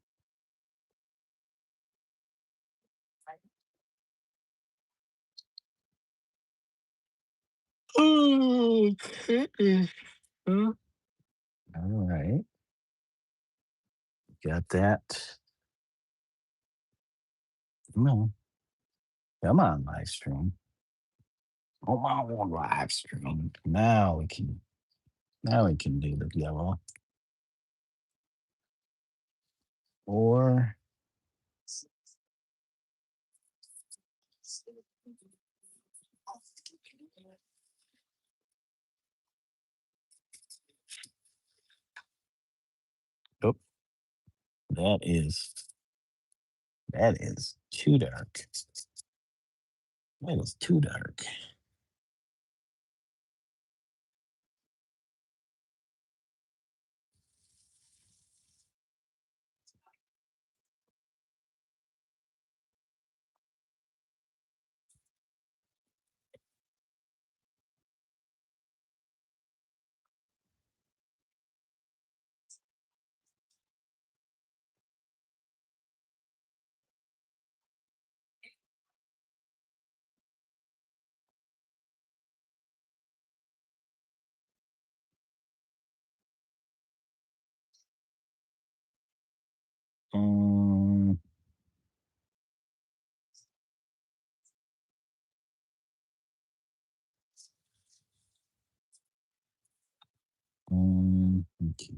Okay. All right. Got that. Come on. Come on, live stream. Come on, live stream. Now we can do the yellow. Or oh, that is that is too dark. That is too dark. Okay.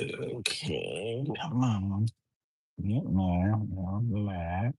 Okay, come on. Get there. Now back.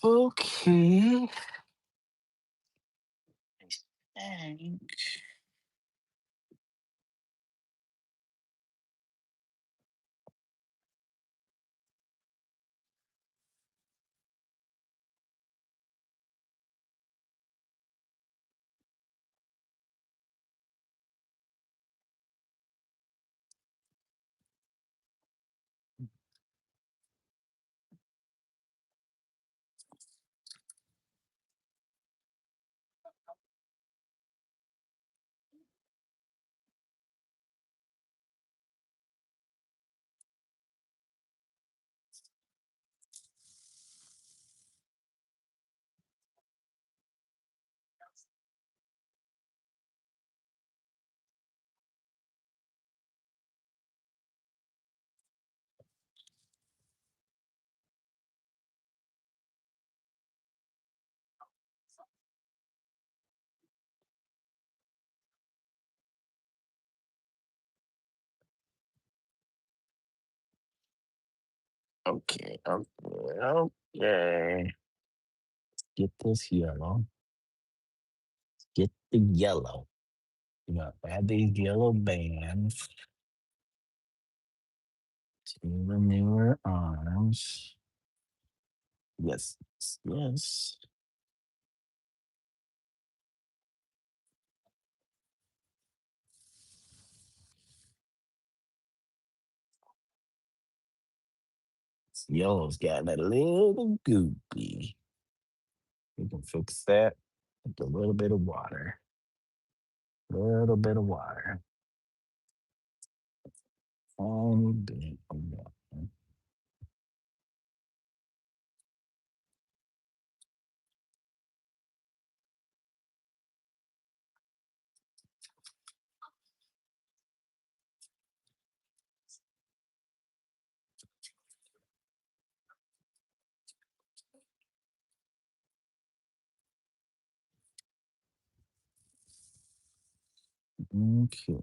Okay. Dang. Okay, okay, okay. Get this yellow. Get the yellow. You know, add these yellow bands to the newer arms. Yes, yes. This yellow's gotten a little goopy. We can fix that with a little bit of water. A little bit of water. Tiny bit of water. Okay.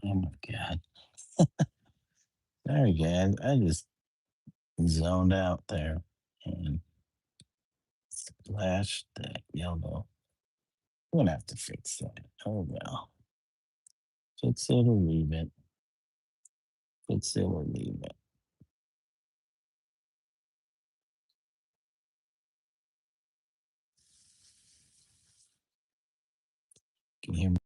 Oh my god. Sorry guys. I just zoned out there and splashed that yellow. I'm gonna have to fix that. Oh well. Fix it or leave it. Fix it or leave it. Can you hear me?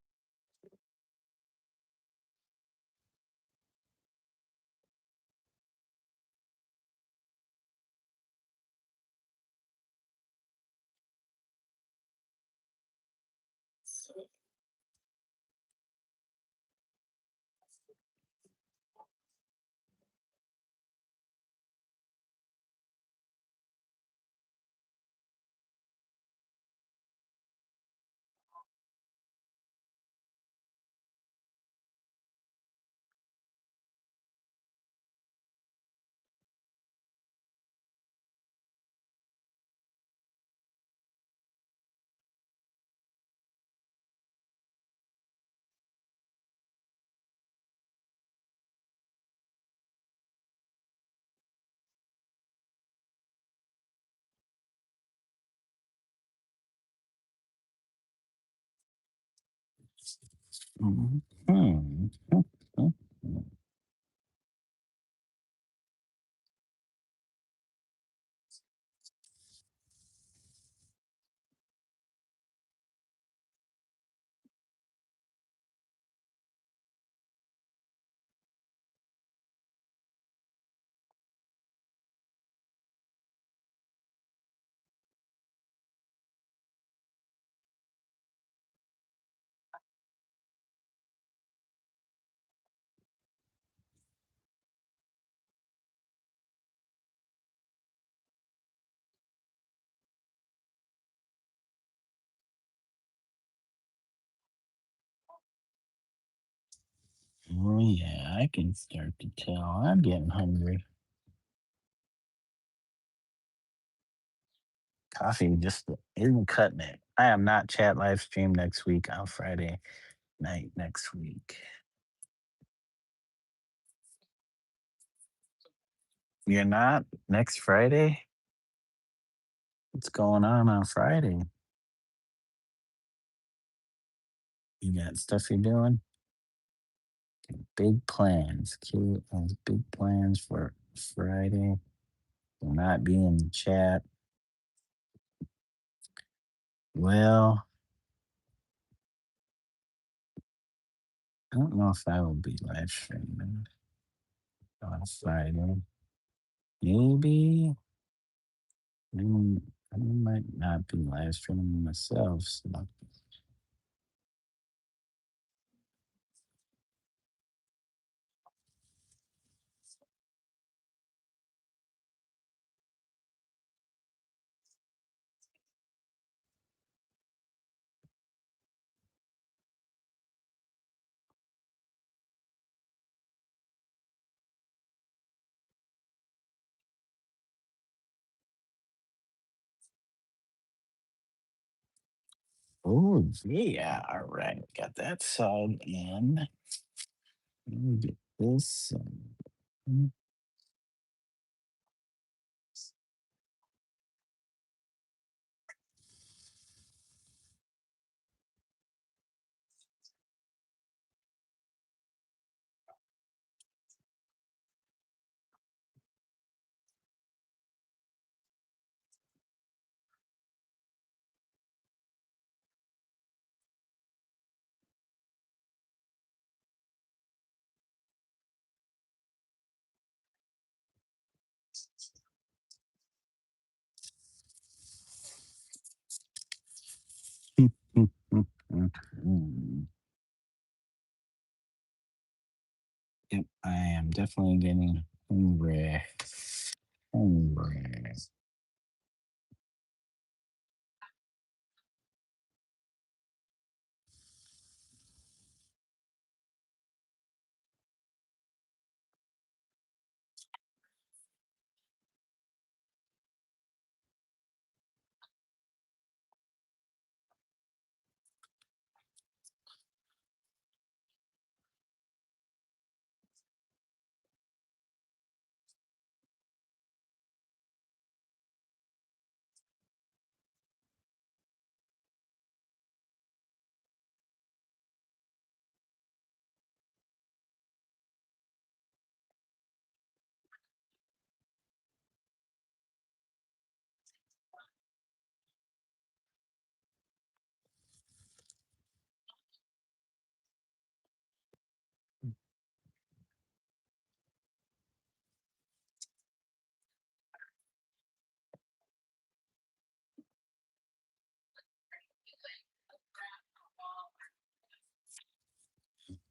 Mhm. Hmm. Oh yeah, I can start to tell. I'm getting hungry. Coffee just isn't cutting it. I am not chat live stream next week on Friday night next week. You're not next Friday? What's going on Friday? You got stuff you're doing? Big plans. Cute. Big plans for Friday. Will not be in the chat. Well, I don't know if I will be live streaming on Friday. Maybe. Mm, I might not be live streaming myself. So. Oh, yeah. All right. Got that side in. Let me get this. Mm, mm, mm. Yep, I am definitely getting hungry. Hungry.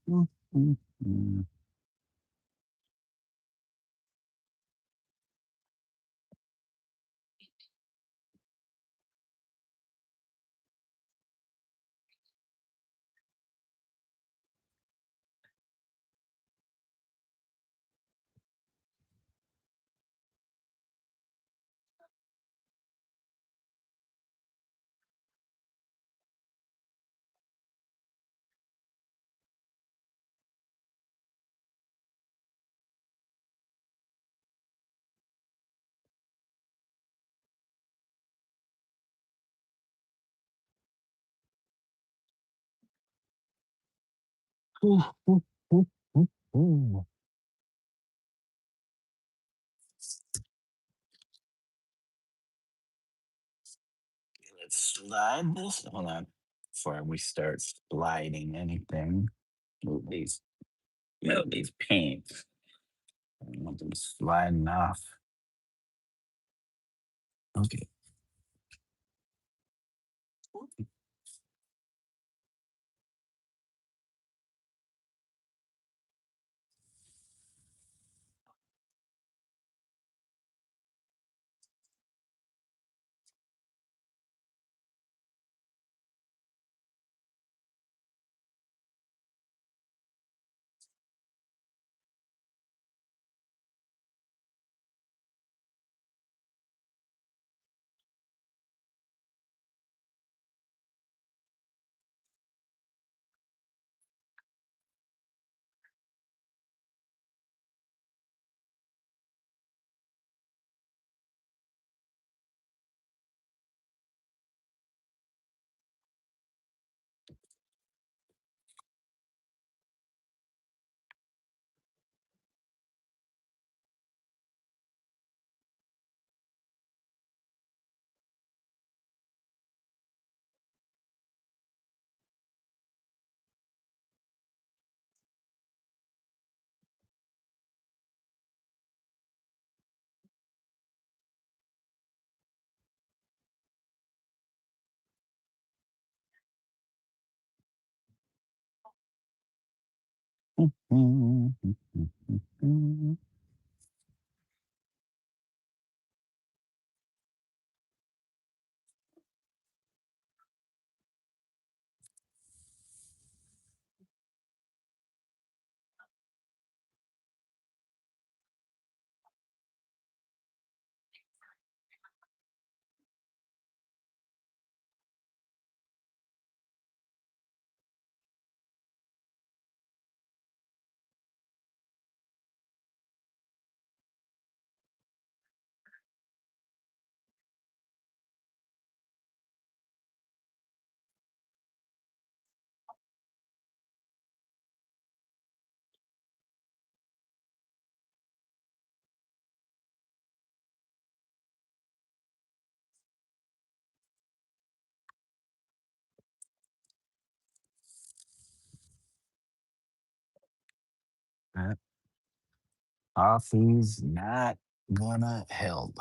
Mm, mm, mm. Ooh, ooh, ooh, ooh, ooh. Let's slide this. Hold on. Before we start sliding anything, move these paints. I don't want them sliding off. Okay. That coffee's not gonna help,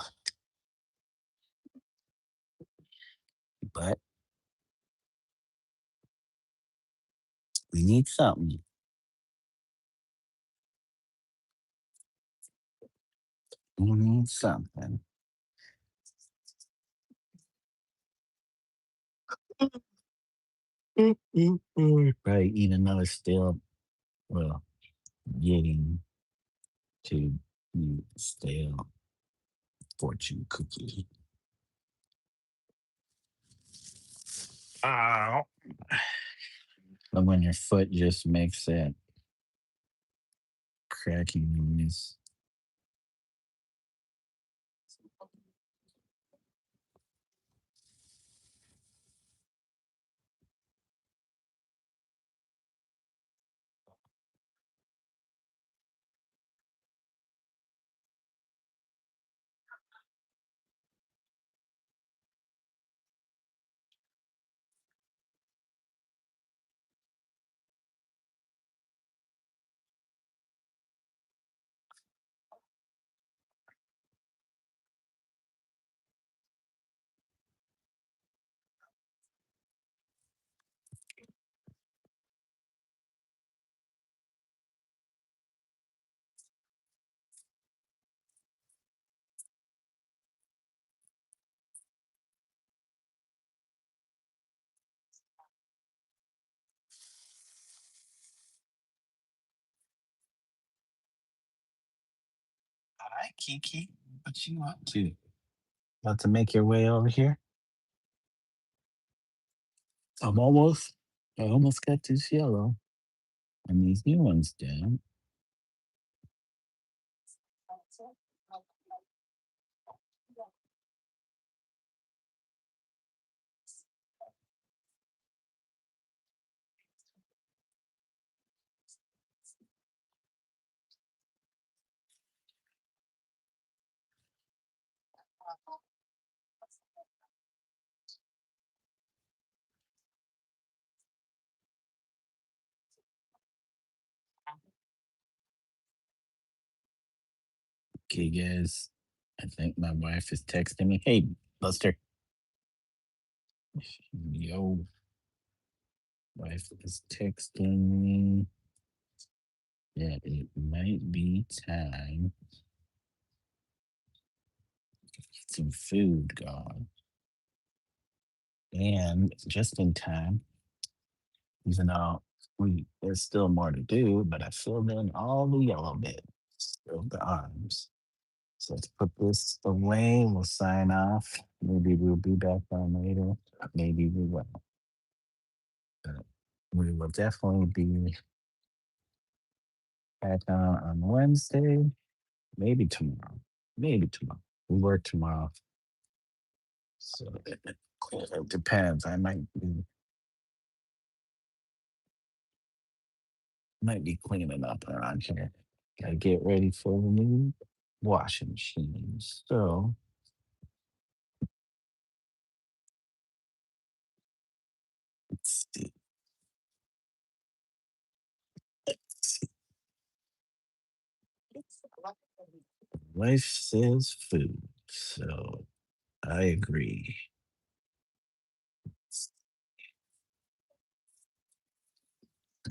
but we need something. We need something. Probably eat another stale, well, getting to eat stale fortune cookie. Ow. But when your foot just makes that cracking noise. Hi, Kiki. What you up to? About to make your way over here? I'm almost. I almost got this yellow and these new ones down. Okay, guys. I think my wife is texting me. Hey, Buster. Yo, wife is texting me that it might be time to get some food going. And just in time, even though there's still more to do, but I filled in all the yellow bits of the arms. So let's put this away. We'll sign off. Maybe we'll be back on later. Maybe we will. But we will definitely be back on Wednesday. Maybe tomorrow. Maybe tomorrow. We work tomorrow. So it depends. I might be cleaning up around here. Gotta get ready for the new washing machine. So let's see. Let's see. Wife says food. So I agree.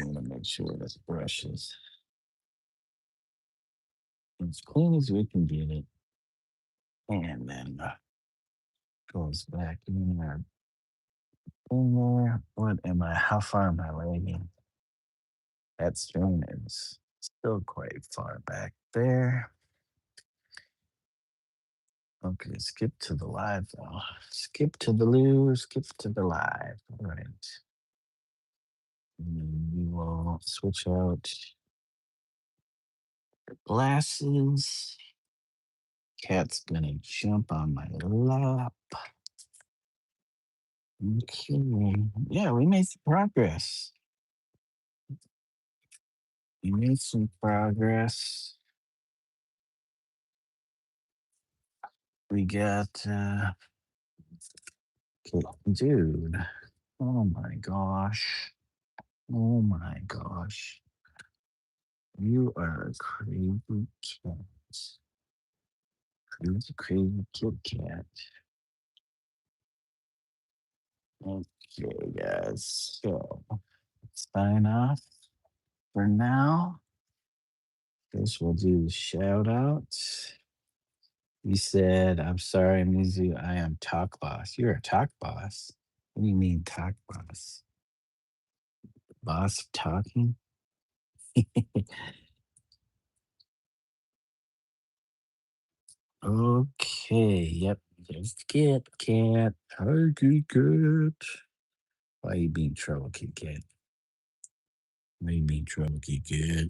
I'm gonna make sure this brush is as clean as we can get it. And then goes back in there. In there. What am I? How far am I lagging? That string is still quite far back there. Okay, skip to the live though. Skip to the loo, skip to the live. All right. And then we will switch out the glasses. Cat's gonna jump on my lap. Okay. Yeah, we made some progress. We made some progress. We got okay, dude. Oh my gosh. Oh my gosh. You are a crazy cat. Crazy, crazy Kit Kat. Okay, guys. So sign off for now. Guess we'll do the shout outs. You said, I'm sorry, Mizu, I am talk boss. You're a talk boss. What do you mean talk boss? Boss of talking? Okay, yep. There's Kit Kat. Hi, Kit Kat. Why you being trouble, Kit Kat? Why you being trouble, Kit Kat?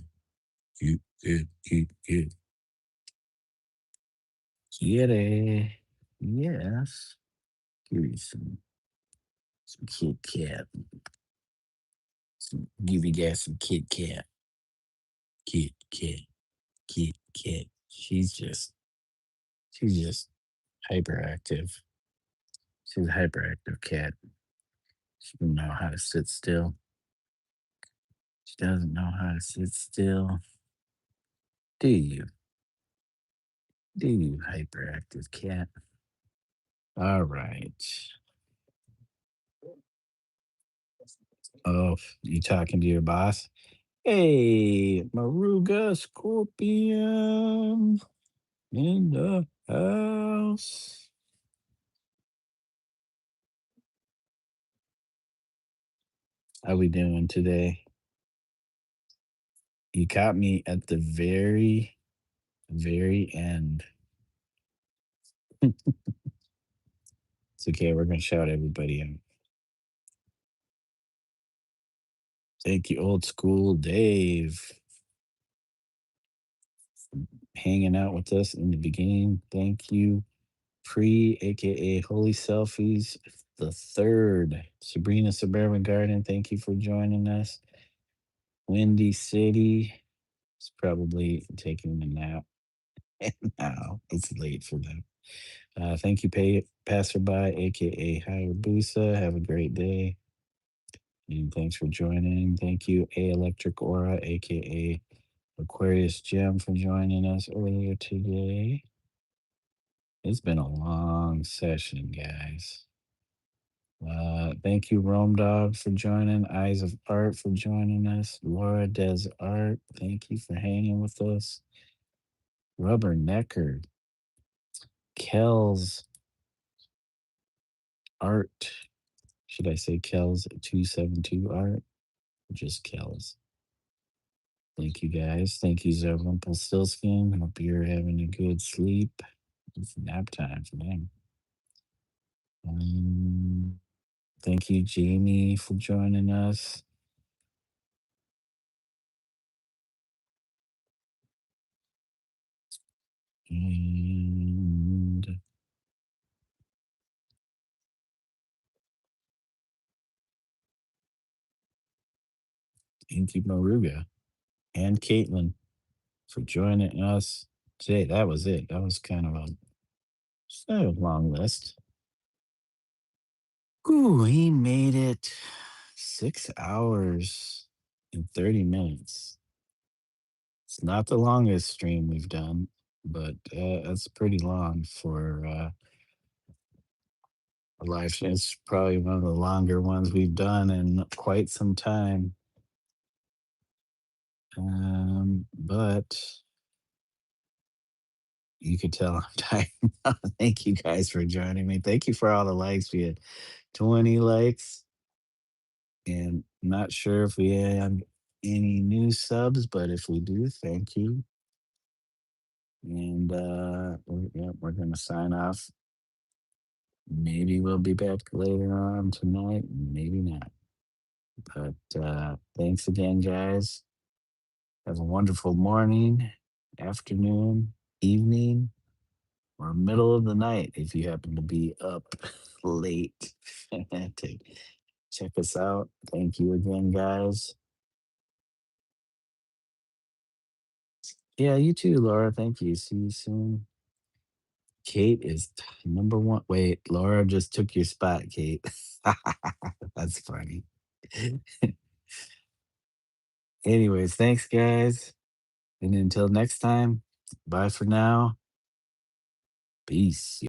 Kit Kat, Kit Kat. Kitty. Yes. Give you some Kit Kat. Give you guys some Kit Kat. Kit Kat. Kit Kat. She's just hyperactive. She's a hyperactive cat. She doesn't know how to sit still. She doesn't know how to sit still. Do you? Do you, hyperactive cat? All right. Oh, you talking to your boss? Hey, Maruga Scorpion in the house. How we doing today? You caught me at the very Very end. It's okay. We're gonna shout everybody out. Thank you, old school Dave, hanging out with us in the beginning. Thank you, Pre, aka Holy Selfies, the third. Sabrina Suburban Garden, thank you for joining us. Windy City is probably taking a nap now. It's late for them. Thank you, Passerby, aka Hayabusa. Have a great day. And thanks for joining. Thank you, A Electric Aura, aka Aquarius Gem, for joining us earlier today. It's been a long session, guys. Thank you, Rome Dog, for joining. Eyes of Art for joining us. Laura Des Art, thank you for hanging with us. Rubber Necker, Kells Art. Should I say Kells 272 Art? Or just Kells? Thank you, guys. Thank you, Rumpelstiltskin. Hope you're having a good sleep. It's nap time for them. Um, Thank you, Jamie, for joining us. And thank you, Maruga and Caitlin, for joining us today. That was it. That was kind of a long list. Ooh, he made it 6 hours and 30 minutes. It's not the longest stream we've done, but that's pretty long for a live stream. It's probably one of the longer ones we've done in quite some time. But you could tell I'm tired now. Thank you guys for joining me. Thank you for all the likes. We had 20 likes, and not sure if we have any new subs, but if we do, thank you. And yeah, we're gonna sign off. Maybe we'll be back later on tonight, maybe not. But thanks again, guys. Have a wonderful morning, afternoon, evening, or middle of the night if you happen to be up late to check us out. Thank you again, guys. Yeah, you too, Laura. Thank you. See you soon. Kate is number one. Wait, Laura just took your spot, Kate. That's funny. Anyways, thanks, guys. And until next time, bye for now. Peace.